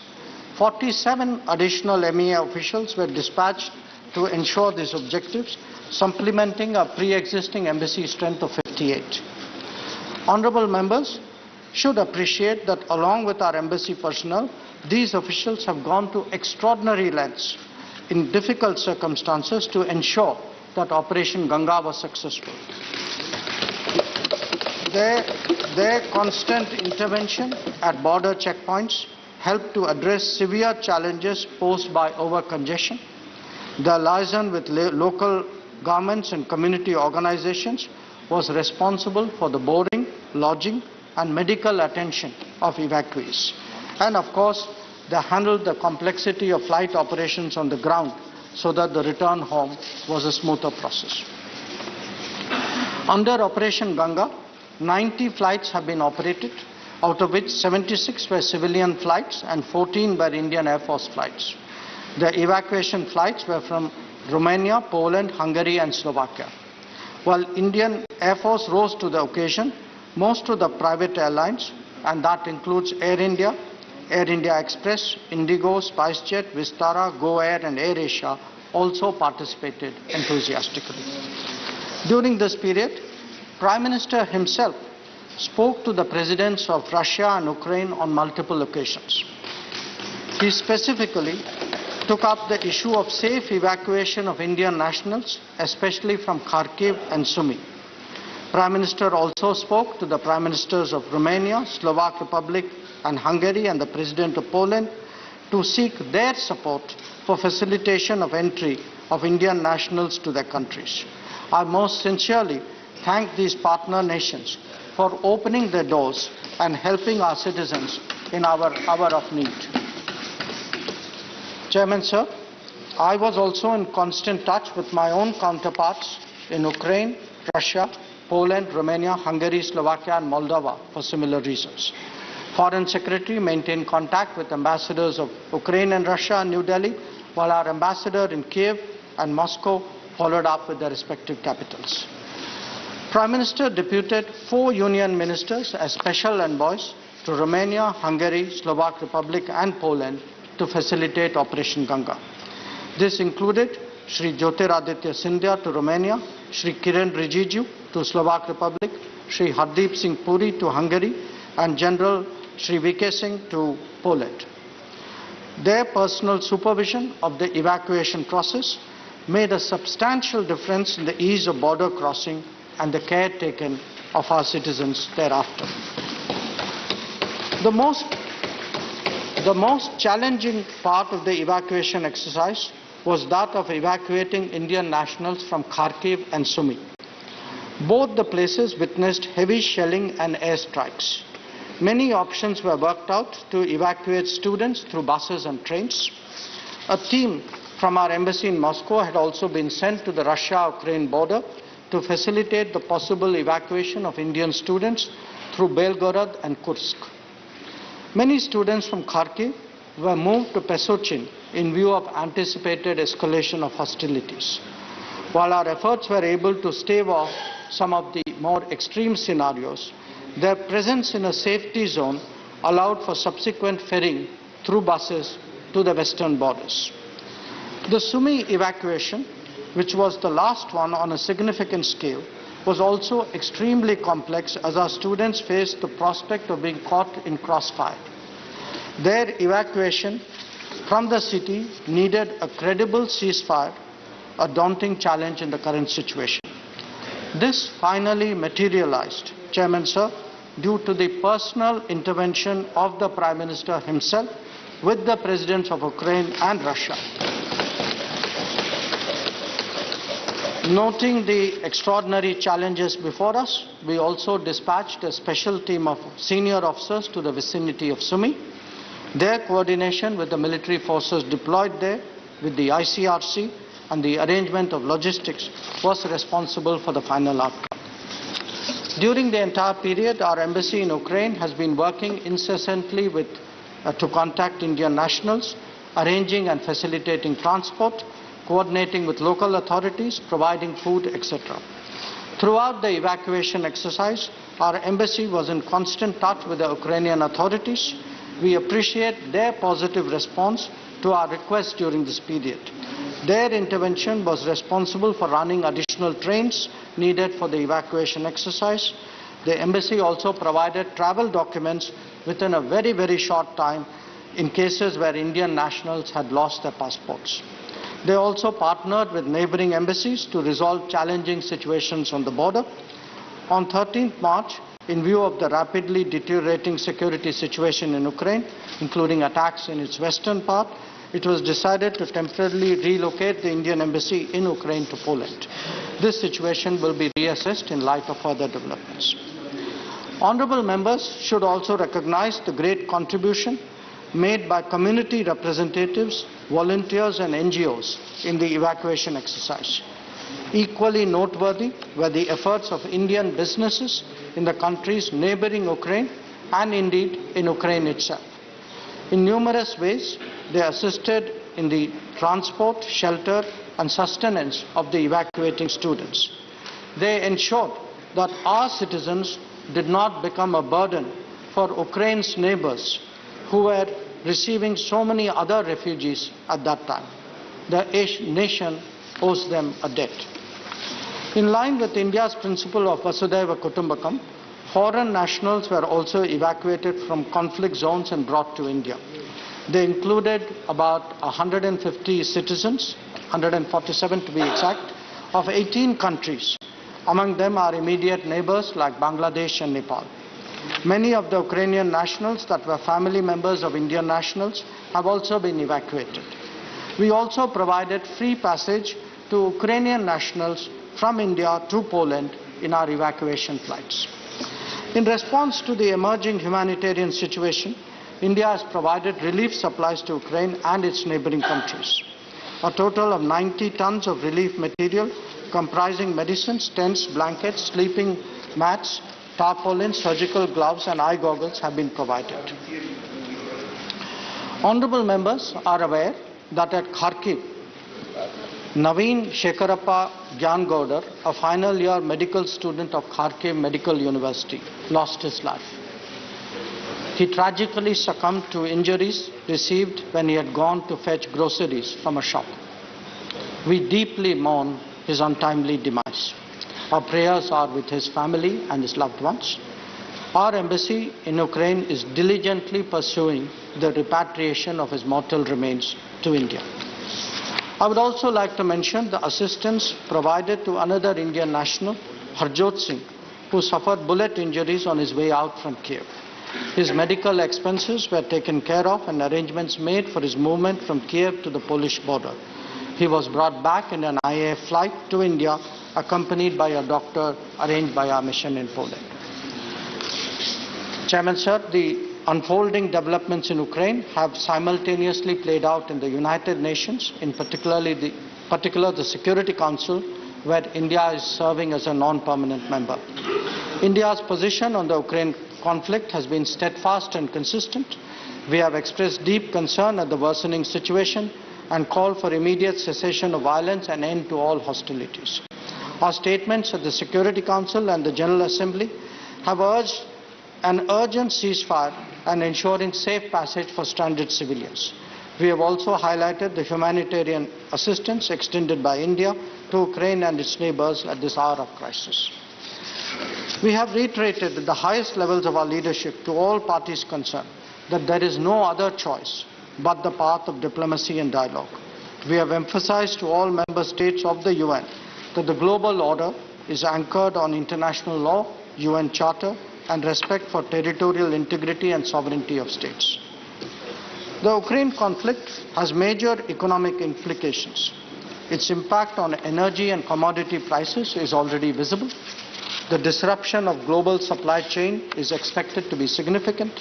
47 additional MEA officials were dispatched to ensure these objectives, supplementing a pre-existing embassy strength of 58. Honorable members should appreciate that along with our embassy personnel, these officials have gone to extraordinary lengths in difficult circumstances to ensure that Operation Ganga was successful. Their constant intervention at border checkpoints helped to address severe challenges posed by over-congestion. The liaison with local governments and community organizations was responsible for the boarding, lodging, and medical attention of evacuees. And of course, they handled the complexity of flight operations on the ground so that the return home was a smoother process. Under Operation Ganga, 90 flights have been operated, out of which 76 were civilian flights and 14 were Indian Air Force flights. The evacuation flights were from Romania, Poland, Hungary and Slovakia. While Indian Air Force rose to the occasion, most of the private airlines, and that includes Air India Express, Indigo, SpiceJet, Vistara, Go Air and Air Asia, also participated enthusiastically. During this period, Prime Minister himself spoke to the presidents of Russia and Ukraine on multiple occasions. He specifically took up the issue of safe evacuation of Indian nationals, especially from Kharkiv and Sumy. Prime Minister also spoke to the Prime Ministers of Romania, Slovak Republic and Hungary and the President of Poland to seek their support for facilitation of entry of Indian nationals to their countries. I most sincerely thank these partner nations for opening their doors and helping our citizens in our hour of need. Chairman, sir, I was also in constant touch with my own counterparts in Ukraine, Russia, Poland, Romania, Hungary, Slovakia and Moldova for similar reasons. Foreign Secretary maintained contact with ambassadors of Ukraine and Russia in New Delhi, while our ambassador in Kiev and Moscow followed up with their respective capitals. Prime Minister deputed 4 union ministers as special envoys to Romania, Hungary, Slovak Republic and Poland to facilitate Operation Ganga. This included Shri Jyotiraditya Scindia to Romania, Shri Kiren Rijiju to Slovak Republic, Shri Hardeep Singh Puri to Hungary and General Shri VK Singh to Poland. Their personal supervision of the evacuation process made a substantial difference in the ease of border crossing and the care taken of our citizens thereafter. The most challenging part of the evacuation exercise was that of evacuating Indian nationals from Kharkiv and Sumy. Both the places witnessed heavy shelling and airstrikes. Many options were worked out to evacuate students through buses and trains. A team from our embassy in Moscow had also been sent to the Russia-Ukraine border to facilitate the possible evacuation of Indian students through Belgorod and Kursk. Many students from Kharkiv were moved to Pesochin in view of anticipated escalation of hostilities. While our efforts were able to stave off some of the more extreme scenarios, their presence in a safety zone allowed for subsequent ferrying through buses to the western borders. The Sumy evacuation, which was the last one on a significant scale, was also extremely complex as our students faced the prospect of being caught in crossfire. Their evacuation from the city needed a credible ceasefire, a daunting challenge in the current situation. This finally materialized, Chairman Sir, due to the personal intervention of the Prime Minister himself with the Presidents of Ukraine and Russia. Noting the extraordinary challenges before us, we also dispatched a special team of senior officers to the vicinity of Sumy. Their coordination with the military forces deployed there, with the ICRC and the arrangement of logistics was responsible for the final outcome. During the entire period, our embassy in Ukraine has been working incessantly to contact Indian nationals, arranging and facilitating transport, coordinating with local authorities, providing food, etc. Throughout the evacuation exercise, our embassy was in constant touch with the Ukrainian authorities. We appreciate their positive response to our request during this period. Their intervention was responsible for running additional trains needed for the evacuation exercise. The embassy also provided travel documents within a very, very short time in cases where Indian nationals had lost their passports. They also partnered with neighboring embassies to resolve challenging situations on the border. On 13th March, in view of the rapidly deteriorating security situation in Ukraine, including attacks in its western part, it was decided to temporarily relocate the Indian embassy in Ukraine to Poland. This situation will be reassessed in light of further developments. Honorable members should also recognize the great contribution made by community representatives, volunteers and NGOs in the evacuation exercise. Equally noteworthy were the efforts of Indian businesses in the countries neighboring Ukraine and indeed in Ukraine itself. In numerous ways, they assisted in the transport, shelter and sustenance of the evacuating students. They ensured that our citizens did not become a burden for Ukraine's neighbors who were receiving so many other refugees at that time. The nation owes them a debt. In line with India's principle of Vasudhaiva Kutumbakam, foreign nationals were also evacuated from conflict zones and brought to India. They included about 150 citizens, 147 to be exact, of 18 countries. Among them are immediate neighbors like Bangladesh and Nepal. Many of the Ukrainian nationals that were family members of Indian nationals have also been evacuated. We also provided free passage to Ukrainian nationals from India to Poland in our evacuation flights. In response to the emerging humanitarian situation, India has provided relief supplies to Ukraine and its neighboring countries. A total of 90 tons of relief material comprising medicines, tents, blankets, sleeping mats, tarpaulins, surgical gloves and eye goggles have been provided. Honorable members are aware that at Kharkiv, Naveen Shekharappa Gyangaudar, a final year medical student of Kharkiv Medical University, lost his life. He tragically succumbed to injuries received when he had gone to fetch groceries from a shop. We deeply mourn his untimely demise. Our prayers are with his family and his loved ones. Our embassy in Ukraine is diligently pursuing the repatriation of his mortal remains to India. I would also like to mention the assistance provided to another Indian national, Harjot Singh, who suffered bullet injuries on his way out from Kiev. His medical expenses were taken care of and arrangements made for his movement from Kiev to the Polish border. He was brought back in an IAF flight to India, accompanied by a doctor arranged by our mission in Poland. Chairman, sir, the unfolding developments in Ukraine have simultaneously played out in the United Nations, in particular the Security Council, where India is serving as a non-permanent member. India's position on the Ukraine conflict has been steadfast and consistent. We have expressed deep concern at the worsening situation and called for immediate cessation of violence and end to all hostilities. Our statements at the Security Council and the General Assembly have urged an urgent ceasefire and ensuring safe passage for stranded civilians. We have also highlighted the humanitarian assistance extended by India to Ukraine and its neighbors at this hour of crisis. We have reiterated at the highest levels of our leadership to all parties concerned that there is no other choice but the path of diplomacy and dialogue. We have emphasized to all member states of the UN that the global order is anchored on international law, UN Charter, and respect for territorial integrity and sovereignty of states. The Ukraine conflict has major economic implications. Its impact on energy and commodity prices is already visible. The disruption of global supply chain is expected to be significant.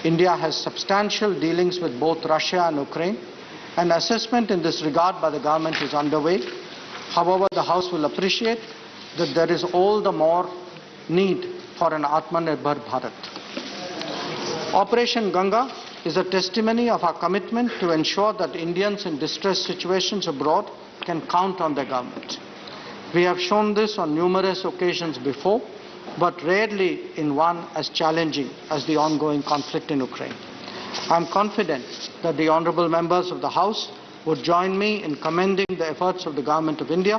India has substantial dealings with both Russia and Ukraine. An assessment in this regard by the government is underway. However, the House will appreciate that there is all the more need for an Atmanirbhar Bharat. Operation Ganga is a testimony of our commitment to ensure that Indians in distress situations abroad can count on their government. We have shown this on numerous occasions before, but rarely in one as challenging as the ongoing conflict in Ukraine. I am confident that the honourable members of the House would join me in commending the efforts of the Government of India,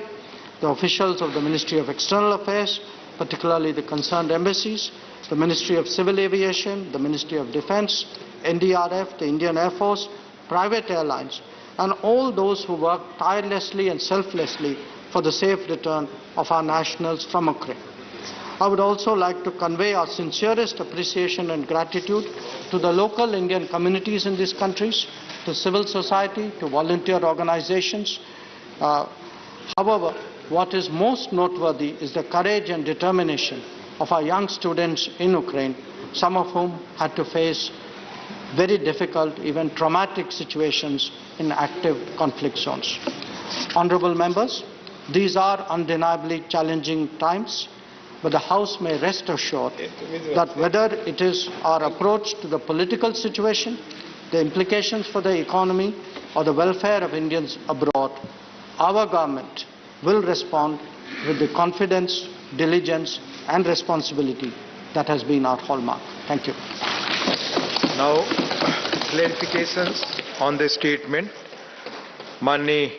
the officials of the Ministry of External Affairs, particularly the concerned embassies, the Ministry of Civil Aviation, the Ministry of Defence, NDRF, the Indian Air Force, private airlines, and all those who work tirelessly and selflessly for the safe return of our nationals from Ukraine. I would also like to convey our sincerest appreciation and gratitude to the local Indian communities in these countries, to civil society, to volunteer organizations. However, what is most noteworthy is the courage and determination of our young students in Ukraine, some of whom had to face very difficult, even traumatic situations in active conflict zones. Honorable members, these are undeniably challenging times, but the House may rest assured that whether it is our approach to the political situation, the implications for the economy, or the welfare of Indians abroad, our government will respond with the confidence, diligence, and responsibility that has been our hallmark. Thank you. Now, clarifications on the statement. Manni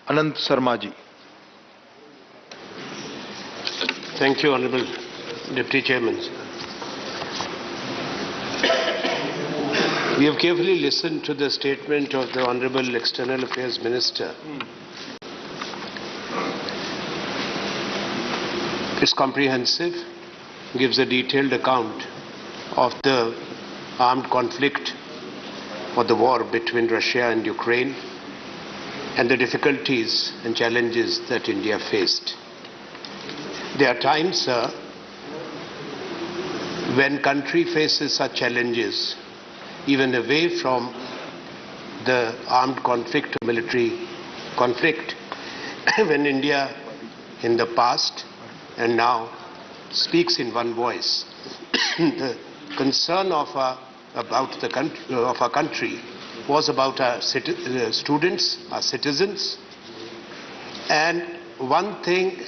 Anand Sharma ji. Thank you, Honorable Deputy Chairman. We have carefully listened to the statement of the Honorable External Affairs Minister. It's comprehensive, gives a detailed account of the armed conflict or the war between Russia and Ukraine and the difficulties and challenges that India faced. There are times, sir, when country faces such challenges, even away from the armed conflict or military conflict, when India in the past and now speaks in one voice. The concern of our country was about our students, our citizens, and one thing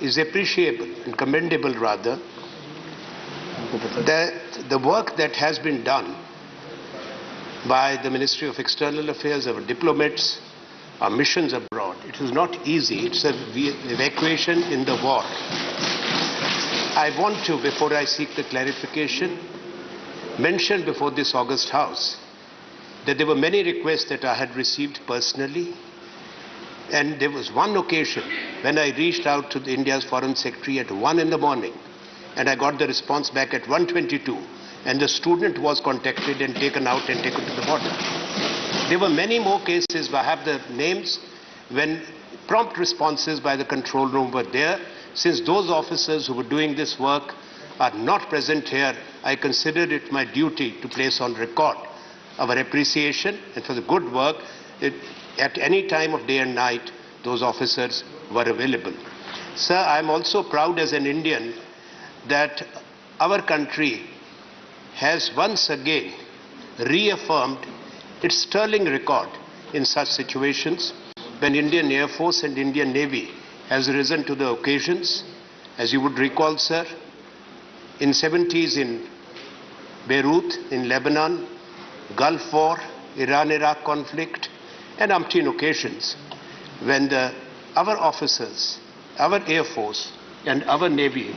is appreciable and commendable rather, that the work that has been done by the Ministry of External Affairs, our diplomats, our missions abroad. It is not easy. It's an evacuation in the war. I want to, before I seek the clarification, mention before this August House that there were many requests that I had received personally, and there was one occasion when I reached out to India's Foreign Secretary at 1 in the morning, and I got the response back at 1:22, and the student was contacted and taken out and taken to the border. There were many more cases, I have the names, when prompt responses by the control room were there. Since those officers who were doing this work are not present here, I considered it my duty to place on record our appreciation and for the good work. At any time of day and night, those officers were available. Sir, I am also proud as an Indian that our country has once again reaffirmed its sterling record in such situations when Indian Air Force and Indian Navy has risen to the occasions. As you would recall, sir, in 70s in Beirut, in Lebanon, Gulf War, Iran-Iraq conflict, and umpteen occasions when our officers, our Air Force and our Navy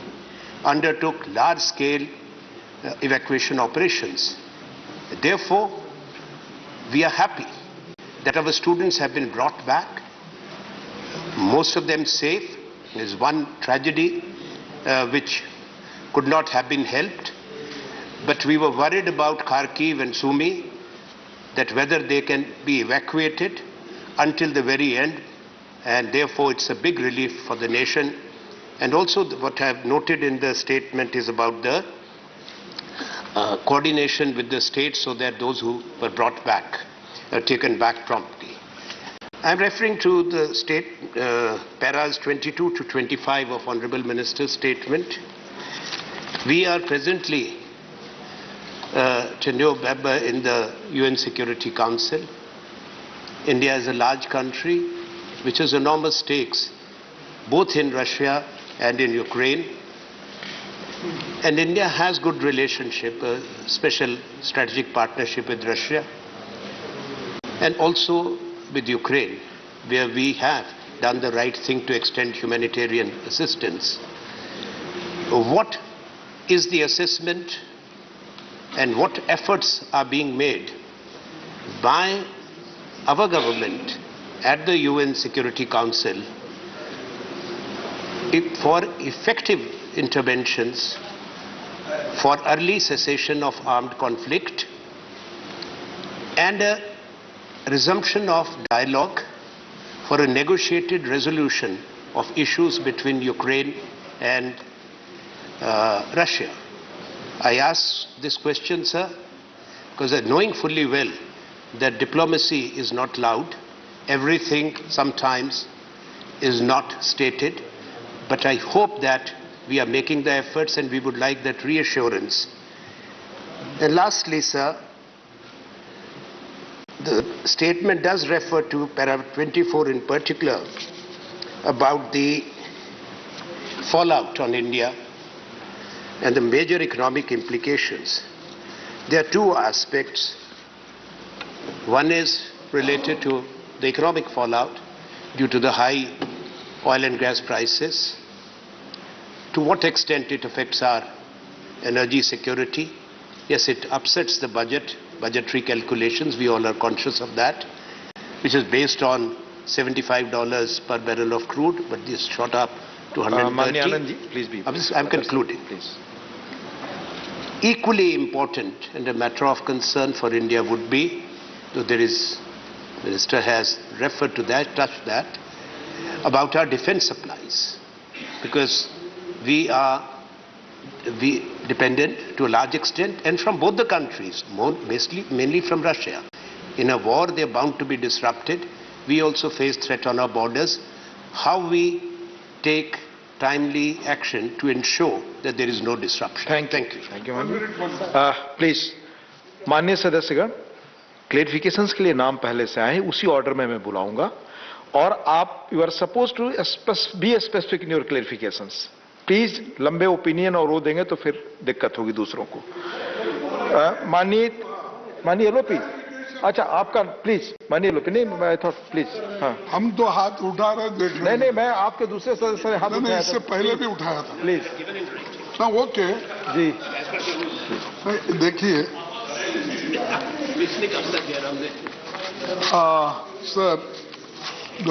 undertook large-scale evacuation operations. Therefore, we are happy that our students have been brought back, most of them safe. There is one tragedy which could not have been helped, but we were worried about Kharkiv and Sumy, that whether they can be evacuated until the very end, and therefore it's a big relief for the nation. And also what I have noted in the statement is about the coordination with the states so that those who were brought back are taken back promptly. I am referring to the state paras 22 to 25 of Honorable Minister's statement. We are presently tenure member in the UN Security Council. India is a large country which has enormous stakes both in Russia and in Ukraine. And India has good relationship, a special strategic partnership with Russia and also with Ukraine, where we have done the right thing to extend humanitarian assistance. What is the assessment and what efforts are being made by our government at the UN Security Council for effective interventions for early cessation of armed conflict and a resumption of dialogue for a negotiated resolution of issues between Ukraine and Russia. I ask this question, sir, because knowing fully well that diplomacy is not loud, everything sometimes is not stated, but I hope that we are making the efforts and we would like that reassurance. And lastly, sir, the statement does refer to paragraph 24 in particular about the fallout on India and the major economic implications. There are two aspects. One is related to the economic fallout due to the high oil and gas prices. To what extent it affects our energy security? Yes, it upsets the budgetary calculations. We all are conscious of that, which is based on $75 per barrel of crude, but this shot up to 130. Please be. I'm concluding. Please. Equally important and a matter of concern for India would be, though there is, Minister has referred to that, touched that, about our defense supplies, because we are dependent to a large extent, and from both the countries, mainly from Russia. In a war, they are bound to be disrupted. We also face threat on our borders. How we take timely action to ensure that there is no disruption. Thank you. Thank you, please. माननीय सदस्यगण, क्लेरिफिकेशंस के लिए नाम पहले से आए हैं, उसी order में मैं बुलाऊंगा, और आप you are supposed to be specific in your clarifications. Please लंबे ओपिनियन और वो देंगे तो फिर दिक्कत होगी दूसरों को. माननीय एलओपी, अच्छा आपका प्लीज. माननीय एलओपी, नहीं मैं थॉट प्लीज. हाँ, हम तो हाथ उठा रहे देख रहे. नहीं, मैं आपके दूसरे सदस्य ने हाथ उठाया, इससे पहले भी उठाया था. प्लीज. हाँ, ओके जी. देखिए सर, द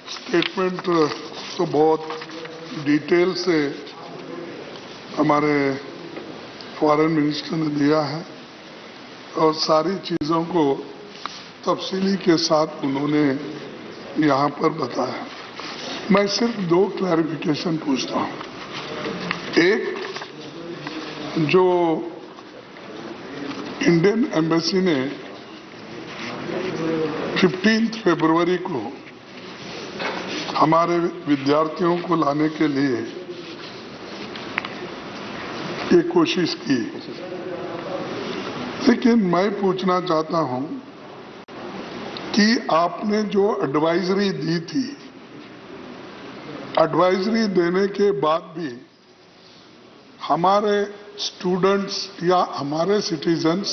स्टेटमेंट तो बहुत डिटेल से हमारे फॉरेन मिनिस्टर ने दिया है और सारी चीज़ों को तफसीली के साथ उन्होंने यहाँ पर बताया. मैं सिर्फ दो क्लैरिफिकेशन पूछता हूँ. एक, जो इंडियन एम्बेसी ने 15 फरवरी को हमारे विद्यार्थियों को लाने के लिए ये कोशिश की, लेकिन मैं पूछना चाहता हूं कि आपने जो एडवाइजरी दी थी, एडवाइजरी देने के बाद भी हमारे स्टूडेंट्स या हमारे सिटीजन्स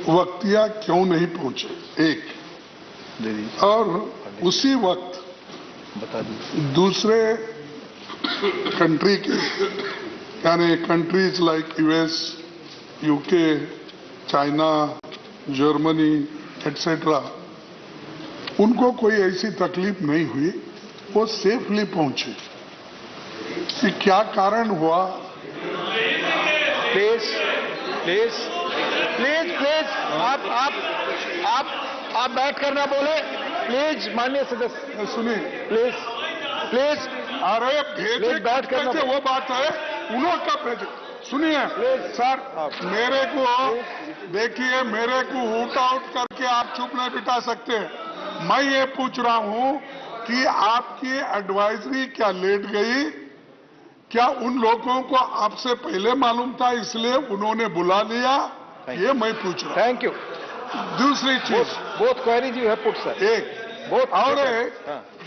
वक्तिया क्यों नहीं पहुंचे? एक, और उसी वक्त दूसरे कंट्री के, यानी countries like US, UK, China, Germany etcetera, उनको कोई ऐसी तकलीफ नहीं हुई, वो सेफली पहुंचे. कि क्या कारण हुआ? प्लीज प्लीज प्लीज प्लीज आप बैठ कर ना बोले. प्लीज माननीय सदस्य सुनिए. Please please. अरे भेजे बैठ कर वो बात है, उन्होंने कब भेजे? सुनिए सर, मेरे को देखिए, मेरे को वोट आउट करके आप चुप नहीं बिठा सकते. मैं ये पूछ रहा हूं कि आपकी एडवाइजरी क्या लेट गई? क्या उन लोगों को आपसे पहले मालूम था इसलिए उन्होंने बुला लिया? ये मैं पूछ रहा हूं. Thank you. दूसरी चीज, बहुत क्वेरी जी है पुट सर. एक बहुत और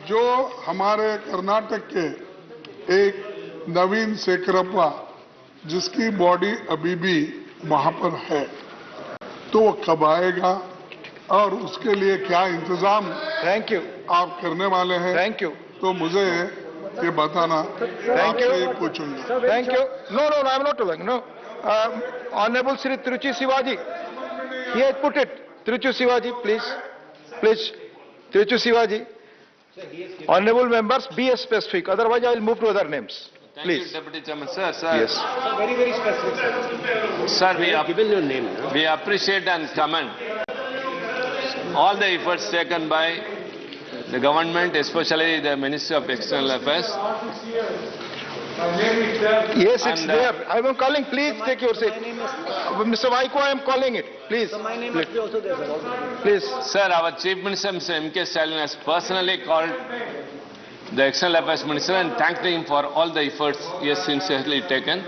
जो हमारे कर्नाटक के एक नवीन शेखरप्पा, जिसकी बॉडी अभी भी वहां पर है, तो वो कब आएगा और उसके लिए क्या इंतजाम थैंक यू आप करने वाले हैं? Thank you. तो मुझे ये बताना. Thank you. ये पूछूंगा. Thank you. No no I am not talking. No, honourable Shri Tiruchi Shivaji, he has put it. Tiruchi Shivaji, please. Please, Teju Sivaji. Honorable members, be specific. Otherwise, I will move to other names. Please. Thank you, Deputy Chairman. Sir, Yes. Sir, very, very specific. Sir, we appreciate and commend all the efforts taken by the government, especially the Ministry of External Affairs. Yes, it's there. I am calling. Please take your seat. Mr. Vaiko, I am calling it. Please. So my name must be also there, sir. Please. Sir, our Chief Minister, Mr. M.K. Stalin, has personally called the External Affairs Minister and thanked him for all the efforts he has sincerely taken.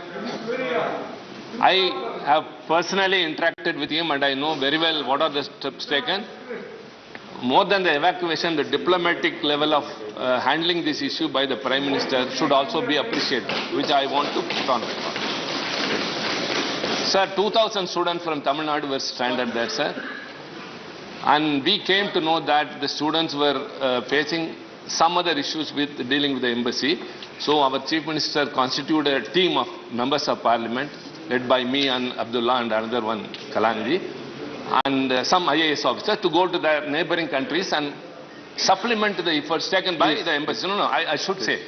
I have personally interacted with him and I know very well what are the steps taken. More than the evacuation, the diplomatic level of handling this issue by the Prime Minister should also be appreciated, which I want to put on record. Sir, 2,000 students from Tamil Nadu were stranded there, sir. And we came to know that the students were facing some other issues with dealing with the embassy. So our Chief Minister constituted a team of members of Parliament, led by me and Abdullah and another one, Kalanji, and some IAS officers to go to the neighboring countries and supplement the efforts taken by the embassy. I should say.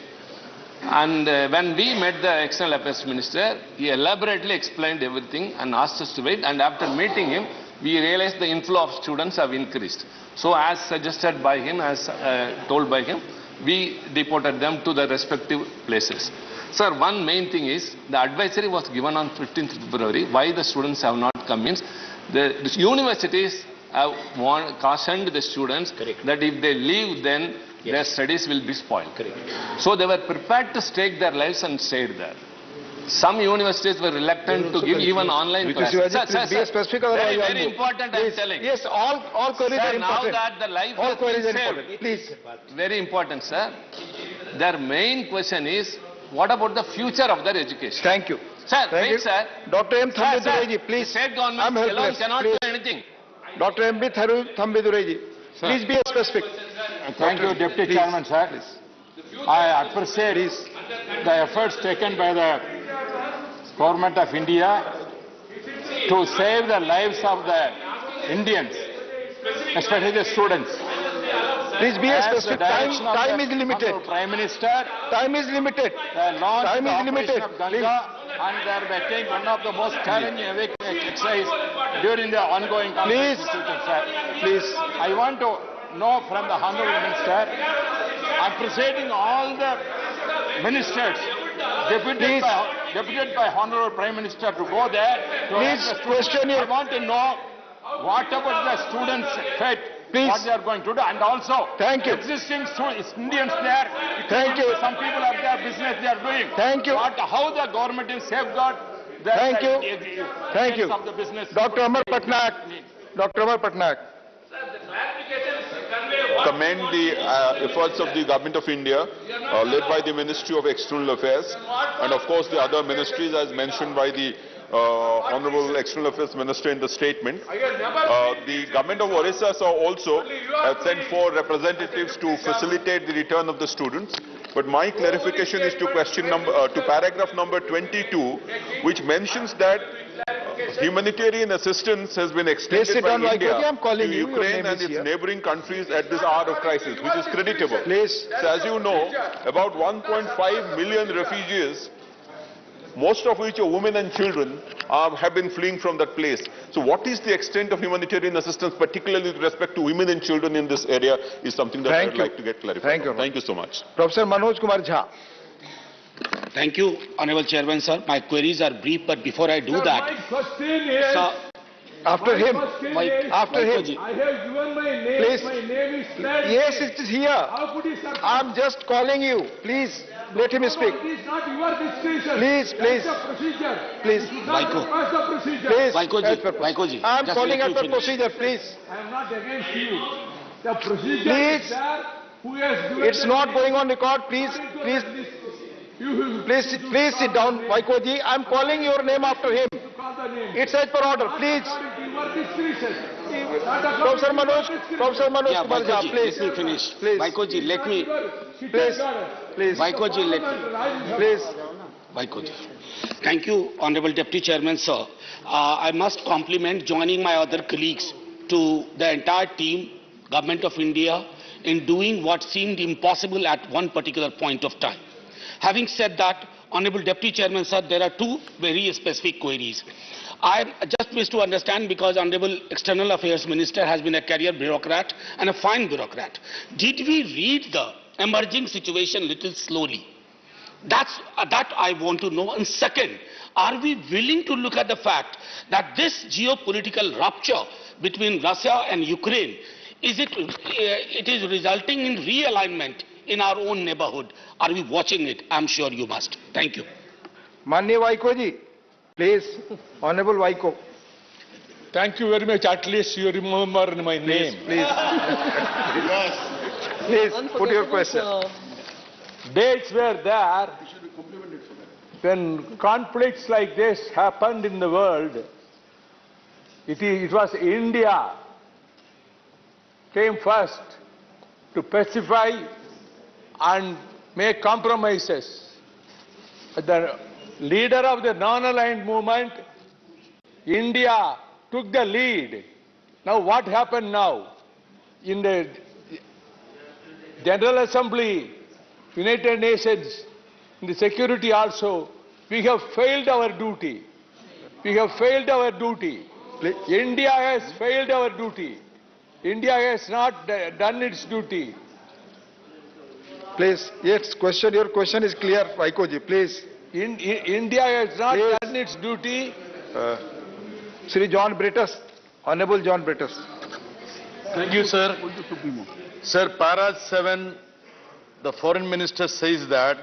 And when we met the External Affairs Minister, he elaborately explained everything and asked us to wait. And after meeting him, we realized the inflow of students have increased. So as suggested by him, as told by him, we deported them to the respective places. Sir, one main thing is, the advisory was given on 15th February. Why the students have not come means, the universities have cautioned the students that if they leave, then their studies will be spoiled. So they were prepared to stake their lives and stayed there. Some universities were reluctant to give even online classes. Sir, very important, I am telling. Yes, all queries are important. Now that the life all queries is are important. Please. Very important, sir. Their main question is, what about the future of their education? Thank you. Sir, Thank you. sir. Dr. M. Thambidurai, please. The state government alone cannot do anything. Dr. M. Thambidurai, please be specific. Thank you, Deputy Chairman, sir. Please. I appreciate the efforts taken by the Government of India to save the lives of the Indians, especially the students. Please be specific. Time is limited. Prime Minister. Time is limited. Time is limited. And they are making one of the most challenging exercise during the ongoing conflict. Please. I want to know from the Honourable Minister, appreciating all the ministers, deputed by Honourable Prime Minister to go there. Please question it. I want to know what about the students' fate, what they are going to do, and also existing Indians there. Thank you. Some people have their business they are doing. Thank you. How the government will safeguard the of the business. Dr. Amar Patnaik. Dr. Amar Patnaik. Commend the efforts of the Government of India, led by the Ministry of External Affairs, and of course the other ministries as mentioned by the Honorable External Affairs Minister in the statement. The Government of Orissa also sent 4 representatives to facilitate the return of the students. But my clarification is to paragraph number 22, which mentions that humanitarian assistance has been extended by India to Ukraine and its neighboring countries at this hour of crisis, which is creditable. So as you know, about 1.5 million refugees, most of which are women and children, have been fleeing from that place. So what is the extent of humanitarian assistance, particularly with respect to women and children in this area, is something that I would like to get clarified. Thank you so much. Professor Manoj Kumar Jha. Thank you, Honorable Chairman, sir. My queries are brief, but before I do that, my question is, after him. I have given my name. Please. My name is yes, it is here. I am just calling you. Please, let him speak. It is not your discretion. Please. Please. Vaikoji. I am calling as per procedure, please. I am not against you. The procedure is there. Who has given it's not going on record. Please sit down, Vaikoji. I am calling your name after him. It's as per order, please. Professor Manoj Kumar Jha, please. Let me finish. Please. Vaikoji, let me. Please. Vaikoji, let me. Please. Vaikoji. Thank you, Honorable Deputy Chairman, sir. I must compliment joining my other colleagues to the entire team Government of India in doing what seemed impossible at one particular point of time. Having said that, Honorable Deputy Chairman, sir, there are two very specific queries. I just wish to understand, because Honorable External Affairs Minister has been a career bureaucrat and a fine bureaucrat. Did we read the emerging situation little slowly? That I want to know. And second, are we willing to look at the fact that this geopolitical rupture between Russia and Ukraine, it is resulting in realignment in our own neighborhood? Are we watching it? I'm sure you must. Thank you. Manya Vaiko ji, please. Honorable Vaiko. Thank you very much. At least you remember my name. Please. Please, put your question. Dates were there when conflicts like this happened in the world. It was India came first to pacify and make compromises. The leader of the non-aligned movement, India, took the lead. Now what happened now? In the General Assembly, United Nations, in the security also, we have failed our duty. We have failed our duty. India has failed our duty. India has not done its duty. Please, yes, your question is clear, Vaiko ji, please. India has not done its duty. Sri John Britus, Honorable John Britus. Thank you, sir. Sir, Para 7, the Foreign Minister says that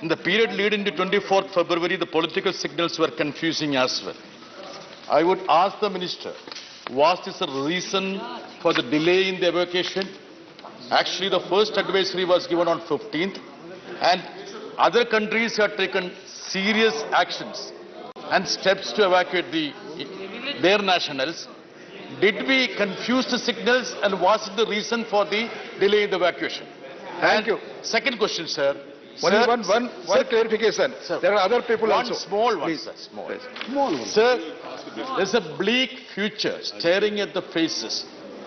in the period leading to 24th February, the political signals were confusing as well. I would ask the Minister, was this a reason for the delay in the evacuation? Actually, the first advisory was given on 15th, and other countries have taken serious actions and steps to evacuate their nationals. Did we confuse the signals, and was it the reason for the delay in the evacuation? Thank you. Second question, sir. One clarification. Sir, there are other people also. Small one, sir. Small one. Sir, there's a bleak future staring at the faces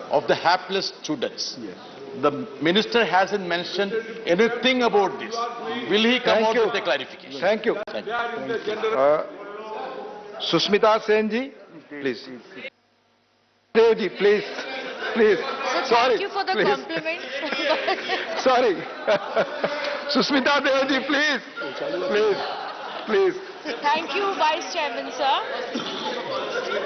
of the hapless students. Yes. The minister hasn't mentioned anything about this. Will he come out with a clarification? Thank you. Thank you. Susmita Sen ji, please. Dev ji, please. Please. Sir, sorry. Thank you for the compliment. Sorry. Susmita Dev ji, please. Please. Please. Thank you, Vice Chairman, sir.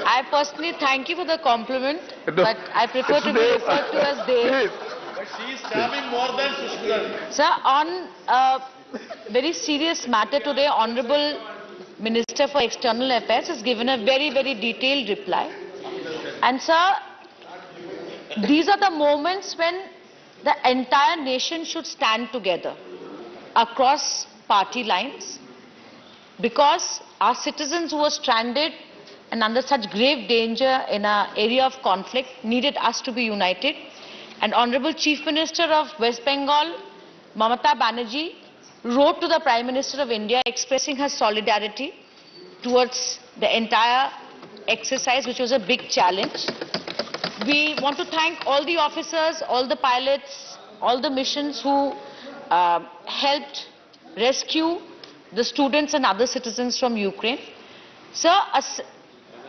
I personally thank you for the compliment, but I prefer to be referred to as Dev. But she is having more than Sushmita. Sir, on a very serious matter today, Honorable Minister for External Affairs has given a very, very detailed reply. And sir, these are the moments when the entire nation should stand together across party lines, because our citizens who were stranded and under such grave danger in an area of conflict needed us to be united. And Honorable Chief Minister of West Bengal, Mamata Banerjee, wrote to the Prime Minister of India expressing her solidarity towards the entire exercise, which was a big challenge. We want to thank all the officers, all the pilots, all the missions who helped rescue the students and other citizens from Ukraine. Sir,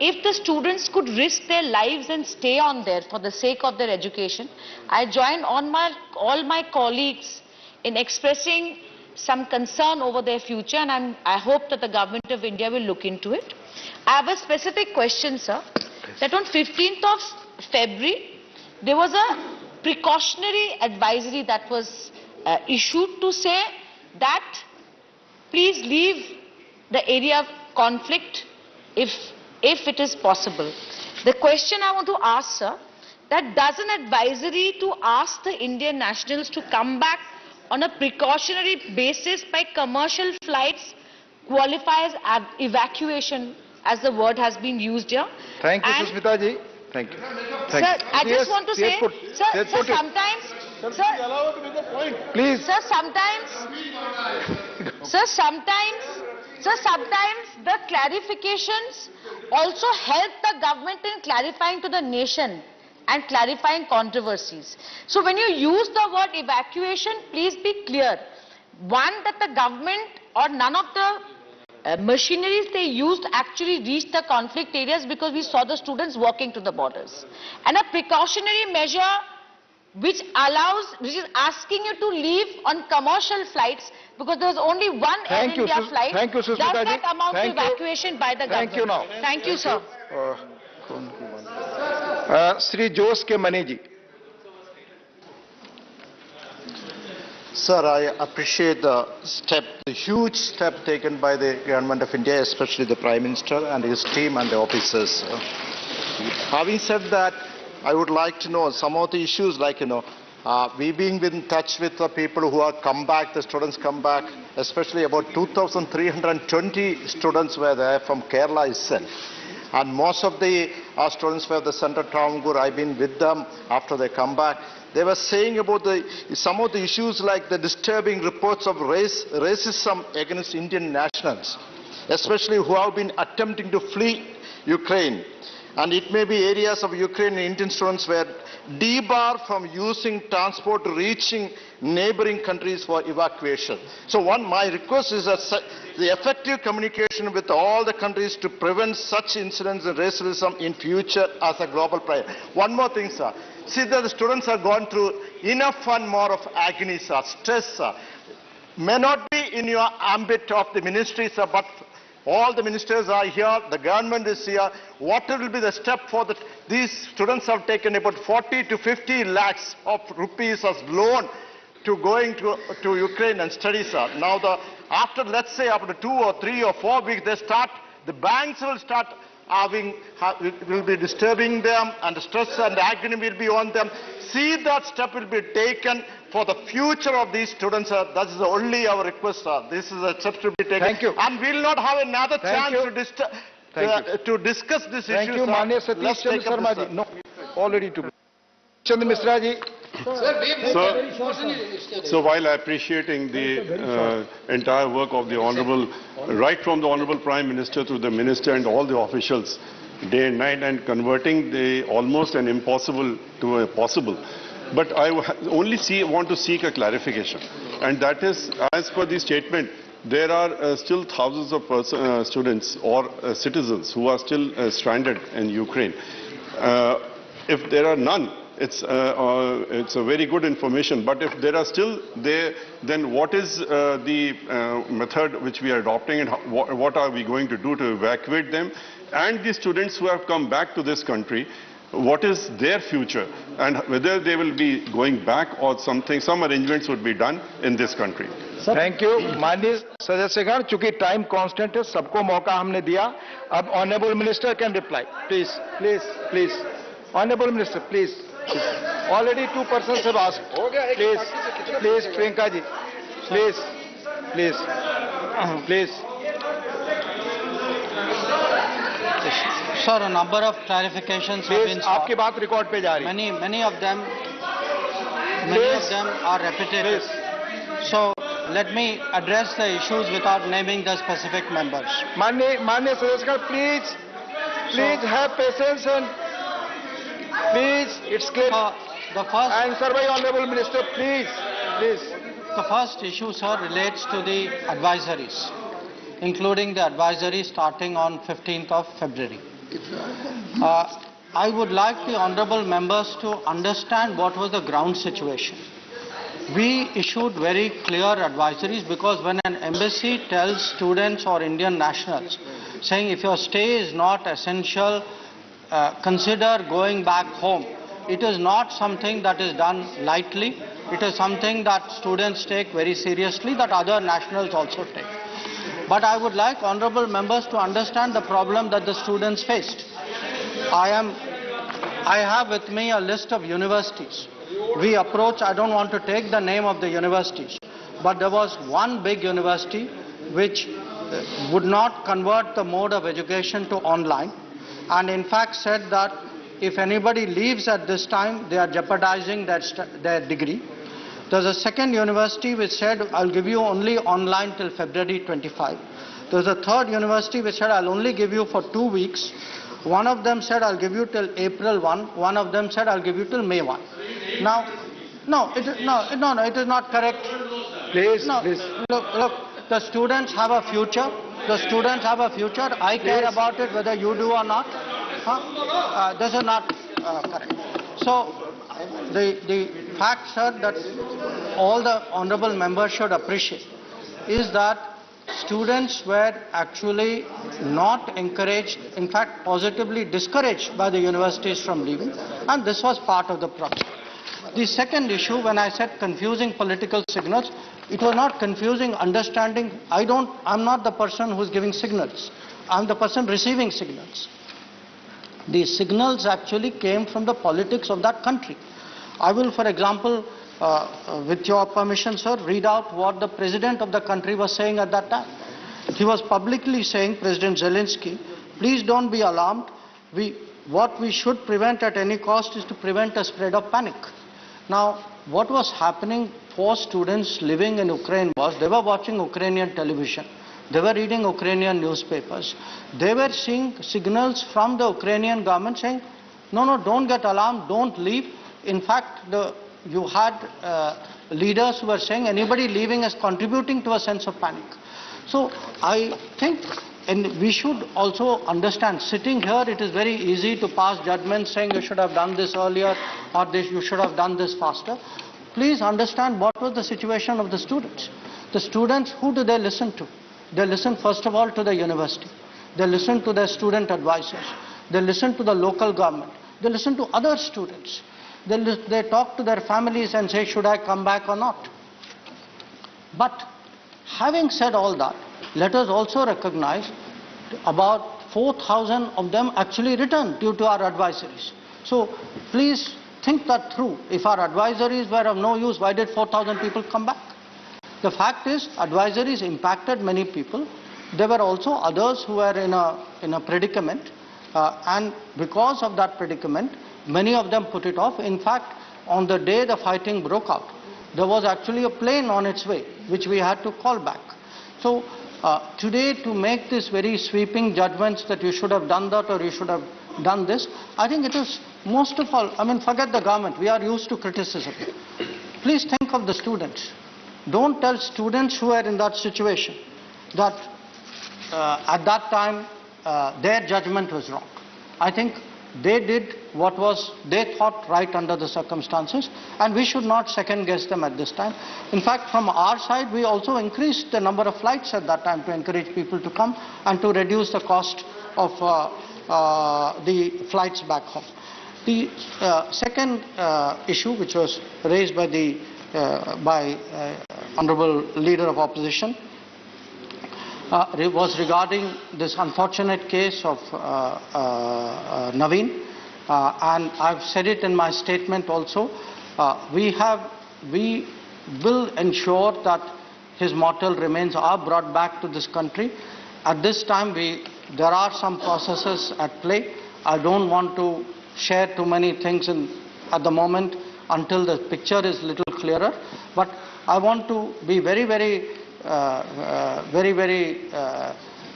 if the students could risk their lives and stay on there for the sake of their education, I join on all my colleagues in expressing some concern over their future, and I hope that the Government of India will look into it. I have a specific question, sir, that on 15th of February, there was a precautionary advisory that was issued to say that please leave the area of conflict if it is possible. The question I want to ask, sir, that does an advisory to ask the Indian nationals to come back on a precautionary basis by commercial flights qualify as evacuation, as the word has been used here? Thank you, Susmita ji. Thank you. Sir, I just want to say, sir, sometimes, please. Sir, sometimes the clarifications also help the government in clarifying to the nation and clarifying controversies. So when you use the word evacuation, please be clear. One, that the government or none of the machineries they used actually reached the conflict areas, because we saw the students walking to the borders. And a precautionary measure which is asking you to leave on commercial flights, because there was only one Air India flight. Thank you, Does that amount to evacuation by the government? Thank you now. Thank you, sir. Sri Jose K. Mani ji. Sir, I appreciate the huge step taken by the Government of India, especially the Prime Minister and his team and the officers. Having said that, I would like to know some of the issues like, we being in touch with the people who have come back, the students come back, especially about 2,320 students were there from Kerala itself. And most of the students were the Central Travancore. I've been with them after they come back. They were saying about some of the issues like the disturbing reports of racism against Indian nationals, especially who have been attempting to flee Ukraine. And it may be areas of Ukraine Indian students were debarred from using transport reaching neighboring countries for evacuation. So my request is that the effective communication with all the countries to prevent such incidents of racism in future as a global priority. One more thing, sir. See that the students have gone through enough and more of agony, sir, stress, sir. May not be in your ambit of the ministry, sir, but all the ministers are here, the government is here. What will be the step for that? These students have taken about 40 to 50 lakhs of rupees as loan to going to Ukraine and study, sir. Now, after, let's say, after 2 or 3 or 4 weeks, the banks will start will be disturbing them, and the stress and agony will be on them. See that step will be taken for the future of these students, sir. That is only our request, sir. This is a step to be taken. Thank you. And we will not have another chance to discuss this issue. Thank you, Manya Satish Chandra Sharma ji. No, already to be. Chandra Misra ji. So while appreciating the entire work of the Honourable, right from the Honourable Prime Minister to the Minister and all the officials, day and night, and converting the almost an impossible to a possible, but I only want to seek a clarification, and that is, as per the statement, there are still thousands of students or citizens who are still stranded in Ukraine. If there are none, it's a very good information, but if there are still there, then what is the method which we are adopting, and what are we going to do to evacuate them? And the students who have come back to this country, what is their future, and whether they will be going back or some arrangements would be done in this country. Thank you. माननीय सदस्यगण, चूंकि time constant है, सबको मौका हमने दिया. अब honourable minister can reply. Please. Honorable Minister, please. Already 2 persons have asked. Please, Priyanka ji. Please. Sir, a number of clarifications have been sought. आपकी बात रिकॉर्ड पे जा रही है. Many of them are repetitive. So let me address the issues without naming the specific members. माननीय सदस्यगण, please have patience and please, it's clear. The first answer by Honorable Minister, please. The first issue, sir, relates to the advisories, including the advisory starting on 15th of February. I would like the honorable members to understand what was the ground situation. We issued very clear advisories, because when an embassy tells students or Indian nationals saying if your stay is not essential, consider going back home, it is not something that is done lightly. It is something that students take very seriously, that other nationals also take. But I would like honorable members to understand the problem that the students faced. I have with me a list of universities. We approached, I don't want to take the name of the universities, but there was one big university which would not convert the mode of education to online, and in fact said that if anybody leaves at this time, they are jeopardizing their degree. There's a second university which said, I'll give you only online till February 25. There's a third university which said, I'll only give you for 2 weeks. One of them said, I'll give you till April 1. One of them said, I'll give you till May 1. Now, it is not correct. Please, no, please. Look, the students have a future. The students have a future. I care about it whether you do or not. This is not correct. So, the fact, sir, that all the honorable members should appreciate is that students were actually not encouraged, in fact positively discouraged by the universities from leaving, and this was part of the problem. The second issue, when I said confusing political signals, it was not confusing understanding. I'm not the person who is giving signals. I'm the person receiving signals. The signals actually came from the politics of that country. I will, for example, with your permission, sir, read out what the president of the country was saying at that time. He was publicly saying, President Zelensky, please don't be alarmed. What we should prevent at any cost is to prevent a spread of panic. Now, what was happening for students living in Ukraine was they were watching Ukrainian television. They were reading Ukrainian newspapers. They were seeing signals from the Ukrainian government saying, no, don't get alarmed, don't leave. In fact, you had leaders who were saying anybody leaving is contributing to a sense of panic. So I think, and we should also understand, sitting here, it is very easy to pass judgments saying you should have done this earlier or you should have done this faster. Please understand what was the situation of the students. The students, who do they listen to? They listen first of all to the university. They listen to their student advisors. They listen to the local government. They listen to other students. They talk to their families and say, should I come back or not? But having said all that, let us also recognize about 4,000 of them actually returned due to our advisories. So please think that through. If our advisories were of no use, why did 4,000 people come back? The fact is, advisories impacted many people. There were also others who were in a predicament, and because of that predicament, many of them put it off. In fact, on the day the fighting broke out, there was actually a plane on its way, which we had to call back. So today, to make this very sweeping judgments that you should have done that or you should have done this, I think it is most of all, forget the government, we are used to criticism. Please think of the students. Don't tell students who are in that situation that at that time their judgment was wrong. I think they did what was they thought right under the circumstances, and we should not second guess them at this time. In fact, from our side, we also increased the number of flights at that time to encourage people to come and to reduce the cost of the flights back home. The second issue which was raised by the Honourable Leader of Opposition was regarding this unfortunate case of Naveen, and I've said it in my statement also. We will ensure that his mortal remains are brought back to this country. At this time, there are some processes at play. I don't want to share too many things at the moment until the picture is a little clearer. But I want to be very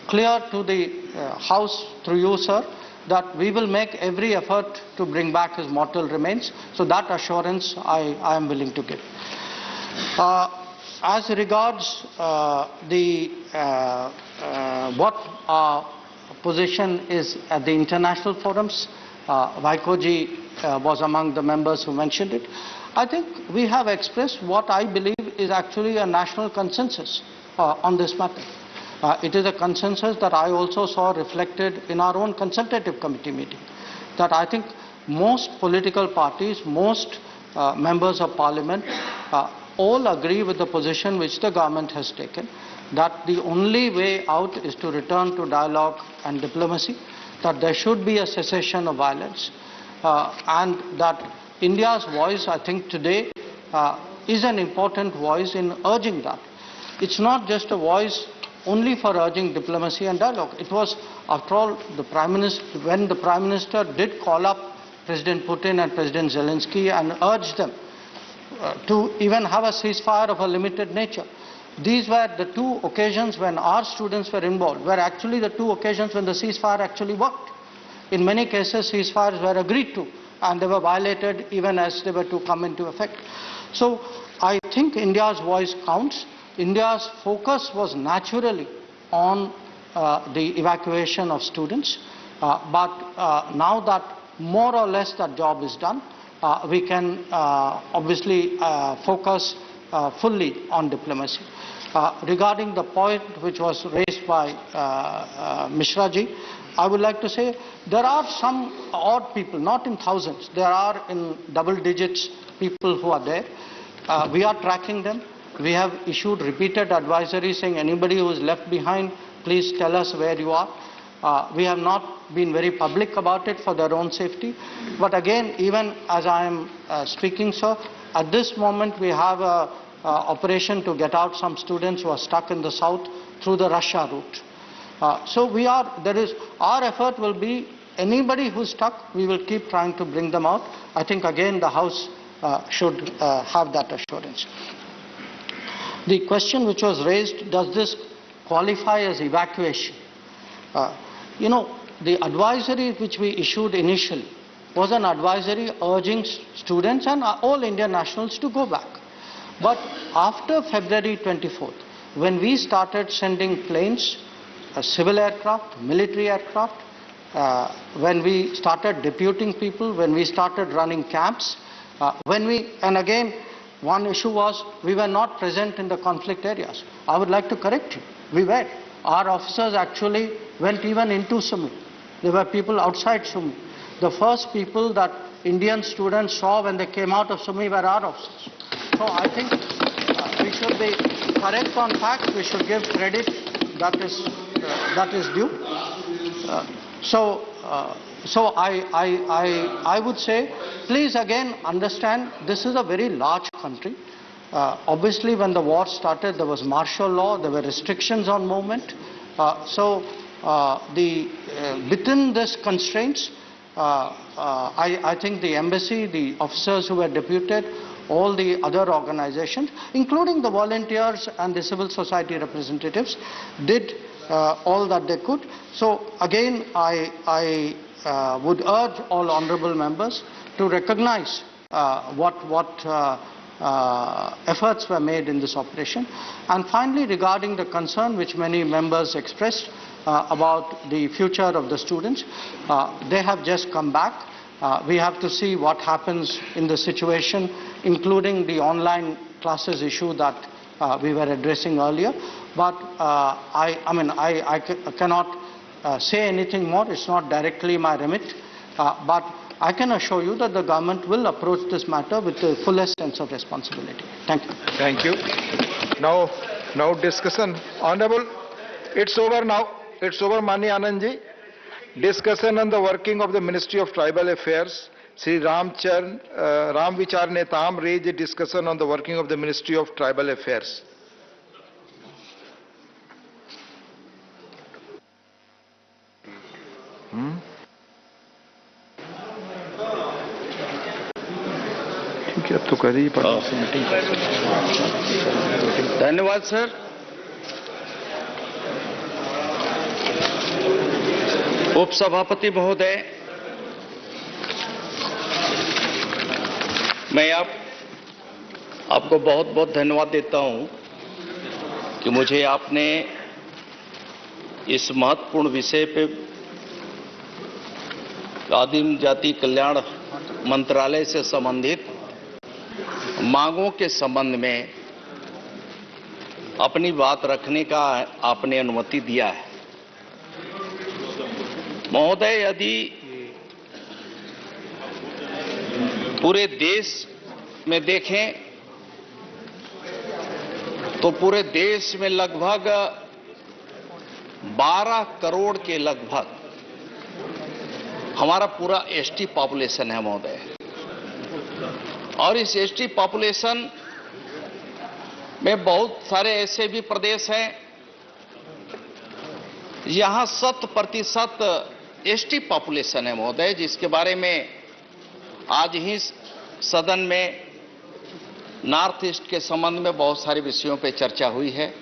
clear to the House through you, sir, that we will make every effort to bring back his mortal remains. So that assurance I am willing to give. As regards what our position is at the international forums, Vaikoji was among the members who mentioned it. I think we have expressed what I believe is actually a national consensus on this matter. It is a consensus that I also saw reflected in our own consultative committee meeting, that I think most political parties, most members of parliament all agree with the position which the government has taken, that the only way out is to return to dialogue and diplomacy, that there should be a cessation of violence, and that India's voice, I think today, is an important voice in urging that. It's not just a voice only for urging diplomacy and dialogue. It was, after all, the Prime Minister, when the Prime Minister did call up President Putin and President Zelensky and urged them to even have a ceasefire of a limited nature. These were the two occasions when our students were involved, were actually the two occasions when the ceasefire actually worked. in many cases ceasefires were agreed to and they were violated even as they were to come into effect. So I think India's voice counts. India's focus was naturally on the evacuation of students, but now that more or less that job is done, we can obviously focus fully on diplomacy. Regarding the point which was raised by Mishra ji, I would like to say there are some odd people, not in thousands, there are in double digits people who are there. We are tracking them. We have issued repeated advisories saying anybody who is left behind, please tell us where you are. We have not been very public about it for their own safety. But again, even as I am speaking, sir, at this moment we have a operation to get out some students who are stuck in the south through the Russia route. So our effort will be anybody who's stuck, we will keep trying to bring them out. I think again the House should have that assurance. The question which was raised, does this qualify as evacuation? You know, the advisory which we issued initially was an advisory urging students and all Indian nationals to go back. But after February 24th, when we started sending planes, civil aircraft, military aircraft, when we started deputing people, when we started running camps, and again, one issue was we were not present in the conflict areas. I would like to correct you. We were. Our officers actually went even into Sumi. There were people outside Sumi. The first people that Indian students saw when they came out of Sumi were our officers. So I think we should be correct on facts. We should give credit that is due. So I would say, please again understand, this is a very large country. Obviously, when the war started, there was martial law, there were restrictions on movement. Within these constraints, I think the embassy, the officers who were deputed, all the other organizations, including the volunteers and the civil society representatives, did all that they could. So again, I would urge all honorable members to recognize what efforts were made in this operation. And finally, regarding the concern which many members expressed about the future of the students, they have just come back. We have to see what happens in the situation, including the online classes issue that we were addressing earlier. But I cannot say anything more. It's not directly my remit. But I can assure you that the government will approach this matter with the fullest sense of responsibility. Thank you. Thank you. Now discussion. Honorable, it's over now. It's over, Mani Anand ji. Discussion on the working of the Ministry of Tribal Affairs. Sri Ram Vichar Netam raised a discussion on the working of the Ministry of Tribal Affairs. धन्यवाद sir. उपसभापति महोदय, मैं आपको बहुत बहुत धन्यवाद देता हूं कि मुझे आपने इस महत्वपूर्ण विषय पे आदिम जाति कल्याण मंत्रालय से संबंधित मांगों के संबंध में अपनी बात रखने का आपने अनुमति दिया है। महोदय, यदि पूरे देश में देखें तो पूरे देश में लगभग 12 करोड़ के लगभग हमारा पूरा एसटी पॉपुलेशन है महोदय। और इस एसटी पॉपुलेशन में बहुत सारे ऐसे भी प्रदेश हैं यहां 100% एसटी पॉपुलेशन है महोदय, जिसके बारे में आज ही सदन में नॉर्थ ईस्ट के संबंध में बहुत सारे विषयों पर चर्चा हुई है।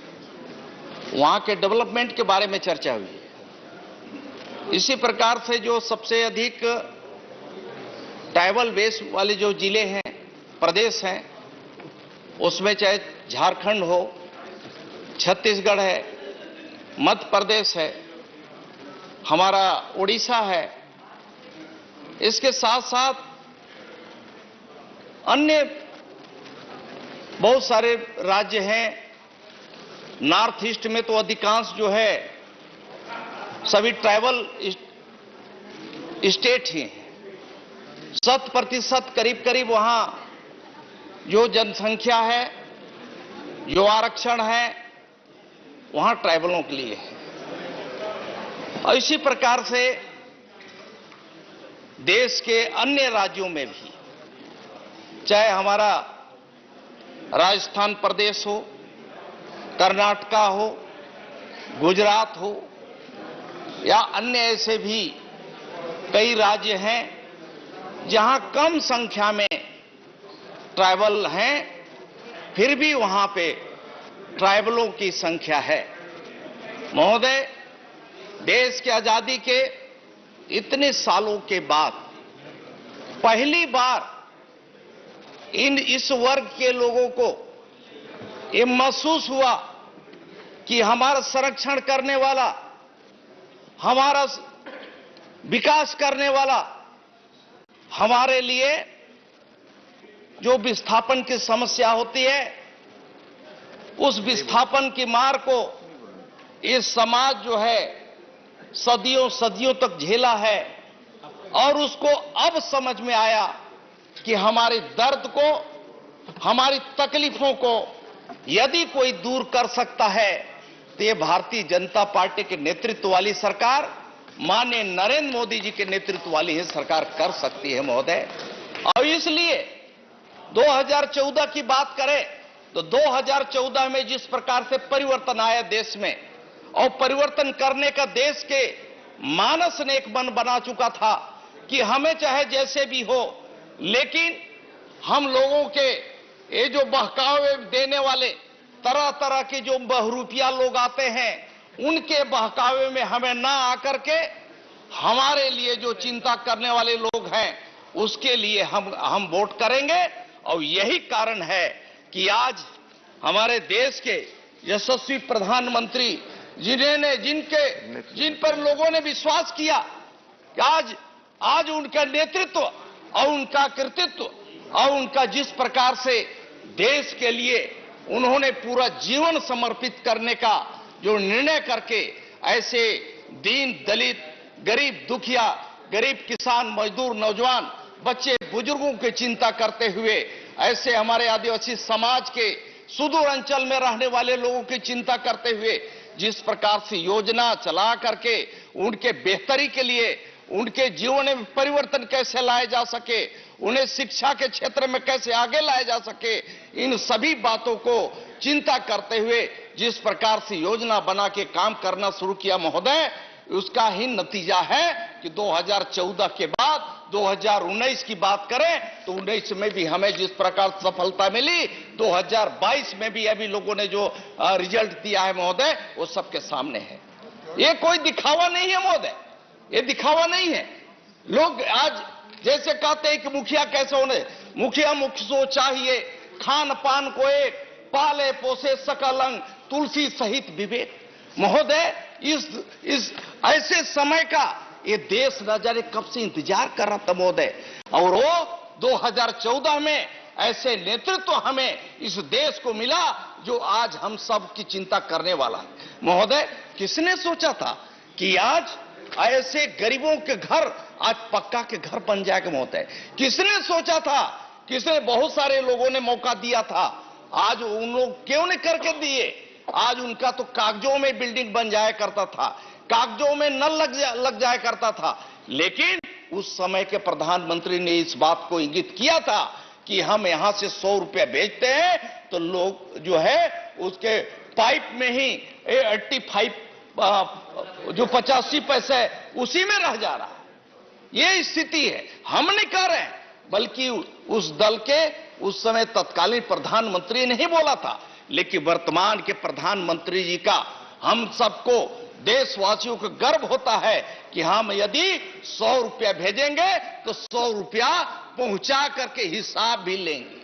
वहां के डेवलपमेंट के बारे में चर्चा हुई है। इसी प्रकार से जो सबसे अधिक ट्राइबल बेस वाले जो जिले हैं, प्रदेश हैं, उसमें चाहे झारखंड हो, छत्तीसगढ़ है, मध्य प्रदेश है, हमारा उड़ीसा है, इसके साथ साथ अन्य बहुत सारे राज्य हैं। नॉर्थ ईस्ट में तो अधिकांश जो है सभी ट्राइबल स्टेट ही हैं। 100% करीब करीब वहां जो जनसंख्या है, जो आरक्षण है, वहां ट्राइबलों के लिए है। और इसी प्रकार से देश के अन्य राज्यों में भी, चाहे हमारा राजस्थान प्रदेश हो, कर्नाटका हो, गुजरात हो, या अन्य ऐसे भी कई राज्य हैं जहां कम संख्या में ट्राइबल हैं, फिर भी वहां पे ट्राइबलों की संख्या है। महोदय, देश की आजादी के इतने सालों के बाद पहली बार इस वर्ग के लोगों को ये महसूस हुआ कि हमारा संरक्षण करने वाला, हमारा विकास करने वाला, हमारे लिए जो विस्थापन की समस्या होती है, उस विस्थापन की मार को ये समाज जो है सदियों सदियों तक झेला है, और उसको अब समझ में आया कि हमारे दर्द को, हमारी तकलीफों को यदि कोई दूर कर सकता है तो ये भारतीय जनता पार्टी के नेतृत्व वाली सरकार, माननीय नरेंद्र मोदी जी के नेतृत्व वाली ही सरकार कर सकती है महोदय। और इसलिए 2014 की बात करें तो 2014 में जिस प्रकार से परिवर्तन आया देश में, और परिवर्तन करने का देश के मानस ने एक मन बना चुका था कि हमें चाहे जैसे भी हो, लेकिन हम लोगों के ये जो बहकावे देने वाले तरह तरह के जो बहरूपिया लोग आते हैं, उनके बहकावे में हमें ना आकर के हमारे लिए जो चिंता करने वाले लोग हैं उसके लिए हम वोट करेंगे। और यही कारण है कि आज हमारे देश के यशस्वी प्रधानमंत्री जिन पर लोगों ने विश्वास किया कि आज उनका नेतृत्व और उनका कृतित्व और उनका जिस प्रकार से देश के लिए उन्होंने पूरा जीवन समर्पित करने का जो निर्णय करके ऐसे दीन दलित, गरीब दुखिया, गरीब किसान, मजदूर, नौजवान, बच्चे, बुजुर्गों की चिंता करते हुए ऐसे हमारे आदिवासी समाज के सुदूर अंचल में रहने वाले लोगों की चिंता करते हुए जिस प्रकार से योजना चला करके उनके बेहतरी के लिए, उनके जीवन में परिवर्तन कैसे लाए जा सके, उन्हें शिक्षा के क्षेत्र में कैसे आगे लाया जा सके, इन सभी बातों को चिंता करते हुए जिस प्रकार से योजना बना के काम करना शुरू किया महोदय, उसका ही नतीजा है कि 2014 के बाद 2019 की बात करें तो 19 में भी हमें जिस प्रकार सफलता मिली, 2022 में भी अभी लोगों ने जो रिजल्ट दिया है महोदय, वो सबके सामने है। ये कोई दिखावा नहीं है महोदय, ये दिखावा नहीं है। लोग आज जैसे कहते हैं कि मुखिया कैसे होने, मुखिया मुख्य सो चाहिए, खान पान को एक, पाले पोसे सकल अंग, तुलसी सहित विवेक। महोदय, इस ऐसे समय का ये देश न जाने कब से इंतजार कर रहा था महोदय, और वो 2014 में ऐसे नेतृत्व हमें इस देश को मिला जो आज हम सब की चिंता करने वाला है। महोदय, किसने सोचा था कि आज ऐसे गरीबों के घर आज पक्का के घर बन जाएगा महोदय? किसने सोचा था? किसने? बहुत सारे लोगों ने मौका दिया था, आज उन लोग क्यों नहीं करके दिए? आज उनका तो कागजों में बिल्डिंग बन जाया करता था, कागजों में नल लग जाया करता था, लेकिन उस समय के प्रधानमंत्री ने इस बात को इंगित किया था कि हम यहां से 100 रुपया भेजते हैं तो लोग जो है उसके पाइप में ही 85 जो 85 पैसे उसी में रह जा रहा है। ये स्थिति है। हम नहीं कह रहे हैं, बल्कि उस दल के उस समय तत्कालीन प्रधानमंत्री ने ही बोला था, लेकिन वर्तमान के प्रधानमंत्री जी का हम सबको देशवासियों को गर्व होता है कि हम यदि 100 रुपया भेजेंगे तो 100 रुपया पहुंचा करके हिसाब भी लेंगे।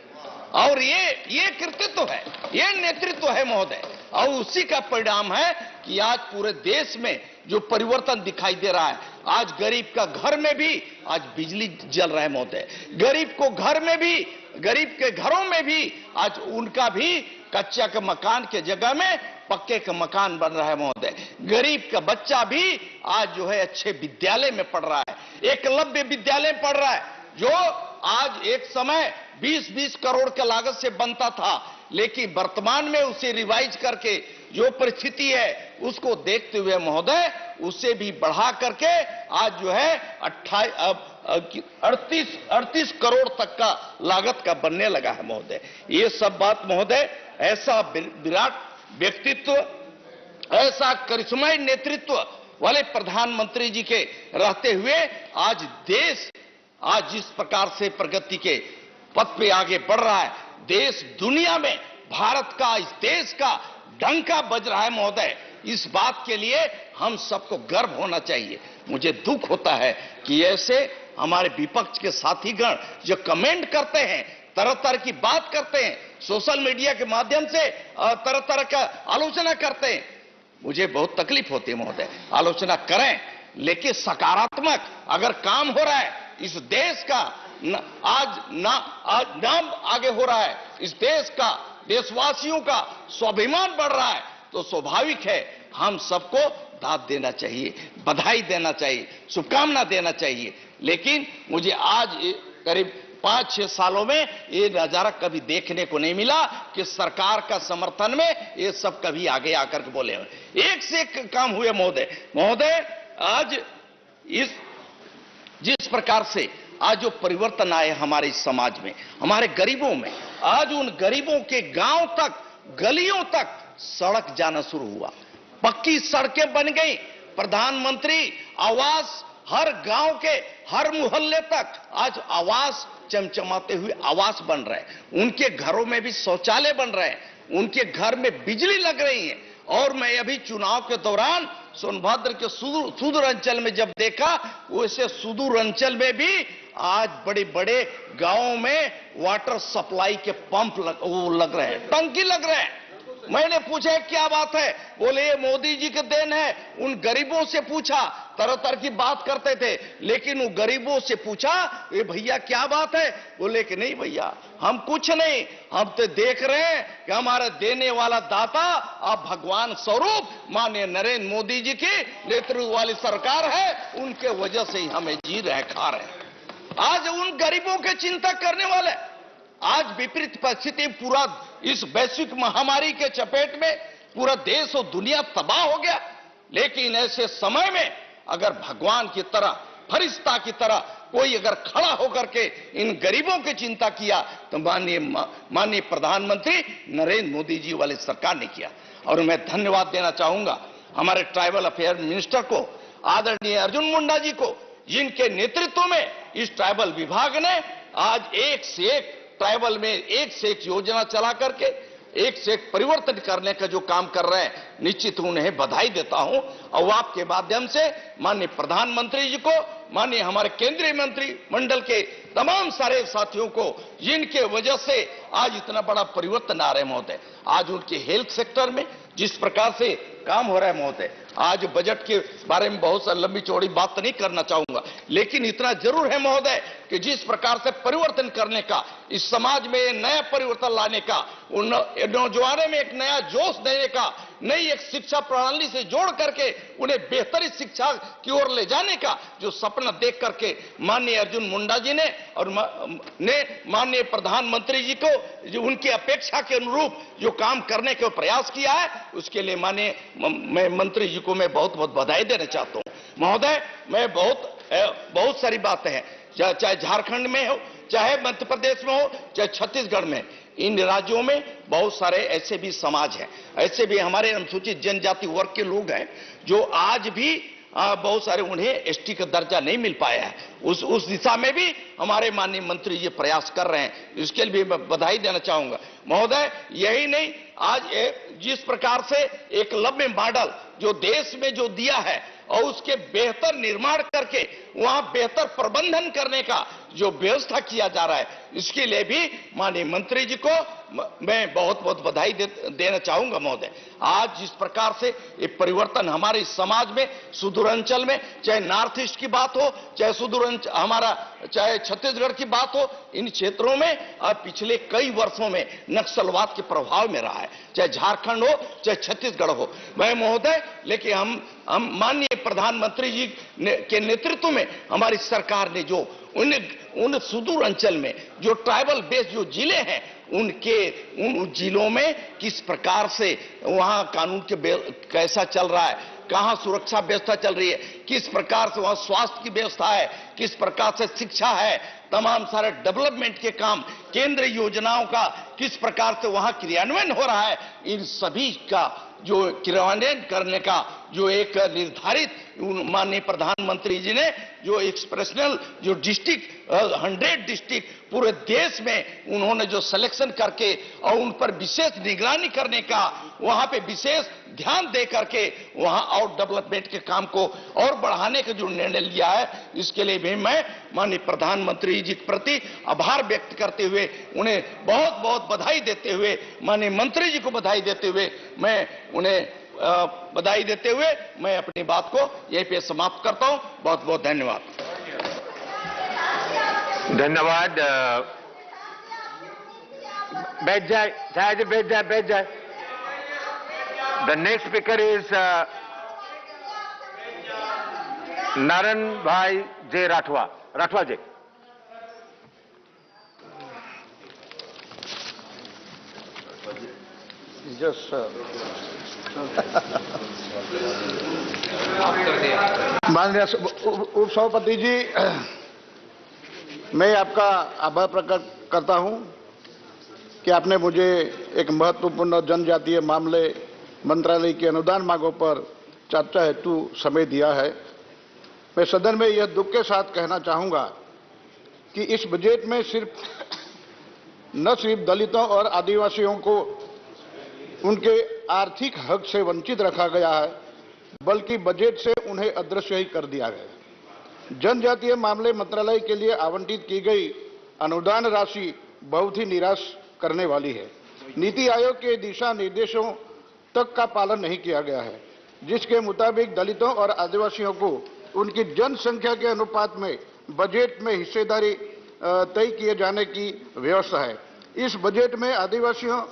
और ये कृतित्व है, ये नेतृत्व है महोदय। और उसी का परिणाम है कि आज पूरे देश में जो परिवर्तन दिखाई दे रहा है। आज गरीब का घर में भी आज बिजली जल रहा है महोदय। गरीब को घर में भी, गरीब के घरों में भी आज उनका भी कच्चा के मकान के जगह में पक्के का मकान बन रहा है महोदय। गरीब का बच्चा भी आज जो है अच्छे विद्यालय में पढ़ रहा है, एकलव्य विद्यालय में पढ़ रहा है, जो आज एक समय 20-20 करोड़ के लागत से बनता था, लेकिन वर्तमान में उसे रिवाइज करके जो परिस्थिति है उसको देखते हुए महोदय उसे भी बढ़ा करके आज जो है 38 करोड़ तक का लागत का बनने लगा है महोदय। ये सब बात महोदय, ऐसा विराट व्यक्तित्व, ऐसा करिश्माई नेतृत्व वाले प्रधानमंत्री जी के रहते हुए आज देश आज जिस प्रकार से प्रगति के पथ पे आगे बढ़ रहा है, देश दुनिया में भारत का, इस देश का डंका बज रहा है महोदय। इस बात के लिए हम सबको गर्व होना चाहिए। मुझे दुख होता है कि ऐसे हमारे विपक्ष के साथीगण जो कमेंट करते हैं, तरह तरह की बात करते हैं, सोशल मीडिया के माध्यम से तरह तरह का आलोचना करते हैं। मुझे बहुत तकलीफ होती है महोदय। आलोचना करें, लेकिन सकारात्मक अगर काम हो रहा है, इस देश का आज नाम आगे हो रहा है, इस देश का, देशवासियों का स्वाभिमान बढ़ रहा है, तो स्वाभाविक है हम सबको दाद देना चाहिए, बधाई देना चाहिए, शुभकामना देना चाहिए। लेकिन मुझे आज करीब 5-6 सालों में ये नजारा कभी देखने को नहीं मिला कि सरकार का समर्थन में ये सब कभी आगे आकर के बोले। एक से एक काम हुए महोदय। आज जिस प्रकार से आज जो परिवर्तन आए हमारे समाज में, हमारे गरीबों में, आज उन गरीबों के गांव तक, गलियों तक सड़क जाना शुरू हुआ, पक्की सड़कें बन गई, प्रधानमंत्री आवास हर गांव के हर मोहल्ले तक आज आवास चमचमाते हुए आवास बन रहे हैं, उनके घरों में भी शौचालय बन रहे हैं, उनके घर में बिजली लग रही है। और मैं अभी चुनाव के दौरान सोनभद्र के सुदूर अंचल में जब देखा, वैसे सुदूर अंचल में भी आज बड़े बड़े गांवों में वाटर सप्लाई के पंप लग रहे हैं, टंकी लग रहे हैं। मैंने पूछा क्या बात है, बोले ये मोदी जी के देन है। उन गरीबों से पूछा, तरह तरह की बात करते थे, लेकिन उन गरीबों से पूछा ये भैया क्या बात है, बोले कि नहीं भैया हम कुछ नहीं, हम तो देख रहे हैं कि हमारे देने वाला दाता आप भगवान स्वरूप माननीय नरेंद्र मोदी जी की नेतृत्व वाली सरकार है, उनके वजह से ही हमें जी रहे, खा रहे। आज उन गरीबों के चिंता करने वाले, आज विपरीत परिस्थिति, पूरा इस वैश्विक महामारी के चपेट में पूरा देश और दुनिया तबाह हो गया। लेकिन ऐसे समय में अगर भगवान की तरह, फरिश्ता की तरह कोई अगर खड़ा होकर के इन गरीबों की चिंता किया, तो माननीय प्रधानमंत्री नरेंद्र मोदी जी वाली सरकार ने किया। और मैं धन्यवाद देना चाहूंगा हमारे ट्राइबल अफेयर मिनिस्टर को, आदरणीय अर्जुन मुंडा जी को, जिनके नेतृत्व में इस ट्राइबल विभाग ने आज एक से एक ट्राइबल में एक से एक योजना चला करके एक से एक परिवर्तन करने का जो काम कर रहे हैं, निश्चित उन्हें बधाई देता हूं। और आपके माध्यम से माननीय प्रधानमंत्री जी को, माननीय हमारे केंद्रीय मंत्री मंडल के तमाम सारे साथियों को, जिनके वजह से आज इतना बड़ा परिवर्तन आ रहे हैं महोदय। आज उनके हेल्थ सेक्टर में जिस प्रकार से काम हो रहा है महोदय, आज बजट के बारे में बहुत सारी लंबी चौड़ी बात नहीं करना चाहूंगा, लेकिन इतना जरूर है महोदय कि जिस प्रकार से परिवर्तन करने का, इस समाज में नया परिवर्तन लाने का, उन नौजवानों में एक नया जोश देने का, नई एक शिक्षा प्रणाली से जोड़ करके उन्हें बेहतरीन शिक्षा की ओर ले जाने का जो सपना देख करके माननीय अर्जुन मुंडा जी ने और माननीय प्रधानमंत्री जी को जो उनकी अपेक्षा के अनुरूप जो काम करने का प्रयास किया है, उसके लिए मैं मंत्री जी को मैं बहुत बहुत बधाई देना चाहता हूं महोदय। मैं बहुत सारी बातें हैं, चाहे झारखंड में हो, चाहे मध्य प्रदेश में हो, चाहे छत्तीसगढ़ में, इन राज्यों में बहुत सारे ऐसे भी समाज हैं, ऐसे भी हमारे अनुसूचित जनजाति वर्ग के लोग हैं जो आज भी बहुत सारे उन्हें एसटी का दर्जा नहीं मिल पाया है। उस दिशा में भी हमारे माननीय मंत्री जी प्रयास कर रहे हैं, इसके लिए भी मैं बधाई देना चाहूंगा। महोदय, यही नहीं, आज जिस प्रकार से एकलव्य मॉडल जो देश में जो दिया है और उसके बेहतर निर्माण करके वहां बेहतर प्रबंधन करने का जो व्यवस्था किया जा रहा है, इसके लिए भी माननीय मंत्री जी को मैं बहुत बहुत बधाई देना चाहूंगा। महोदय, आज जिस प्रकार से ये परिवर्तन हमारे समाज में, सुदूर अंचल में, चाहे नॉर्थ ईस्ट की बात हो, चाहे सुदूर हमारा चाहे छत्तीसगढ़ की बात हो, इन क्षेत्रों में पिछले कई वर्षों में नक्सलवाद के प्रभाव में रहा है, चाहे झारखंड हो चाहे छत्तीसगढ़ हो। मैं महोदय, लेकिन हम माननीय प्रधानमंत्री जी के नेतृत्व में हमारी सरकार ने जो उन सुदूर अंचल में जो ट्राइबल बेस्ड जो जिले हैं, उन जिलों में किस प्रकार से वहां कानून के कैसा चल रहा है, कहां सुरक्षा व्यवस्था चल रही है, किस प्रकार से वहां स्वास्थ्य की व्यवस्था है, किस प्रकार से शिक्षा है, तमाम सारे डेवलपमेंट के काम, केंद्र योजनाओं का किस प्रकार से वहां क्रियान्वयन हो रहा है, इन सभी का जो क्रियान्वयन करने का जो एक निर्धारित माननीय प्रधानमंत्री जी ने जो एक्सप्रेशनल जो डिस्ट्रिक्ट 100 डिस्ट्रिक्ट पूरे देश में उन्होंने जो सिलेक्शन करके और उन पर विशेष निगरानी करने का, वहां पे विशेष ध्यान दे करके वहां और डेवलपमेंट के काम को और बढ़ाने का जो निर्णय लिया है, इसके लिए भी मैं माननीय प्रधानमंत्री जी के प्रति आभार व्यक्त करते हुए उन्हें बहुत बहुत बधाई देते हुए, माननीय मंत्री जी को बधाई देते हुए, मैं उन्हें बधाई देते हुए मैं अपनी बात को यहीं पे समाप्त करता हूं। बहुत बहुत धन्यवाद। धन्यवाद। बैठ जाए, बैठ जाए। The next speaker is Narayan भाई जे राठवा जी। Just माननीय उप सभापति जी, मैं आपका आभार प्रकट करता हूं कि आपने मुझे एक महत्वपूर्ण जनजातीय मामले मंत्रालय की अनुदान मांगों पर चर्चा हेतु समय दिया है। मैं सदन में यह दुख के साथ कहना चाहूंगा कि इस बजट में न सिर्फ दलितों और आदिवासियों को उनके आर्थिक हक से वंचित रखा गया है, बल्कि बजट से उन्हें अदृश्य ही कर दिया गया। जनजातीय मामले मंत्रालय के लिए आवंटित की गई अनुदान राशि बहुत ही निराश करने वाली है। नीति आयोग के दिशा निर्देशों तक का पालन नहीं किया गया है, जिसके मुताबिक दलितों और आदिवासियों को उनकी जनसंख्या के अनुपात में बजट में हिस्सेदारी तय किए जाने की व्यवस्था है। इस बजट में आदिवासियों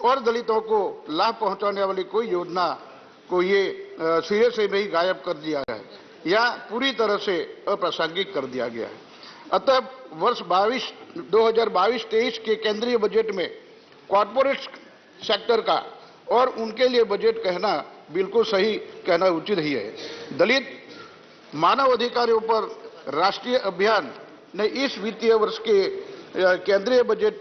और दलितों को लाभ पहुंचाने वाली कोई योजना को ये सिरे से भी गायब कर दिया है या पूरी तरह से अप्रासंगिक कर दिया गया है। अतः वर्ष 2022-23 के केंद्रीय बजट में कॉर्पोरेट सेक्टर का और उनके लिए बजट कहना बिल्कुल सही, कहना उचित ही है। दलित मानव अधिकारों पर राष्ट्रीय अभियान ने इस वित्तीय वर्ष के केंद्रीय बजट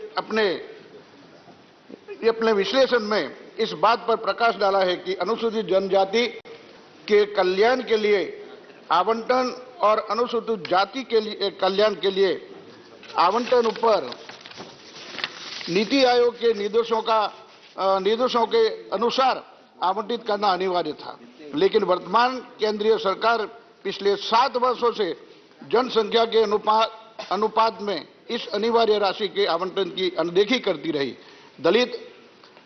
अपने विश्लेषण में इस बात पर प्रकाश डाला है कि अनुसूचित जनजाति के कल्याण के लिए आवंटन और अनुसूचित जाति के लिए कल्याण के लिए आवंटन ऊपर नीति आयोग के निर्देशों के अनुसार आवंटित करना अनिवार्य था, लेकिन वर्तमान केंद्रीय सरकार पिछले 7 वर्षों से जनसंख्या के अनुपात में इस अनिवार्य राशि के आवंटन की अनदेखी करती रही। दलित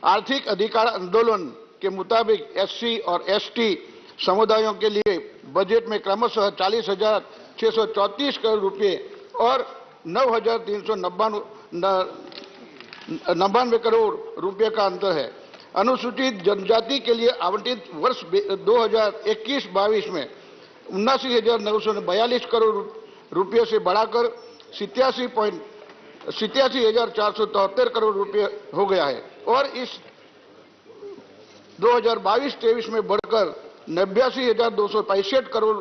आर्थिक अधिकार आंदोलन के मुताबिक एससी और एसटी समुदायों के लिए बजट में क्रमशः 40,634 करोड़ रुपए और 9,399 करोड़ रुपए का अंतर है। अनुसूचित जनजाति के लिए आवंटित वर्ष 2021-22 में 79,942 करोड़ रुपए से बढ़ाकर 87,473 करोड़ रुपए हो गया है और इस 2022-23 में बढ़कर 89,265 करोड़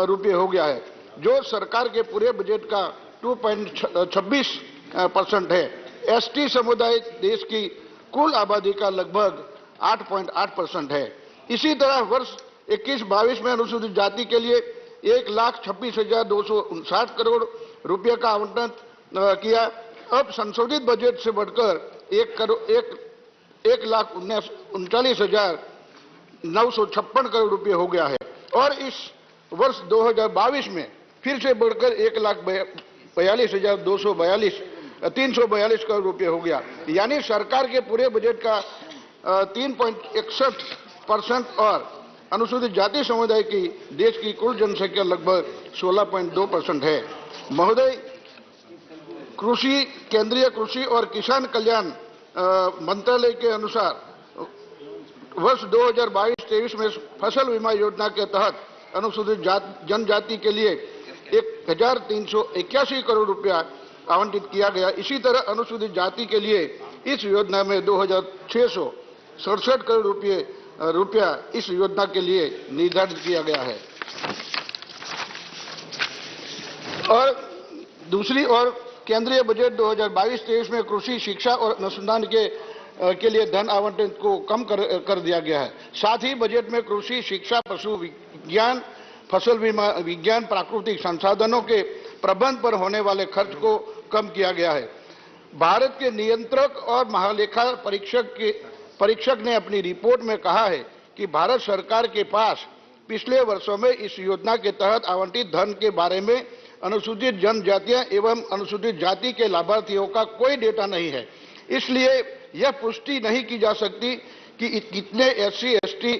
रुपए हो गया है, जो सरकार के पूरे बजट का 2.26% है। एसटी समुदाय देश की कुल आबादी का लगभग 8.8% है। इसी तरह वर्ष 21-22 में अनुसूचित जाति के लिए 1,26,259 करोड़ रुपए का आवंटन किया। अब संशोधित बजट से बढ़कर 1,39,956 करोड़ रुपए हो गया है और इस वर्ष 2022 में फिर से बढ़कर 1,42,342 करोड़ रुपए हो गया। यानी सरकार के पूरे बजट का 3.61% और अनुसूचित जाति समुदाय की देश की कुल जनसंख्या लगभग 16.2% है। महोदय, केंद्रीय कृषि और किसान कल्याण मंत्रालय के अनुसार वर्ष 2022-23 में फसल बीमा योजना के तहत अनुसूचित जनजाति के लिए 1,381 करोड़ रुपया आवंटित किया गया। इसी तरह अनुसूचित जाति के लिए इस योजना में 2,667 करोड़ रुपया इस योजना के लिए निर्धारित किया गया है। और दूसरी ओर केंद्रीय बजट 2022-23 में कृषि, शिक्षा और अनुसंधान के लिए धन आवंटन को कम कर दिया गया है। साथ ही बजट में कृषि, शिक्षा, पशु विज्ञान, फसल बीमा विज्ञान, प्राकृतिक संसाधनों के प्रबंध पर होने वाले खर्च को कम किया गया है। भारत के नियंत्रक और महालेखा परीक्षक ने अपनी रिपोर्ट में कहा है कि भारत सरकार के पास पिछले वर्षों में इस योजना के तहत आवंटित धन के बारे में अनुसूचित जनजातियां एवं अनुसूचित जाति के लाभार्थियों का कोई डेटा नहीं है। इसलिए यह पुष्टि नहीं की जा सकती कि कितने SC/ST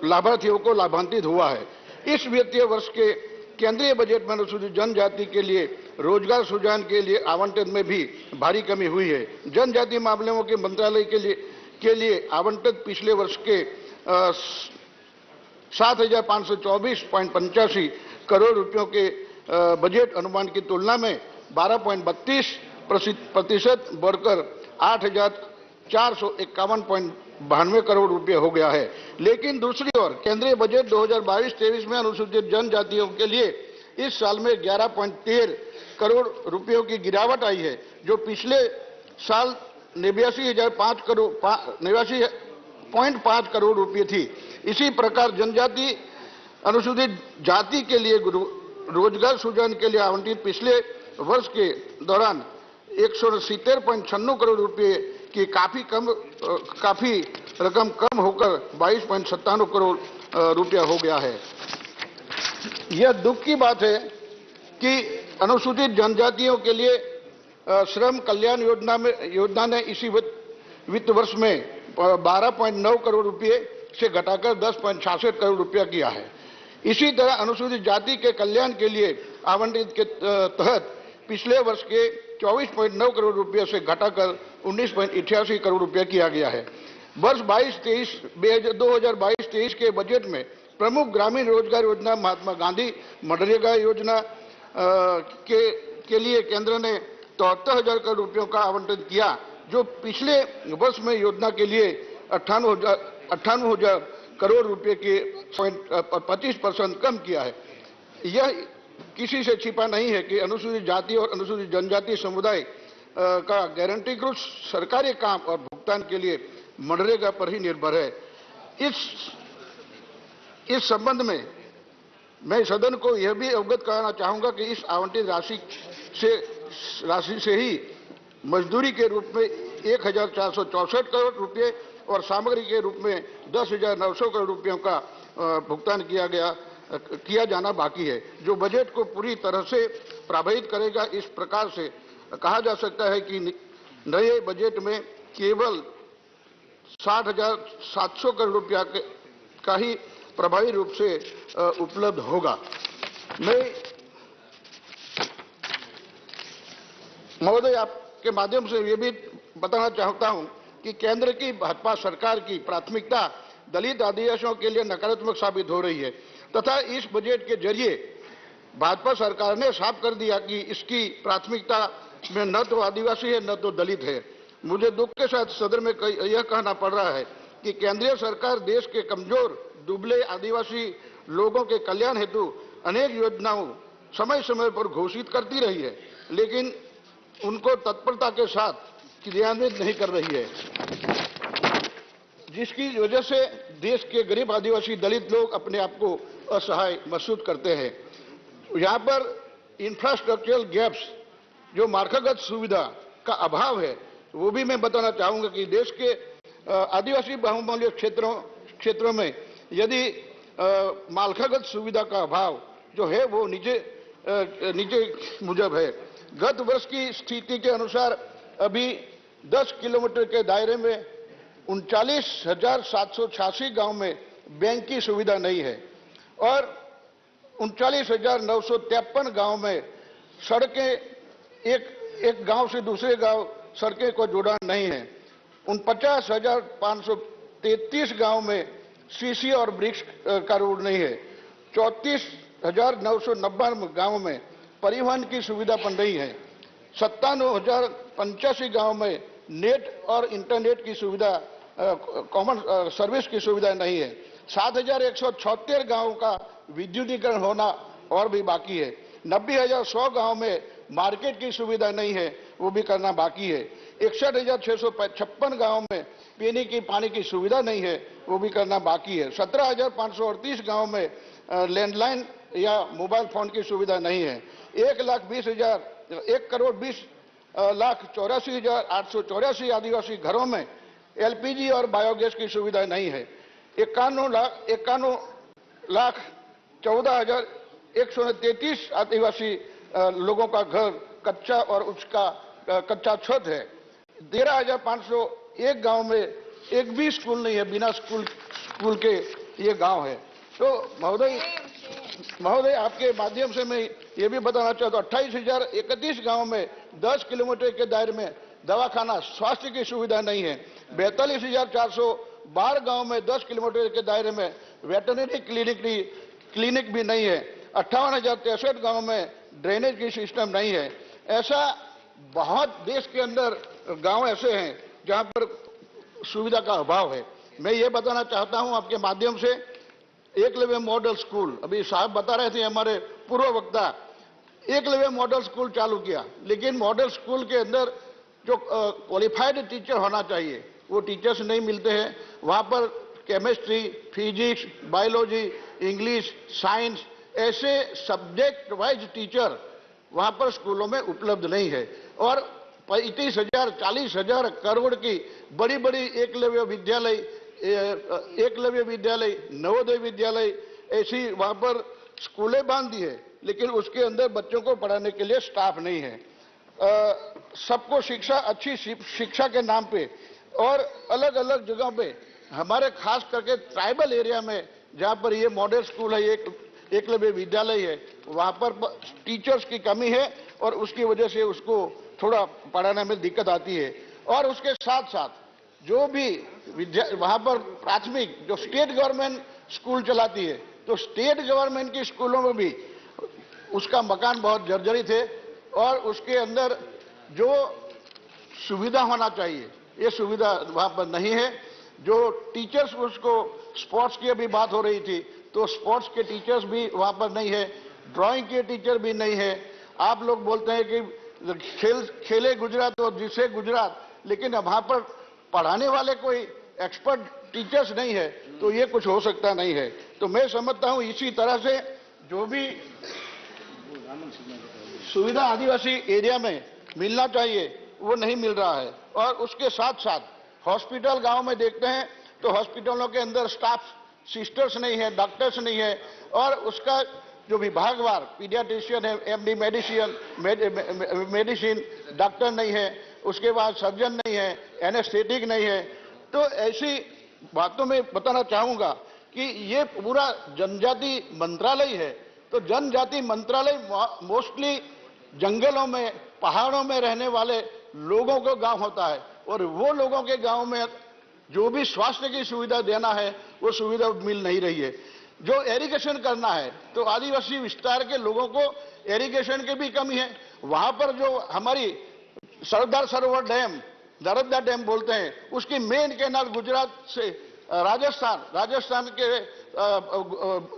लाभार्थियों को लाभान्वित हुआ है। इस वित्तीय वर्ष के केंद्रीय बजट में अनुसूचित जनजाति के लिए रोजगार सृजन के लिए आवंटन में भी भारी कमी हुई है। जनजाति मामलों के मंत्रालय के लिए आवंटन पिछले वर्ष के 7,524.85 करोड़ रुपयों के बजट अनुमान की तुलना में 12.32% बढ़कर 8,451.92 करोड़ रुपए हो गया है। लेकिन दूसरी ओर केंद्रीय बजट 2022-23 में अनुसूचित जनजातियों के लिए इस साल में 11.13 करोड़ रुपयों की गिरावट आई है, जो पिछले साल 89.5 करोड़ रुपए थी। इसी प्रकार जनजाति अनुसूचित जाति के लिए रोजगार सृजन के लिए आवंटित पिछले वर्ष के दौरान 170.96 करोड़ रुपए की काफी रकम कम होकर 22.97 करोड़ रुपया हो गया है। यह दुख की बात है कि अनुसूचित जनजातियों के लिए श्रम कल्याण योजना ने इसी वित्त वर्ष में 12.9 करोड़ रुपए से घटाकर 10.66 करोड़ रुपया किया है। इसी तरह अनुसूचित जाति के कल्याण के लिए आवंटित के तहत पिछले वर्ष के 24.9 करोड़ रुपये से घटाकर 19.88 करोड़ रुपया किया गया है। वर्ष 2022-23 के बजट में प्रमुख ग्रामीण रोजगार योजना महात्मा गांधी मनरेगा योजना के लिए केंद्र ने 73,000 करोड़ रुपयों का आवंटन किया, जो पिछले वर्ष में योजना के लिए 58,000 करोड़ रुपए के 25% कम किया है। यह किसी से छिपा नहीं है कि अनुसूचित जाति और अनुसूचित जनजाति समुदाय का गारंटीकृत सरकारी काम और भुगतान के लिए मनरेगा पर ही निर्भर है। इस संबंध में मैं सदन को यह भी अवगत कराना चाहूंगा कि इस आवंटित राशि से ही मजदूरी के रूप में 1,464 करोड़ रुपए और सामग्री के रूप में 10,900 करोड़ रुपयों का भुगतान किया जाना बाकी है, जो बजट को पूरी तरह से प्रभावित करेगा। इस प्रकार से कहा जा सकता है कि नए बजट में केवल 60,700 करोड़ रुपया का ही प्रभावी रूप से उपलब्ध होगा। मैं महोदय आपके माध्यम से ये भी बताना चाहता हूं कि केंद्र की भाजपा सरकार की प्राथमिकता दलित आदिवासियों के लिए नकारात्मक साबित हो रही है तथा इस बजट के जरिए भाजपा सरकार ने साफ कर दिया कि इसकी प्राथमिकता में न तो आदिवासी है न तो दलित है। मुझे दुख के साथ सदन में यह कहना पड़ रहा है कि केंद्रीय सरकार देश के कमजोर दुबले आदिवासी लोगों के कल्याण हेतु अनेक योजनाओं समय समय पर घोषित करती रही है, लेकिन उनको तत्परता के साथ क्रियान्वित नहीं कर रही है, जिसकी वजह से देश के गरीब आदिवासी दलित लोग अपने आप को असहाय महसूस करते हैं। यहाँ पर इंफ्रास्ट्रक्चरल गैप्स, जो मार्कागत सुविधा का अभाव है, वो भी मैं बताना चाहूंगा कि देश के आदिवासी बहुमूल्य क्षेत्रों में यदि मालखागत सुविधा का अभाव जो है वो नीचे मुजब है। गत वर्ष की स्थिति के अनुसार अभी 10 किलोमीटर के दायरे में 39,786 गांव में बैंक की सुविधा नहीं है और 39,953 गांव में सड़कें एक गांव से दूसरे गांव सड़कें को जोड़ा नहीं है। 49,533 गांव में सीसी और ब्रिक्स का रोड नहीं है। 34,990 गांव में परिवहन की सुविधा पर नहीं है। 97,085 गांव में नेट और इंटरनेट की सुविधा कॉमन सर्विस की सुविधा नहीं है। 7,176 गांव का विद्युतीकरण होना और भी बाकी है। 90,100 गांव में मार्केट की सुविधा नहीं है, वो भी करना बाकी है। 61,656 गांव में पीने की पानी की सुविधा नहीं है, वो भी करना बाकी है। 17,538 गांव में लैंडलाइन या मोबाइल फोन की सुविधा नहीं है। 1,20,84,884 आदिवासी घरों में एलपीजी और बायोगैस की सुविधा नहीं है। 51,14,133 आदिवासी लोगों का घर कच्चा और उसका कच्चा छत है। 13,501 गांव में एक भी स्कूल नहीं है, बिना स्कूल के ये गांव है। तो महोदय आपके माध्यम से मैं ये भी बताना चाहता हूँ 28,031 गांव में 10 किलोमीटर के दायरे में दवाखाना स्वास्थ्य की सुविधा नहीं है। 42,412 गांव में 10 किलोमीटर के दायरे में वेटरनरी क्लिनिक भी नहीं है। 58,063 गांव में ड्रेनेज की सिस्टम नहीं है। ऐसा बहुत देश के अंदर गांव ऐसे हैं जहां पर सुविधा का अभाव है। मैं ये बताना चाहता हूं आपके माध्यम से, एकलव्य मॉडल स्कूल, अभी साहब बता रहे थे हमारे पूर्व वक्ता, एकलव्य मॉडल स्कूल चालू किया, लेकिन मॉडल स्कूल के अंदर जो क्वालिफाइड टीचर होना चाहिए वो टीचर्स नहीं मिलते हैं। वहां पर chemistry, physics, biology, English, science ऐसे सब्जेक्ट वाइज टीचर वहां पर स्कूलों में उपलब्ध नहीं है। और 35,000 40,000 करोड़ की बड़ी बड़ी एकलव्य विद्यालय, नवोदय विद्यालय ऐसी वहां पर स्कूलें बांध दी है, लेकिन उसके अंदर बच्चों को पढ़ाने के लिए स्टाफ नहीं है। सबको शिक्षा, अच्छी शिक्षा के नाम पे और अलग अलग जगहों पे, हमारे खास करके ट्राइबल एरिया में जहां पर ये मॉडल स्कूल है, एकलव्य विद्यालय है, वहां पर टीचर्स की कमी है और उसकी वजह से उसको थोड़ा पढ़ाने में दिक्कत आती है। और उसके साथ साथ जो भी वहां पर प्राथमिक जो स्टेट गवर्नमेंट स्कूल चलाती है, तो स्टेट गवर्नमेंट की स्कूलों में भी उसका मकान बहुत जर्जरित है और उसके अंदर जो सुविधा होना चाहिए ये सुविधा वहां पर नहीं है। जो टीचर्स, उसको स्पोर्ट्स की अभी बात हो रही थी, तो स्पोर्ट्स के टीचर्स भी वहां पर नहीं है, ड्राइंग के टीचर भी नहीं है। आप लोग बोलते हैं कि खेले गुजरात और जिसे गुजरात, लेकिन वहां पर पढ़ाने वाले कोई एक्सपर्ट टीचर्स नहीं है, तो ये कुछ हो सकता नहीं है। तो मैं समझता हूं इसी तरह से जो भी सुविधा आदिवासी एरिया में मिलना चाहिए वो नहीं मिल रहा है। और उसके साथ साथ हॉस्पिटल गांव में देखते हैं तो हॉस्पिटलों के अंदर स्टाफ सिस्टर्स नहीं है, डॉक्टर्स नहीं है, और उसका जो विभागवार पीडियाट्रिशियन है, एमडी मेडिसिन डॉक्टर नहीं है, उसके बाद सर्जन नहीं है, एनेस्थेटिक नहीं है। तो ऐसी बातों में बताना चाहूंगा कि ये पूरा जनजाति मंत्रालय है, तो जनजाति मंत्रालय मोस्टली जंगलों में, पहाड़ों में रहने वाले लोगों को गांव होता है, और वो लोगों के गांव में जो भी स्वास्थ्य की सुविधा देना है वो सुविधा मिल नहीं रही है। जो एरीगेशन करना है तो आदिवासी विस्तार के लोगों को एरीगेशन की भी कमी है। वहां पर जो हमारी सरदार सरोवर डैम, नर्मदा डैम बोलते हैं, उसकी मेन कैनाल गुजरात से राजस्थान के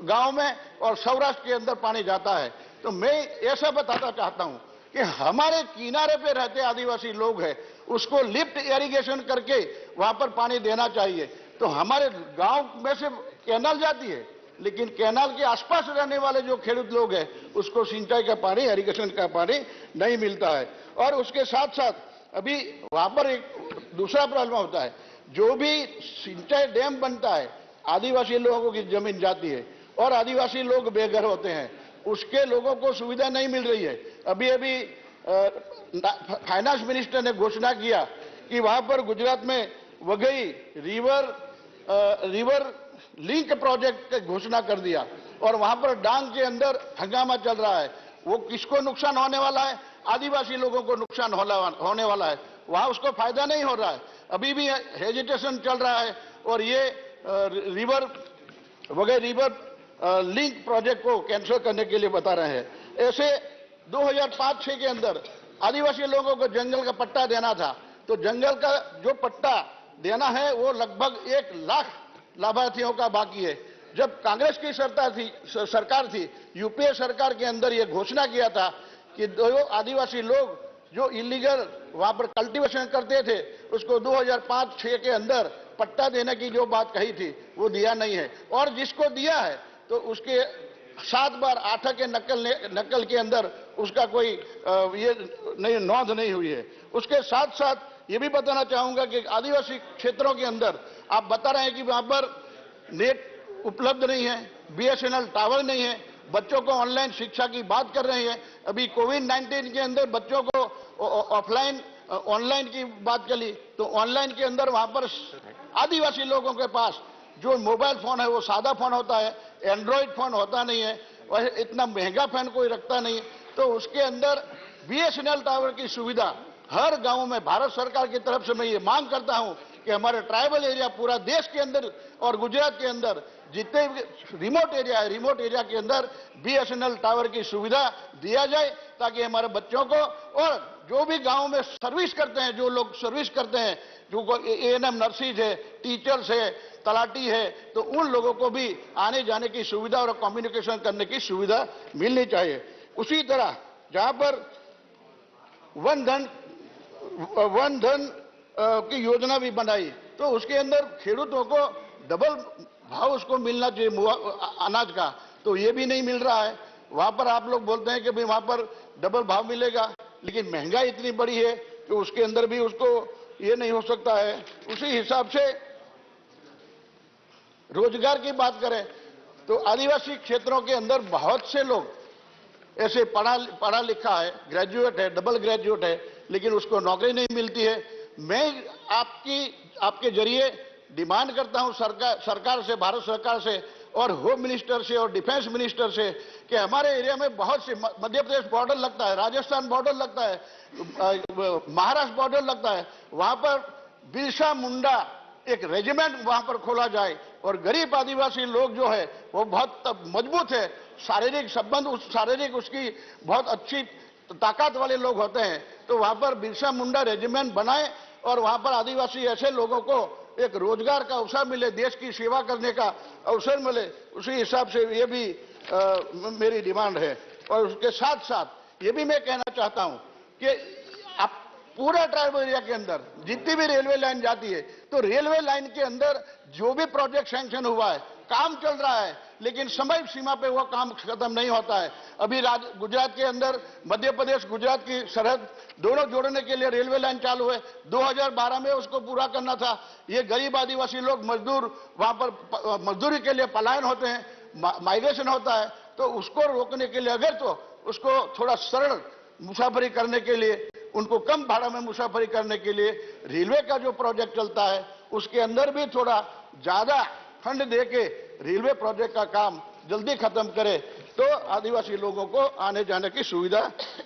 गांव में और सौराष्ट्र के अंदर पानी जाता है। तो मैं ऐसा बताना चाहता हूं कि हमारे किनारे पे रहते आदिवासी लोग हैं, उसको लिफ्ट इरिगेशन करके वहां पर पानी देना चाहिए। तो हमारे गांव में से कैनाल जाती है, लेकिन कैनाल के आसपास रहने वाले जो खेडूत लोग हैं उसको सिंचाई का पानी, इरिगेशन का पानी नहीं मिलता है। और उसके साथ साथ अभी वहां पर एक दूसरा प्रॉब्लम होता है, जो भी सिंचाई डैम बनता है आदिवासी लोगों की जमीन जाती है और आदिवासी लोग बेघर होते हैं, उसके लोगों को सुविधा नहीं मिल रही है। अभी अभी फाइनेंस मिनिस्टर ने घोषणा किया कि वहां पर गुजरात में वघई रिवर लिंक प्रोजेक्ट की घोषणा कर दिया और वहां पर डांग के अंदर हंगामा चल रहा है। वो किसको नुकसान होने वाला है? आदिवासी लोगों को नुकसान होने वाला है, वहां उसको फायदा नहीं हो रहा है। अभी भी हेजिटेशन चल रहा है और ये वघई रिवर लिंक प्रोजेक्ट को कैंसिल करने के लिए बता रहे हैं। ऐसे 2005-6 के अंदर आदिवासी लोगों को जंगल का पट्टा देना था, तो जंगल का जो पट्टा देना है वो लगभग 1 लाख लाभार्थियों का बाकी है। जब कांग्रेस की सरकार थी, यूपीए सरकार के अंदर ये घोषणा किया था कि जो आदिवासी लोग जो इलीगल वहां पर कल्टीवेशन करते थे उसको 2005-6 के अंदर पट्टा देने की जो बात कही थी वो दिया नहीं है, और जिसको दिया है तो उसके 7 बार 8 के नकल के अंदर उसका कोई ये नहीं नोंद नहीं हुई है। उसके साथ साथ ये भी बताना चाहूंगा कि आदिवासी क्षेत्रों के अंदर आप बता रहे हैं कि वहां पर नेट उपलब्ध नहीं है, बीएसएनएल टावर नहीं है, बच्चों को ऑनलाइन शिक्षा की बात कर रहे हैं। अभी कोविड-19 के अंदर बच्चों को ऑफलाइन ऑनलाइन की बात चली, तो ऑनलाइन के अंदर वहां पर आदिवासी लोगों के पास जो मोबाइल फोन है वो सादा फोन होता है, एंड्रॉइड फोन होता नहीं है, और इतना महंगा फोन कोई रखता नहीं। तो उसके अंदर बीएसएनएल टावर की सुविधा हर गांव में भारत सरकार की तरफ से मैं ये मांग करता हूं कि हमारे ट्राइबल एरिया पूरा देश के अंदर और गुजरात के अंदर जितने भी रिमोट एरिया है, रिमोट एरिया के अंदर बीएसएनएल टावर की सुविधा दिया जाए, ताकि हमारे बच्चों को और जो भी गांव में सर्विस करते हैं, जो लोग सर्विस करते हैं, जो एएनएम नर्सिस है, टीचर्स है, तलाटी है, तो उन लोगों को भी आने जाने की सुविधा और कम्युनिकेशन करने की सुविधा मिलनी चाहिए। उसी तरह जहां पर वन धन की योजना भी बनाई, तो उसके अंदर खेडूतों को डबल भाव उसको मिलना चाहिए अनाज का, तो ये भी नहीं मिल रहा है। वहां पर आप लोग बोलते हैं कि भाई वहां पर डबल भाव मिलेगा, लेकिन महंगाई इतनी बड़ी है कि उसके अंदर भी उसको ये नहीं हो सकता है। उसी हिसाब से रोजगार की बात करें तो आदिवासी क्षेत्रों के अंदर बहुत से लोग ऐसे पढ़ा लिखा है, ग्रेजुएट है, डबल ग्रेजुएट है, लेकिन उसको नौकरी नहीं मिलती है। मैं आपके जरिए डिमांड करता हूं सरकार से, भारत सरकार से और होम मिनिस्टर से और डिफेंस मिनिस्टर से कि हमारे एरिया में बहुत से मध्य प्रदेश बॉर्डर लगता है, राजस्थान बॉर्डर लगता है, महाराष्ट्र बॉर्डर लगता है, वहां पर बिरसा मुंडा एक रेजिमेंट वहां पर खोला जाए और गरीब आदिवासी लोग जो है वो बहुत मजबूत है, शारीरिक संबंध शारीरिक उसकी बहुत अच्छी ताकत वाले लोग होते हैं, तो वहां पर बिरसा मुंडा रेजिमेंट बनाए और वहां पर आदिवासी ऐसे लोगों को एक रोजगार का अवसर मिले, देश की सेवा करने का अवसर मिले। उसी हिसाब से ये भी मेरी डिमांड है। और उसके साथ साथ ये भी मैं कहना चाहता हूं कि आप पूरा ट्राइबल एरिया के अंदर जितनी भी रेलवे लाइन जाती है, तो रेलवे लाइन के अंदर जो भी प्रोजेक्ट सैंक्शन हुआ है, काम चल रहा है, लेकिन समय सीमा पे वो काम खत्म नहीं होता है। अभी गुजरात के अंदर मध्य प्रदेश गुजरात की सरहद दोनों जोड़ने के लिए रेलवे लाइन चालू है, 2012 में उसको पूरा करना था। ये गरीब आदिवासी लोग मजदूर वहां पर मजदूरी के लिए पलायन होते हैं, माइग्रेशन होता है, तो उसको रोकने के लिए अगर तो उसको थोड़ा सरल मुसाफरी करने के लिए, उनको कम भाड़ा में मुसाफरी करने के लिए रेलवे का जो प्रोजेक्ट चलता है उसके अंदर भी थोड़ा ज्यादा फंड देके रेलवे प्रोजेक्ट का काम जल्दी खत्म करे तो आदिवासी लोगों को आने जाने की सुविधा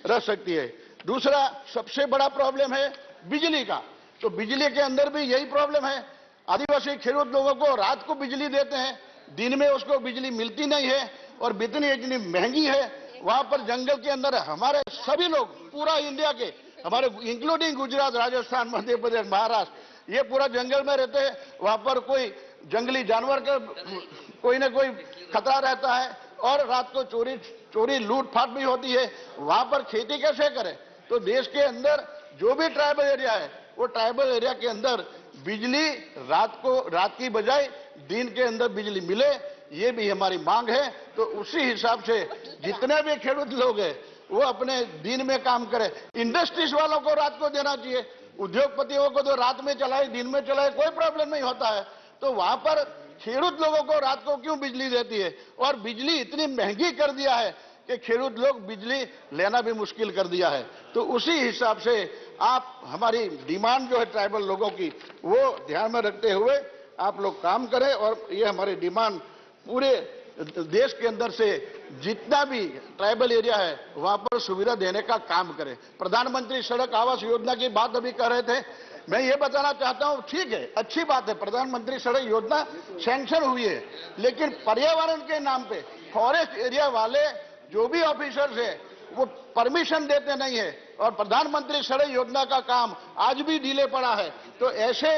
रह सकती है। दूसरा सबसे बड़ा प्रॉब्लम है बिजली का, तो बिजली के अंदर भी यही प्रॉब्लम है। आदिवासी खेडूत लोगों को रात को बिजली देते हैं, दिन में उसको बिजली मिलती नहीं है और इतनी महंगी है। वहां पर जंगल के अंदर हमारे सभी लोग पूरा इंडिया के हमारे इंक्लूडिंग गुजरात, राजस्थान, मध्य प्रदेश, महाराष्ट्र, ये पूरा जंगल में रहते हैं। वहां पर कोई जंगली जानवर का कोई ना कोई खतरा रहता है और रात को चोरी लूटपाट भी होती है। वहां पर खेती कैसे करें? तो देश के अंदर जो भी ट्राइबल एरिया है वो ट्राइबल एरिया के अंदर बिजली रात की बजाय दिन के अंदर बिजली मिले, ये भी हमारी मांग है। तो उसी हिसाब से जितने भी खेडूत लोग हैं वो अपने दिन में काम करें। इंडस्ट्रीज वालों को रात को देना चाहिए, उद्योगपतियों को तो रात में चलाए दिन में चलाए कोई प्रॉब्लम नहीं होता है। तो वहां पर खेडूत लोगों को रात को क्यों बिजली देती है? और बिजली इतनी महंगी कर दिया है कि खेडूत लोग बिजली लेना भी मुश्किल कर दिया है। तो उसी हिसाब से आप हमारी डिमांड जो है ट्राइबल लोगों की वो ध्यान में रखते हुए आप लोग काम करें और ये हमारी डिमांड पूरे देश के अंदर से जितना भी ट्राइबल एरिया है वहां पर सुविधा देने का काम करें। प्रधानमंत्री सड़क आवास योजना की बात अभी कर रहे थे, मैं ये बताना चाहता हूं, ठीक है, अच्छी बात है, प्रधानमंत्री सड़क योजना सैंक्शन हुई है, लेकिन पर्यावरण के नाम पे फॉरेस्ट एरिया वाले जो भी ऑफिसर्स है वो परमिशन देते नहीं है और प्रधानमंत्री सड़क योजना का काम आज भी डिले पड़ा है। तो ऐसे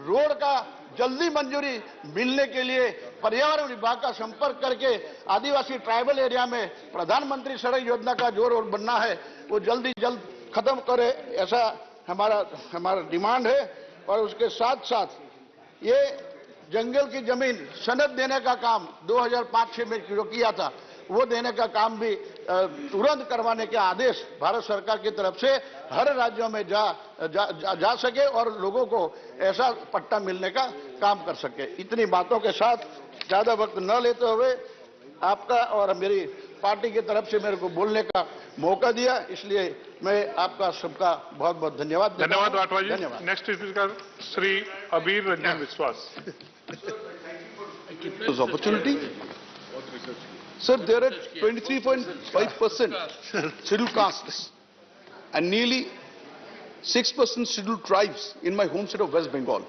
रोड का जल्दी मंजूरी मिलने के लिए पर्यावरण विभाग का संपर्क करके आदिवासी ट्राइबल एरिया में प्रधानमंत्री सड़क योजना का जो रोड बनना है वो जल्दी जल्द खत्म करे, ऐसा हमारा डिमांड है। और उसके साथ साथ ये जंगल की जमीन सनद देने का काम 2005-6 में जो किया था वो देने का काम भी तुरंत करवाने के आदेश भारत सरकार की तरफ से हर राज्यों में जा सके और लोगों को ऐसा पट्टा मिलने का काम कर सके। इतनी बातों के साथ ज्यादा वक्त न लेते हुए आपका और मेरी पार्टी की तरफ से मेरे को बोलने का मौका दिया, इसलिए मैं आपका सबका बहुत बहुत धन्यवाद देता हूं। धन्यवाद राठवा जी। धन्यवाद। नेक्स्ट स्पीकर श्री अबीर रंजन विश्वास। This opportunity. Sir, there are 23.5% scheduled castes and nearly 6% scheduled tribes in my home state of West Bengal.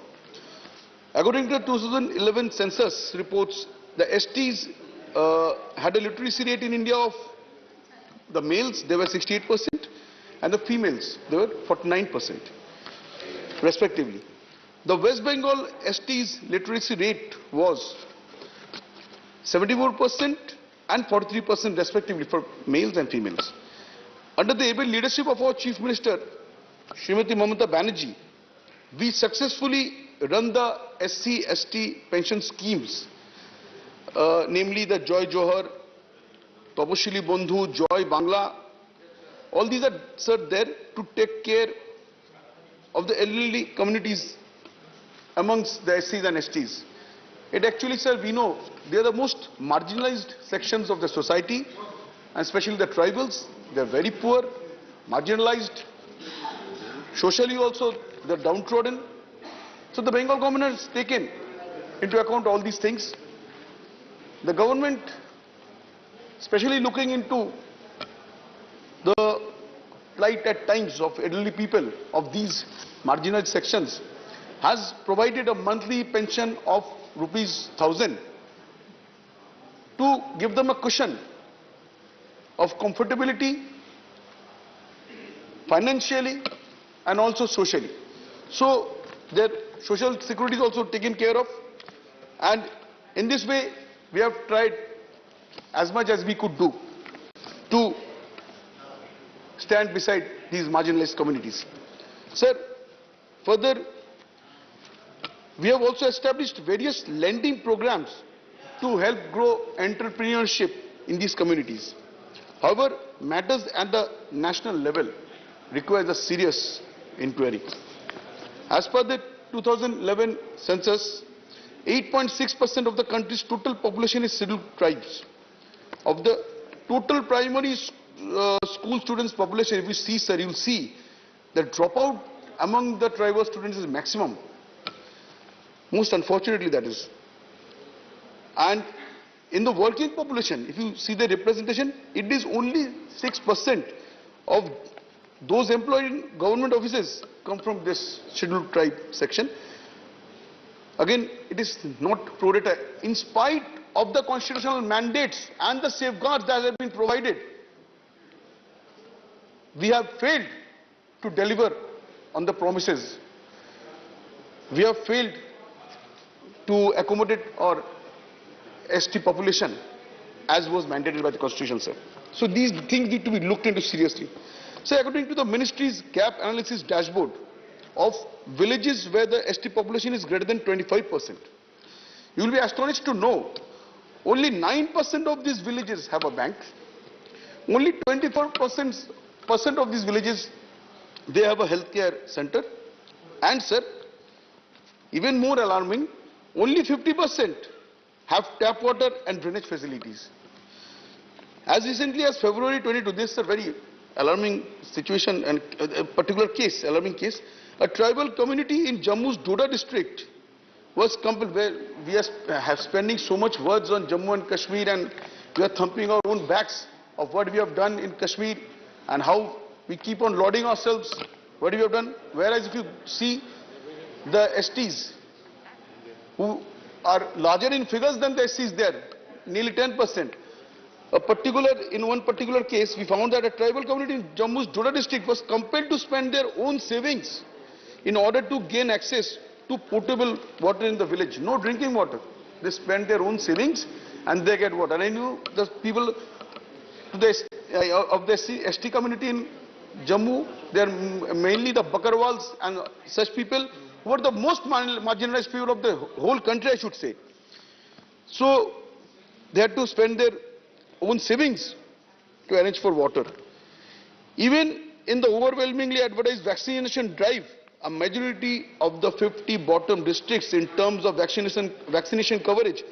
According to the 2011 census reports, the STs had a literacy rate in India of the males, they were 68%, and the females, they were 49%, respectively. The West Bengal STs literacy rate was 74% and 43% respectively for males and females. Under the able leadership of our Chief Minister, Srimati Mamata Banerjee, we successfully run the SC/ST pension schemes, namely the Joy Johar, Tapashili Bandhu, Joy Bangla. All these are, sir, there to take care of the elderly communities amongst the SCs and STs. It actually, sir, we know they are the most marginalized sections of the society, and especially the tribals. They are very poor, marginalized, socially also they are downtrodden. So the Bengal government has taken into account all these things. The government, especially looking into the plight at times of elderly people of these marginalized sections, has provided a monthly pension of ₹1,000 to give them a cushion of comfortability financially and also socially. So their social security is also taken care of, and in this way we have tried as much as we could do to stand beside these marginalized communities. Sir, further, we have also established various lending programs to help grow entrepreneurship in these communities. However, matters at the national level require a serious inquiry. As per the 2011 census, 8.6% of the country's total population is scheduled tribes. Of the total primary school students population, if you see, sir, you will see the dropout among the tribal students is maximum. Most unfortunately, that is. And in the working population, if you see the representation, it is only 6% of those employed in government offices come from this scheduled tribe section. Again, it is not pro rata. In spite of the constitutional mandates and the safeguards that have been provided, we have failed to deliver on the promises. We have failed to accommodate our ST population as was mandated by the Constitution, sir. So these things need to be looked into seriously. So according to the ministry's gap analysis dashboard, of villages where the ST population is greater than 25%. You will be astonished to know only 9% of these villages have a bank. Only 24% of these villages, they have a healthcare center. And sir, even more alarming, only 50% have tap water and drainage facilities. As recently as February 22, this is a very alarming situation and a particular case, alarming case. A tribal community in Jammu's Doda district was compelled, where we are spending so much words on Jammu and Kashmir, and we are thumping our own backs of what we have done in Kashmir and how we keep on lauding ourselves what we have done. Whereas if you see the STs who are larger in figures than the SCs there, nearly 10%. In one particular case, we found that a tribal community in Jammu's Doda district was compelled to spend their own savings in order to gain access to potable water in the village. No drinking water. They spend their own savings and they get water. And I knew the people of the ST community in Jammu, they are mainly the Bakarwals and such people who are the most marginalized people of the whole country, I should say. So they had to spend their own savings to arrange for water. Even in the overwhelmingly advertised vaccination drive, a majority of the 50 bottom districts in terms of vaccination coverage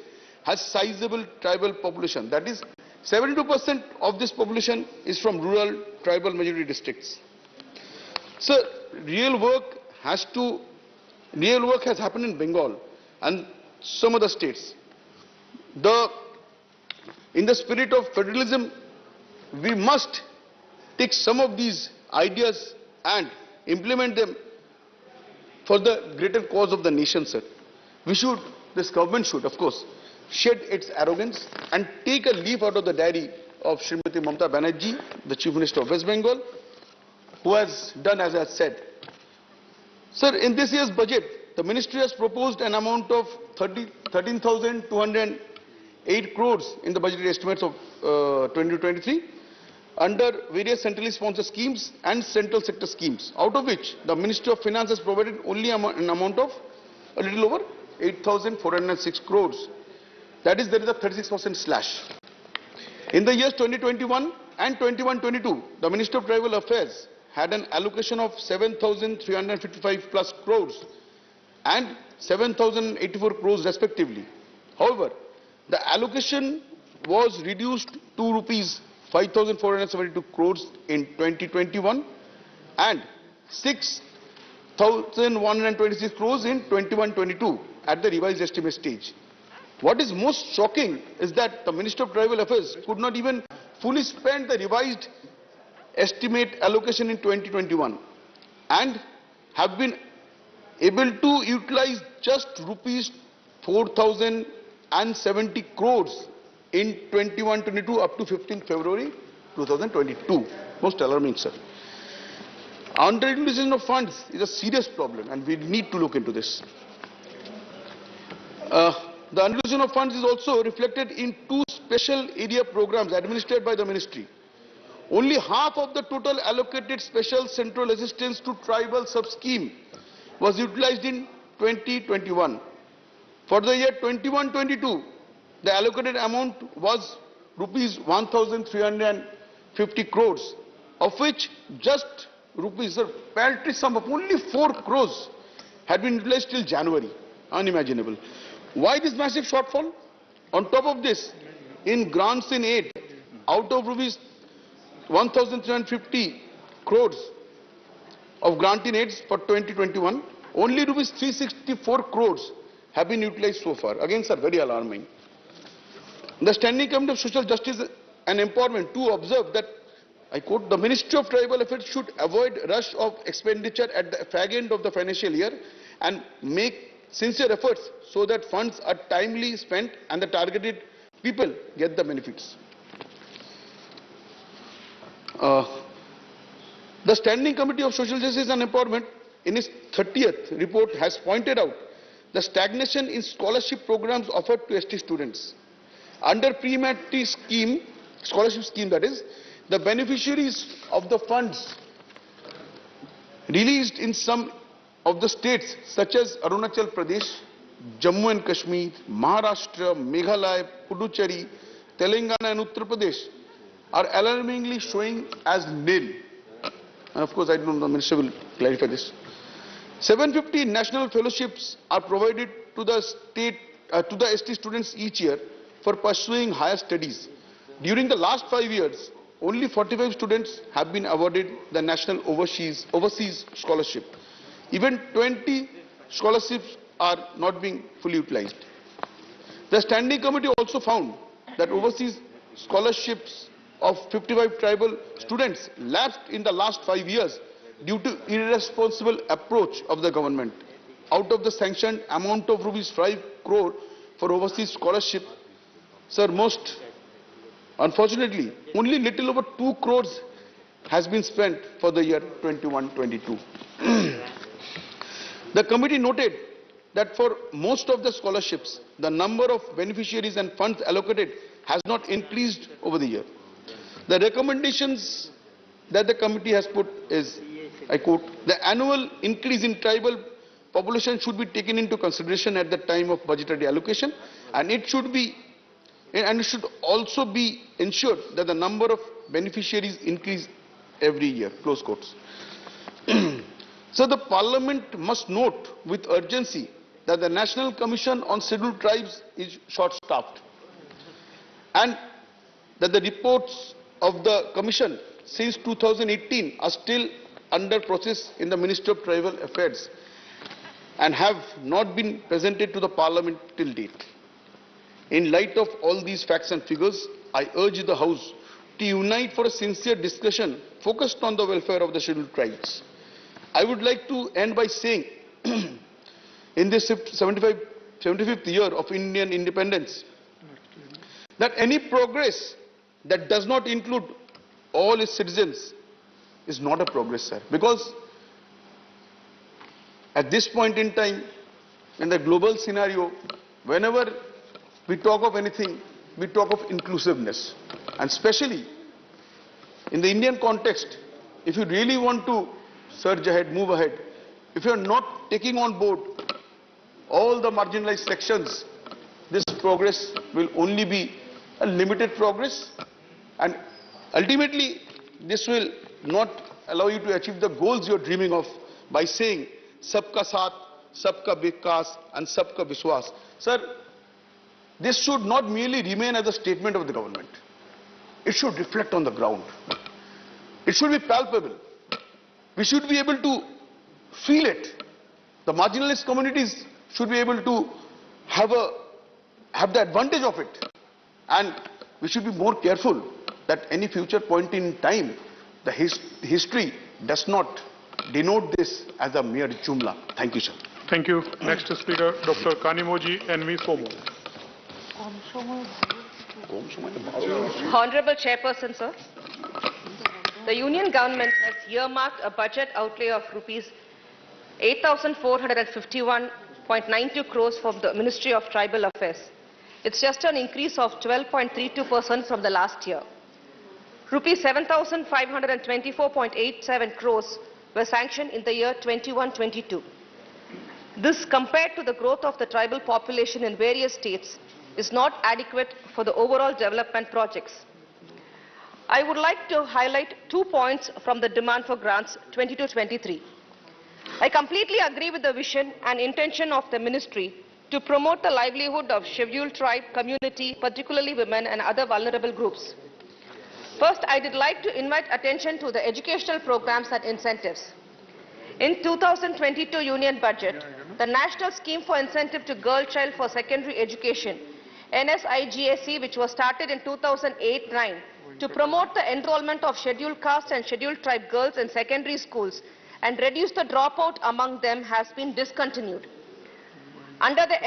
has sizable tribal population. That is, 72% of this population is from rural tribal majority districts. So real work has happened in Bengal and some other states. In the spirit of federalism, we must take some of these ideas and implement them for the greater cause of the nation, sir. This government should, of course, shed its arrogance and take a leaf out of the diary of Srimati Mamata Banerjee, the Chief Minister of West Bengal, who has done as I said. Sir, in this year's budget, the ministry has proposed an amount of 13,208 crores in the budgetary estimates of 2023 under various centrally sponsored schemes and central sector schemes, out of which the Ministry of Finance has provided only an amount of a little over 8,406 crores. That is, there is a 36% slash. In the years 2021 and 21-22, the Ministry of Tribal Affairs had an allocation of 7,355 plus crores and 7,084 crores respectively. However, the allocation was reduced to rupees 5,472 crores in 2021 and 6,126 crores in 21-22 at the revised estimate stage. What is most shocking is that the Minister of Tribal Affairs could not even fully spend the revised estimate allocation in 2021 and have been able to utilize just rupees 4,070 crores in 21-22 up to 15th February 2022. Most alarming, sir. Underutilization of funds is a serious problem and we need to look into this. The underutilization of funds is also reflected in two special area programs administered by the ministry. Only half of the total allocated special central assistance to tribal sub-scheme was utilized in 2021. For the year 21-22, the allocated amount was rupees 1,350 crores, of which just rupees, a paltry sum of only 4 crores had been utilized till January. Unimaginable. Why this massive shortfall? On top of this, in grants in aid, out of rupees 1,350 crores of grant in aids for 2021, only rupees 364 crores have been utilized so far. Again, sir, very alarming. The Standing Committee of Social Justice and Empowerment too observed that, I quote, the Ministry of Tribal Affairs should avoid rush of expenditure at the fag end of the financial year and make sincere efforts so that funds are timely spent and the targeted people get the benefits. The Standing Committee of Social Justice and Empowerment in its 30th report has pointed out the stagnation in scholarship programs offered to ST students. Under pre-matric scheme, scholarship scheme that is, the beneficiaries of the funds released in some of the states such as Arunachal Pradesh, Jammu and Kashmir, Maharashtra, Meghalaya, Puducherry, Telangana and Uttar Pradesh are alarmingly showing as nil. And of course, I don't know, the Minister will clarify this. 750 national fellowships are provided to the ST students each year for pursuing higher studies. During the last 5 years, only 45 students have been awarded the National Overseas Scholarship. Even 20 scholarships are not being fully utilized. The Standing Committee also found that overseas scholarships of 55 tribal students lapsed in the last 5 years due to irresponsible approach of the government. Out of the sanctioned amount of ₹5 crore for overseas scholarship, sir, unfortunately, only little over 2 crores has been spent for the year 21-22. The committee noted that for most of the scholarships, the number of beneficiaries and funds allocated has not increased over the year. The recommendations that the committee has put is, I quote, the annual increase in tribal population should be taken into consideration at the time of budgetary allocation, and it should also be ensured that the number of beneficiaries increase every year, close quotes. So the Parliament must note with urgency that the National Commission on Scheduled Tribes is short-staffed, and that the reports of the Commission since 2018 are still under process in the Ministry of Tribal Affairs and have not been presented to the Parliament till date. In light of all these facts and figures, I urge the House to unite for a sincere discussion focused on the welfare of the scheduled tribes. I would like to end by saying, in this 75th year of Indian independence, that any progress that does not include all its citizens is not a progress, sir. Because at this point in time, in the global scenario, whenever we talk of anything, we talk of inclusiveness. And especially in the Indian context, if you really want to surge ahead, move ahead, if you are not taking on board all the marginalized sections, this progress will only be a limited progress, and ultimately this will not allow you to achieve the goals you are dreaming of by saying sabka saath, sabka vikas and sabka vishwas. Sir, this should not merely remain as a statement of the government. It should reflect on the ground. It should be palpable. We should be able to feel it. The marginalized communities should be able to have the advantage of it. And we should be more careful that any future point in time, the history does not denote this as a mere jumla. Thank you, sir. Thank you. Next speaker, Dr. Kanimoji N.V. Somo. Honorable Chairperson, sir. The Union Government has earmarked a budget outlay of rupees 8,451.92 crores from the Ministry of Tribal Affairs. It's just an increase of 12.32% from the last year. Rupees 7,524.87 crores were sanctioned in the year 21-22. This, compared to the growth of the tribal population in various states, is not adequate for the overall development projects. I would like to highlight 2 points from the demand for grants 22-23. I completely agree with the vision and intention of the ministry to promote the livelihood of scheduled tribe community, particularly women and other vulnerable groups. First, I would like to invite attention to the educational programs and incentives. In 2022 Union Budget, the National Scheme for Incentive to Girl Child for Secondary Education, NSIGSE, which was started in 2008-09, to promote the enrollment of scheduled caste and scheduled tribe girls in secondary schools and reduce the dropout among them, has been discontinued. Under the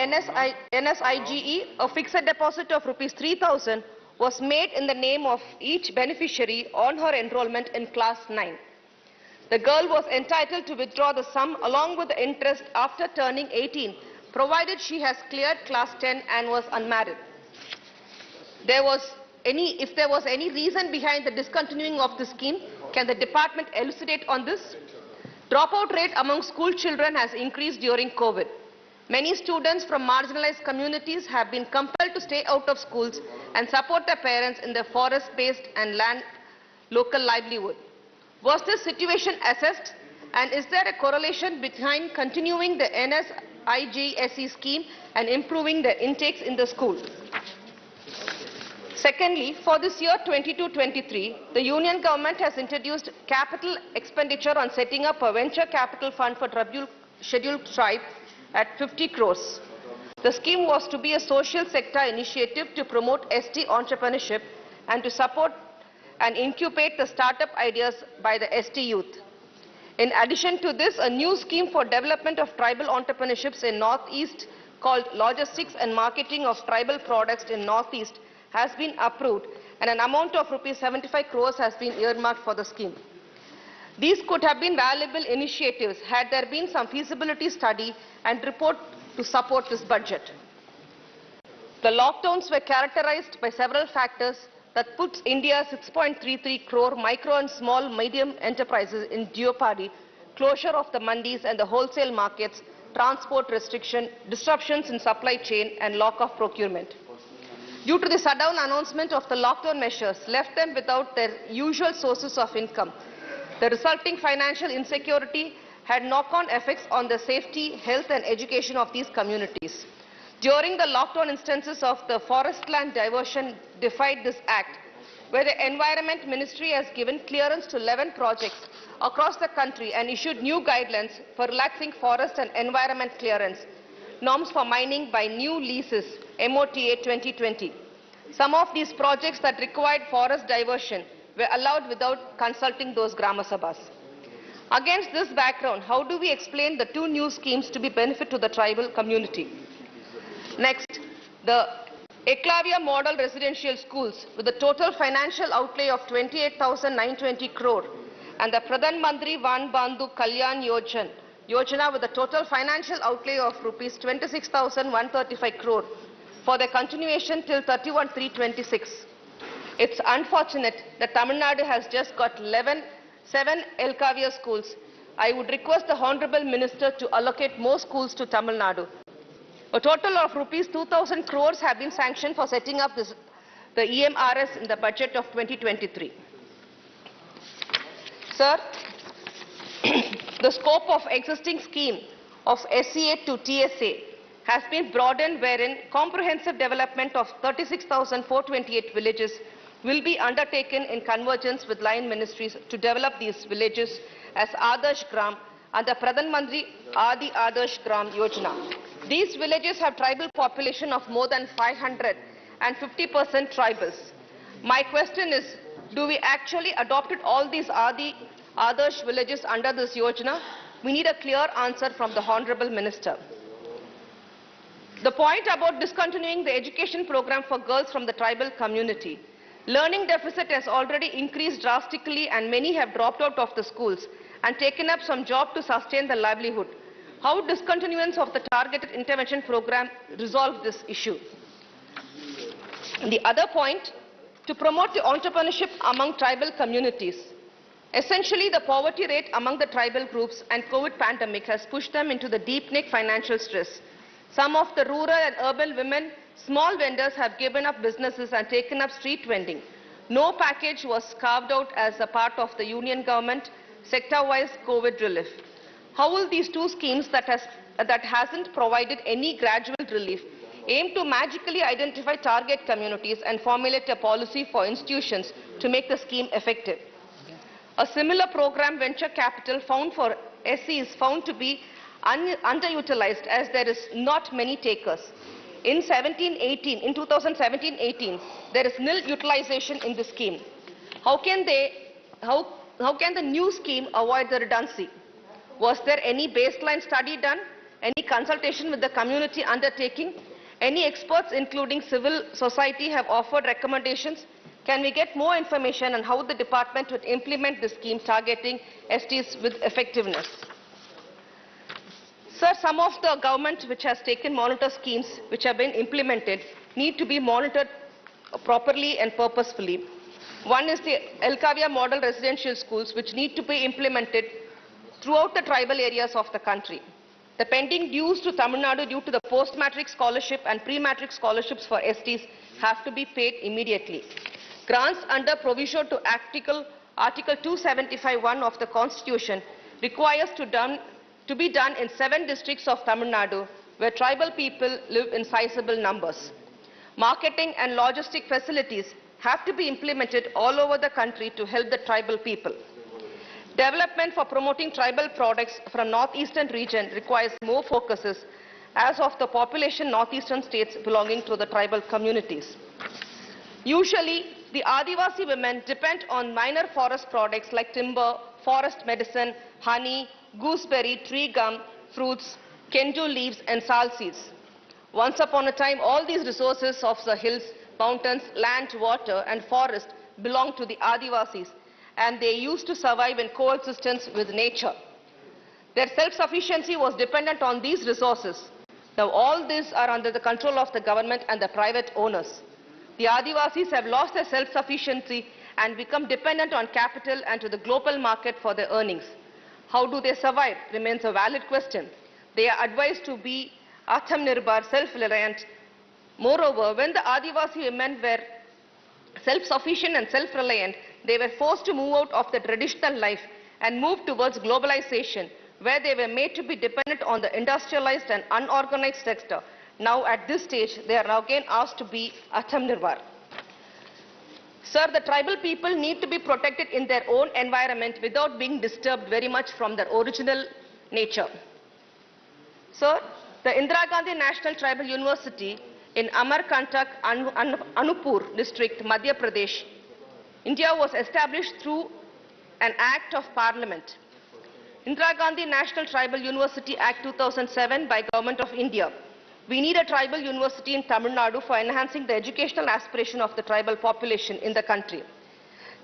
NSIGE, a fixed deposit of rupees 3,000 was made in the name of each beneficiary on her enrollment in class 9. The girl was entitled to withdraw the sum along with the interest after turning 18, provided she has cleared class 10 and was unmarried. If there was any reason behind the discontinuing of the scheme, can the department elucidate on this? Dropout rate among school children has increased during COVID. Many students from marginalized communities have been compelled to stay out of schools and support their parents in their forest-based and land local livelihood. Was this situation assessed, and is there a correlation between continuing the NSIGSE scheme and improving the intakes in the school? Secondly, for this year 22-23, the Union Government has introduced capital expenditure on setting up a venture capital fund for scheduled tribes at 50 crores. The scheme was to be a social sector initiative to promote ST entrepreneurship and to support and incubate the startup ideas by the ST youth. In addition to this, a new scheme for development of tribal entrepreneurships in Northeast called Logistics and Marketing of Tribal Products in Northeast has been approved, and an amount of rupees 75 crores has been earmarked for the scheme. These could have been valuable initiatives had there been some feasibility study and report to support this budget. The lockdowns were characterized by several factors that puts India's 6.33 crore micro and small medium enterprises in jeopardy: closure of the mandis and the wholesale markets, transport restriction, disruptions in supply chain, and lock of procurement. Due to the shutdown announcement of the lockdown measures left them without their usual sources of income. The resulting financial insecurity had knock-on effects on the safety, health and education of these communities. During the lockdown, instances of the forest land diversion defied this act, where the Environment Ministry has given clearance to 11 projects across the country and issued new guidelines for relaxing forest and environment clearance norms for mining by new leases, MOTA 2020. Some of these projects that required forest diversion were allowed without consulting those Grama Sabhas. Against this background, how do we explain the two new schemes to be benefit to the tribal community? Next, the Eklavya Model Residential Schools with a total financial outlay of 28,920 crore and the Pradhan Mantri Van Bandhu Kalyan Yojana with a total financial outlay of rupees 26,135 crore for the continuation till 31/3/26. It's unfortunate that Tamil Nadu has just got 7 Eklavya schools. I would request the Honorable Minister to allocate more schools to Tamil Nadu. A total of rupees 2,000 crores have been sanctioned for setting up the EMRS in the budget of 2023. Sir, the scope of existing scheme of SCA to TSA has been broadened, wherein comprehensive development of 36,428 villages will be undertaken in convergence with line ministries to develop these villages as Adarsh Gram and the Pradhan Mantri Adi Adarsh Gram Yojana. These villages have tribal population of more than 500 and 50% tribals. My question is, do we actually adopted all these Adi Adarsh villages under this Yojana? We need a clear answer from the Honorable Minister. The point about discontinuing the education program for girls from the tribal community. Learning deficit has already increased drastically and many have dropped out of the schools and taken up some job to sustain their livelihood. How discontinuance of the targeted intervention program resolve this issue? The other point, to promote the entrepreneurship among tribal communities. Essentially, the poverty rate among the tribal groups and COVID pandemic has pushed them into the deepening financial stress. Some of the rural and urban women, small vendors have given up businesses and taken up street vending. No package was carved out as a part of the Union Government sector-wise COVID relief. How will these two schemes that hasn't provided any gradual relief aim to magically identify target communities and formulate a policy for institutions to make the scheme effective? A similar program, venture capital, found for SC is found to be underutilized as there is not many takers. In 2017-18, there is nil utilization in the scheme. How can the new scheme avoid the redundancy? Was there any baseline study done? Any consultation with the community undertaking? Any experts, including civil society, have offered recommendations? Can we get more information on how the department would implement the scheme targeting STs with effectiveness? Sir, some of the government which has taken monitor schemes which have been implemented need to be monitored properly and purposefully. One is the Eklavya Model Residential Schools, which need to be implemented throughout the tribal areas of the country. The pending dues to Tamil Nadu due to the post-matric scholarship and pre-matric scholarships for STs have to be paid immediately. Grants under provision to Article 275(1) of the Constitution requires to be done in 7 districts of Tamil Nadu where tribal people live in sizable numbers. Marketing and logistic facilities have to be implemented all over the country to help the tribal people. Development for promoting tribal products from Northeastern region requires more focuses as of the population Northeastern states belonging to the tribal communities. Usually, the Adivasi women depend on minor forest products like timber, forest medicine, honey, gooseberry, tree gum, fruits, kendu leaves and sal seeds. Once upon a time, all these resources of the hills, mountains, land, water and forest belonged to the Adivasis, and they used to survive in coexistence with nature. Their self-sufficiency was dependent on these resources. Now all these are under the control of the government and the private owners. The Adivasis have lost their self-sufficiency and become dependent on capital and to the global market for their earnings. How do they survive remains a valid question. They are advised to be Atmanirbhar, self-reliant. Moreover, when the Adivasi women were self-sufficient and self-reliant, they were forced to move out of the traditional life and move towards globalization, where they were made to be dependent on the industrialized and unorganized sector. Now at this stage, they are now again asked to be Atmanirbhar. Sir, the tribal people need to be protected in their own environment without being disturbed very much from their original nature. Sir, the Indira Gandhi National Tribal University in Amarkantak, Anuppur district, Madhya Pradesh, India was established through an Act of Parliament. Indira Gandhi National Tribal University Act 2007 by Government of India. We need a tribal university in Tamil Nadu for enhancing the educational aspiration of the tribal population in the country.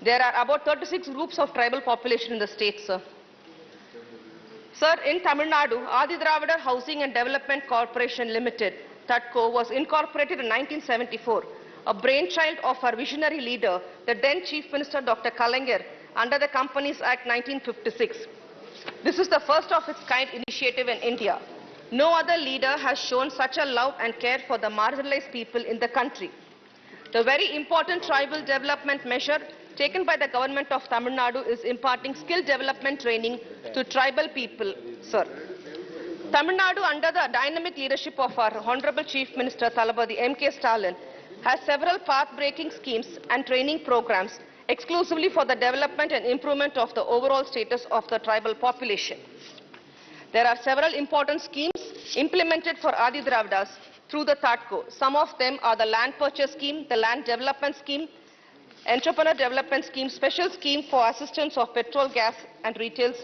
There are about 36 groups of tribal population in the state, sir. Sir, in Tamil Nadu, Adi Dravida Housing and Development Corporation Limited, TATCO, was incorporated in 1974, a brainchild of our visionary leader, the then Chief Minister Dr. Kalaignar, under the Companies Act 1956. This is the first of its kind initiative in India. No other leader has shown such a love and care for the marginalized people in the country. The very important tribal development measure taken by the government of Tamil Nadu is imparting skill development training to tribal people, sir. Tamil Nadu, under the dynamic leadership of our Honorable Chief Minister Thalapathy M.K. Stalin, has several path-breaking schemes and training programs exclusively for the development and improvement of the overall status of the tribal population. There are several important schemes implemented for Adi Dravidas through the TATCO. Some of them are the Land Purchase Scheme, the Land Development Scheme, Entrepreneur Development Scheme, Special Scheme for Assistance of Petrol, Gas and Retails,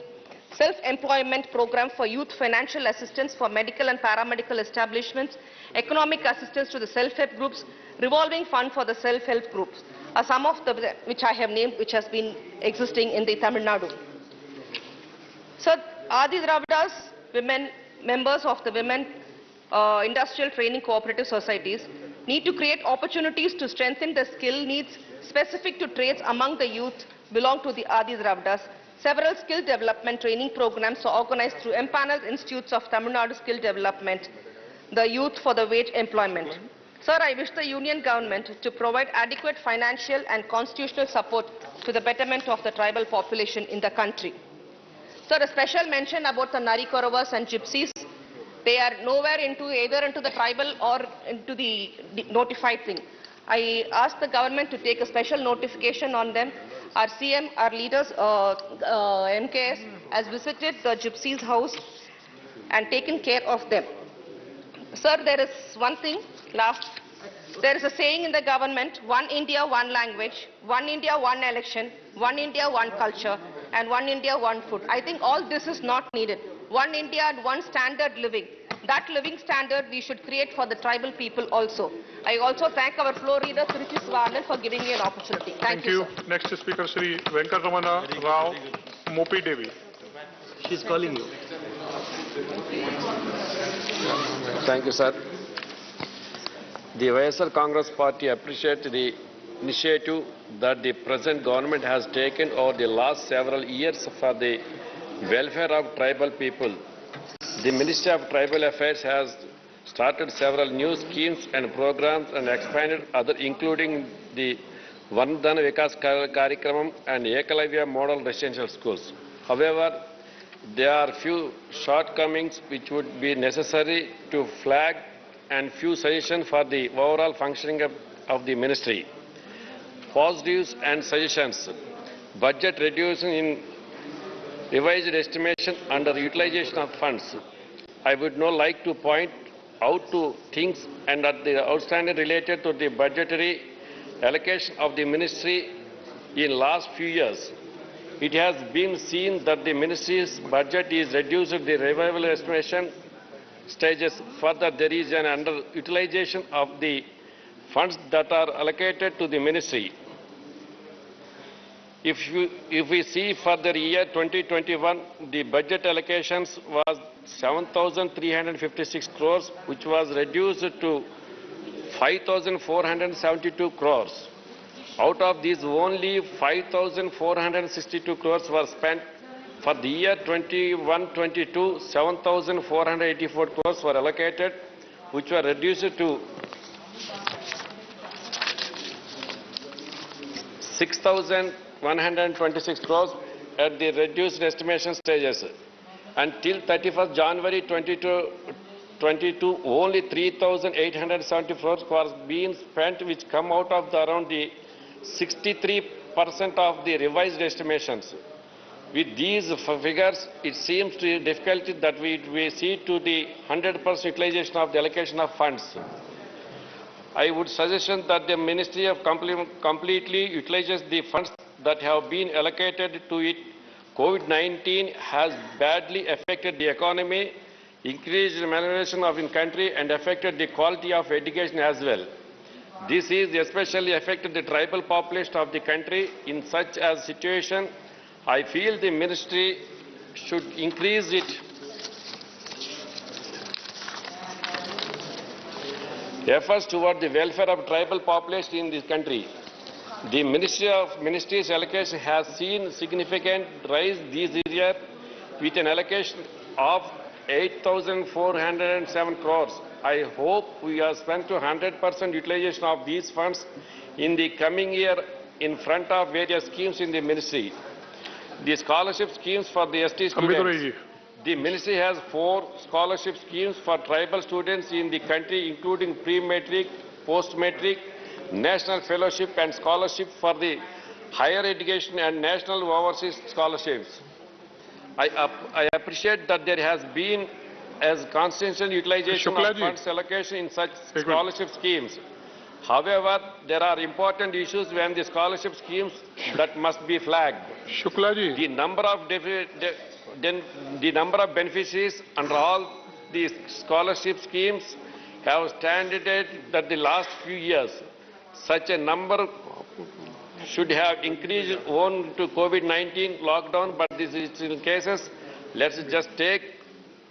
Self-Employment Program for Youth, Financial Assistance for Medical and Paramedical Establishments, Economic Assistance to the Self-Help Groups, Revolving Fund for the Self-Help Groups, are some of the which I have named, which has been existing in the Tamil Nadu. So, Adi Dravidas, women, members of the Women Industrial Training Cooperative Societies, need to create opportunities to strengthen the skill needs specific to trades among the youth belong to the Adi Dravidas. Several skill development training programs are organized through empaneled institutes of Tamil Nadu Skill Development, the Youth for the Wage Employment. Sir, I wish the Union Government to provide adequate financial and constitutional support to the betterment of the tribal population in the country. Sir, a special mention about the Nari Koravas and Gypsies. They are nowhere either into the tribal or into the notified thing. I ask the government to take a special notification on them. Our CM, our leaders, MKS, has visited the Gypsies' house and taken care of them. Sir, there is one thing last. There is a saying in the government, one India, one language, one India, one election, one India, one culture, and one India, one food. I think all this is not needed. One India and one standard living. That living standard we should create for the tribal people also. I also thank our floor leader, Tiruchi Swanan, for giving me an opportunity. Thank you, sir. Next speaker, Sri Venkatamana Rao Mopi Devi. She is calling you. Thank you, sir. The YSR Congress Party appreciates the initiative that the present government has taken over the last several years for the welfare of tribal people. The Ministry of Tribal Affairs has started several new schemes and programs and expanded other, including the Vandana Vikas Karikramam and Ekalavya Model Residential Schools. However, there are few shortcomings which would be necessary to flag and few suggestions for the overall functioning of the ministry. Positives and suggestions. Budget reducing in revised estimation under utilization of funds. I would now like to point out two things and at the outstanding related to the budgetary allocation of the ministry in last few years. It has been seen that the ministry's budget is reduced at the revival estimation stages. Further, there is an underutilization of the funds that are allocated to the ministry. If we see for the year 2021, the budget allocations was 7,356 crores, which was reduced to 5,472 crores. Out of these, only 5,462 crores were spent. For the year 21-22, 7,484 crores were allocated, which were reduced to 6,126 crores at the reduced estimation stages. Until 31st January 2022, only 3,874 crores was being spent, which come out of around the 63% of the revised estimations. With these figures, it seems to be difficult that we see to the 100% utilization of the allocation of funds. I would suggest that the Ministry of completely utilizes the funds that have been allocated to it. COVID-19 has badly affected the economy, increased malnutrition in country and affected the quality of education as well. This is especially affected the tribal population of the country. In such a situation, I feel the ministry should increase its efforts toward the welfare of tribal population in this country. The Ministry's allocation has seen significant rise this year with an allocation of 8,407 crores. I hope we have spent to 100% utilization of these funds in the coming year in front of various schemes in the ministry. The scholarship schemes for the ST students. The ministry has 4 scholarship schemes for tribal students in the country, including pre-matric, post-matric, national fellowship and scholarship for the higher education and national overseas scholarships. I appreciate that there has been as constant utilization of funds allocation in such scholarship schemes. However, there are important issues when the scholarship schemes that must be flagged. The number of beneficiaries under all these scholarship schemes have standardized that the last few years. Such a number should have increased owing to COVID-19 lockdown, but this is in cases. Let's just take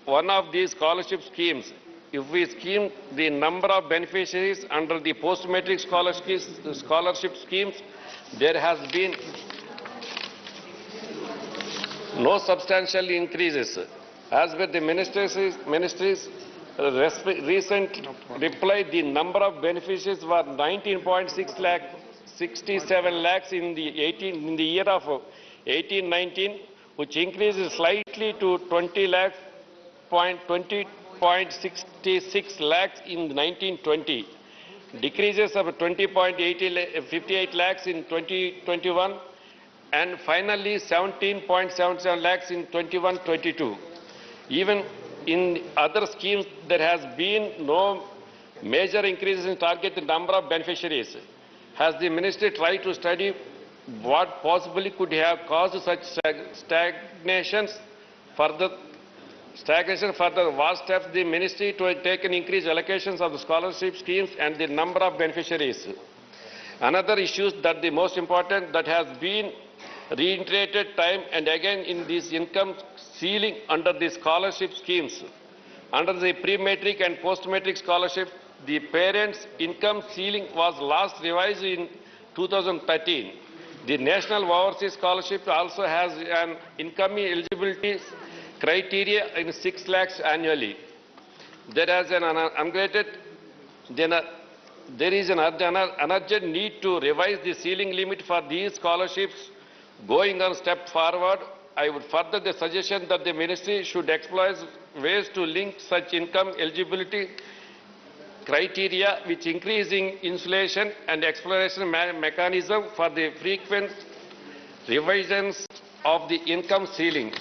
one of these scholarship schemes. If we scheme the number of beneficiaries under the post-matric scholarship schemes, there has been no substantial increases. As per the ministry's recent reply, the number of beneficiaries were 19.6 lakh, 67 lakhs in the year of 18-19, which increases slightly to 20.66 lakhs in 19-20, decreases of 20.58 lakhs in 2021, and finally 17.77 lakhs in 21-22. Even in other schemes, there has been no major increases in target number of beneficiaries. Has the ministry tried to study what possibly could have caused such stagnations? Further, what steps the ministry to take an increased allocations of the scholarship schemes and the number of beneficiaries? Another issue that the most important that has been reiterated time and again in this income ceiling under the scholarship schemes. Under the pre-matric and post-matric scholarship, the parents' income ceiling was last revised in 2013. The National Overseas Scholarship also has an income eligibility criteria in 6 lakhs annually. There is an urgent need to revise the ceiling limit for these scholarships. Going on step forward, I would further the suggestion that the ministry should explore ways to link such income eligibility criteria with increasing inflation and exploration mechanism for the frequent revisions of the income ceiling.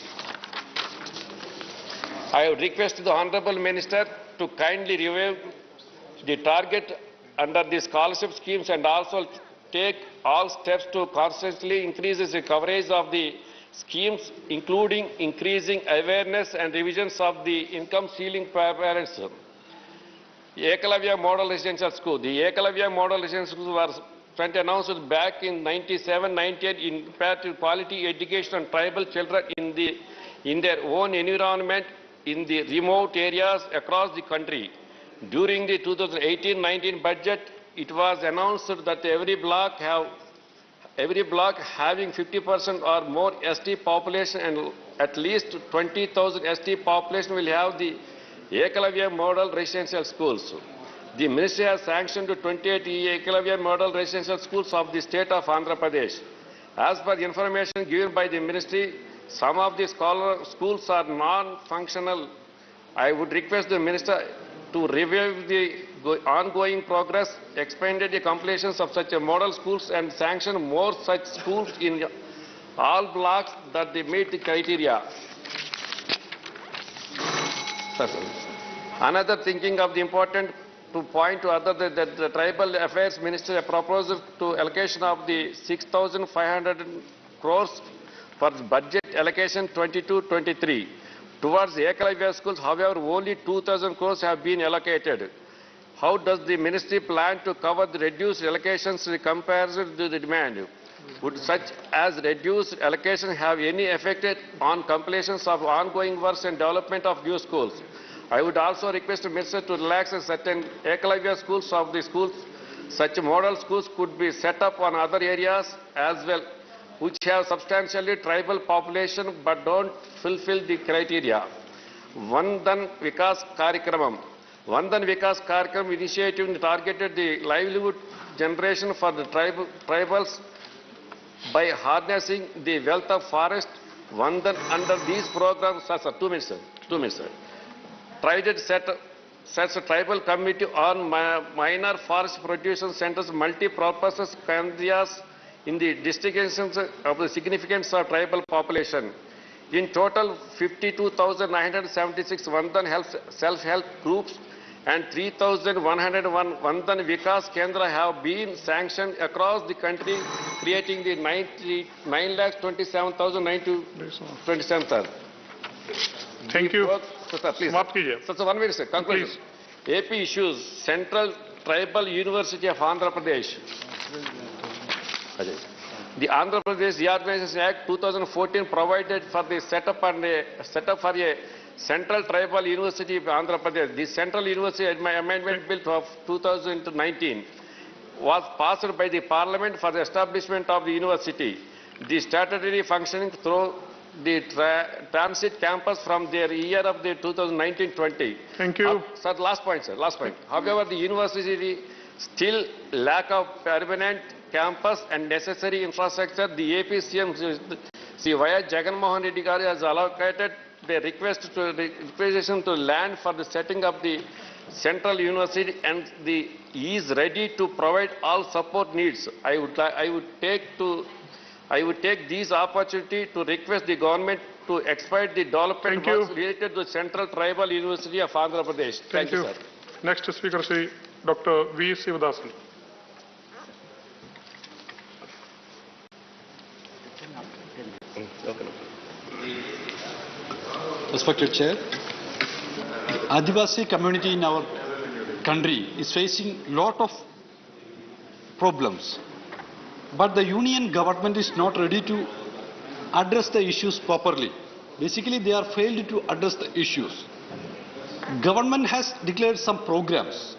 I would request the Honorable Minister to kindly review the target under the scholarship schemes and also take all steps to constantly increase the coverage of the schemes, including increasing awareness and revisions of the income ceiling for parents. Ekalavya Model Residential School. The Ekalavya Model Residential School was announced back in 97-98 in impact to quality education on tribal children in their own environment in the remote areas across the country. During the 2018-19 budget, it was announced that every block having 50% or more ST population and at least 20,000 ST population will have the Ekalavya Model Residential Schools. The Ministry has sanctioned 28 Ekalavya Model Residential Schools of the state of Andhra Pradesh. As per the information given by the Ministry, some of the schools are non-functional. I would request the Minister to review the ongoing progress, expanded the completions of such model schools and sanction more such schools in all blocks that they meet the criteria. Another thinking of the important to point to other that the Tribal Affairs Minister proposed to allocation of the 6,500 crores for budget allocation 22-23 towards the Ekalavya schools. However, only 2,000 crores have been allocated. How does the ministry plan to cover the reduced allocations in comparison to the demand? Would such as reduced allocation have any effect on completions of ongoing works and development of new schools? I would also request the minister to relax certain Ekalavya schools of the schools. Such model schools could be set up on other areas as well, which have substantially tribal population but don't fulfill the criteria. Vandan Vikas Karikramam. Vandan Vikas Karikram initiative targeted the livelihood generation for the tribals by harnessing the wealth of forest. Vandan under these programs, sir, 2 minutes, 2 minutes. Tried sets a tribal committee on minor forest production centers, multi-purpose areas in the districts of the significance of tribal population. In total, 52,976 Vandan self-help groups and 3,101 Vandan Vikas Kendra have been sanctioned across the country, creating the 9,27,927. Thank you. Sir, please. Sir, 1 minute, sir. Conclusion. AP issues Central Tribal University of Andhra Pradesh. The Andhra Pradesh Reorganization Act 2014 provided for the setup for a Central Tribal University of Andhra Pradesh. The Central University Amendment Bill of 2019 was passed by the Parliament for the establishment of the university. The statutory functioning through the transit campus from their year of the 2019-20. Thank you. Sir, last point, sir. Last point. However, the university still lack of permanent campus and necessary infrastructure. The AP CM via Jagan Mohan Reddy Garu has allocated the requisition to land for the setting up the Central University and is ready to provide all support needs. I would take this opportunity to request the government to expedite the development works related to Central Tribal University of Andhra Pradesh. Thank you, sir. Next speaker, Sri Dr. V. Sivadasan. Respected Chair, the Adivasi community in our country is facing a lot of problems. But the union government is not ready to address the issues properly. Basically, they are failed to address the issues. Government has declared some programs,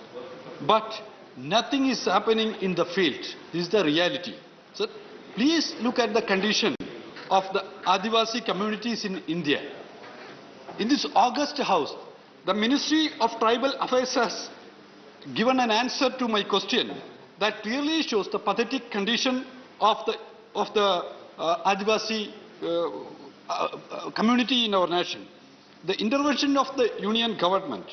but nothing is happening in the field. This is the reality. So, please look at the condition of the Adivasi communities in India. In this August House, the Ministry of Tribal Affairs has given an answer to my question that clearly shows the pathetic condition of the Adivasi community in our nation. The intervention of the union government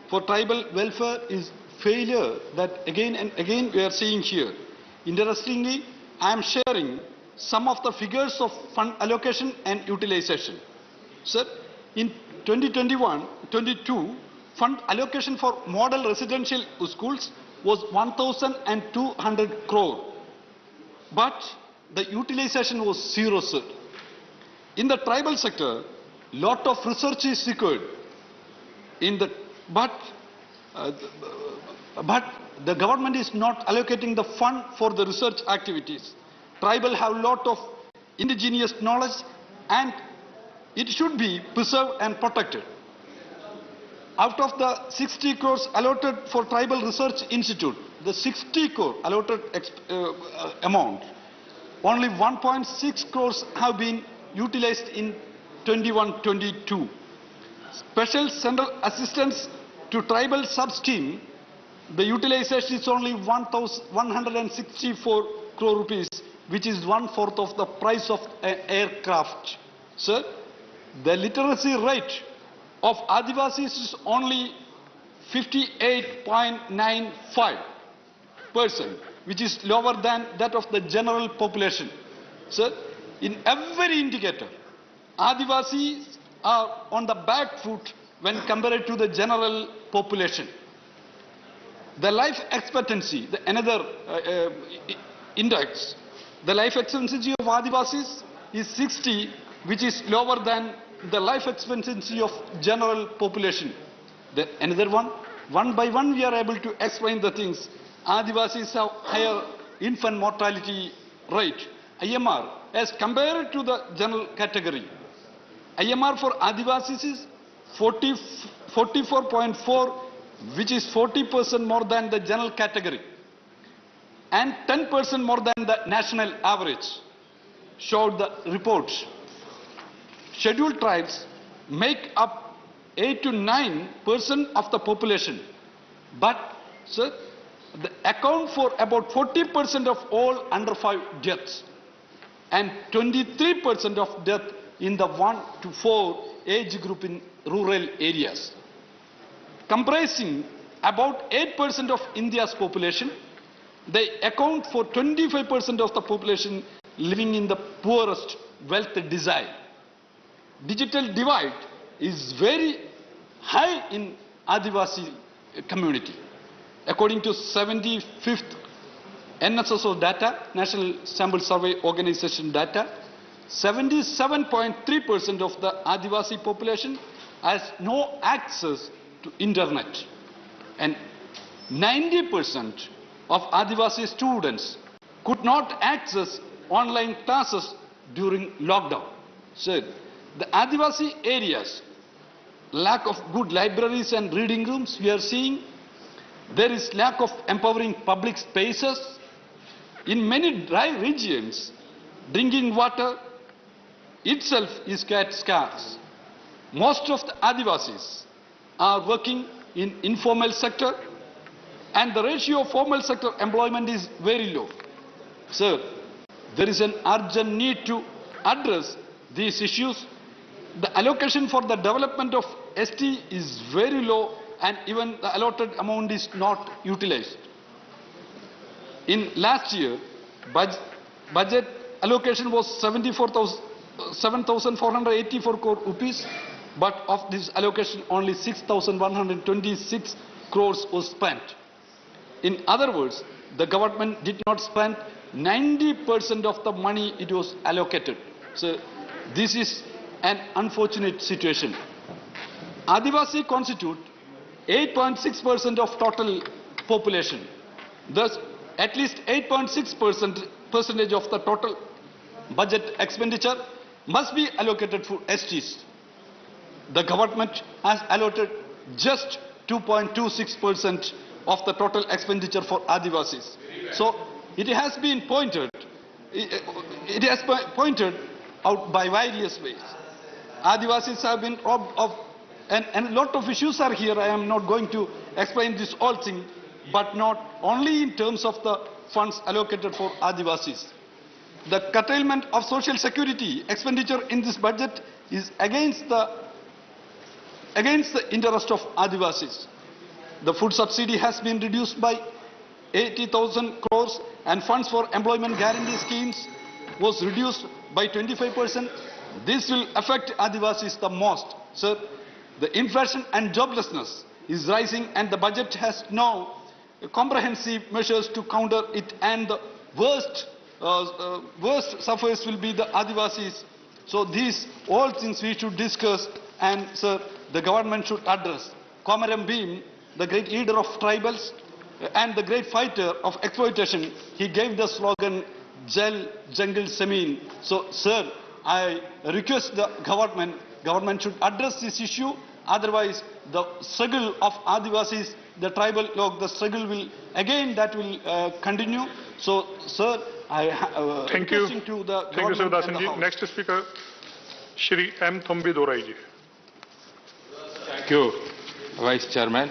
for tribal welfare is failure that again and again we are seeing here. Interestingly, I am sharing some of the figures of fund allocation and utilization. Sir, in 2021-22, fund allocation for model residential schools was 1,200 crore, but the utilization was zero, sir. In the tribal sector, lot of research is required. But the government is not allocating the fund for the research activities. Tribal have lot of indigenous knowledge and it should be preserved and protected. Out of the 60 crores allotted for Tribal Research Institute, the 60 crore allotted amount, only 1.6 crores have been utilized in 21-22. Special central assistance to tribal sub-scheme, the utilization is only 164 crore rupees, which is 1/4 of the price of an aircraft. Sir, the literacy rate of Adivasis is only 58.95%, which is lower than that of the general population. Sir, in every indicator, Adivasis are on the back foot when compared to the general population. The life expectancy, another index, the life expectancy of Adivasis is 60, which is lower than the life expectancy of general population. Another one by one we are able to explain the things. Adivasis have higher infant mortality rate, IMR, as compared to the general category. IMR for Adivasis is 44.4, which is 40% more than the general category and 10% more than the national average, showed the reports. Scheduled tribes make up 8 to 9% of the population, but sir, they account for about 40% of all under 5 deaths and 23% of death in the 1 to 4 age group in rural areas. Comprising about 8% of India's population, they account for 25% of the population living in the poorest wealth decile. Digital divide is very high in Adivasi community. According to 75th NSSO data, National Sample Survey Organization data, 77.3% of the Adivasi population has no access to internet, and 90% of Adivasi students could not access online classes during lockdown. So, the Adivasi areas, lack of good libraries and reading rooms we are seeing. There is lack of empowering public spaces. In many dry regions, drinking water itself is quite scarce. Most of the Adivasis are working in informal sector and the ratio of formal sector employment is very low. Sir, there is an urgent need to address these issues. The allocation for the development of ST is very low and even the allotted amount is not utilized. In last year, budget allocation was 7,484 crore rupees, but of this allocation only 6,126 crores was spent. In other words, the government did not spend 90% of the money it was allocated. So this is an unfortunate situation. Adivasi constitute 8.6% of total population. Thus, at least 8.6% of the total budget expenditure must be allocated for STs. The government has allotted just 2.26% of the total expenditure for Adivasis. So, it has been pointed, it has pointed out by various ways. Adivasis have been robbed of, and a lot of issues are here. I am not going to explain this whole thing, but not only in terms of the funds allocated for Adivasis. The curtailment of social security expenditure in this budget is against the interest of Adivasis. The food subsidy has been reduced by 80,000 crores and funds for employment guarantee schemes was reduced by 25%. This will affect Adivasis the most. Sir, the inflation and joblessness is rising and the budget has now comprehensive measures to counter it, and the worst sufferers will be the Adivasis. So these all things we should discuss, and sir, the government should address. Komaram Bhim, the great leader of tribals and the great fighter of exploitation, he gave the slogan Jal Jungle Samin. So sir, I request the government should address this issue. Otherwise the struggle of Adivasis, the tribal log, the struggle will again continue. So sir, I thank you. To the thank you, Sir Dasan ji. Next speaker, Shri M. Thombi Dorai ji. Thank you, Vice Chairman,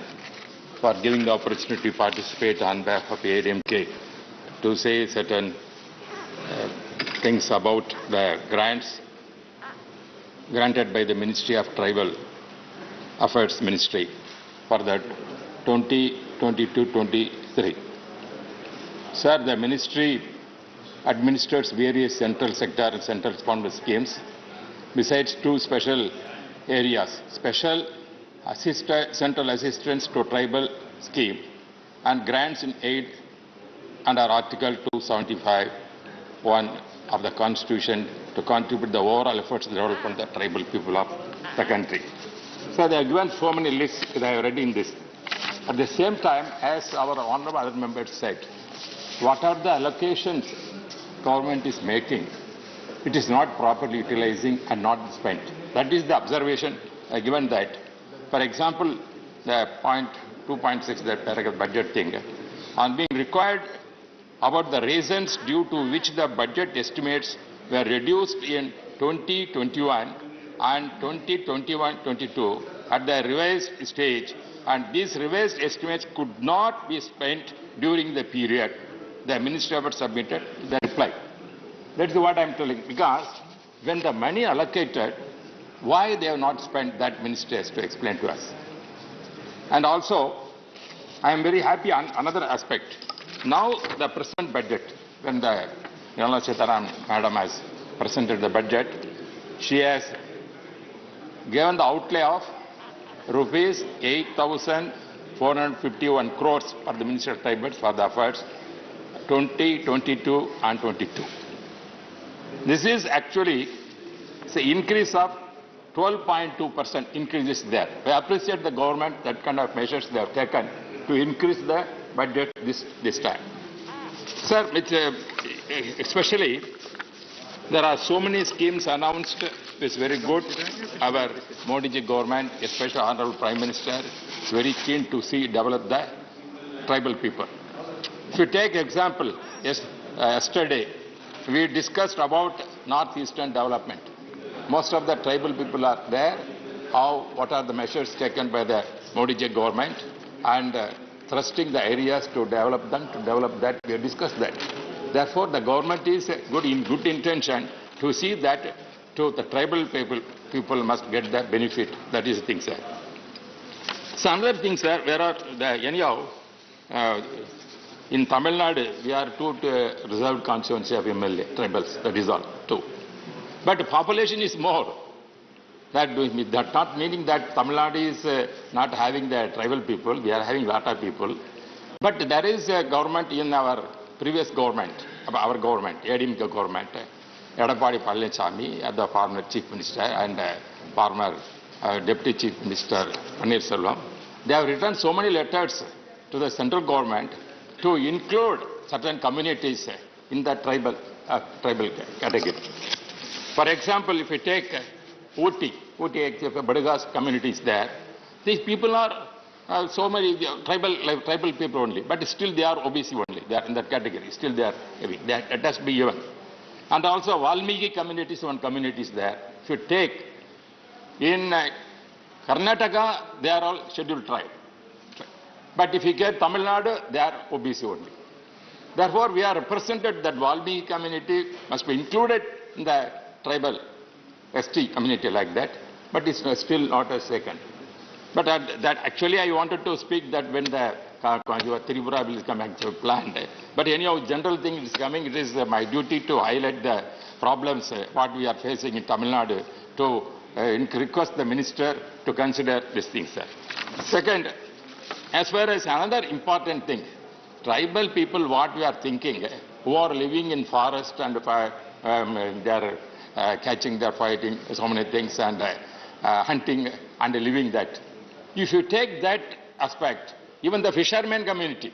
for giving the opportunity to participate on behalf of ADMK to say certain things about the grants granted by the Ministry of Tribal Affairs Ministry for the 2022-23. Sir, the Ministry administers various central sector and central sponsored schemes besides two special areas, special central assistance to tribal scheme and grants in aid under Article 275(1) of the Constitution to contribute the overall efforts to the development of the tribal people of the country. So they have given so many lists that I have read in this. At the same time, as our honorable other members said, what are the allocations government is making? It is not properly utilizing and not spent. That is the observation given that. For example, the point 2.6, that paragraph budget thing, on being required about the reasons due to which the budget estimates were reduced in 2021 and 2021-22 at the revised stage, and these revised estimates could not be spent during the period the Ministry of submitted the reply. That's what I am telling, because when the money allocated, why they have not spent, that Ministry has to explain to us. And also, I am very happy on another aspect. Now the present budget, when the Nirmala Sitharaman Madam has presented the budget, she has given the outlay of rupees 8,451 crores for the Ministry of Tribals for the affairs 2022 and 22. This is actually an increase of 12.2% increase is there. I appreciate the government that kind of measures they have taken to increase the budget this time. Sir, especially there are so many schemes announced. It's very good. Our Modi ji government, especially Honorable Prime Minister, is very keen to see develop the tribal people. If you take example, yesterday we discussed about Northeastern development. Most of the tribal people are there. What are the measures taken by the Modi ji government, and thrusting the areas to develop them, to develop that. We have discussed that. Therefore, the government is good intention to see that to the tribal people must get the benefit. That is the thing, sir. Some other things, sir, where are the anyhow, in Tamil Nadu, we are two reserved constituency of MLA, tribals, that is all, two. But the population is more. That not meaning that Tamil Nadu is not having the tribal people. We are having a lot of people. But there is a government in our previous government, our government, ADMK government, Edapadi Palaniswamy, the former Chief Minister, and former Deputy Chief Minister Paneer Selvam. They have written so many letters to the central government to include certain communities in the tribal category. For example, if you take Uti Badagas communities there, these people are so many tribal people only, but still they are OBC only. They are in that category. Still they are heavy. That has to be given. And also Valmiki community is one community is there. If you take in Karnataka, they are all scheduled tribe. But if you get Tamil Nadu, they are OBC only. Therefore, we are represented that Valmiki community must be included in the tribal ST community like that, but it's still not a second. But that actually I wanted to speak that when the Tripura bill is coming to planned. But anyhow, general thing is coming, it is my duty to highlight the problems what we are facing in Tamil Nadu to request the minister to consider these things, sir. Second, as far as another important thing, tribal people, what we are thinking, who are living in forest and they are catching, they are fighting, so many things, and hunting and living that. If you take that aspect, even the fishermen community,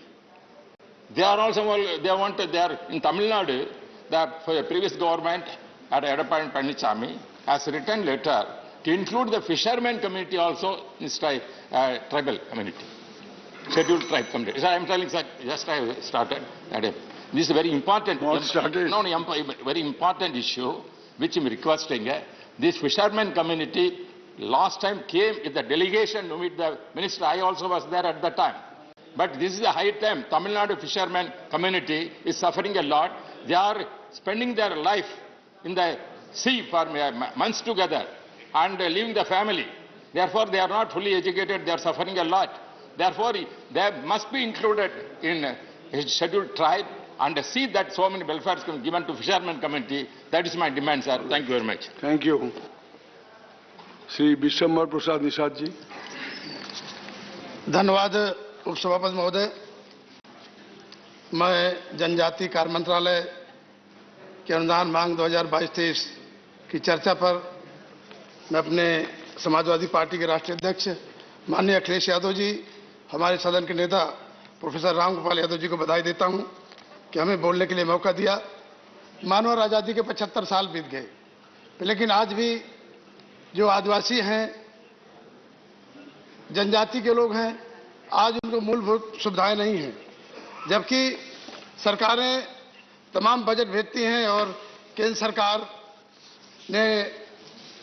they are also, they are in Tamil Nadu, the previous government at Edappan Panichami has written letter to include the fishermen community also in tribal community. Scheduled tribe community. So I am telling, sir, just I started. This is a very important, very important issue which I am requesting. This fishermen community last time came with the delegation to meet the minister. I also was there at that time. But this is a high time. Tamil Nadu fishermen community is suffering a lot. They are spending their life in the sea for months together and leaving the family. Therefore, they are not fully educated. They are suffering a lot. Therefore, they must be included in a scheduled tribe and see that so many welfares can be given to fishermen community. That is my demand, sir. Thank you very much. Thank you. Shri Bishamar Prasad Nishad ji. धन्यवाद उपसभापति महोदय। मैं जनजाति कार्य मंत्रालय के अनुदान मांग 2022-23 की चर्चा पर मैं अपने समाजवादी पार्टी के राष्ट्रीय अध्यक्ष माननीय अखिलेश यादव जी, हमारे सदन के नेता प्रोफेसर रामगोपाल यादव जी को बधाई देता हूं कि हमें बोलने के लिए मौका दिया। मानव आज़ादी के 75 साल बीत गए, लेकिन आज भी जो आदिवासी हैं, जनजाति के लोग हैं, आज उनको मूलभूत सुविधाएं नहीं हैं, जबकि सरकारें तमाम बजट भेजती हैं और केंद्र सरकार ने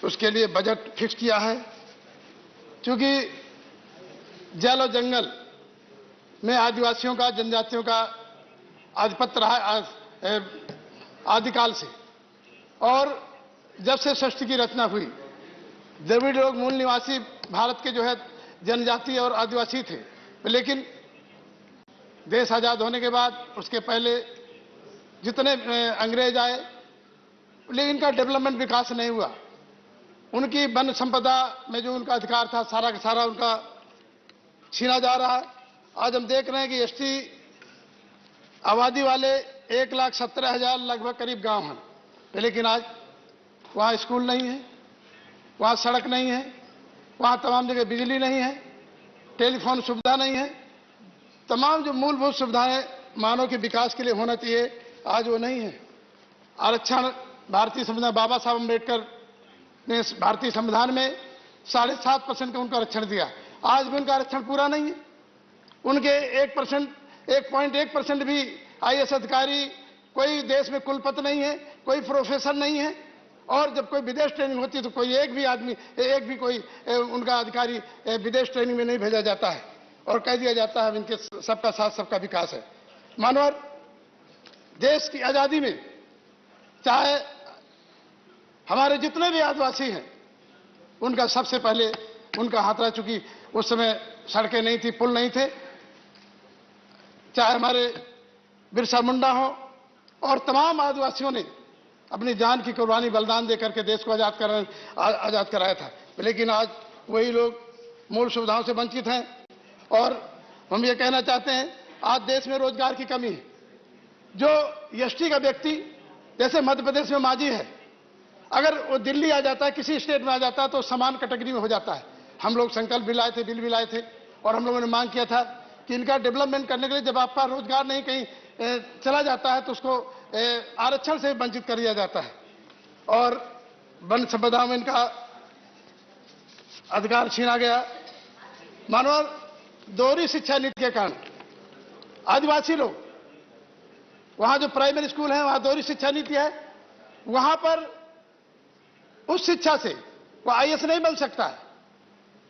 उसके लिए बजट फिक्स किया है। क्योंकि जल और जंगल में आदिवासियों का, जनजातियों का आधिपत्य रहा आदिकाल से, और जब से सृष्टि की रचना हुई, द्रविड़ लोग मूल निवासी भारत के जो है जनजाति और आदिवासी थे, लेकिन देश आजाद होने के बाद उसके पहले जितने अंग्रेज आए, लेकिन इनका डेवलपमेंट विकास नहीं हुआ। उनकी वन संपदा में जो उनका अधिकार था, सारा का सारा उनका छीना जा रहा है। आज हम देख रहे हैं कि एसटी आबादी वाले 1,17,000 लगभग करीब गांव हैं, लेकिन आज वहाँ स्कूल नहीं है, वहाँ सड़क नहीं है, वहाँ तमाम जगह बिजली नहीं है, टेलीफोन सुविधा नहीं है। तमाम जो मूलभूत सुविधाएं मानव के विकास के लिए होना चाहिए, आज वो नहीं है। आरक्षण भारतीय संविधान, बाबा साहब अम्बेडकर ने भारतीय संविधान में 7.5% का उनका आरक्षण दिया, आज भी उनका आरक्षण पूरा नहीं है। उनके 1.1% भी आईएएस अधिकारी, कोई देश में कुलपति नहीं है, कोई प्रोफेसर नहीं है, और जब कोई विदेश ट्रेनिंग होती है तो कोई एक भी कोई उनका अधिकारी विदेश ट्रेनिंग में नहीं भेजा जाता है और कह दिया जाता है इनके सबका साथ सबका विकास है। मानव देश की आजादी में चाहे हमारे जितने भी आदिवासी हैं, उनका सबसे पहले उनका हाथ रह चुकी। उस समय सड़कें नहीं थी, पुल नहीं थे, चाहे हमारे बिरसा मुंडा हो और तमाम आदिवासियों ने अपनी जान की कुर्बानी बलिदान देकर के देश को आजाद कराया था। लेकिन आज वही लोग मूल सुविधाओं से वंचित हैं। और हम ये कहना चाहते हैं, आज देश में रोजगार की कमी है। जो एसटी का व्यक्ति, जैसे मध्य प्रदेश में मांझी है, अगर वो दिल्ली आ जाता है, किसी स्टेट में आ जाता है, तो समान कैटेगरी में हो जाता है। हम लोग संकल्प भी लाए थे, बिल भी लाए थे, और हम लोगों ने मांग किया था कि इनका डेवलपमेंट करने के लिए जब आपका रोजगार नहीं कहीं चला जाता है तो उसको आरक्षण से वंचित कर दिया जाता है, और वन संपदा में इनका अधिकार छीना गया। मानव दोहरी शिक्षा नीति के कारण आदिवासी लोग, वहां जो प्राइमरी स्कूल है वहां दोहरी शिक्षा नीति है, वहां पर उस शिक्षा से वो आईएएस नहीं बन सकता है।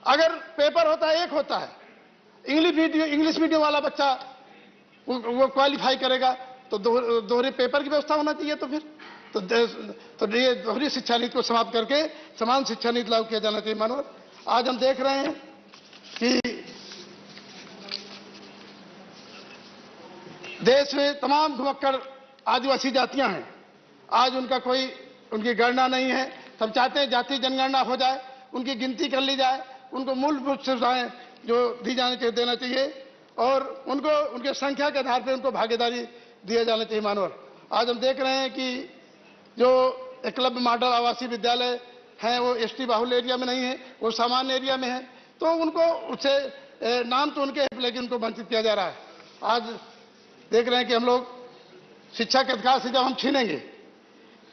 अगर पेपर होता है, एक होता है, इंग्लिश मीडियम वाला बच्चा वो क्वालिफाई करेगा, तो दोहरे पेपर की व्यवस्था होना चाहिए। तो फिर तो ये दोहरी शिक्षा नीति को समाप्त करके समान शिक्षा नीति लागू किया जाना चाहिए। मानव, आज हम देख रहे हैं कि देश में तमाम घुमक्कड़ आदिवासी जातियां हैं, आज उनकी गणना नहीं है। हम चाहते हैं जाति जनगणना हो जाए, उनकी गिनती कर ली जाए, उनको मूलभूत सुविधाएं जो दी जानी चाहिए देना चाहिए, और उनको उनके संख्या के आधार पर उनको भागीदारी दिया जाना चाहिए। मानव, आज हम देख रहे हैं कि जो एकलव्य मॉडल आवासीय विद्यालय हैं वो एसटी बाहुल्य एरिया में नहीं है, वो सामान्य एरिया में है, तो उनको उससे नाम तो उनके हैं लेकिन उनको वंचित किया जा रहा है। आज देख रहे हैं कि हम लोग शिक्षा के अधिकार से जब हम छीनेंगे,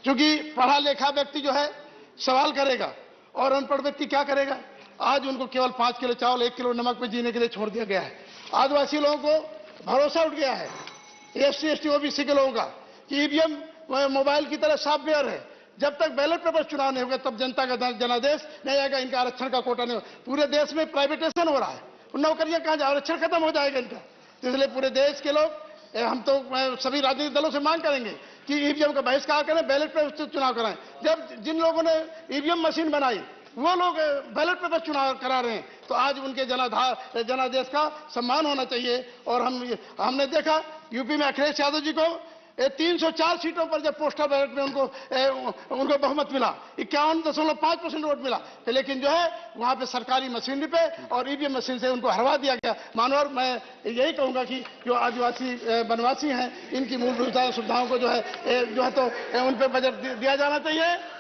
क्योंकि पढ़ा लिखा व्यक्ति जो है सवाल करेगा और अनपढ़ व्यक्ति क्या करेगा। आज उनको केवल 5 किलो चावल 1 किलो नमक में जीने के लिए छोड़ दिया गया है। आदिवासी लोगों को भरोसा उठ गया है एससी एसटी ओबीसी के लोगों का कि ईवीएम मोबाइल की तरह सॉफ्टवेयर है, जब तक बैलेट पेपर चुनाव नहीं होगा तब जनता का जनादेश नहीं आएगा, इनका आरक्षण का कोटा नहीं होगा। पूरे देश में प्राइवेटाइजेशन हो रहा है, नौकरियां कहां जाए, आरक्षण खत्म हो जाएगा इनका। तो इसलिए पूरे देश के लोग, हम तो सभी राजनीतिक दलों से मांग करेंगे कि ईवीएम का बहिष्कार करें, बैलेट पेपर चुनाव कराएं। जब जिन लोगों ने ईवीएम मशीन बनाई वो लोग बैलेट पेपर चुनाव करा रहे हैं, तो आज उनके जनादेश का सम्मान होना चाहिए। और हमने देखा यूपी में अखिलेश यादव जी को 304 सीटों पर जब पोस्टल बैलेट में उनको बहुमत मिला, 51.5% वोट मिला, लेकिन जो है वहां पे सरकारी मशीनरी पे और ईवीएम मशीन से उनको हरवा दिया गया। मानवर, मैं यही कहूंगा कि जो आदिवासी वनवासी हैं इनकी मूलभूत सुविधाओं को जो है तो उन पे बजट दिया जाना चाहिए।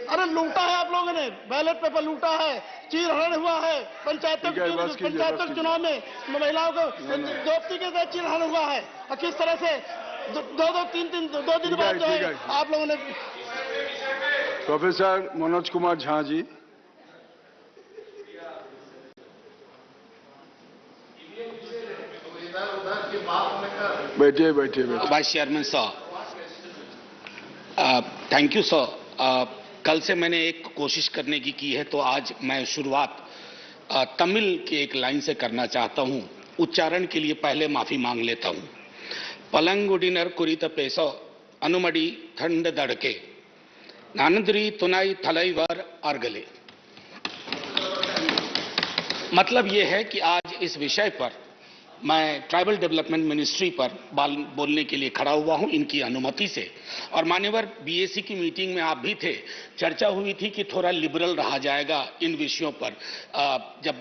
अरे लूटा है आप लोगों ने, बैलेट पेपर लूटा है, चीरहरण हुआ है, पंचायत चुनाव में महिलाओं को दोस्ती के साथ चीरहरण हुआ है, और किस तरह से दो दिन बाद जो है आप लोगों ने। प्रोफेसर मनोज कुमार झा जी। बैठिए। Vice chairman sir, thank you sir. कल से मैंने एक कोशिश करने की है, तो आज मैं शुरुआत तमिल के एक लाइन से करना चाहता हूं। उच्चारण के लिए पहले माफी मांग लेता हूं। पलंगुडिनर कुरित पेसो अनुमड़ी ठंड दड़के नानंदरी तुनाई थलाईवर अर्गले। मतलब यह है कि आज इस विषय पर मैं ट्राइबल डेवलपमेंट मिनिस्ट्री पर बोलने के लिए खड़ा हुआ हूं, इनकी अनुमति से। और मान्यवर बीएसी की मीटिंग में आप भी थे, चर्चा हुई थी कि थोड़ा लिबरल रहा जाएगा इन विषयों पर जब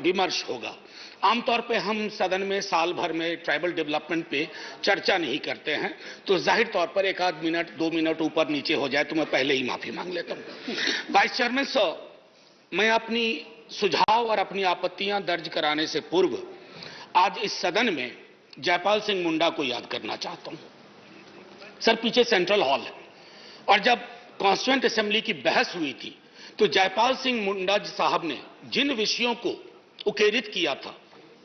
विमर्श होगा। आमतौर पे हम सदन में साल भर में ट्राइबल डेवलपमेंट पे चर्चा नहीं करते हैं, तो जाहिर तौर पर 1 मिनट 2 मिनट ऊपर नीचे हो जाए तो मैं पहले ही माफी मांग लेता हूं। वाइस चेयरमैन सर, मैं अपनी सुझाव और अपनी आपत्तियां दर्ज कराने से पूर्व आज इस सदन में जयपाल सिंह मुंडा को याद करना चाहता हूं। सर, पीछे सेंट्रल हॉल है, और जब कॉन्स्टिट्यूएंट असेंबली की बहस हुई थी तो जयपाल सिंह मुंडा साहब ने जिन विषयों को उकेरित किया था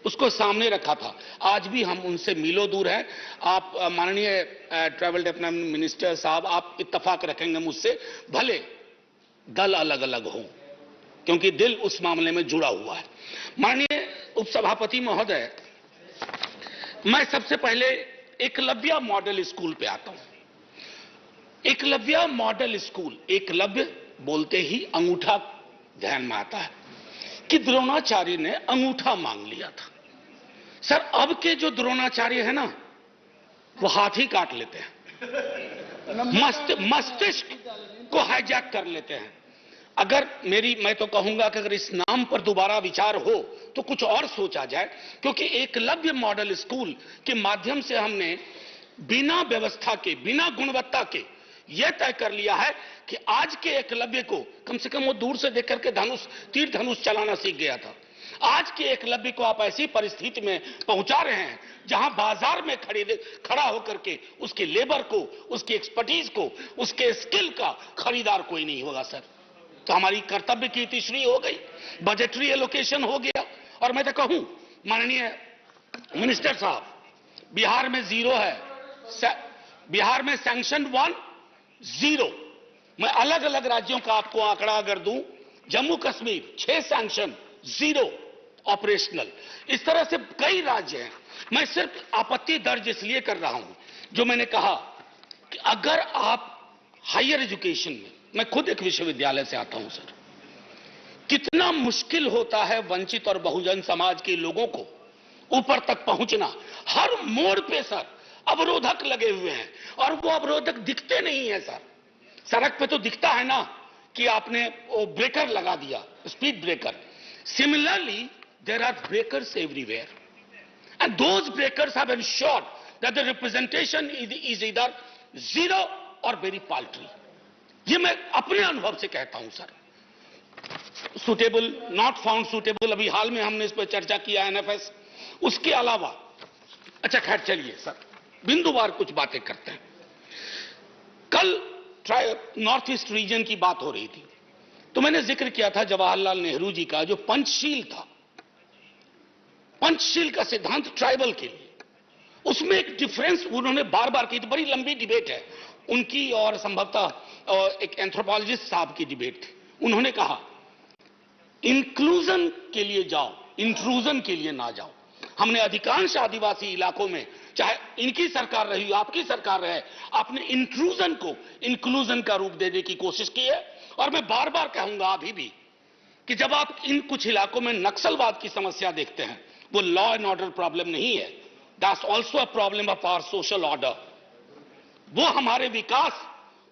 उसको सामने रखा था। आज भी हम उनसे मीलों दूर हैं। आप माननीय ट्रैवल डेवलपमेंट मिनिस्टर साहब, आप इत्तेफाक रखेंगे मुझसे, भले दल अलग अलग हों, क्योंकि दिल उस मामले में जुड़ा हुआ है। माननीय उपसभापति महोदय, मैं सबसे पहले एकलव्य मॉडल स्कूल पे आता हूं। एकलव्य मॉडल स्कूल, एकलव्य बोलते ही अंगूठा ध्यान में आता है कि द्रोणाचार्य ने अंगूठा मांग लिया था। सर, अब के जो द्रोणाचार्य है ना, वो हाथ ही काट लेते हैं, मस्तिष्क को हाईजैक कर लेते हैं। मैं तो कहूंगा कि अगर इस नाम पर दोबारा विचार हो तो कुछ और सोचा जाए, क्योंकि एकलव्य मॉडल स्कूल के माध्यम से हमने बिना व्यवस्था के, बिना गुणवत्ता के यह तय कर लिया है कि आज के एकलव्य को कम से कम वो दूर से देख करके तीर धनुष चलाना सीख गया था। आज के एकलव्य को आप ऐसी परिस्थिति में पहुंचा रहे हैं जहां बाजार में खड़ा होकर के उसके लेबर को, उसकी एक्सपर्टीज को, उसके स्किल का खरीदार कोई नहीं होगा। सर, तो हमारी कर्तव्य की तीसरी हो गई, बजटरी एलोकेशन हो गया। और मैं तो कहूं माननीय मिनिस्टर साहब, बिहार में 0 है, बिहार में सैंक्शन 1 0 मैं अलग अलग राज्यों का आपको आंकड़ा अगर दूं, जम्मू कश्मीर 6 सैंक्शन 0 ऑपरेशनल, इस तरह से कई राज्य हैं। मैं सिर्फ आपत्ति दर्ज इसलिए कर रहा हूं, जो मैंने कहा कि अगर आप हायर एजुकेशन में, मैं खुद एक विश्वविद्यालय से आता हूं सर, कितना मुश्किल होता है वंचित और बहुजन समाज के लोगों को ऊपर तक पहुंचना। हर मोड़ पे सर अवरोधक लगे हुए हैं और वो अवरोधक दिखते नहीं है सर। सड़क पे तो दिखता है ना कि आपने वो ब्रेकर लगा दिया, speed breaker. Similarly there are breakers everywhere and those breakers have ensured that the representation is either 0 or very पाल्ट्री। ये मैं अपने अनुभव से कहता हूं sir. Suitable, not found suitable, अभी हाल में हमने इस पर चर्चा किया एनएफएस। उसके अलावा अच्छा खैर चलिए सर, बिंदुवार कुछ बातें करते हैं। कल नॉर्थ ईस्ट रीजन की बात हो रही थी, तो मैंने जिक्र किया था जवाहरलाल नेहरू जी का जो पंचशील था, पंचशील का सिद्धांत ट्राइबल के लिए। उसमें एक डिफरेंस उन्होंने बार बार की, तो बड़ी लंबी डिबेट है उनकी और संभवतः एक एंथ्रोपोलॉजिस्ट साहब की डिबेट थी। उन्होंने कहा इंक्लूजन के लिए जाओ, इंट्रूजन के लिए ना जाओ। हमने अधिकांश आदिवासी इलाकों में, चाहे इनकी सरकार रही, आपकी सरकार रहे, आपने इंट्रूजन को इंक्लूजन का रूप देने की कोशिश की है। और मैं बार बार कहूंगा अभी भी कि जब आप इन कुछ इलाकों में नक्सलवाद की समस्या देखते हैं, वो लॉ एंड ऑर्डर प्रॉब्लम नहीं है, that's also a problem of our social order. वो हमारे विकास,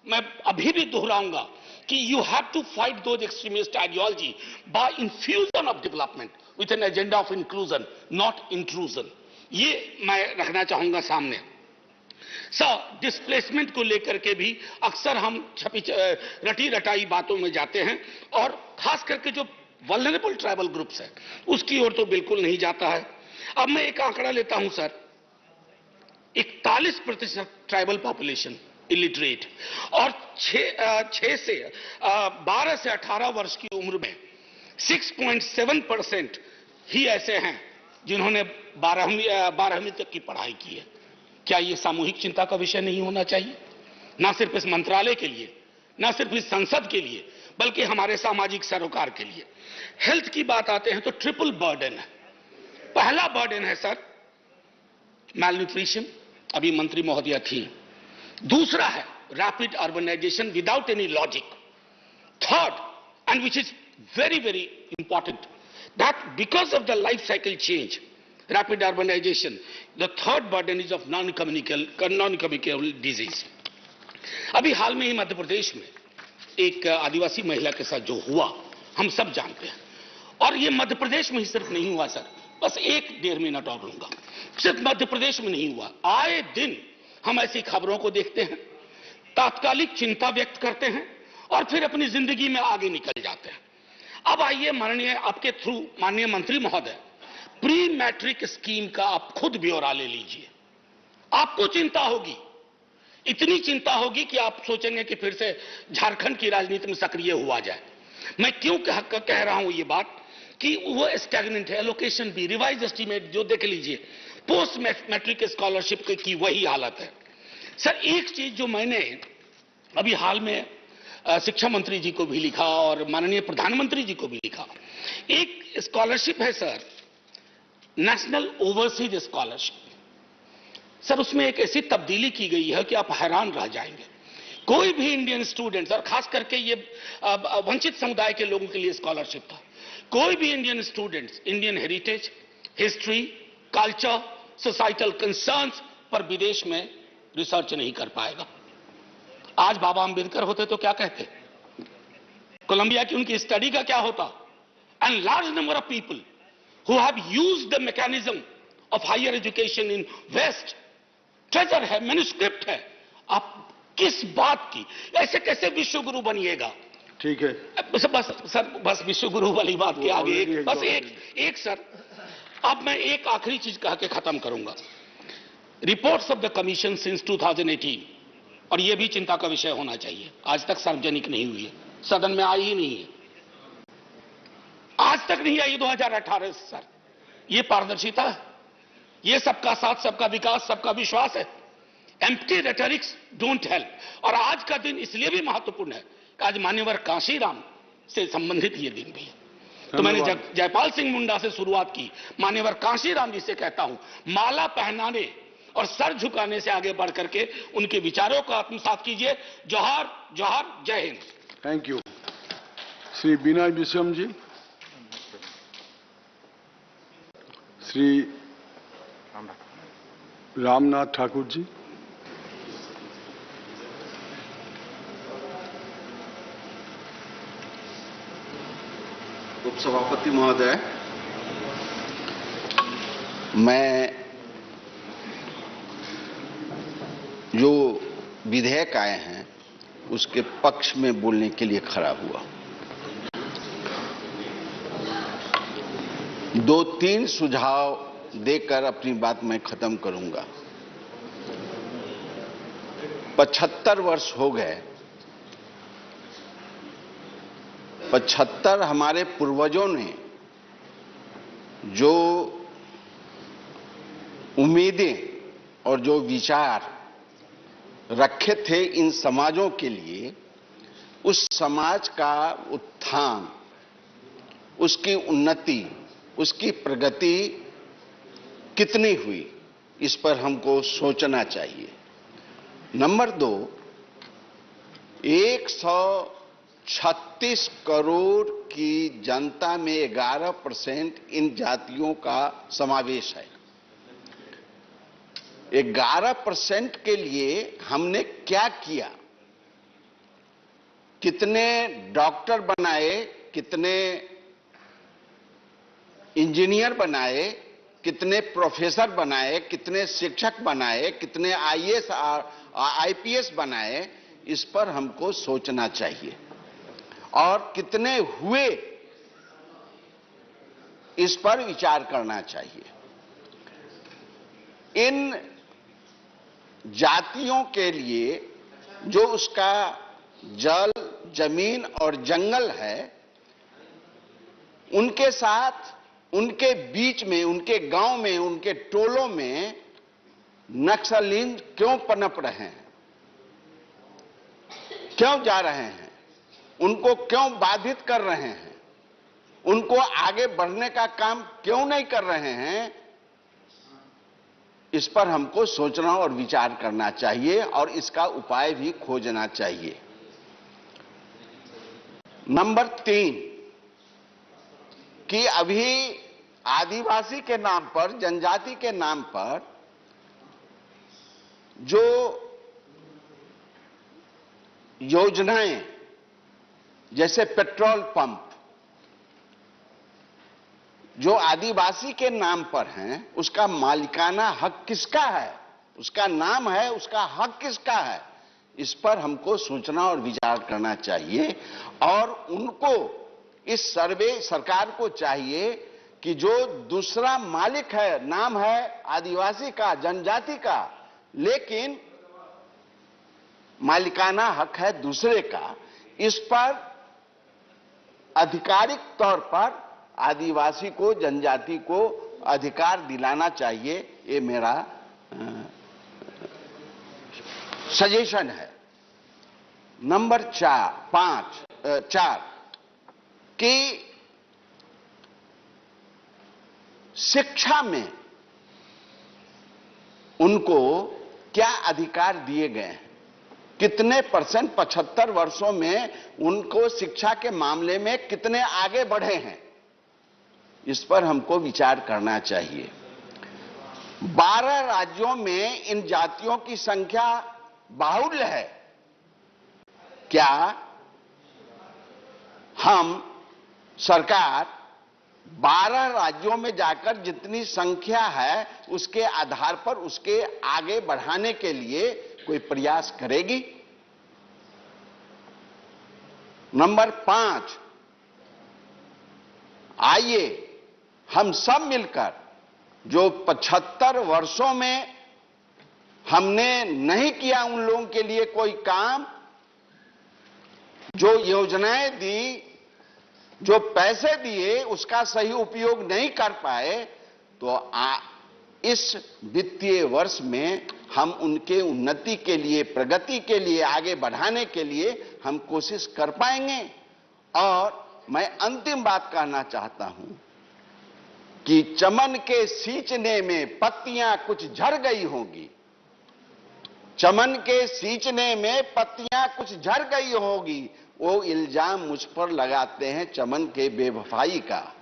मैं अभी भी दोहराऊंगा कि you have to fight those extremist ideology by infusion of development with an agenda of inclusion, not intrusion. ये मैं रखना चाहूंगा सामने। सर, डिस्प्लेसमेंट को लेकर के भी अक्सर हम रटी रटाई बातों में जाते हैं और खास करके जो वल्नरेबल ट्राइबल ग्रुप्स है उसकी ओर तो बिल्कुल नहीं जाता है। अब मैं एक आंकड़ा लेता हूं सर, 41% ट्राइबल पॉपुलेशन इलिटरेट और 12 से 18 वर्ष की उम्र में 6.7% ही ऐसे हैं जिन्होंने 12वीं तक की पढ़ाई की है। क्या यह सामूहिक चिंता का विषय नहीं होना चाहिए? ना सिर्फ इस मंत्रालय के लिए, ना सिर्फ इस संसद के लिए, बल्कि हमारे सामाजिक सरोकार के लिए। हेल्थ की बात आते हैं तो ट्रिपल बर्डन है। पहला बर्डन है सर मैलन्यूट्रिशन, अभी मंत्री महोदया थी। दूसरा है rapid urbanisation without any logic. Third, and which is very, very important, that because of the life cycle change, rapid urbanization, the third burden is of non-communicable disease. अभी हाल में ही मध्य प्रदेश में एक आदिवासी महिला के साथ जो हुआ हम सब जानते हैं, और ये मध्य प्रदेश में ही सिर्फ नहीं हुआ सर, बस 1-1.5 मिनट और लूंगा। सिर्फ मध्य प्रदेश में नहीं हुआ, आए दिन हम ऐसी खबरों को देखते हैं, तात्कालिक चिंता व्यक्त करते हैं और फिर अपनी जिंदगी में आगे निकल जाते हैं। अब आइए माननीय आपके थ्रू माननीय मंत्री महोदय, प्री मैट्रिक स्कीम का आप खुद ब्यौरा ले लीजिए। आपको चिंता होगी, इतनी चिंता होगी कि आप सोचेंगे कि फिर से झारखंड की राजनीति में सक्रिय हुआ जाए। मैं क्यों कह रहा हूं ये बात कि वो स्टैग्नेंट है। एलोकेशन भी, रिवाइज एस्टीमेट जो देख लीजिए, पोस्ट मैट्रिक स्कॉलरशिप की वही हालत है। सर, एक चीज जो मैंने अभी हाल में शिक्षा मंत्री जी को भी लिखा और माननीय प्रधानमंत्री जी को भी लिखा, एक स्कॉलरशिप है sir, national overseas scholarship. Sir, उसमें एक ऐसी तब्दीली की गई है कि आप हैरान रह जाएंगे। कोई भी इंडियन स्टूडेंट्स, और खास करके ये वंचित समुदाय के लोगों के लिए स्कॉलरशिप था, कोई भी Indian students Indian heritage, history, culture, societal concerns पर विदेश में रिसर्च नहीं कर पाएगा। आज बाबा अंबेडकर होते तो क्या कहते, कोलंबिया की उनकी स्टडी का क्या होता? And large number of people who have used the mechanism of higher education in west, treasure है, मैन्युस्क्रिप्ट है। आप किस बात की, ऐसे कैसे विश्व गुरु बनिएगा? ठीक है, बस विश्व गुरु वाली बात के आगे एक सर, अब मैं एक आखिरी चीज कह के खत्म करूंगा। Reports of the commission since 2018, और यह भी चिंता का विषय होना चाहिए, आज तक सार्वजनिक नहीं हुई है, सदन में आई ही नहीं है, आज तक नहीं आई 2018 से सर। ये पारदर्शिता है, ये सबका साथ, सबका विकास, सबका विश्वास है। Empty रेटरिक्स don't help. और आज का दिन इसलिए भी महत्वपूर्ण है कि आज मान्यवर कांशीराम से संबंधित ये दिन भी है। तो मैंने जयपाल सिंह मुंडा से शुरुआत की, मान्यवर कांशीराम जी से कहता हूं, माला पहनाने और सर झुकाने से आगे बढ़ करके उनके विचारों को आत्मसात कीजिए। जोहार जोहार, जय हिंद। Thank you. श्री बीना विश्वम जी, श्री रामनाथ ठाकुर जी, उपसभापति महोदय, मैं जो विधेयक आए हैं उसके पक्ष में बोलने के लिए खड़ा हुआ। 2-3 सुझाव देकर अपनी बात मैं खत्म करूंगा। 75 वर्ष हो गए। 75 हमारे पूर्वजों ने जो उम्मीदें और जो विचार रखे थे इन समाजों के लिए, उस समाज का उत्थान, उसकी उन्नति, उसकी प्रगति कितनी हुई, इस पर हमको सोचना चाहिए। नंबर 2, 136 करोड़ की जनता में 11% इन जातियों का समावेश है। 11% के लिए हमने क्या किया? कितने डॉक्टर बनाए, कितने इंजीनियर बनाए, कितने प्रोफेसर बनाए, कितने शिक्षक बनाए, कितने आईएएस आईपीएस बनाए, इस पर हमको सोचना चाहिए। और कितने हुए, इस पर विचार करना चाहिए। इन जातियों के लिए जो उसका जल, जमीन और जंगल है, उनके साथ, उनके बीच में, उनके गांव में, उनके टोलों में नक्सलीन क्यों पनप रहे हैं? क्यों जा रहे हैं? उनको क्यों बाधित कर रहे हैं? उनको आगे बढ़ने का काम क्यों नहीं कर रहे हैं? इस पर हमको सोचना और विचार करना चाहिए और इसका उपाय भी खोजना चाहिए। नंबर 3, कि अभी आदिवासी के नाम पर, जनजाति के नाम पर जो योजनाएं, जैसे पेट्रोल पंप, जो आदिवासी के नाम पर हैं, उसका मालिकाना हक किसका है? उसका नाम है, उसका हक किसका है? इस पर हमको सोचना और विचार करना चाहिए। और उनको, इस सर्वे सरकार को चाहिए कि जो दूसरा मालिक है, नाम है आदिवासी का, जनजाति का, लेकिन मालिकाना हक है दूसरे का, इस पर आधिकारिक तौर पर आदिवासी को, जनजाति को अधिकार दिलाना चाहिए। ये मेरा सजेशन है। नंबर 4 कि शिक्षा में उनको क्या अधिकार दिए गए हैं? कितने परसेंट 75 वर्षों में उनको शिक्षा के मामले में कितने आगे बढ़े हैं? इस पर हमको विचार करना चाहिए। 12 राज्यों में इन जातियों की संख्या बाहुल्य है। क्या हम सरकार 12 राज्यों में जाकर जितनी संख्या है उसके आधार पर उसके आगे बढ़ाने के लिए कोई प्रयास करेगी? नंबर 5, आइए हम सब मिलकर, जो 75 वर्षों में हमने नहीं किया उन लोगों के लिए कोई काम, जो योजनाएं दी, जो पैसे दिए, उसका सही उपयोग नहीं कर पाए, तो इस वित्तीय वर्ष में हम उनके उन्नति के लिए, प्रगति के लिए, आगे बढ़ाने के लिए हम कोशिश कर पाएंगे। और मैं अंतिम बात कहना चाहता हूं कि चमन के सींचने में पत्तियां कुछ झड़ गई होंगी, चमन के सींचने में पत्तियां कुछ झड़ गई होगी, वो इल्जाम मुझ पर लगाते हैं चमन के बेवफाई का।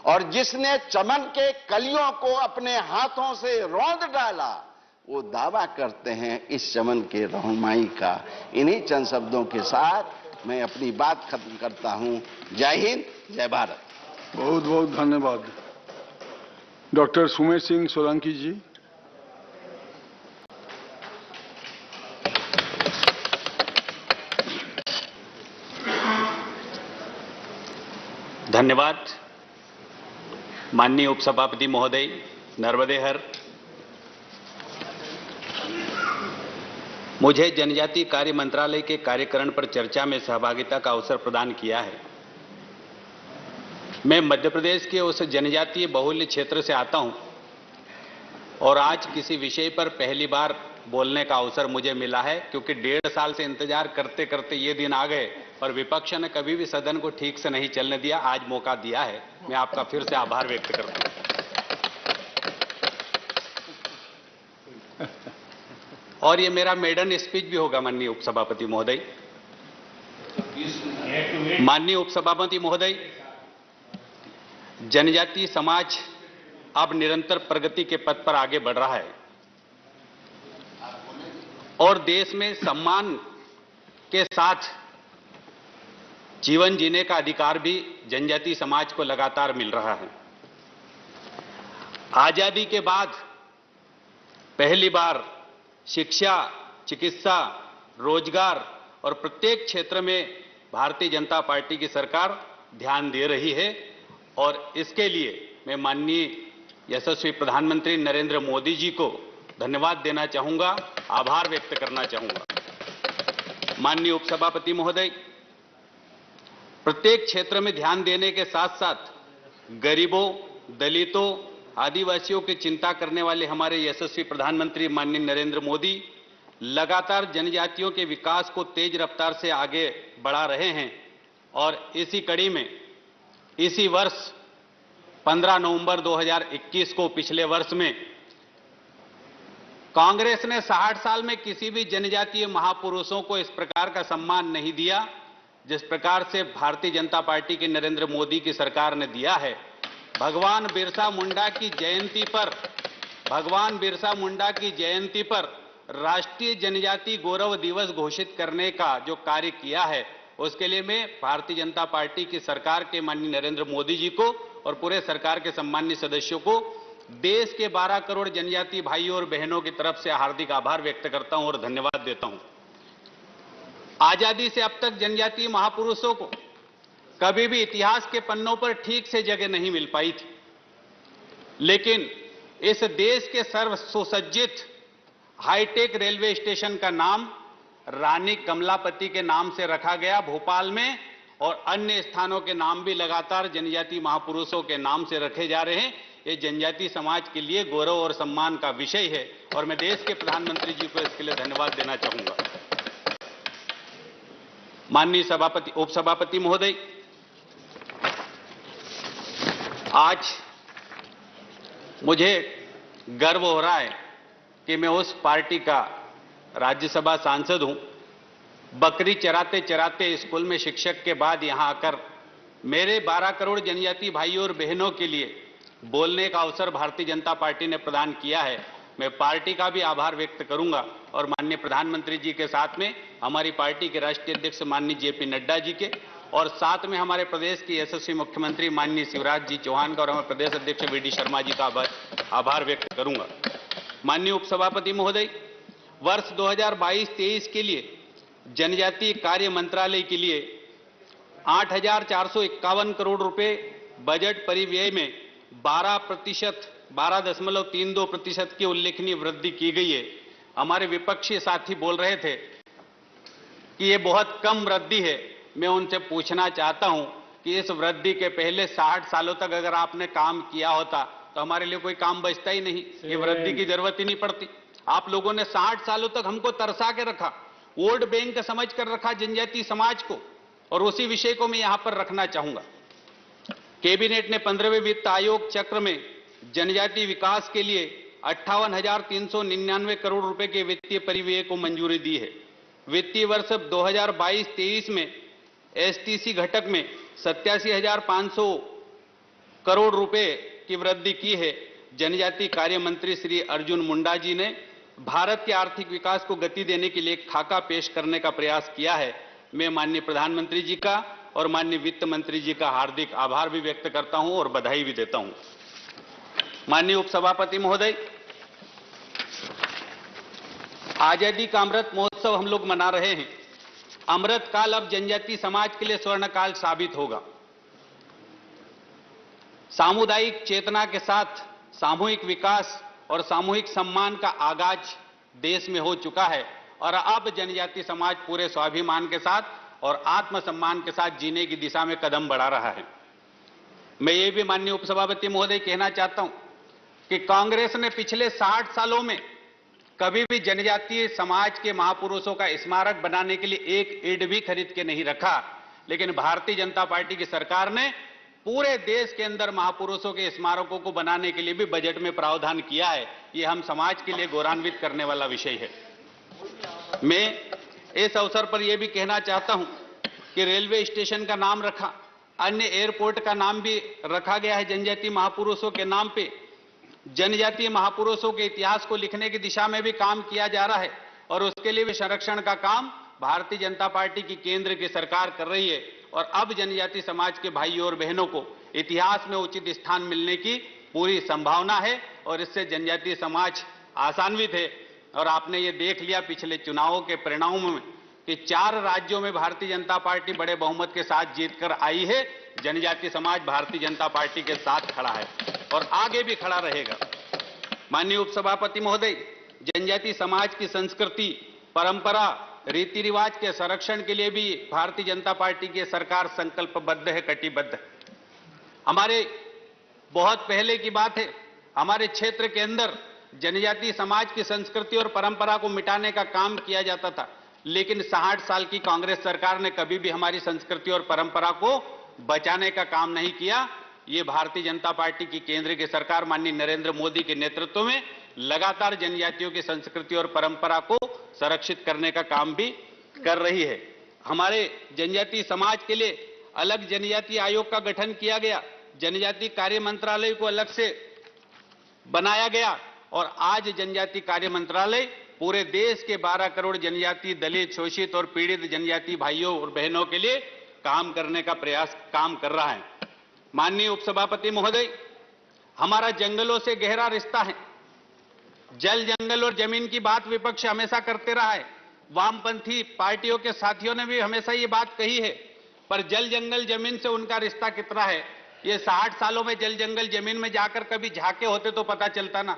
और जिसने चमन के कलियों को अपने हाथों से रौंद डाला, वो दावा करते हैं इस चमन के रहनुमाई का। इन्हीं चंद शब्दों के साथ मैं अपनी बात खत्म करता हूं। जय हिंद, जय भारत। बहुत बहुत धन्यवाद। डॉक्टर सुमेर सिंह सोलंकी जी। धन्यवाद। माननीय उपसभापति महोदय, नर्मदे हर, मुझे जनजातीय कार्य मंत्रालय के कार्यकरण पर चर्चा में सहभागिता का अवसर प्रदान किया है। मैं मध्य प्रदेश के उस जनजातीय बहुल्य क्षेत्र से आता हूं और आज किसी विषय पर पहली बार बोलने का अवसर मुझे मिला है, क्योंकि 1.5 साल से इंतजार करते करते ये दिन आ गए और विपक्ष ने कभी भी सदन को ठीक से नहीं चलने दिया। आज मौका दिया है, मैं आपका फिर से आभार व्यक्त करता हूं। और ये मेरा मेडन स्पीच भी होगा माननीय उपसभापति महोदय। माननीय उपसभापति महोदय, जनजातीय समाज अब निरंतर प्रगति के पथ पर आगे बढ़ रहा है और देश में सम्मान के साथ जीवन जीने का अधिकार भी जनजातीय समाज को लगातार मिल रहा है। आजादी के बाद पहली बार शिक्षा, चिकित्सा, रोजगार और प्रत्येक क्षेत्र में भारतीय जनता पार्टी की सरकार ध्यान दे रही है और इसके लिए मैं माननीय यशस्वी प्रधानमंत्री नरेंद्र मोदी जी को धन्यवाद देना चाहूंगा, आभार व्यक्त करना चाहूंगा। माननीय उपसभापति महोदय, प्रत्येक क्षेत्र में ध्यान देने के साथ साथ गरीबों, दलितों, आदिवासियों की चिंता करने वाले हमारे यशस्वी प्रधानमंत्री माननीय नरेंद्र मोदी लगातार जनजातियों के विकास को तेज रफ्तार से आगे बढ़ा रहे हैं। और इसी कड़ी में इसी वर्ष 15 नवंबर 2021 को, पिछले वर्ष में, कांग्रेस ने 60 साल में किसी भी जनजातीय महापुरुषों को इस प्रकार का सम्मान नहीं दिया जिस प्रकार से भारतीय जनता पार्टी की नरेंद्र मोदी की सरकार ने दिया है। भगवान बिरसा मुंडा की जयंती पर राष्ट्रीय जनजातीय गौरव दिवस घोषित करने का जो कार्य किया है, उसके लिए मैं भारतीय जनता पार्टी की सरकार के माननीय नरेंद्र मोदी जी को और पूरे सरकार के सम्मानित सदस्यों को देश के 12 करोड़ जनजातीय भाइयों और बहनों की तरफ से हार्दिक आभार व्यक्त करता हूं और धन्यवाद देता हूं। आजादी से अब तक जनजातीय महापुरुषों को कभी भी इतिहास के पन्नों पर ठीक से जगह नहीं मिल पाई थी, लेकिन इस देश के सर्व सुसज्जित हाईटेक रेलवे स्टेशन का नाम रानी कमलापति के नाम से रखा गया भोपाल में, और अन्य स्थानों के नाम भी लगातार जनजातीय महापुरुषों के नाम से रखे जा रहे हैं। ये जनजातीय समाज के लिए गौरव और सम्मान का विषय है और मैं देश के प्रधानमंत्री जी को इसके लिए धन्यवाद देना चाहूंगा। माननीय उपसभापति महोदय, आज मुझे गर्व हो रहा है कि मैं उस पार्टी का राज्यसभा सांसद हूं। बकरी चराते चराते स्कूल में शिक्षक के बाद यहां आकर मेरे 12 करोड़ जनजातीय भाइयों और बहनों के लिए बोलने का अवसर भारतीय जनता पार्टी ने प्रदान किया है। मैं पार्टी का भी आभार व्यक्त करूंगा और माननीय प्रधानमंत्री जी के साथ में हमारी पार्टी के राष्ट्रीय अध्यक्ष माननीय जेपी नड्डा जी के और साथ में हमारे प्रदेश के यशस्वी मुख्यमंत्री माननीय शिवराज जी चौहान का और हमारे प्रदेश अध्यक्ष वी.डी. शर्मा जी का आभार व्यक्त करूंगा। माननीय उपसभापति महोदय, वर्ष 2022-23 के लिए जनजातीय कार्य मंत्रालय के लिए 8,451 करोड़ रुपए बजट परिव्यय में 12.32% की उल्लेखनीय वृद्धि की गई है। हमारे विपक्षी साथी बोल रहे थे कि ये बहुत कम वृद्धि है। मैं उनसे पूछना चाहता हूं कि इस वृद्धि के पहले 60 सालों तक अगर आपने काम किया होता तो हमारे लिए कोई काम बचता ही नहीं, ये वृद्धि की जरूरत ही नहीं पड़ती। आप लोगों ने 60 सालों तक हमको तरसा के रखा, वोट बैंक समझ कर रखा जनजातीय समाज को, और उसी विषय को मैं यहां पर रखना चाहूंगा। कैबिनेट ने 15वें वित्त आयोग चक्र में जनजातीय विकास के लिए 58,399 करोड़ रुपए के वित्तीय परिव्यय को मंजूरी दी है। वित्तीय वर्ष 2022-23 में एसटीसी घटक में 87,500 करोड़ रुपए की वृद्धि की है। जनजातीय कार्य मंत्री श्री अर्जुन मुंडा जी ने भारत के आर्थिक विकास को गति देने के लिए एक खाका पेश करने का प्रयास किया है। मैं माननीय प्रधानमंत्री जी का और माननीय वित्त मंत्री जी का हार्दिक आभार भी व्यक्त करता हूं और बधाई भी देता हूं। माननीय उपसभापति महोदय, आजादी का अमृत महोत्सव हम लोग मना रहे हैं। अमृत काल अब जनजातीय समाज के लिए स्वर्ण काल साबित होगा। सामुदायिक चेतना के साथ सामूहिक विकास और सामूहिक सम्मान का आगाज देश में हो चुका है और अब जनजातीय समाज पूरे स्वाभिमान के साथ और आत्मसम्मान के साथ जीने की दिशा में कदम बढ़ा रहा है। मैं ये भी माननीय उपसभापति महोदय कहना चाहता हूं कि कांग्रेस ने पिछले 60 सालों में कभी भी जनजातीय समाज के महापुरुषों का स्मारक बनाने के लिए एक ईंट भी खरीद के नहीं रखा, लेकिन भारतीय जनता पार्टी की सरकार ने पूरे देश के अंदर महापुरुषों के स्मारकों को बनाने के लिए भी बजट में प्रावधान किया है। ये हम समाज के लिए गौरवान्वित करने वाला विषय है। मैं इस अवसर पर यह भी कहना चाहता हूं कि रेलवे स्टेशन का नाम रखा, अन्य एयरपोर्ट का नाम भी रखा गया है जनजातीय महापुरुषों के नाम पे। जनजातीय महापुरुषों के इतिहास को लिखने की दिशा में भी काम किया जा रहा है और उसके लिए भी संरक्षण का काम भारतीय जनता पार्टी की केंद्र की सरकार कर रही है। और अब जनजातीय समाज के भाइयों और बहनों को इतिहास में उचित स्थान मिलने की पूरी संभावना है और इससे जनजातीय समाज आशान्वित है। और आपने ये देख लिया पिछले चुनावों के परिणामों में कि 4 राज्यों में भारतीय जनता पार्टी बड़े बहुमत के साथ जीतकर आई है। जनजातीय समाज भारतीय जनता पार्टी के साथ खड़ा है और आगे भी खड़ा रहेगा। माननीय उपसभापति महोदय, जनजातीय समाज की संस्कृति, परंपरा, रीति रिवाज के संरक्षण के लिए भी भारतीय जनता पार्टी की सरकार संकल्पबद्ध है, कटिबद्ध है। हमारे बहुत पहले की बात है, हमारे क्षेत्र के अंदर जनजातीय समाज की संस्कृति और परंपरा को मिटाने का काम किया जाता था, लेकिन 60 साल की कांग्रेस सरकार ने कभी भी हमारी संस्कृति और परंपरा को बचाने का काम नहीं किया। ये भारतीय जनता पार्टी की केंद्र की सरकार माननीय नरेंद्र मोदी के नेतृत्व में लगातार जनजातियों की संस्कृति और परंपरा को संरक्षित करने का काम भी कर रही है। हमारे जनजातीय समाज के लिए अलग जनजातीय आयोग का गठन किया गया, जनजातीय कार्य मंत्रालय को अलग से बनाया गया और आज जनजातीय कार्य मंत्रालय पूरे देश के 12 करोड़ जनजातीय, दलित, शोषित और पीड़ित जनजातीय भाइयों और बहनों के लिए काम करने का काम कर रहा है। माननीय उपसभापति महोदय, हमारा जंगलों से गहरा रिश्ता है। जल, जंगल और जमीन की बात विपक्ष हमेशा करते रहा है। वामपंथी पार्टियों के साथियों ने भी हमेशा ये बात कही है, पर जल, जंगल, जमीन से उनका रिश्ता कितना है, ये 60 सालों में जल, जंगल, जमीन में जाकर कभी झांके होते तो पता चलता ना।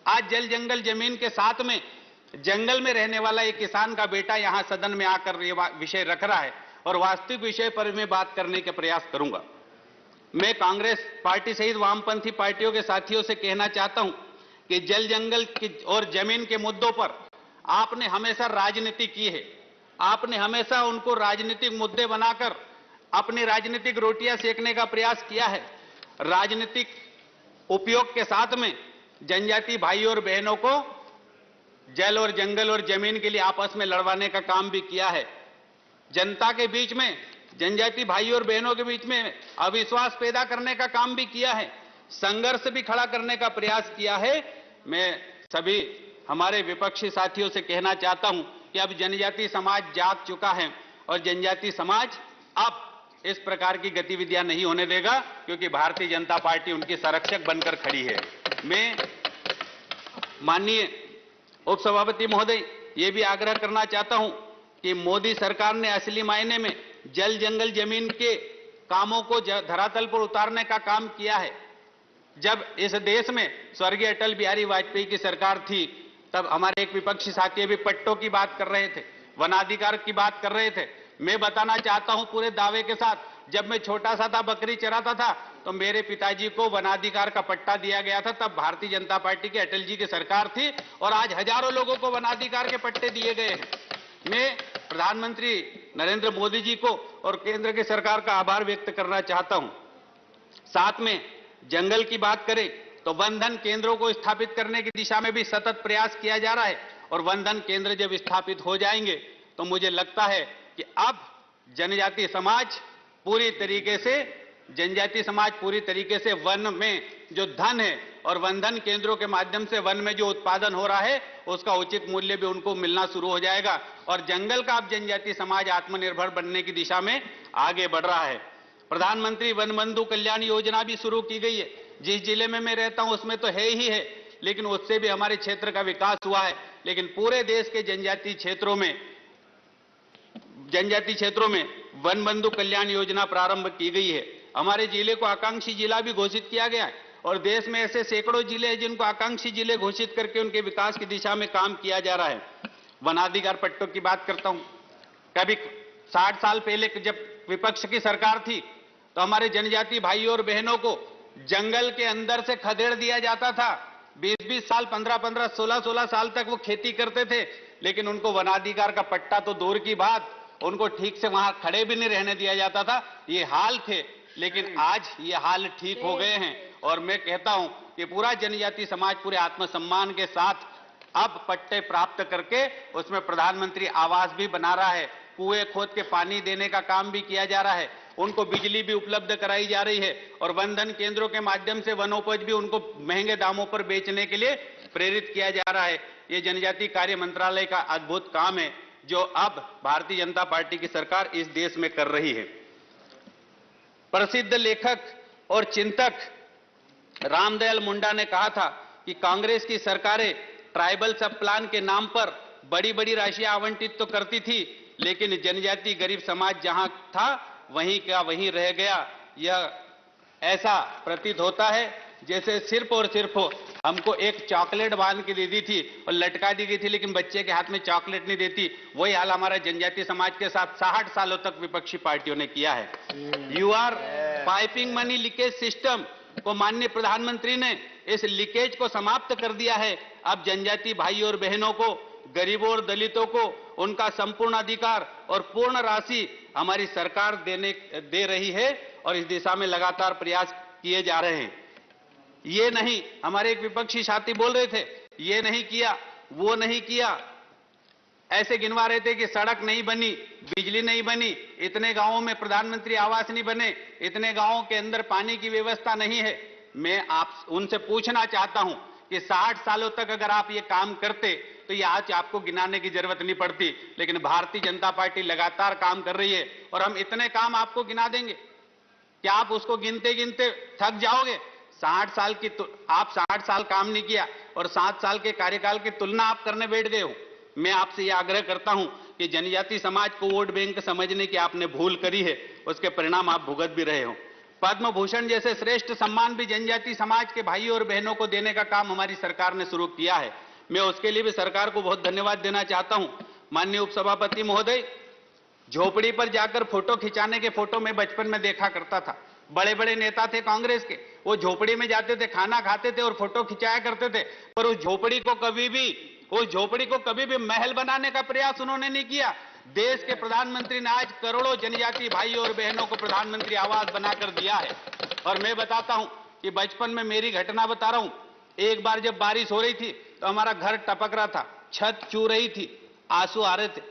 आज जल, जंगल, जमीन के साथ में जंगल में रहने वाला एक किसान का बेटा यहां सदन में आकर ये विषय रख रहा है और वास्तविक विषय पर मैं बात करने का प्रयास करूंगा। मैं कांग्रेस पार्टी सहित वामपंथी पार्टियों के साथियों से कहना चाहता हूं कि जल, जंगल और जमीन के मुद्दों पर आपने हमेशा राजनीति की है। आपने हमेशा उनको राजनीतिक मुद्दे बनाकर अपनी राजनीतिक रोटियां सेकने का प्रयास किया है। राजनीतिक उपयोग के साथ में जनजातीय भाइयों और बहनों को जल और जंगल और जमीन के लिए आपस में लड़वाने का काम भी किया है। जनता के बीच में, जनजातीय भाइयों और बहनों के बीच में अविश्वास पैदा करने का काम भी किया है, संघर्ष भी खड़ा करने का प्रयास किया है। मैं सभी हमारे विपक्षी साथियों से कहना चाहता हूं कि अब जनजातीय समाज जाग चुका है और जनजातीय समाज अब इस प्रकार की गतिविधियां नहीं होने देगा, क्योंकि भारतीय जनता पार्टी उनकी संरक्षक बनकर खड़ी है। मैं माननीय उपसभापति महोदय ये भी आग्रह करना चाहता हूं कि मोदी सरकार ने असली मायने में जल, जंगल, जमीन के कामों को धरातल पर उतारने का काम किया है। जब इस देश में स्वर्गीय अटल बिहारी वाजपेयी की सरकार थी, तब हमारे एक विपक्षी साथी भी पट्टों की बात कर रहे थे, वनाधिकार की बात कर रहे थे। मैं बताना चाहता हूं पूरे दावे के साथ, जब मैं छोटा सा था, बकरी चराता था, तो मेरे पिताजी को वनाधिकार का पट्टा दिया गया था। तब भारतीय जनता पार्टी की अटल जी की सरकार थी और आज हजारों लोगों को वनाधिकार के पट्टे दिए गए हैं। मैं प्रधानमंत्री नरेंद्र मोदी जी को और केंद्र की सरकार का आभार व्यक्त करना चाहता हूं। साथ में जंगल की बात करें तो वन धन केंद्रों को स्थापित करने की दिशा में भी सतत प्रयास किया जा रहा है और वन धन केंद्र जब स्थापित हो जाएंगे तो मुझे लगता है कि अब जनजातीय समाज पूरी तरीके से वन में जो धन है और वन धन केंद्रों के माध्यम से वन में जो उत्पादन हो रहा है उसका उचित मूल्य भी उनको मिलना शुरू हो जाएगा और जंगल का अब जनजातीय समाज आत्मनिर्भर बनने की दिशा में आगे बढ़ रहा है। प्रधानमंत्री वन बंधु कल्याण योजना भी शुरू की गई है। जिस जिले में मैं रहता हूं उसमें तो है ही है, लेकिन उससे भी हमारे क्षेत्र का विकास हुआ है। लेकिन पूरे देश के जनजातीय क्षेत्रों में वन बंधु कल्याण योजना प्रारंभ की गई है। हमारे जिले को आकांक्षी जिला भी घोषित किया गया है और देश में ऐसे सैकड़ों जिले हैं जिनको आकांक्षी जिले घोषित करके उनके विकास की दिशा में काम किया जा रहा है। वनाधिकार पट्टों की बात करता हूं। कभी 60 साल पहले जब विपक्ष की सरकार थी तो हमारे जनजातीय भाई और बहनों को जंगल के अंदर से खदेड़ दिया जाता था। 20-20 साल, 15-15, 16-16 साल तक वो खेती करते थे, लेकिन उनको वनाधिकार का पट्टा तो दूर की बात, उनको ठीक से वहां खड़े भी नहीं रहने दिया जाता था। ये हाल थे, लेकिन आज ये हाल ठीक हो गए हैं और मैं कहता हूं कि पूरा जनजातीय समाज पूरे आत्मसम्मान के साथ अब पट्टे प्राप्त करके उसमें प्रधानमंत्री आवास भी बना रहा है। कुएं खोद के पानी देने का काम भी किया जा रहा है, उनको बिजली भी उपलब्ध कराई जा रही है और वन धन केंद्रों के माध्यम से वनोपज भी उनको महंगे दामों पर बेचने के लिए प्रेरित किया जा रहा है। ये जनजातीय कार्य मंत्रालय का अद्भुत काम है जो अब भारतीय जनता पार्टी की सरकार इस देश में कर रही है। प्रसिद्ध लेखक और चिंतक रामदयाल मुंडा ने कहा था कि कांग्रेस की सरकारें ट्राइबल सब प्लान के नाम पर बड़ी बड़ी राशियां आवंटित तो करती थी, लेकिन जनजातीय गरीब समाज जहां था वहीं का वहीं रह गया। यह ऐसा प्रतीत होता है जैसे सिर्फ और सिर्फ हमको एक चॉकलेट बांध के दे दी थी और लटका दी गई थी, लेकिन बच्चे के हाथ में चॉकलेट नहीं देती। वही हाल हमारा जनजातीय समाज के साथ 60 सालों तक विपक्षी पार्टियों ने किया है। You are piping money leakage system को माननीय प्रधानमंत्री ने इस लीकेज को समाप्त कर दिया है। अब जनजातीय भाई और बहनों को, गरीबों और दलितों को उनका संपूर्ण अधिकार और पूर्ण राशि हमारी सरकार दे रही है और इस दिशा में लगातार प्रयास किए जा रहे हैं। ये नहीं, हमारे एक विपक्षी साथी बोल रहे थे ये नहीं किया, वो नहीं किया, ऐसे गिनवा रहे थे कि सड़क नहीं बनी, बिजली नहीं बनी, इतने गांवों में प्रधानमंत्री आवास नहीं बने, इतने गांवों के अंदर पानी की व्यवस्था नहीं है। मैं आप उनसे पूछना चाहता हूं कि 60 सालों तक अगर आप ये काम करते तो ये आज आपको गिनाने की जरूरत नहीं पड़ती, लेकिन भारतीय जनता पार्टी लगातार काम कर रही है और हम इतने काम आपको गिना देंगे कि आप उसको गिनते गिनते थक जाओगे। 60 साल काम नहीं किया और 7 साल के कार्यकाल की तुलना आप करने बैठ गए हो। मैं आपसे यह आग्रह करता हूं कि जनजातीय समाज को वोट बैंक समझने की आपने भूल करी है, उसके परिणाम आप भुगत भी रहे हो। पद्म भूषण जैसे श्रेष्ठ सम्मान भी जनजातीय समाज के भाई और बहनों को देने का काम हमारी सरकार ने शुरू किया है। मैं उसके लिए भी सरकार को बहुत धन्यवाद देना चाहता हूं। माननीय उपसभापति महोदय, झोपड़ी पर जाकर फोटो खिंचाने के फोटो में बचपन में देखा करता था। बड़े बड़े नेता थे कांग्रेस के, वो झोपड़ी में जाते थे, खाना खाते थे और फोटो खिंचाया करते थे, पर उस झोपड़ी को कभी भी महल बनाने का प्रयास उन्होंने नहीं किया। देश के प्रधानमंत्री ने आज करोड़ों जनजातीय भाई और बहनों को प्रधानमंत्री आवास बनाकर दिया है। और मैं बताता हूं कि बचपन में मेरी घटना बता रहा हूं, एक बार जब बारिश हो रही थी तो हमारा घर टपक रहा था, छत चू रही थी, आंसू आ रहे थे।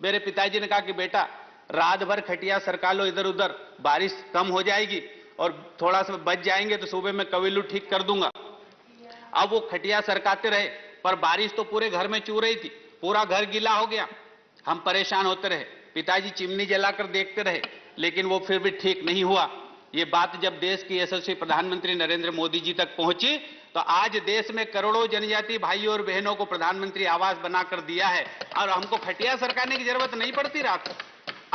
मेरे पिताजी ने कहा कि बेटा रात भर खटिया सरका लो इधर उधर, बारिश कम हो जाएगी और थोड़ा सा बच जाएंगे तो सुबह में कवेलू ठीक कर दूंगा। अब वो खटिया सरकाते रहे पर बारिश तो पूरे घर में चू रही थी, पूरा घर गीला हो गया। हम परेशान होते रहे, पिताजी चिमनी जलाकर देखते रहे, लेकिन वो फिर भी ठीक नहीं हुआ। ये बात जब देश की यशस्वी प्रधानमंत्री नरेंद्र मोदी जी तक पहुंची तो आज देश में करोड़ों जनजातीय भाई और बहनों को प्रधानमंत्री आवास बनाकर दिया है और हमको खटिया सरकाने की जरूरत नहीं पड़ती रात को।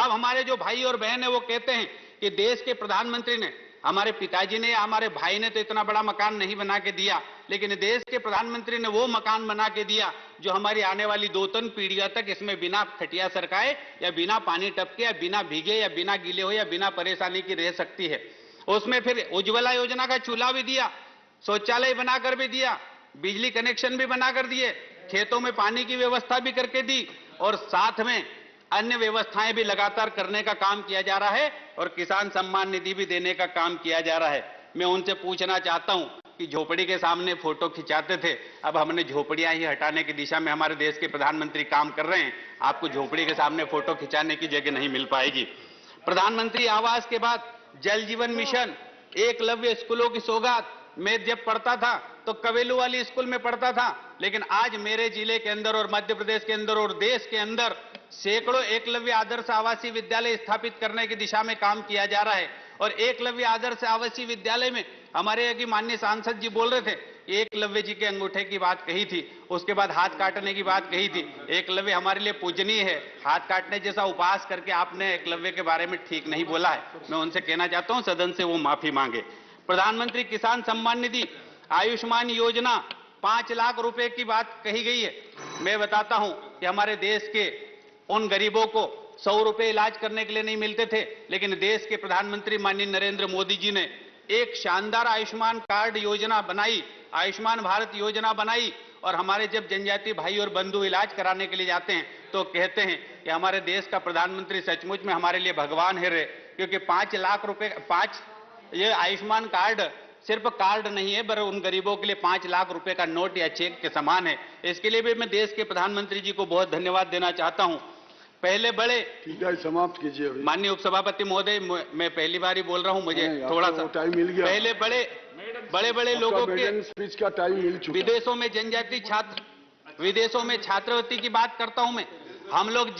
अब हमारे जो भाई और बहन है वो कहते हैं कि देश के प्रधानमंत्री ने, हमारे पिताजी ने या हमारे भाई ने तो इतना बड़ा मकान नहीं बना के दिया, लेकिन देश के प्रधानमंत्री ने वो मकान बना के दिया जो हमारी आने वाली 2-3 पीढ़ियों तक इसमें बिना खटिया सरकाए या बिना पानी टपके या बिना भीगे या बिना गीले हो या बिना परेशानी की रह सकती है। उसमें फिर उज्ज्वला योजना का चूल्हा भी दिया, शौचालय बनाकर भी दिया, बिजली कनेक्शन भी बनाकर दिए, खेतों में पानी की व्यवस्था भी करके दी और साथ में अन्य व्यवस्थाएं भी लगातार करने का काम किया जा रहा है और किसान सम्मान निधि भी देने का काम किया जा रहा है। मैं उनसे पूछना चाहता हूं कि झोपड़ी के सामने फोटो खिंचाते थे, अब हमने झोपड़ियां ही हटाने की दिशा में हमारे देश के प्रधानमंत्री काम कर रहे हैं। आपको झोपड़ी के सामने फोटो खिंचाने की जगह नहीं मिल पाएगी। प्रधानमंत्री आवास के बाद जल जीवन मिशन, एकलव्य स्कूलों की सौगात। मैं जब पढ़ता था तो कवेलू वाली स्कूल में पढ़ता था, लेकिन आज मेरे जिले के अंदर और मध्य प्रदेश के अंदर और देश के अंदर सैकड़ों एकलव्य आदर्श आवासीय विद्यालय स्थापित करने की दिशा में काम किया जा रहा है। और एकलव्य आदर्श आवासीय विद्यालय में हमारे यहाँ की माननीय सांसद जी बोल रहे थे, एकलव्य जी के अंगूठे की बात कही थी, उसके बाद हाथ काटने की बात कही थी। एकलव्य हमारे लिए पूजनीय है, हाथ काटने जैसा उपहास करके आपने एकलव्य के बारे में ठीक नहीं बोला है। मैं उनसे कहना चाहता हूं सदन से वो माफी मांगे। प्रधानमंत्री किसान सम्मान निधि, आयुष्मान योजना, 5 लाख रुपए की बात कही गई है। मैं बताता हूं कि हमारे देश के उन गरीबों को 100 रुपए इलाज करने के लिए नहीं मिलते थे, लेकिन देश के प्रधानमंत्री माननीय नरेंद्र मोदी जी ने एक शानदार आयुष्मान कार्ड योजना बनाई, आयुष्मान भारत योजना बनाई। और हमारे जब जनजातीय भाई और बंधु इलाज कराने के लिए जाते हैं तो कहते हैं कि हमारे देश का प्रधानमंत्री सचमुच में हमारे लिए भगवान है रे, क्योंकि 5 लाख रुपए ये आयुष्मान कार्ड सिर्फ कार्ड नहीं है, पर उन गरीबों के लिए 5 लाख रुपए का नोट या चेक के समान है। इसके लिए भी मैं देश के प्रधानमंत्री जी को बहुत धन्यवाद देना चाहता हूं। पहले बड़े, ठीक है, समाप्त कीजिए। माननीय उपसभापति महोदय, मैं पहली बार ही बोल रहा हूं, मुझे थोड़ा सा टाइम मिल गया। पहले बड़े लोगों के स्पीच का टाइम मिल चुका। विदेशों में जनजातीय छात्र, विदेशों में छात्रवृत्ति की बात करता हूं मैं। हम लोग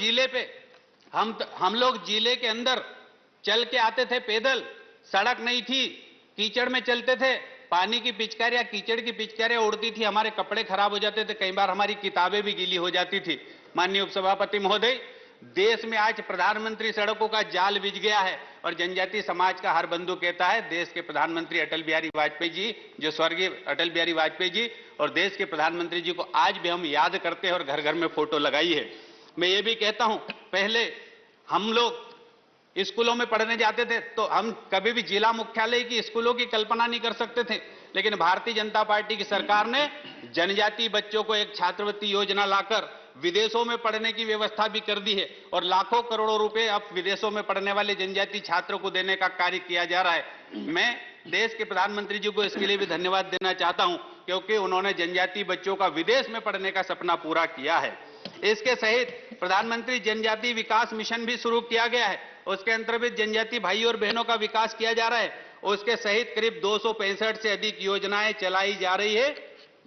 जिले के अंदर चल के आते थे, पैदल, सड़क नहीं थी, कीचड़ में चलते थे, पानी की पिचकारियां, कीचड़ की पिचकारियां उड़ती थी, हमारे कपड़े खराब हो जाते थे, कई बार हमारी किताबें भी गीली हो जाती थी। माननीय उपसभापति महोदय, देश में आज प्रधानमंत्री सड़कों का जाल बिछ गया है और जनजातीय समाज का हर बंधु कहता है देश के प्रधानमंत्री अटल बिहारी वाजपेयी जी, जो स्वर्गीय अटल बिहारी वाजपेयी जी और देश के प्रधानमंत्री जी को आज भी हम याद करते हैं और घर घर में फोटो लगाई है। मैं ये भी कहता हूं, पहले हम लोग स्कूलों में पढ़ने जाते थे तो हम कभी भी जिला मुख्यालय की स्कूलों की कल्पना नहीं कर सकते थे, लेकिन भारतीय जनता पार्टी की सरकार ने जनजातीय बच्चों को एक छात्रवृत्ति योजना लाकर विदेशों में पढ़ने की व्यवस्था भी कर दी है और लाखों करोड़ों रुपए अब विदेशों में पढ़ने वाले जनजातीय छात्रों को देने का कार्य किया जा रहा है। मैं देश के प्रधानमंत्री जी को इसके लिए भी धन्यवाद देना चाहता हूं, क्योंकि उन्होंने जनजातीय बच्चों का विदेश में पढ़ने का सपना पूरा किया है। इसके सहित प्रधानमंत्री जनजातीय विकास मिशन भी शुरू किया गया है, उसके अंतर्गत जनजातीय भाई और बहनों का विकास किया जा रहा है। उसके सहित करीब 265 से अधिक योजनाएं चलाई जा रही है।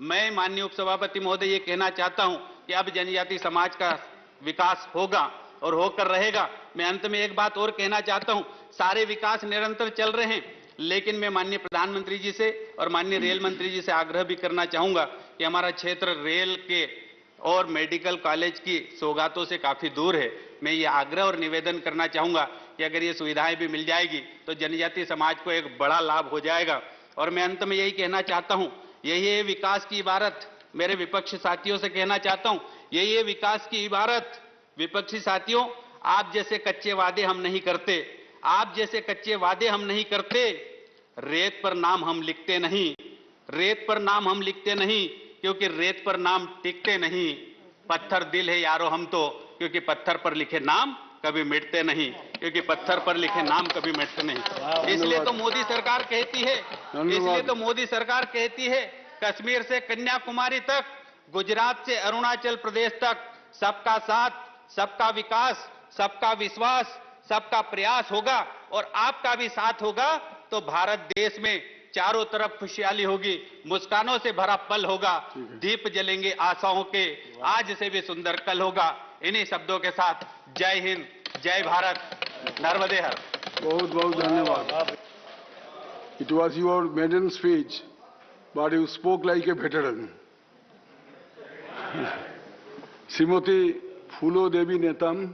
मैं माननीय उपसभापति महोदय ये कहना चाहता हूं कि अब जनजातीय समाज का विकास होगा और होकर रहेगा। मैं अंत में एक बात और कहना चाहता हूं, सारे विकास निरंतर चल रहे हैं, लेकिन मैं माननीय प्रधानमंत्री जी से और माननीय रेल मंत्री जी से आग्रह भी करना चाहूंगा कि हमारा क्षेत्र रेल के और मेडिकल कॉलेज की सौगातों से काफी दूर है। मैं ये आग्रह और निवेदन करना चाहूंगा कि अगर ये सुविधाएं भी मिल जाएगी तो जनजातीय समाज को एक बड़ा लाभ हो जाएगा। और मैं अंत में यही कहना चाहता हूं, यही है विकास की इबारत। मेरे विपक्षी साथियों से कहना चाहता हूं, यही है विकास की इबारत। विपक्षी साथियों, आप जैसे कच्चे वादे हम नहीं करते, आप जैसे कच्चे वादे हम नहीं करते। रेत पर नाम हम लिखते नहीं, रेत पर नाम हम लिखते नहीं, क्योंकि रेत पर नाम टिकते नहीं। पत्थर दिल है यारो हम तो, क्योंकि पत्थर पर लिखे नाम कभी मिटते नहीं, क्योंकि पत्थर पर लिखे नाम कभी मिटते नहीं। इसलिए तो मोदी सरकार कहती है, इसलिए तो मोदी सरकार कहती है, कश्मीर से कन्याकुमारी तक, गुजरात से अरुणाचल प्रदेश तक सबका साथ, सबका विकास, सबका विश्वास, सबका प्रयास होगा और आपका भी साथ होगा तो भारत देश में चारों तरफ खुशहाली होगी, मुस्कानों से भरा पल होगा, दीप जलेंगे आशाओं के, आज से भी सुंदर कल होगा। इन्हीं शब्दों के साथ जय हिंद, जय भारत, नर्मदे हर। बहुत बहुत धन्यवाद। It was your maiden speech, but you spoke like a veteran. Shrimati फूलो देवी नेतम।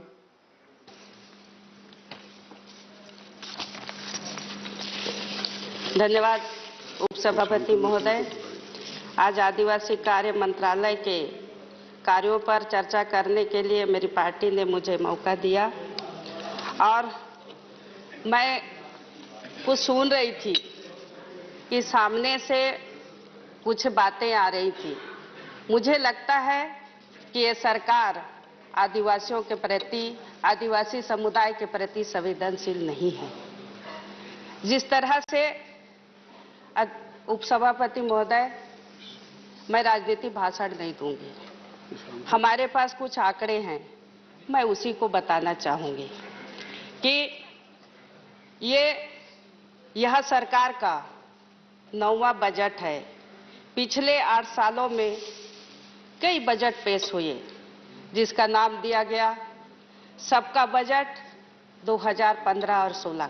धन्यवाद उपसभापति महोदय। आज आदिवासी कार्य मंत्रालय के कार्यों पर चर्चा करने के लिए मेरी पार्टी ने मुझे मौका दिया और मैं कुछ सुन रही थी कि सामने से कुछ बातें आ रही थी। मुझे लगता है कि ये सरकार आदिवासियों के प्रति, आदिवासी समुदाय के प्रति संवेदनशील नहीं है। जिस तरह से उपसभापति महोदय, मैं राजनीतिक भाषण नहीं दूंगी। हमारे पास कुछ आंकड़े हैं, मैं उसी को बताना चाहूंगी कि यह सरकार का 9वां बजट है। पिछले 8 सालों में कई बजट पेश हुए, जिसका नाम दिया गया सबका बजट 2015 और 16।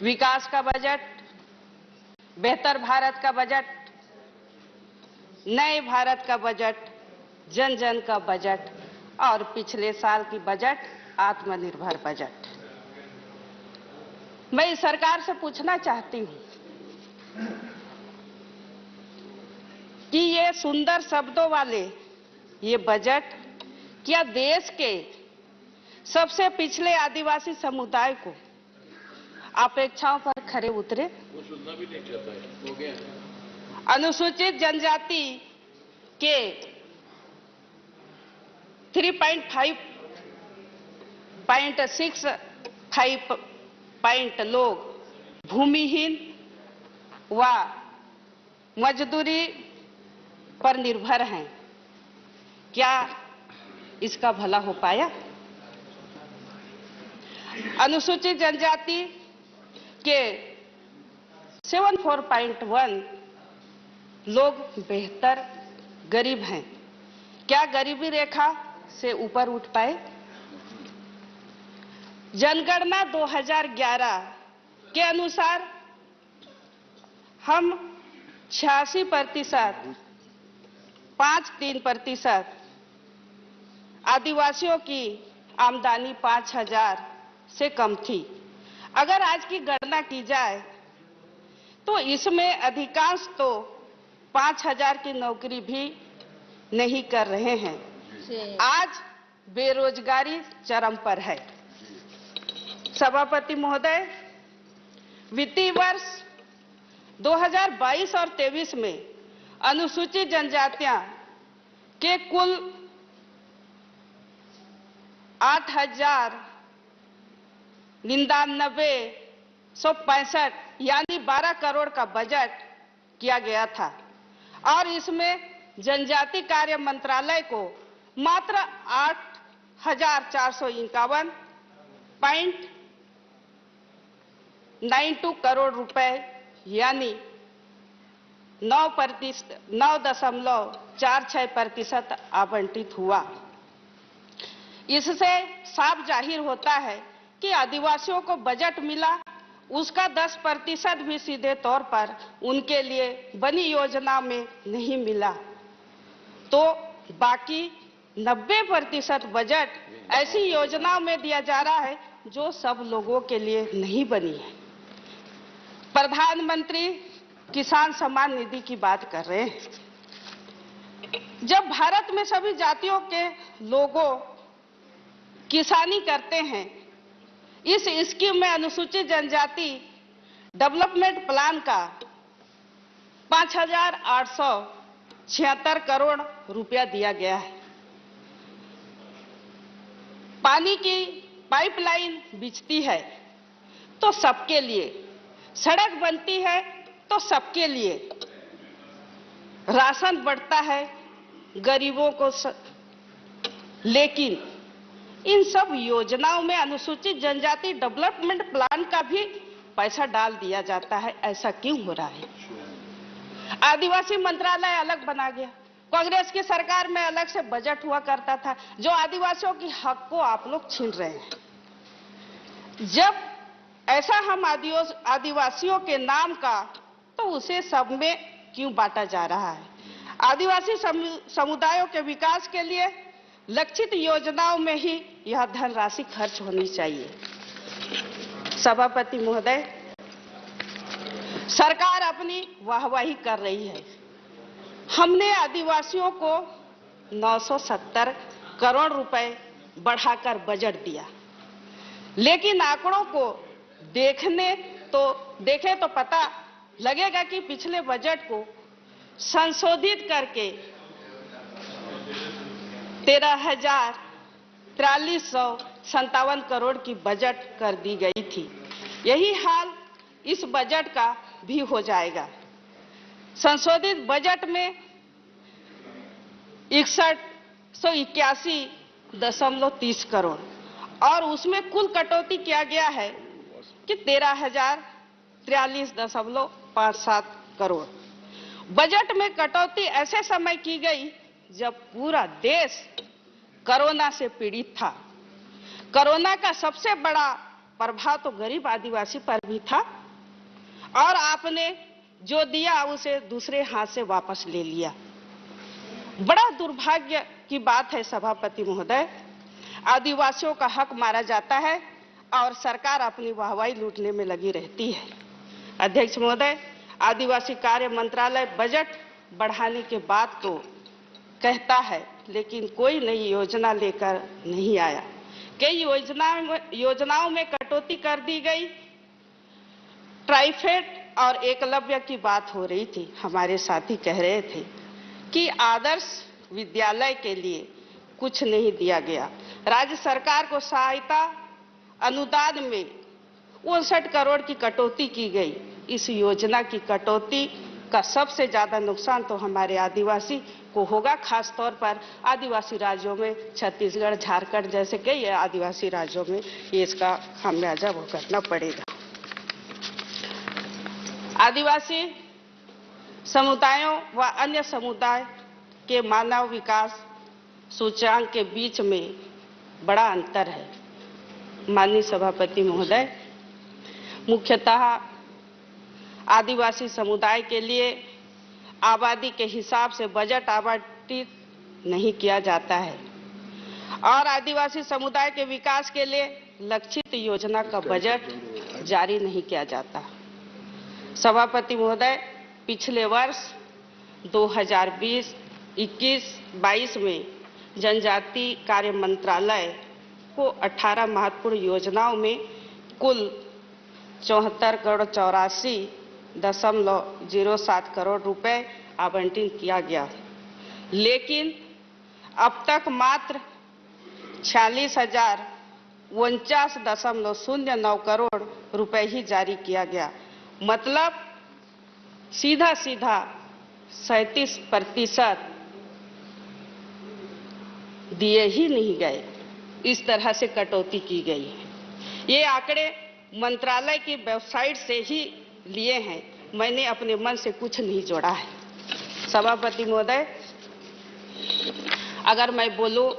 विकास का बजट, बेहतर भारत का बजट, नए भारत का बजट, जन जन का बजट और पिछले साल की बजट आत्मनिर्भर बजट। मैं इस सरकार से पूछना चाहती हूं कि ये सुंदर शब्दों वाले ये बजट क्या देश के सबसे पिछड़े आदिवासी समुदाय को अपेक्षाओं पर खरे उतरे? वो सुनना भी नहीं चाहता है। हो गया। अनुसूचित जनजाति के 3.65 लोग भूमिहीन व मजदूरी पर निर्भर हैं। क्या इसका भला हो पाया? अनुसूचित जनजाति के 74.1 लोग बेहतर गरीब हैं। क्या गरीबी रेखा से ऊपर उठ पाए? जनगणना 2011 के अनुसार हम 86%, 5.3% आदिवासियों की आमदनी 5,000 से कम थी। अगर आज की गणना की जाए तो इसमें अधिकांश तो 5,000 की नौकरी भी नहीं कर रहे हैं। आज बेरोजगारी चरम पर है। सभापति महोदय, वित्तीय वर्ष 2022 और 23 में अनुसूचित जनजातियां के कुल 8,099,165 यानी 12 करोड़ का बजट किया गया था और इसमें जनजाति कार्य मंत्रालय को मात्र 8,451.92 करोड़ रुपए यानी 9.46% आवंटित हुआ। इससे साफ जाहिर होता है कि आदिवासियों को बजट मिला, उसका 10% भी सीधे तौर पर उनके लिए बनी योजना में नहीं मिला, तो बाकी 90% बजट ऐसी योजनाओं में दिया जा रहा है जो सब लोगों के लिए नहीं बनी है। प्रधानमंत्री किसान सम्मान निधि की बात कर रहे हैं। जब भारत में सभी जातियों के लोगों किसानी करते हैं, इस स्कीम में अनुसूचित जनजाति डेवलपमेंट प्लान का 5,876 करोड़ रुपया दिया गया है। पानी की पाइपलाइन बिछती है तो सबके लिए, सड़क बनती है तो सबके लिए, राशन बढ़ता है गरीबों को लेकिन इन सब योजनाओं में अनुसूचित जनजाति डेवलपमेंट प्लान का भी पैसा डाल दिया जाता है। ऐसा क्यों हो रहा है? आदिवासी मंत्रालय अलग बना गया। कांग्रेस की सरकार में अलग से बजट हुआ करता था, जो आदिवासियों की हक को आप लोग छीन रहे हैं। जब ऐसा हम आदिवासियों के नाम का, तो उसे सब में क्यों बांटा जा रहा है? आदिवासी समुदायों के विकास के लिए लक्षित योजनाओं में ही यह धनराशि खर्च होनी चाहिए। सभापति महोदय, सरकार अपनी वाहवाही कर रही है, हमने आदिवासियों को 970 करोड़ रुपए बढ़ाकर बजट दिया, लेकिन आंकड़ों को देखें तो पता लगेगा कि पिछले बजट को संशोधित करके 13,4357 करोड़ की बजट कर दी गई थी। यही हाल इस बजट का भी हो जाएगा। संशोधित बजट में 6181.30 करोड़ और उसमें कुल कटौती किया गया है कि 13,043.57 करोड़। बजट में कटौती ऐसे समय की गई जब पूरा देश कोरोना से पीड़ित था। कोरोना का सबसे बड़ा प्रभाव तो गरीब आदिवासी पर भी था और आपने जो दिया उसे दूसरे हाथ से वापस ले लिया। बड़ा दुर्भाग्य की बात है सभापति महोदय, आदिवासियों का हक मारा जाता है और सरकार अपनी वाहवाही लूटने में लगी रहती है। अध्यक्ष महोदय, आदिवासी कार्य मंत्रालय बजट बढ़ाने के बाद तो कहता है, लेकिन कोई नई योजना लेकर नहीं आया। कई योजनाओं में कटौती कर दी गई। ट्राइफेड और एकलव्य की बात हो रही थी। हमारे साथी कह रहे थे कि आदर्श विद्यालय के लिए कुछ नहीं दिया गया। राज्य सरकार को सहायता अनुदान में 59 करोड़ की कटौती की गई। इस योजना की कटौती का सबसे ज्यादा नुकसान तो हमारे आदिवासी को होगा, खास तौर पर आदिवासी राज्यों में छत्तीसगढ़, झारखंड जैसे कई आदिवासी राज्यों में ये इसका खामियाजा भुगतना पड़ेगा। आदिवासी समुदायों व अन्य समुदाय के मानव विकास सूचकांक के बीच में बड़ा अंतर है। माननीय सभापति महोदय, मुख्यतः आदिवासी समुदाय के लिए आबादी के हिसाब से बजट आवंटित नहीं किया जाता है और आदिवासी समुदाय के विकास के लिए लक्षित योजना का बजट जारी नहीं किया जाता। सभापति महोदय, पिछले वर्ष 2020-21-22 में जनजाति कार्य मंत्रालय को 18 महत्वपूर्ण योजनाओं में कुल 74,84.07 करोड़ रुपए आवंटित किया गया, लेकिन अब तक मात्र 46,049.09 करोड़ रुपए ही जारी किया गया। मतलब सीधा 37% दिए ही नहीं गए। इस तरह से कटौती की गई है। ये आंकड़े मंत्रालय की वेबसाइट से ही लिए हैं, मैंने अपने मन से कुछ नहीं जोड़ा है। सभापति महोदय, अगर मैं बोलूं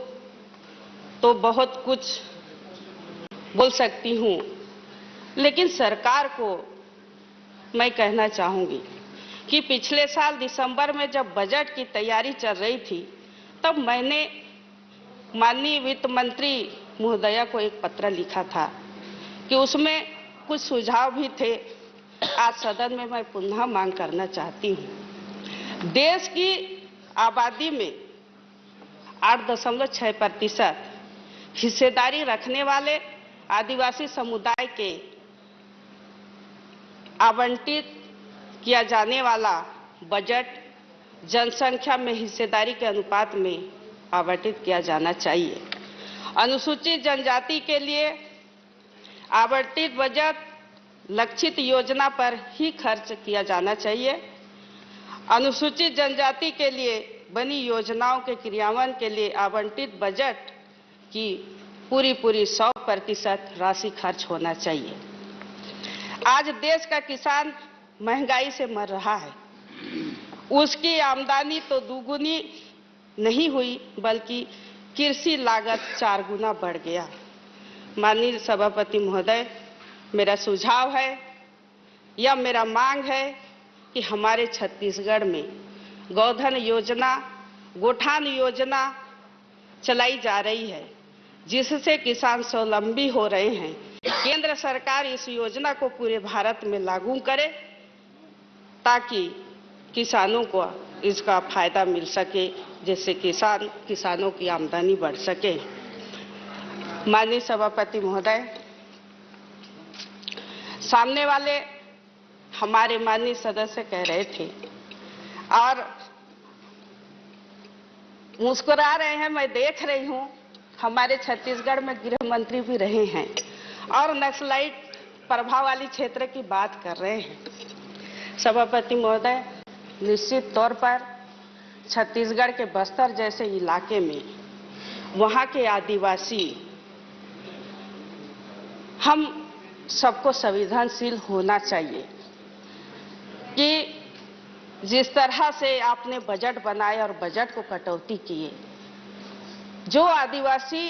तो बहुत कुछ बोल सकती हूं, लेकिन सरकार को मैं कहना चाहूंगी कि पिछले साल दिसंबर में जब बजट की तैयारी चल रही थी, तब मैंने माननीय वित्त मंत्री महोदया को एक पत्र लिखा था कि उसमें कुछ सुझाव भी थे। आज सदन में मैं पुनः मांग करना चाहती हूँ। देश की आबादी में 8.6% हिस्सेदारी रखने वाले आदिवासी समुदाय के आवंटित किया जाने वाला बजट जनसंख्या में हिस्सेदारी के अनुपात में आवंटित किया जाना चाहिए। अनुसूचित जनजाति के लिए आवंटित बजट लक्षित योजना पर ही खर्च किया जाना चाहिए। अनुसूचित जनजाति के लिए बनी योजनाओं के क्रियान्वयन के लिए आवंटित बजट की पूरी 100% राशि खर्च होना चाहिए। आज देश का किसान महंगाई से मर रहा है। उसकी आमदनी तो दुगुनी नहीं हुई, बल्कि कृषि लागत 4 गुना बढ़ गया। माननीय सभापति महोदय, मेरा सुझाव है या मेरा मांग है कि हमारे छत्तीसगढ़ में गोधन योजना, गोठान योजना चलाई जा रही है, जिससे किसान स्वावलंबी हो रहे हैं। केंद्र सरकार इस योजना को पूरे भारत में लागू करे ताकि किसानों को इसका फायदा मिल सके, जिससे किसानों की आमदनी बढ़ सके। माननीय सभापति महोदय, सामने वाले हमारे माननीय सदस्य कह रहे थे और मुस्कुरा रहे हैं, मैं देख रही हूं, हमारे छत्तीसगढ़ में गृह मंत्री भी रहे हैं और नक्सलाइट प्रभाव वाली क्षेत्र की बात कर रहे हैं। सभापति महोदय, निश्चित तौर पर छत्तीसगढ़ के बस्तर जैसे इलाके में वहां के आदिवासी, हम सबको संवेदनशील होना चाहिए कि जिस तरह से आपने बजट बनाए और बजट को कटौती किए, जो आदिवासी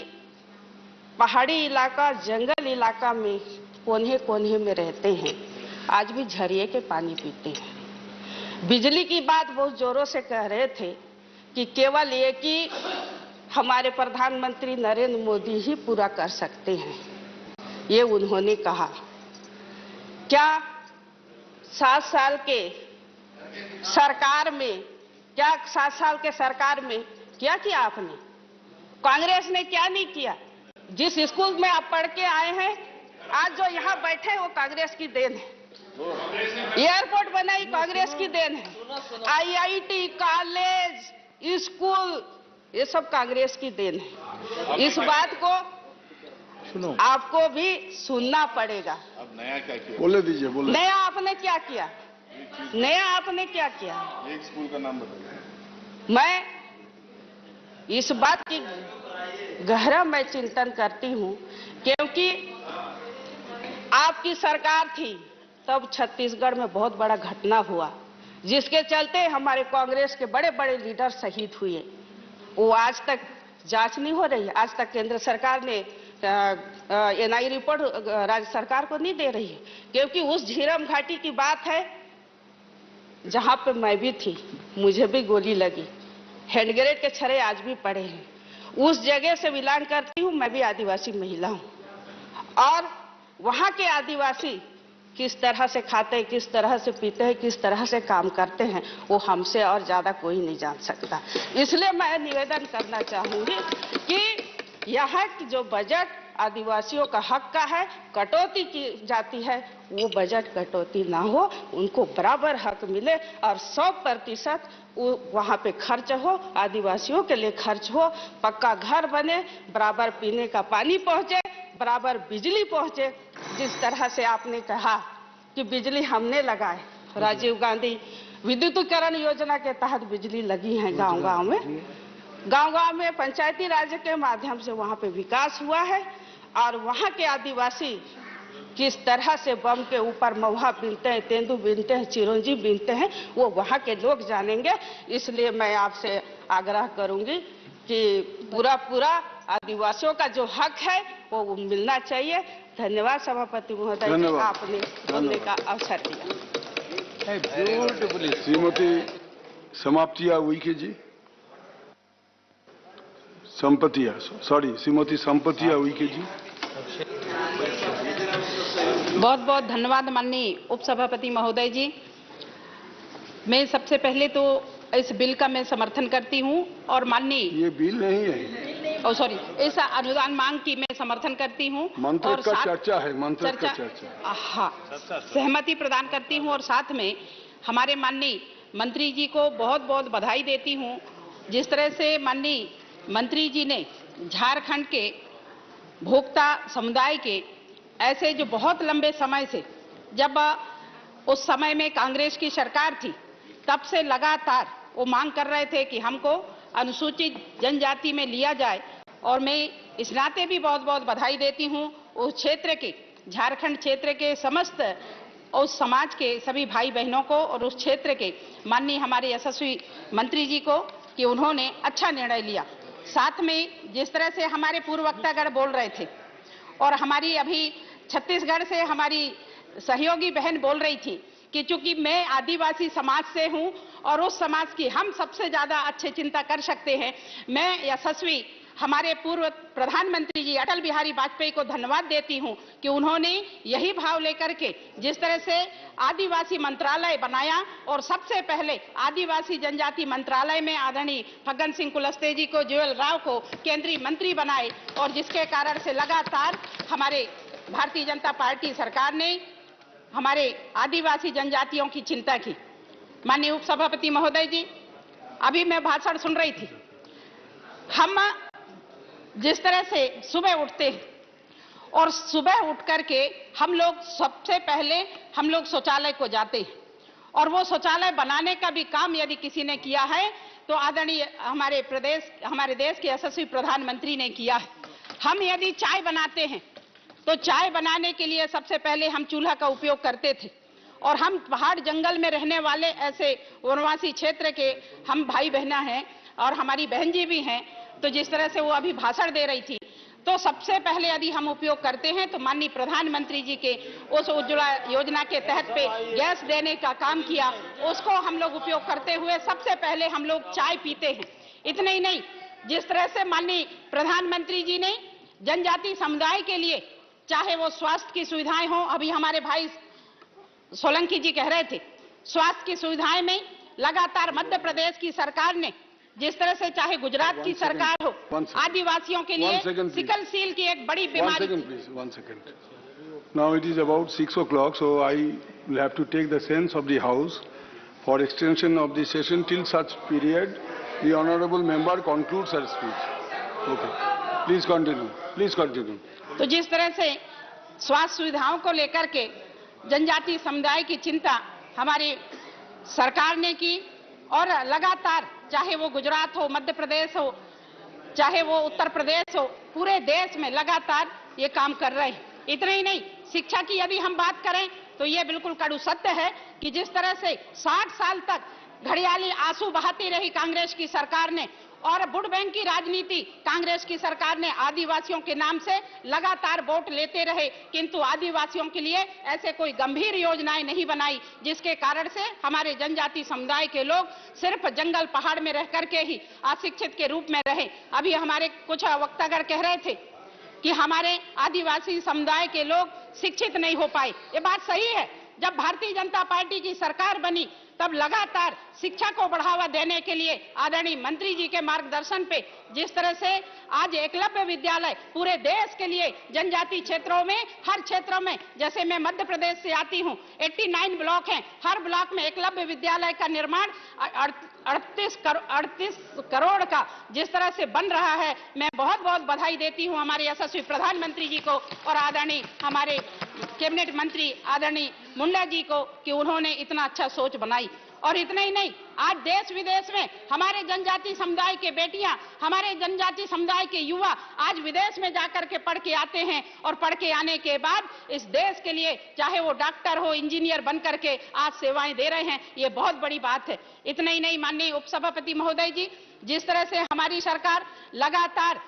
पहाड़ी इलाका, जंगल इलाका में कोने कोने में रहते हैं, आज भी झरिए के पानी पीते हैं। बिजली की बात बहुत जोरों से कह रहे थे कि केवल एक ही हमारे प्रधानमंत्री नरेंद्र मोदी ही पूरा कर सकते हैं, ये उन्होंने कहा। क्या 7 साल के सरकार में, क्या 7 साल के सरकार में क्या किया आपने? कांग्रेस ने क्या नहीं किया? जिस स्कूल में आप पढ़ के आए हैं, आज जो यहाँ बैठे हैं वो कांग्रेस की देन है। एयरपोर्ट बनाई कांग्रेस की देन है। IIT, कॉलेज, स्कूल, ये सब कांग्रेस की देन है। इस बात को आपको भी सुनना पड़ेगा। अब नया क्या किया? बोले दीजिए, बोले। नया आपने क्या किया? नया आपने क्या किया? एक स्कूल का नाम बताइए। मैं इस बात की गहरा मैं चिंतन करती हूं, क्योंकि आपकी सरकार थी तब छत्तीसगढ़ में बहुत बड़ा घटना हुआ, जिसके चलते हमारे कांग्रेस के बड़े बड़े लीडर शहीद हुए। वो आज तक जांच नहीं हो रही है। आज तक केंद्र सरकार ने NI रिपोर्ट राज्य सरकार को नहीं दे रही है, क्योंकि उस झीरम घाटी की बात है जहां पे मैं भी थी, मुझे भी गोली लगी, हैंड ग्रेनेड के छर्रे आज भी पड़े हैं। उस जगह से बिलोंग करती हूं, मैं भी आदिवासी महिला हूं। और वहां के आदिवासी किस तरह से खाते हैं, किस तरह से पीते हैं, किस तरह से काम करते हैं, वो हमसे और ज्यादा कोई नहीं जान सकता। इसलिए मैं निवेदन करना चाहूंगी कि यहाँ की जो बजट आदिवासियों का हक का है, कटौती की जाती है, वो बजट कटौती ना हो, उनको बराबर हक मिले और 100% वहाँ पे खर्च हो, आदिवासियों के लिए खर्च हो, पक्का घर बने, बराबर पीने का पानी पहुँचे, बराबर बिजली पहुँचे। जिस तरह से आपने कहा कि बिजली हमने लगाए, राजीव गांधी विद्युतीकरण योजना के तहत बिजली लगी है गांव-गांव में। गांव-गांव में पंचायती राज के माध्यम से वहां पे विकास हुआ है और वहां के आदिवासी किस तरह से बम के ऊपर महुआ बीनते हैं, तेंदू बीनते हैं, चिरौंजी बीनते हैं, वो वहां के लोग जानेंगे। इसलिए मैं आपसे आग्रह करूंगी कि पूरा आदिवासियों का जो हक है वो मिलना चाहिए। धन्यवाद सभापति महोदय, आपने बोलने का अवसर दिया। श्रीमती समाप्तिया उइके जी, संपतिया, सॉरी, श्रीमती संपतिया उइके जी। बहुत बहुत धन्यवाद माननीय उपसभापति महोदय जी। मैं सबसे पहले तो इस बिल का मैं समर्थन करती हूं और माननीय, ये बिल नहीं है, सॉरी, इस अनुदान मांग की मैं समर्थन करती हूं मंत्र और का चर्चा है, मंत्र का चर्चा। हाँ, सहमति प्रदान करती हूं और साथ में हमारे माननीय मंत्री जी को बहुत बहुत बधाई देती हूं। जिस तरह से माननीय मंत्री जी ने झारखंड के भोक्ता समुदाय के ऐसे जो बहुत लंबे समय से, जब उस समय में कांग्रेस की सरकार थी, तब से लगातार वो मांग कर रहे थे कि हमको अनुसूचित जनजाति में लिया जाए, और मैं इस नाते भी बहुत बहुत बधाई देती हूँ उस क्षेत्र के, झारखंड क्षेत्र के समस्त उस समाज के सभी भाई बहनों को और उस क्षेत्र के माननीय हमारे यशस्वी मंत्री जी को कि उन्होंने अच्छा निर्णय लिया। साथ में जिस तरह से हमारे पूर्व वक्तागण बोल रहे थे और हमारी अभी छत्तीसगढ़ से हमारी सहयोगी बहन बोल रही थी कि चूंकि मैं आदिवासी समाज से हूं और उस समाज की हम सबसे ज्यादा अच्छे चिंता कर सकते हैं, मैं यशस्वी हमारे पूर्व प्रधानमंत्री जी अटल बिहारी वाजपेयी को धन्यवाद देती हूं कि उन्होंने यही भाव लेकर के जिस तरह से आदिवासी मंत्रालय बनाया और सबसे पहले आदिवासी जनजाति मंत्रालय में आदरणीय फग्गन सिंह कुलस्ते जी को, ज्वेल राव को केंद्रीय मंत्री बनाए और जिसके कारण से लगातार हमारे भारतीय जनता पार्टी सरकार ने हमारे आदिवासी जनजातियों की चिंता की। माननीय उपसभापति महोदय जी, अभी मैं भाषण सुन रही थी। हम जिस तरह से सुबह उठते हैं और सुबह उठ करके हम लोग सबसे पहले हम लोग शौचालय को जाते हैं और वो शौचालय बनाने का भी काम यदि किसी ने किया है तो आदरणीय हमारे देश के यशस्वी प्रधानमंत्री ने किया है। हम यदि चाय बनाते हैं तो चाय बनाने के लिए सबसे पहले हम चूल्हा का उपयोग करते थे और हम पहाड़ जंगल में रहने वाले ऐसे वनवासी क्षेत्र के हम भाई बहना हैं और हमारी बहन जी भी हैं, तो जिस तरह से वो अभी भाषण दे रही थी तो सबसे पहले यदि हम उपयोग करते हैं तो माननीय प्रधानमंत्री जी के उस उज्ज्वला योजना के तहत पे गैस देने का काम किया, उसको हम लोग उपयोग करते हुए सबसे पहले हम लोग चाय पीते हैं। इतने ही नहीं, जिस तरह से माननीय प्रधानमंत्री जी ने जनजाति समुदाय के लिए चाहे वो स्वास्थ्य की सुविधाएं हो, अभी हमारे भाई सोलंकी जी कह रहे थे स्वास्थ्य की सुविधाएं में लगातार मध्य प्रदेश की सरकार ने जिस तरह से चाहे गुजरात की सरकार हो आदिवासियों के लिए सिकल सील की एक बड़ी बीमारी। One second. Now it is about 6 o'clock, so I will have to take the sense of the House for extension of the session till such period the honourable member concludes her speech. Okay. Please continue. Please continue. तो जिस तरह से स्वास्थ्य सुविधाओं को लेकर के जनजाति समुदाय की चिंता हमारी सरकार ने की और लगातार चाहे वो गुजरात हो, मध्य प्रदेश हो, चाहे वो उत्तर प्रदेश हो, पूरे देश में लगातार ये काम कर रहे हैं। इतना ही नहीं, शिक्षा की यदि हम बात करें तो ये बिल्कुल कड़ू सत्य है कि जिस तरह से 60 साल तक घड़ियाली आंसू बहाती रही कांग्रेस की सरकार ने और वोट बैंक की राजनीति कांग्रेस की सरकार ने आदिवासियों के नाम से लगातार वोट लेते रहे, किंतु आदिवासियों के लिए ऐसे कोई गंभीर योजनाएं नहीं बनाई, जिसके कारण से हमारे जनजाति समुदाय के लोग सिर्फ जंगल पहाड़ में रह करके ही अशिक्षित के रूप में रहे। अभी हमारे कुछ वक्तागर कह रहे थे कि हमारे आदिवासी समुदाय के लोग शिक्षित नहीं हो पाए। ये बात सही है। जब भारतीय जनता पार्टी की सरकार बनी तब लगातार शिक्षा को बढ़ावा देने के लिए आदरणीय मंत्री जी के मार्गदर्शन पे जिस तरह से आज एकलव्य विद्यालय पूरे देश के लिए जनजाति क्षेत्रों में हर क्षेत्रों में, जैसे मैं मध्य प्रदेश से आती हूँ 89 ब्लॉक हैं, हर ब्लॉक में एकलव्य विद्यालय का निर्माण 38 करोड़ का जिस तरह से बन रहा है, मैं बहुत बहुत बधाई देती हूँ हमारे यशस्वी प्रधानमंत्री जी को और आदरणीय हमारे कैबिनेट मंत्री आदरणीय मुंडा जी को कि उन्होंने इतना अच्छा सोच बनाई। और इतना ही नहीं, आज देश विदेश में हमारे जनजाति समुदाय के बेटियां, हमारे जनजाति समुदाय के युवा आज विदेश में जाकर के पढ़ के आते हैं और पढ़ के आने के बाद इस देश के लिए चाहे वो डॉक्टर हो, इंजीनियर बन करके आज सेवाएं दे रहे हैं। ये बहुत बड़ी बात है। इतना ही नहीं, माननीय उपसभापति महोदय जी, जिस तरह से हमारी सरकार लगातार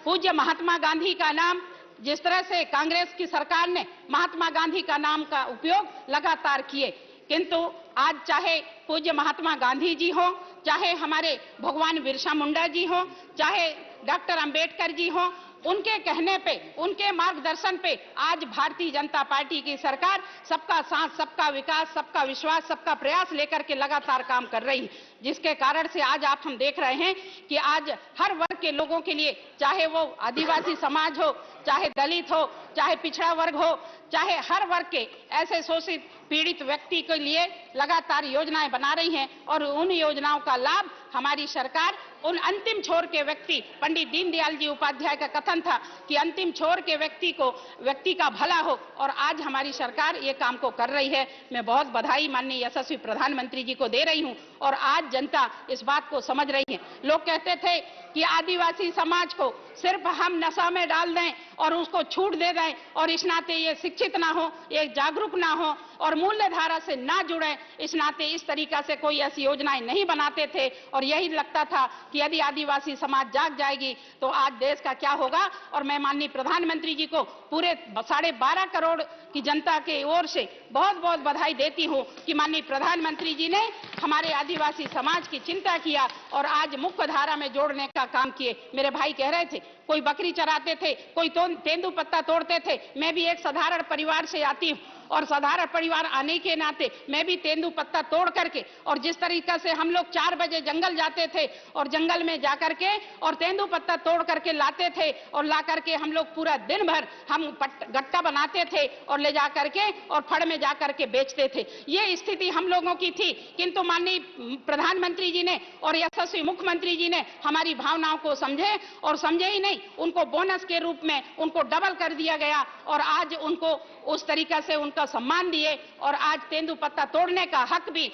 पूज्य महात्मा गांधी का नाम, जिस तरह से कांग्रेस की सरकार ने महात्मा गांधी का नाम का उपयोग लगातार किए, किंतु आज चाहे पूज्य महात्मा गांधी जी हो, चाहे हमारे भगवान बिरसा मुंडा जी हो, चाहे डॉक्टर अंबेडकर जी हो, उनके कहने पे, उनके मार्गदर्शन पे आज भारतीय जनता पार्टी की सरकार सबका साथ, सबका विकास, सबका विश्वास, सबका प्रयास लेकर के लगातार काम कर रही है, जिसके कारण से आज आप हम देख रहे हैं कि आज हर वर्ग के लोगों के लिए, चाहे वो आदिवासी समाज हो, चाहे दलित हो, चाहे पिछड़ा वर्ग हो, चाहे हर वर्ग के ऐसे शोषित पीड़ित व्यक्ति के लिए लगातार योजनाएं बना रही हैं और उन योजनाओं का लाभ हमारी सरकार उन अंतिम छोर के व्यक्ति, पंडित दीनदयाल जी उपाध्याय का कथन था कि अंतिम छोर के व्यक्ति का भला हो, और आज हमारी सरकार ये काम को कर रही है। मैं बहुत बधाई माननीय यशस्वी प्रधानमंत्री जी को दे रही हूं और आज जनता इस बात को समझ रही है। लोग कहते थे कि आदिवासी समाज को सिर्फ हम नशा में डाल दें और उसको छूट दे दें और इस नाते ये शिक्षित ना हो, ये जागरूक ना हो और मूल्य धारा से ना जुड़े, इस नाते इस तरीका से कोई ऐसी योजनाएं नहीं बनाते थे और यही लगता था कि यदि आदिवासी समाज जाग जाएगी तो आज देश का क्या होगा। और मैं माननीय प्रधानमंत्री जी को पूरे 12.5 करोड़ की जनता के ओर से बहुत बहुत बधाई देती हूं कि माननीय प्रधानमंत्री जी ने हमारे आदिवासी समाज की चिंता किया और आज मुख्य धारा में जोड़ने का काम किए। मेरे भाई कह रहे थे कोई बकरी चराते थे, कोई तेंदुपत्ता तोड़ते थे। मैं भी एक साधारण परिवार से आती हूँ और साधारण परिवार आने के नाते मैं भी तेंदुपत्ता तोड़ करके, और जिस तरीका से हम लोग 4 बजे जंगल जाते थे और जंगल में जाकर के और तेंदुपत्ता तोड़ करके लाते थे और ला करके हम लोग पूरा दिन भर हम गट्टा बनाते थे और ले जा करके और फड़ में जा करके बेचते थे। ये स्थिति हम लोगों की थी, किंतु माननीय प्रधानमंत्री जी ने और यशस्वी मुख्यमंत्री जी ने हमारी भावनाओं को समझे और समझे ही नहीं, उनको बोनस के रूप में उनको डबल कर दिया गया और आज उनको उस तरीका से उनका सम्मान दिए और आज तेंदुपत्ता तोड़ने का हक भी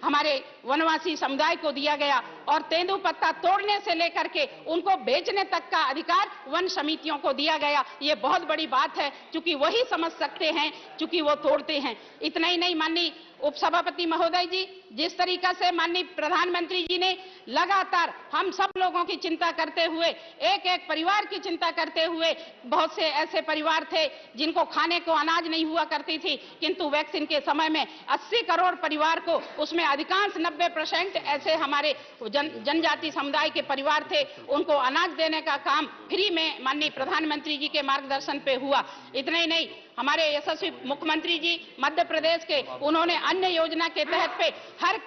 हमारे वनवासी समुदाय को दिया गया और तेंदुपत्ता तोड़ने से लेकर के उनको बेचने तक का अधिकार वन समितियों को दिया गया। ये बहुत बड़ी बात है, क्योंकि वही समझ सकते हैं, क्योंकि वो तोड़ते हैं। इतना ही नहीं, माननीय उपसभापति महोदय जी, जिस तरीका से माननीय प्रधानमंत्री जी ने लगातार हम सब लोगों की चिंता करते हुए, एक एक परिवार की चिंता करते हुए, बहुत से ऐसे परिवार थे जिनको खाने को अनाज नहीं हुआ करती थी, किंतु वैक्सीन के समय में 80 करोड़ परिवार को, उसमें अधिकांश 90% ऐसे हमारे जनजाति समुदाय के परिवार थे, उनको अनाज देने का काम फ्री में माननीय प्रधानमंत्री जी के मार्गदर्शन पे हुआ। इतना ही नहीं, हमारे यशस्वी मुख्यमंत्री जी मध्य प्रदेश के, उन्होंने अन्य योजना के तहत पे हर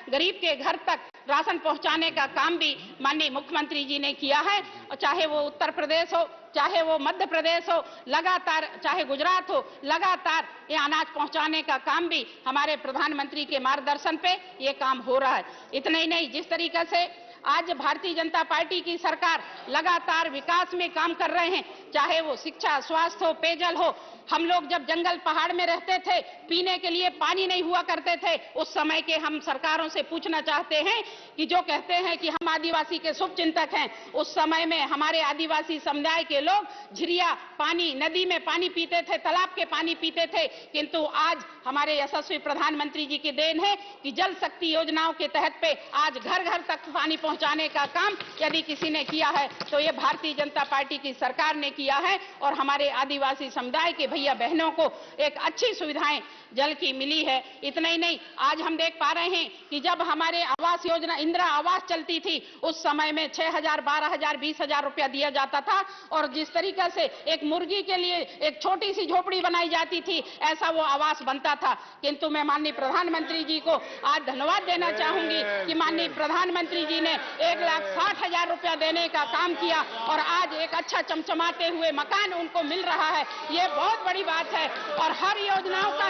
गरीब के घर तक राशन पहुंचाने का काम भी माननीय मुख्यमंत्री जी ने किया है। चाहे वो उत्तर प्रदेश हो, चाहे वो मध्य प्रदेश हो, लगातार, चाहे गुजरात हो, लगातार ये अनाज पहुंचाने का काम भी हमारे प्रधानमंत्री के मार्गदर्शन पे ये काम हो रहा है। इतना ही नहीं, जिस तरीके से आज भारतीय जनता पार्टी की सरकार लगातार विकास में काम कर रहे हैं, चाहे वो शिक्षा, स्वास्थ्य हो, पेयजल हो। हम लोग जब जंगल पहाड़ में रहते थे, पीने के लिए पानी नहीं हुआ करते थे, उस समय के हम सरकारों से पूछना चाहते हैं कि जो कहते हैं कि हम आदिवासी के शुभ चिंतक हैं, उस समय में हमारे आदिवासी समुदाय के लोग झिरिया पानी, नदी में पानी पीते थे, तालाब के पानी पीते थे, किंतु आज हमारे यशस्वी प्रधानमंत्री जी की देन है कि जल शक्ति योजनाओं के तहत पे आज घर घर तक पानी पहुंचाने का काम यदि किसी ने किया है तो ये भारतीय जनता पार्टी की सरकार ने किया है और हमारे आदिवासी समुदाय के भैया बहनों को एक अच्छी सुविधाएं जल की मिली है। इतना ही नहीं, आज हम देख पा रहे हैं कि जब हमारे आवास योजना, इंदिरा आवास चलती थी, उस समय में 6,000, 12,000, 20,000 रुपया दिया जाता था और जिस तरीका से एक मुर्गी के लिए एक छोटी सी झोपड़ी बनाई जाती थी, ऐसा वो आवास बनता था। किंतु मैं माननीय प्रधानमंत्री जी को आज धन्यवाद देना चाहूंगी कि माननीय प्रधानमंत्री जी ने 1,60,000 रुपया देने का काम किया और आज एक अच्छा चमचमाते हुए मकान उनको मिल रहा है। ये बहुत बड़ी बात है। और हर योजनाओं का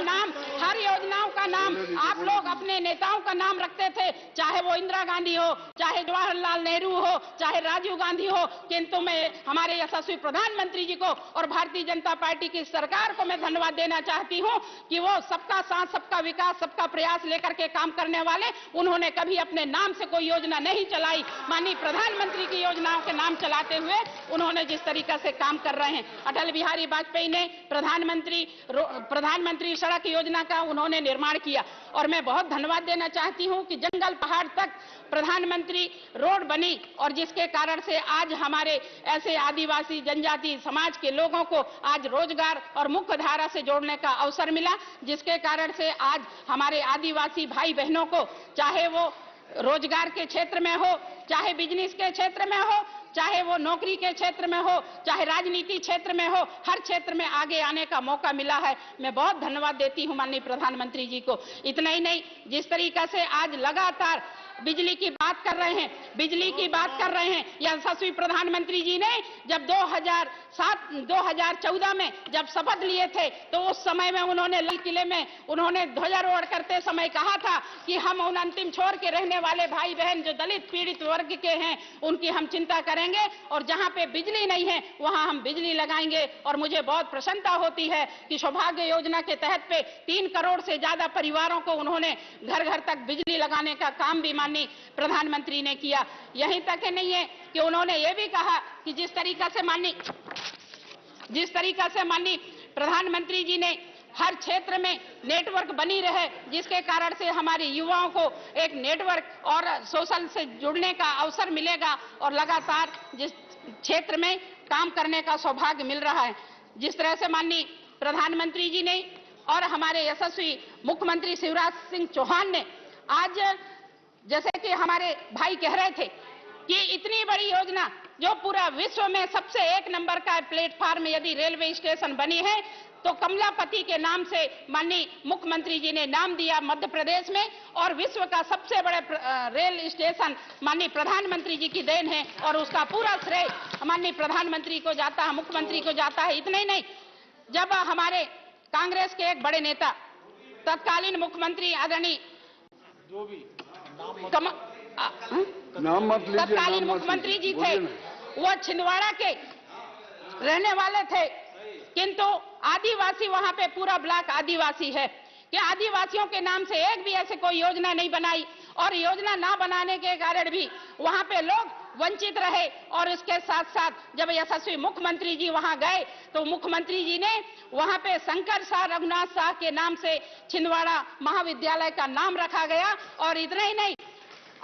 नाम आप लोग अपने नेताओं का नाम रखते थे, चाहे वो इंदिरा गांधी हो, चाहे जवाहरलाल नेहरू हो, चाहे राजीव गांधी हो, किंतु मैं हमारे यशस्वी प्रधानमंत्री जी को और भारतीय जनता पार्टी की सरकार को मैं धन्यवाद देना चाहती हूं कि वो सबका साथ, सबका विकास, सबका प्रयास लेकर के काम करने वाले, उन्होंने कभी अपने नाम से कोई योजना नहीं चलाई। माननीय प्रधानमंत्री की योजनाओं के नाम चलाते हुए उन्होंने जिस तरीका से काम कर रहे हैं। अटल बिहारी वाजपेयी ने प्रधानमंत्री सड़क योजना का उन्होंने निर्माण किया और मैं बहुत धन्यवाद देना चाहती हूं कि जंगल पहाड़ तक प्रधानमंत्री रोड बनी और जिसके कारण से आज हमारे ऐसे आदिवासी जनजाति समाज के लोगों को आज रोजगार और मुख्य धारा से जोड़ने का अवसर मिला, जिसके कारण से आज हमारे आदिवासी भाई बहनों को, चाहे वो रोजगार के क्षेत्र में हो, चाहे बिजनेस के क्षेत्र में हो, चाहे वो नौकरी के क्षेत्र में हो, चाहे राजनीति क्षेत्र में हो, हर क्षेत्र में आगे आने का मौका मिला है। मैं बहुत धन्यवाद देती हूं माननीय प्रधानमंत्री जी को। इतना ही नहीं, जिस तरीका से आज लगातार बिजली की बात कर रहे हैं, यशस्वी प्रधानमंत्री जी ने जब 2014 में जब शपथ लिए थे तो उस समय में उन्होंने लाल किले में उन्होंने ध्वजारोहण करते समय कहा था कि हम उन अंतिम छोर के रहने वाले भाई बहन जो दलित पीड़ित वर्ग के हैं उनकी हम चिंता करेंगे और जहां पे बिजली नहीं है वहां हम बिजली लगाएंगे। और मुझे बहुत प्रसन्नता होती है कि सौभाग्य योजना के तहत पे 3 करोड़ से ज्यादा परिवारों को उन्होंने घर घर तक बिजली लगाने का काम भी माननीय प्रधानमंत्री ने किया। यहीं तक नहीं है कि उन्होंने ये भी कहा कि जिस तरीका से माननीय प्रधानमंत्री जी ने हर क्षेत्र में नेटवर्क बनी रहे, जिसके कारण से हमारे युवाओं को एक नेटवर्क और सोशल से जुड़ने का अवसर मिलेगा और लगातार जिस क्षेत्र में काम करने का सौभाग्य मिल रहा है। जिस तरह से माननीय प्रधानमंत्री जी ने और हमारे यशस्वी मुख्यमंत्री शिवराज सिंह चौहान ने आज जैसे कि हमारे भाई कह रहे थे कि इतनी बड़ी योजना जो पूरा विश्व में सबसे एक नंबर का प्लेटफार्म यदि रेलवे स्टेशन बनी है तो कमलापति के नाम से माननीय मुख्यमंत्री जी ने नाम दिया मध्य प्रदेश में, और विश्व का सबसे बड़े रेल स्टेशन माननीय प्रधानमंत्री जी की देन है और उसका पूरा श्रेय माननीय प्रधानमंत्री को जाता है, मुख्यमंत्री को जाता है। इतना ही नहीं, जब हमारे कांग्रेस के एक बड़े नेता तत्कालीन मुख्यमंत्री आदरणीय तत्कालीन मुख्यमंत्री जी थे, वो छिंदवाड़ा के रहने वाले थे, किंतु आदिवासी वहां पे पूरा ब्लॉक आदिवासी है कि आदिवासियों के नाम से एक भी ऐसे कोई योजना नहीं बनाई, और योजना ना बनाने के कारण भी वहां पे लोग वंचित रहे। और इसके साथ साथ जब यशस्वी मुख्यमंत्री जी वहां गए तो मुख्यमंत्री जी ने वहां पे शंकर शाह रघुनाथ शाह के नाम से छिंदवाड़ा महाविद्यालय का नाम रखा गया। और इतना ही नहीं,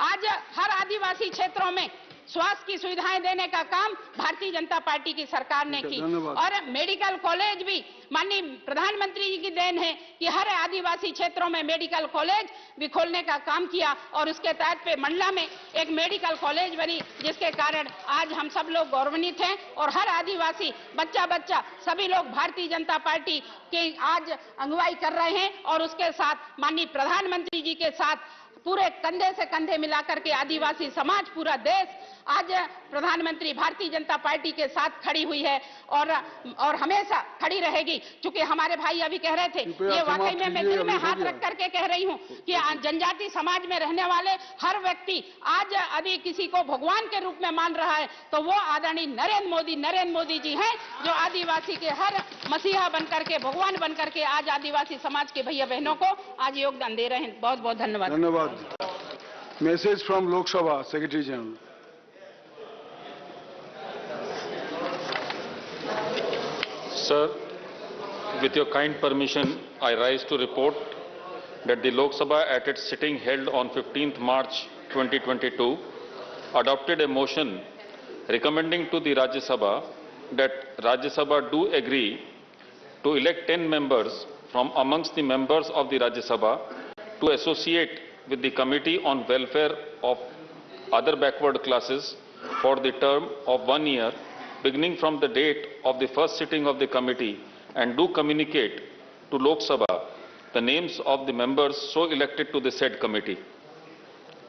आज हर आदिवासी क्षेत्रों में स्वास्थ्य की सुविधाएं देने का काम भारतीय जनता पार्टी की सरकार ने की, और मेडिकल कॉलेज भी माननीय प्रधानमंत्री जी की देन है कि हर आदिवासी क्षेत्रों में मेडिकल कॉलेज भी खोलने का काम किया, और उसके तहत पे मंडला में एक मेडिकल कॉलेज बनी, जिसके कारण आज हम सब लोग गौरवान्वित हैं। और हर आदिवासी बच्चा बच्चा सभी लोग भारतीय जनता पार्टी के आज अगुवाई कर रहे हैं, और उसके साथ माननीय प्रधानमंत्री जी के साथ पूरे कंधे से कंधे मिलाकर के आदिवासी समाज, पूरा देश आज प्रधानमंत्री भारतीय जनता पार्टी के साथ खड़ी हुई है और हमेशा खड़ी रहेगी। क्योंकि हमारे भाई अभी कह रहे थे, ये वाकई में मैं दिल में हाथ रख करके कह रही हूँ कि जनजाति समाज में रहने वाले हर व्यक्ति आज यदि किसी को भगवान के रूप में मान रहा है तो वो आदरणीय नरेंद्र मोदी जी हैं, जो आदिवासी के हर मसीहा बनकर के, भगवान बनकर के आज आदिवासी समाज के भैया बहनों को आज योगदान दे रहे हैं। बहुत बहुत धन्यवाद। धन्यवाद। Message from Lok Sabha secretary general. Sir, with your kind permission, I rise to report that the Lok Sabha at its sitting held on 15th March 2022 adopted a motion recommending to the Rajya Sabha that Rajya Sabha do agree to elect 10 members from amongst the members of the Rajya Sabha to associate with the Committee on Welfare of Other Backward Classes for the term of 1 year beginning from the date of the first sitting of the committee, and do communicate to Lok Sabha the names of the members so elected to the said committee.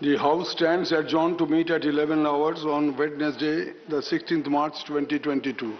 The House stands adjourned to meet at 11 hours on Wednesday, the 16th March 2022.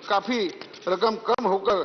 काफी रकम कम होकर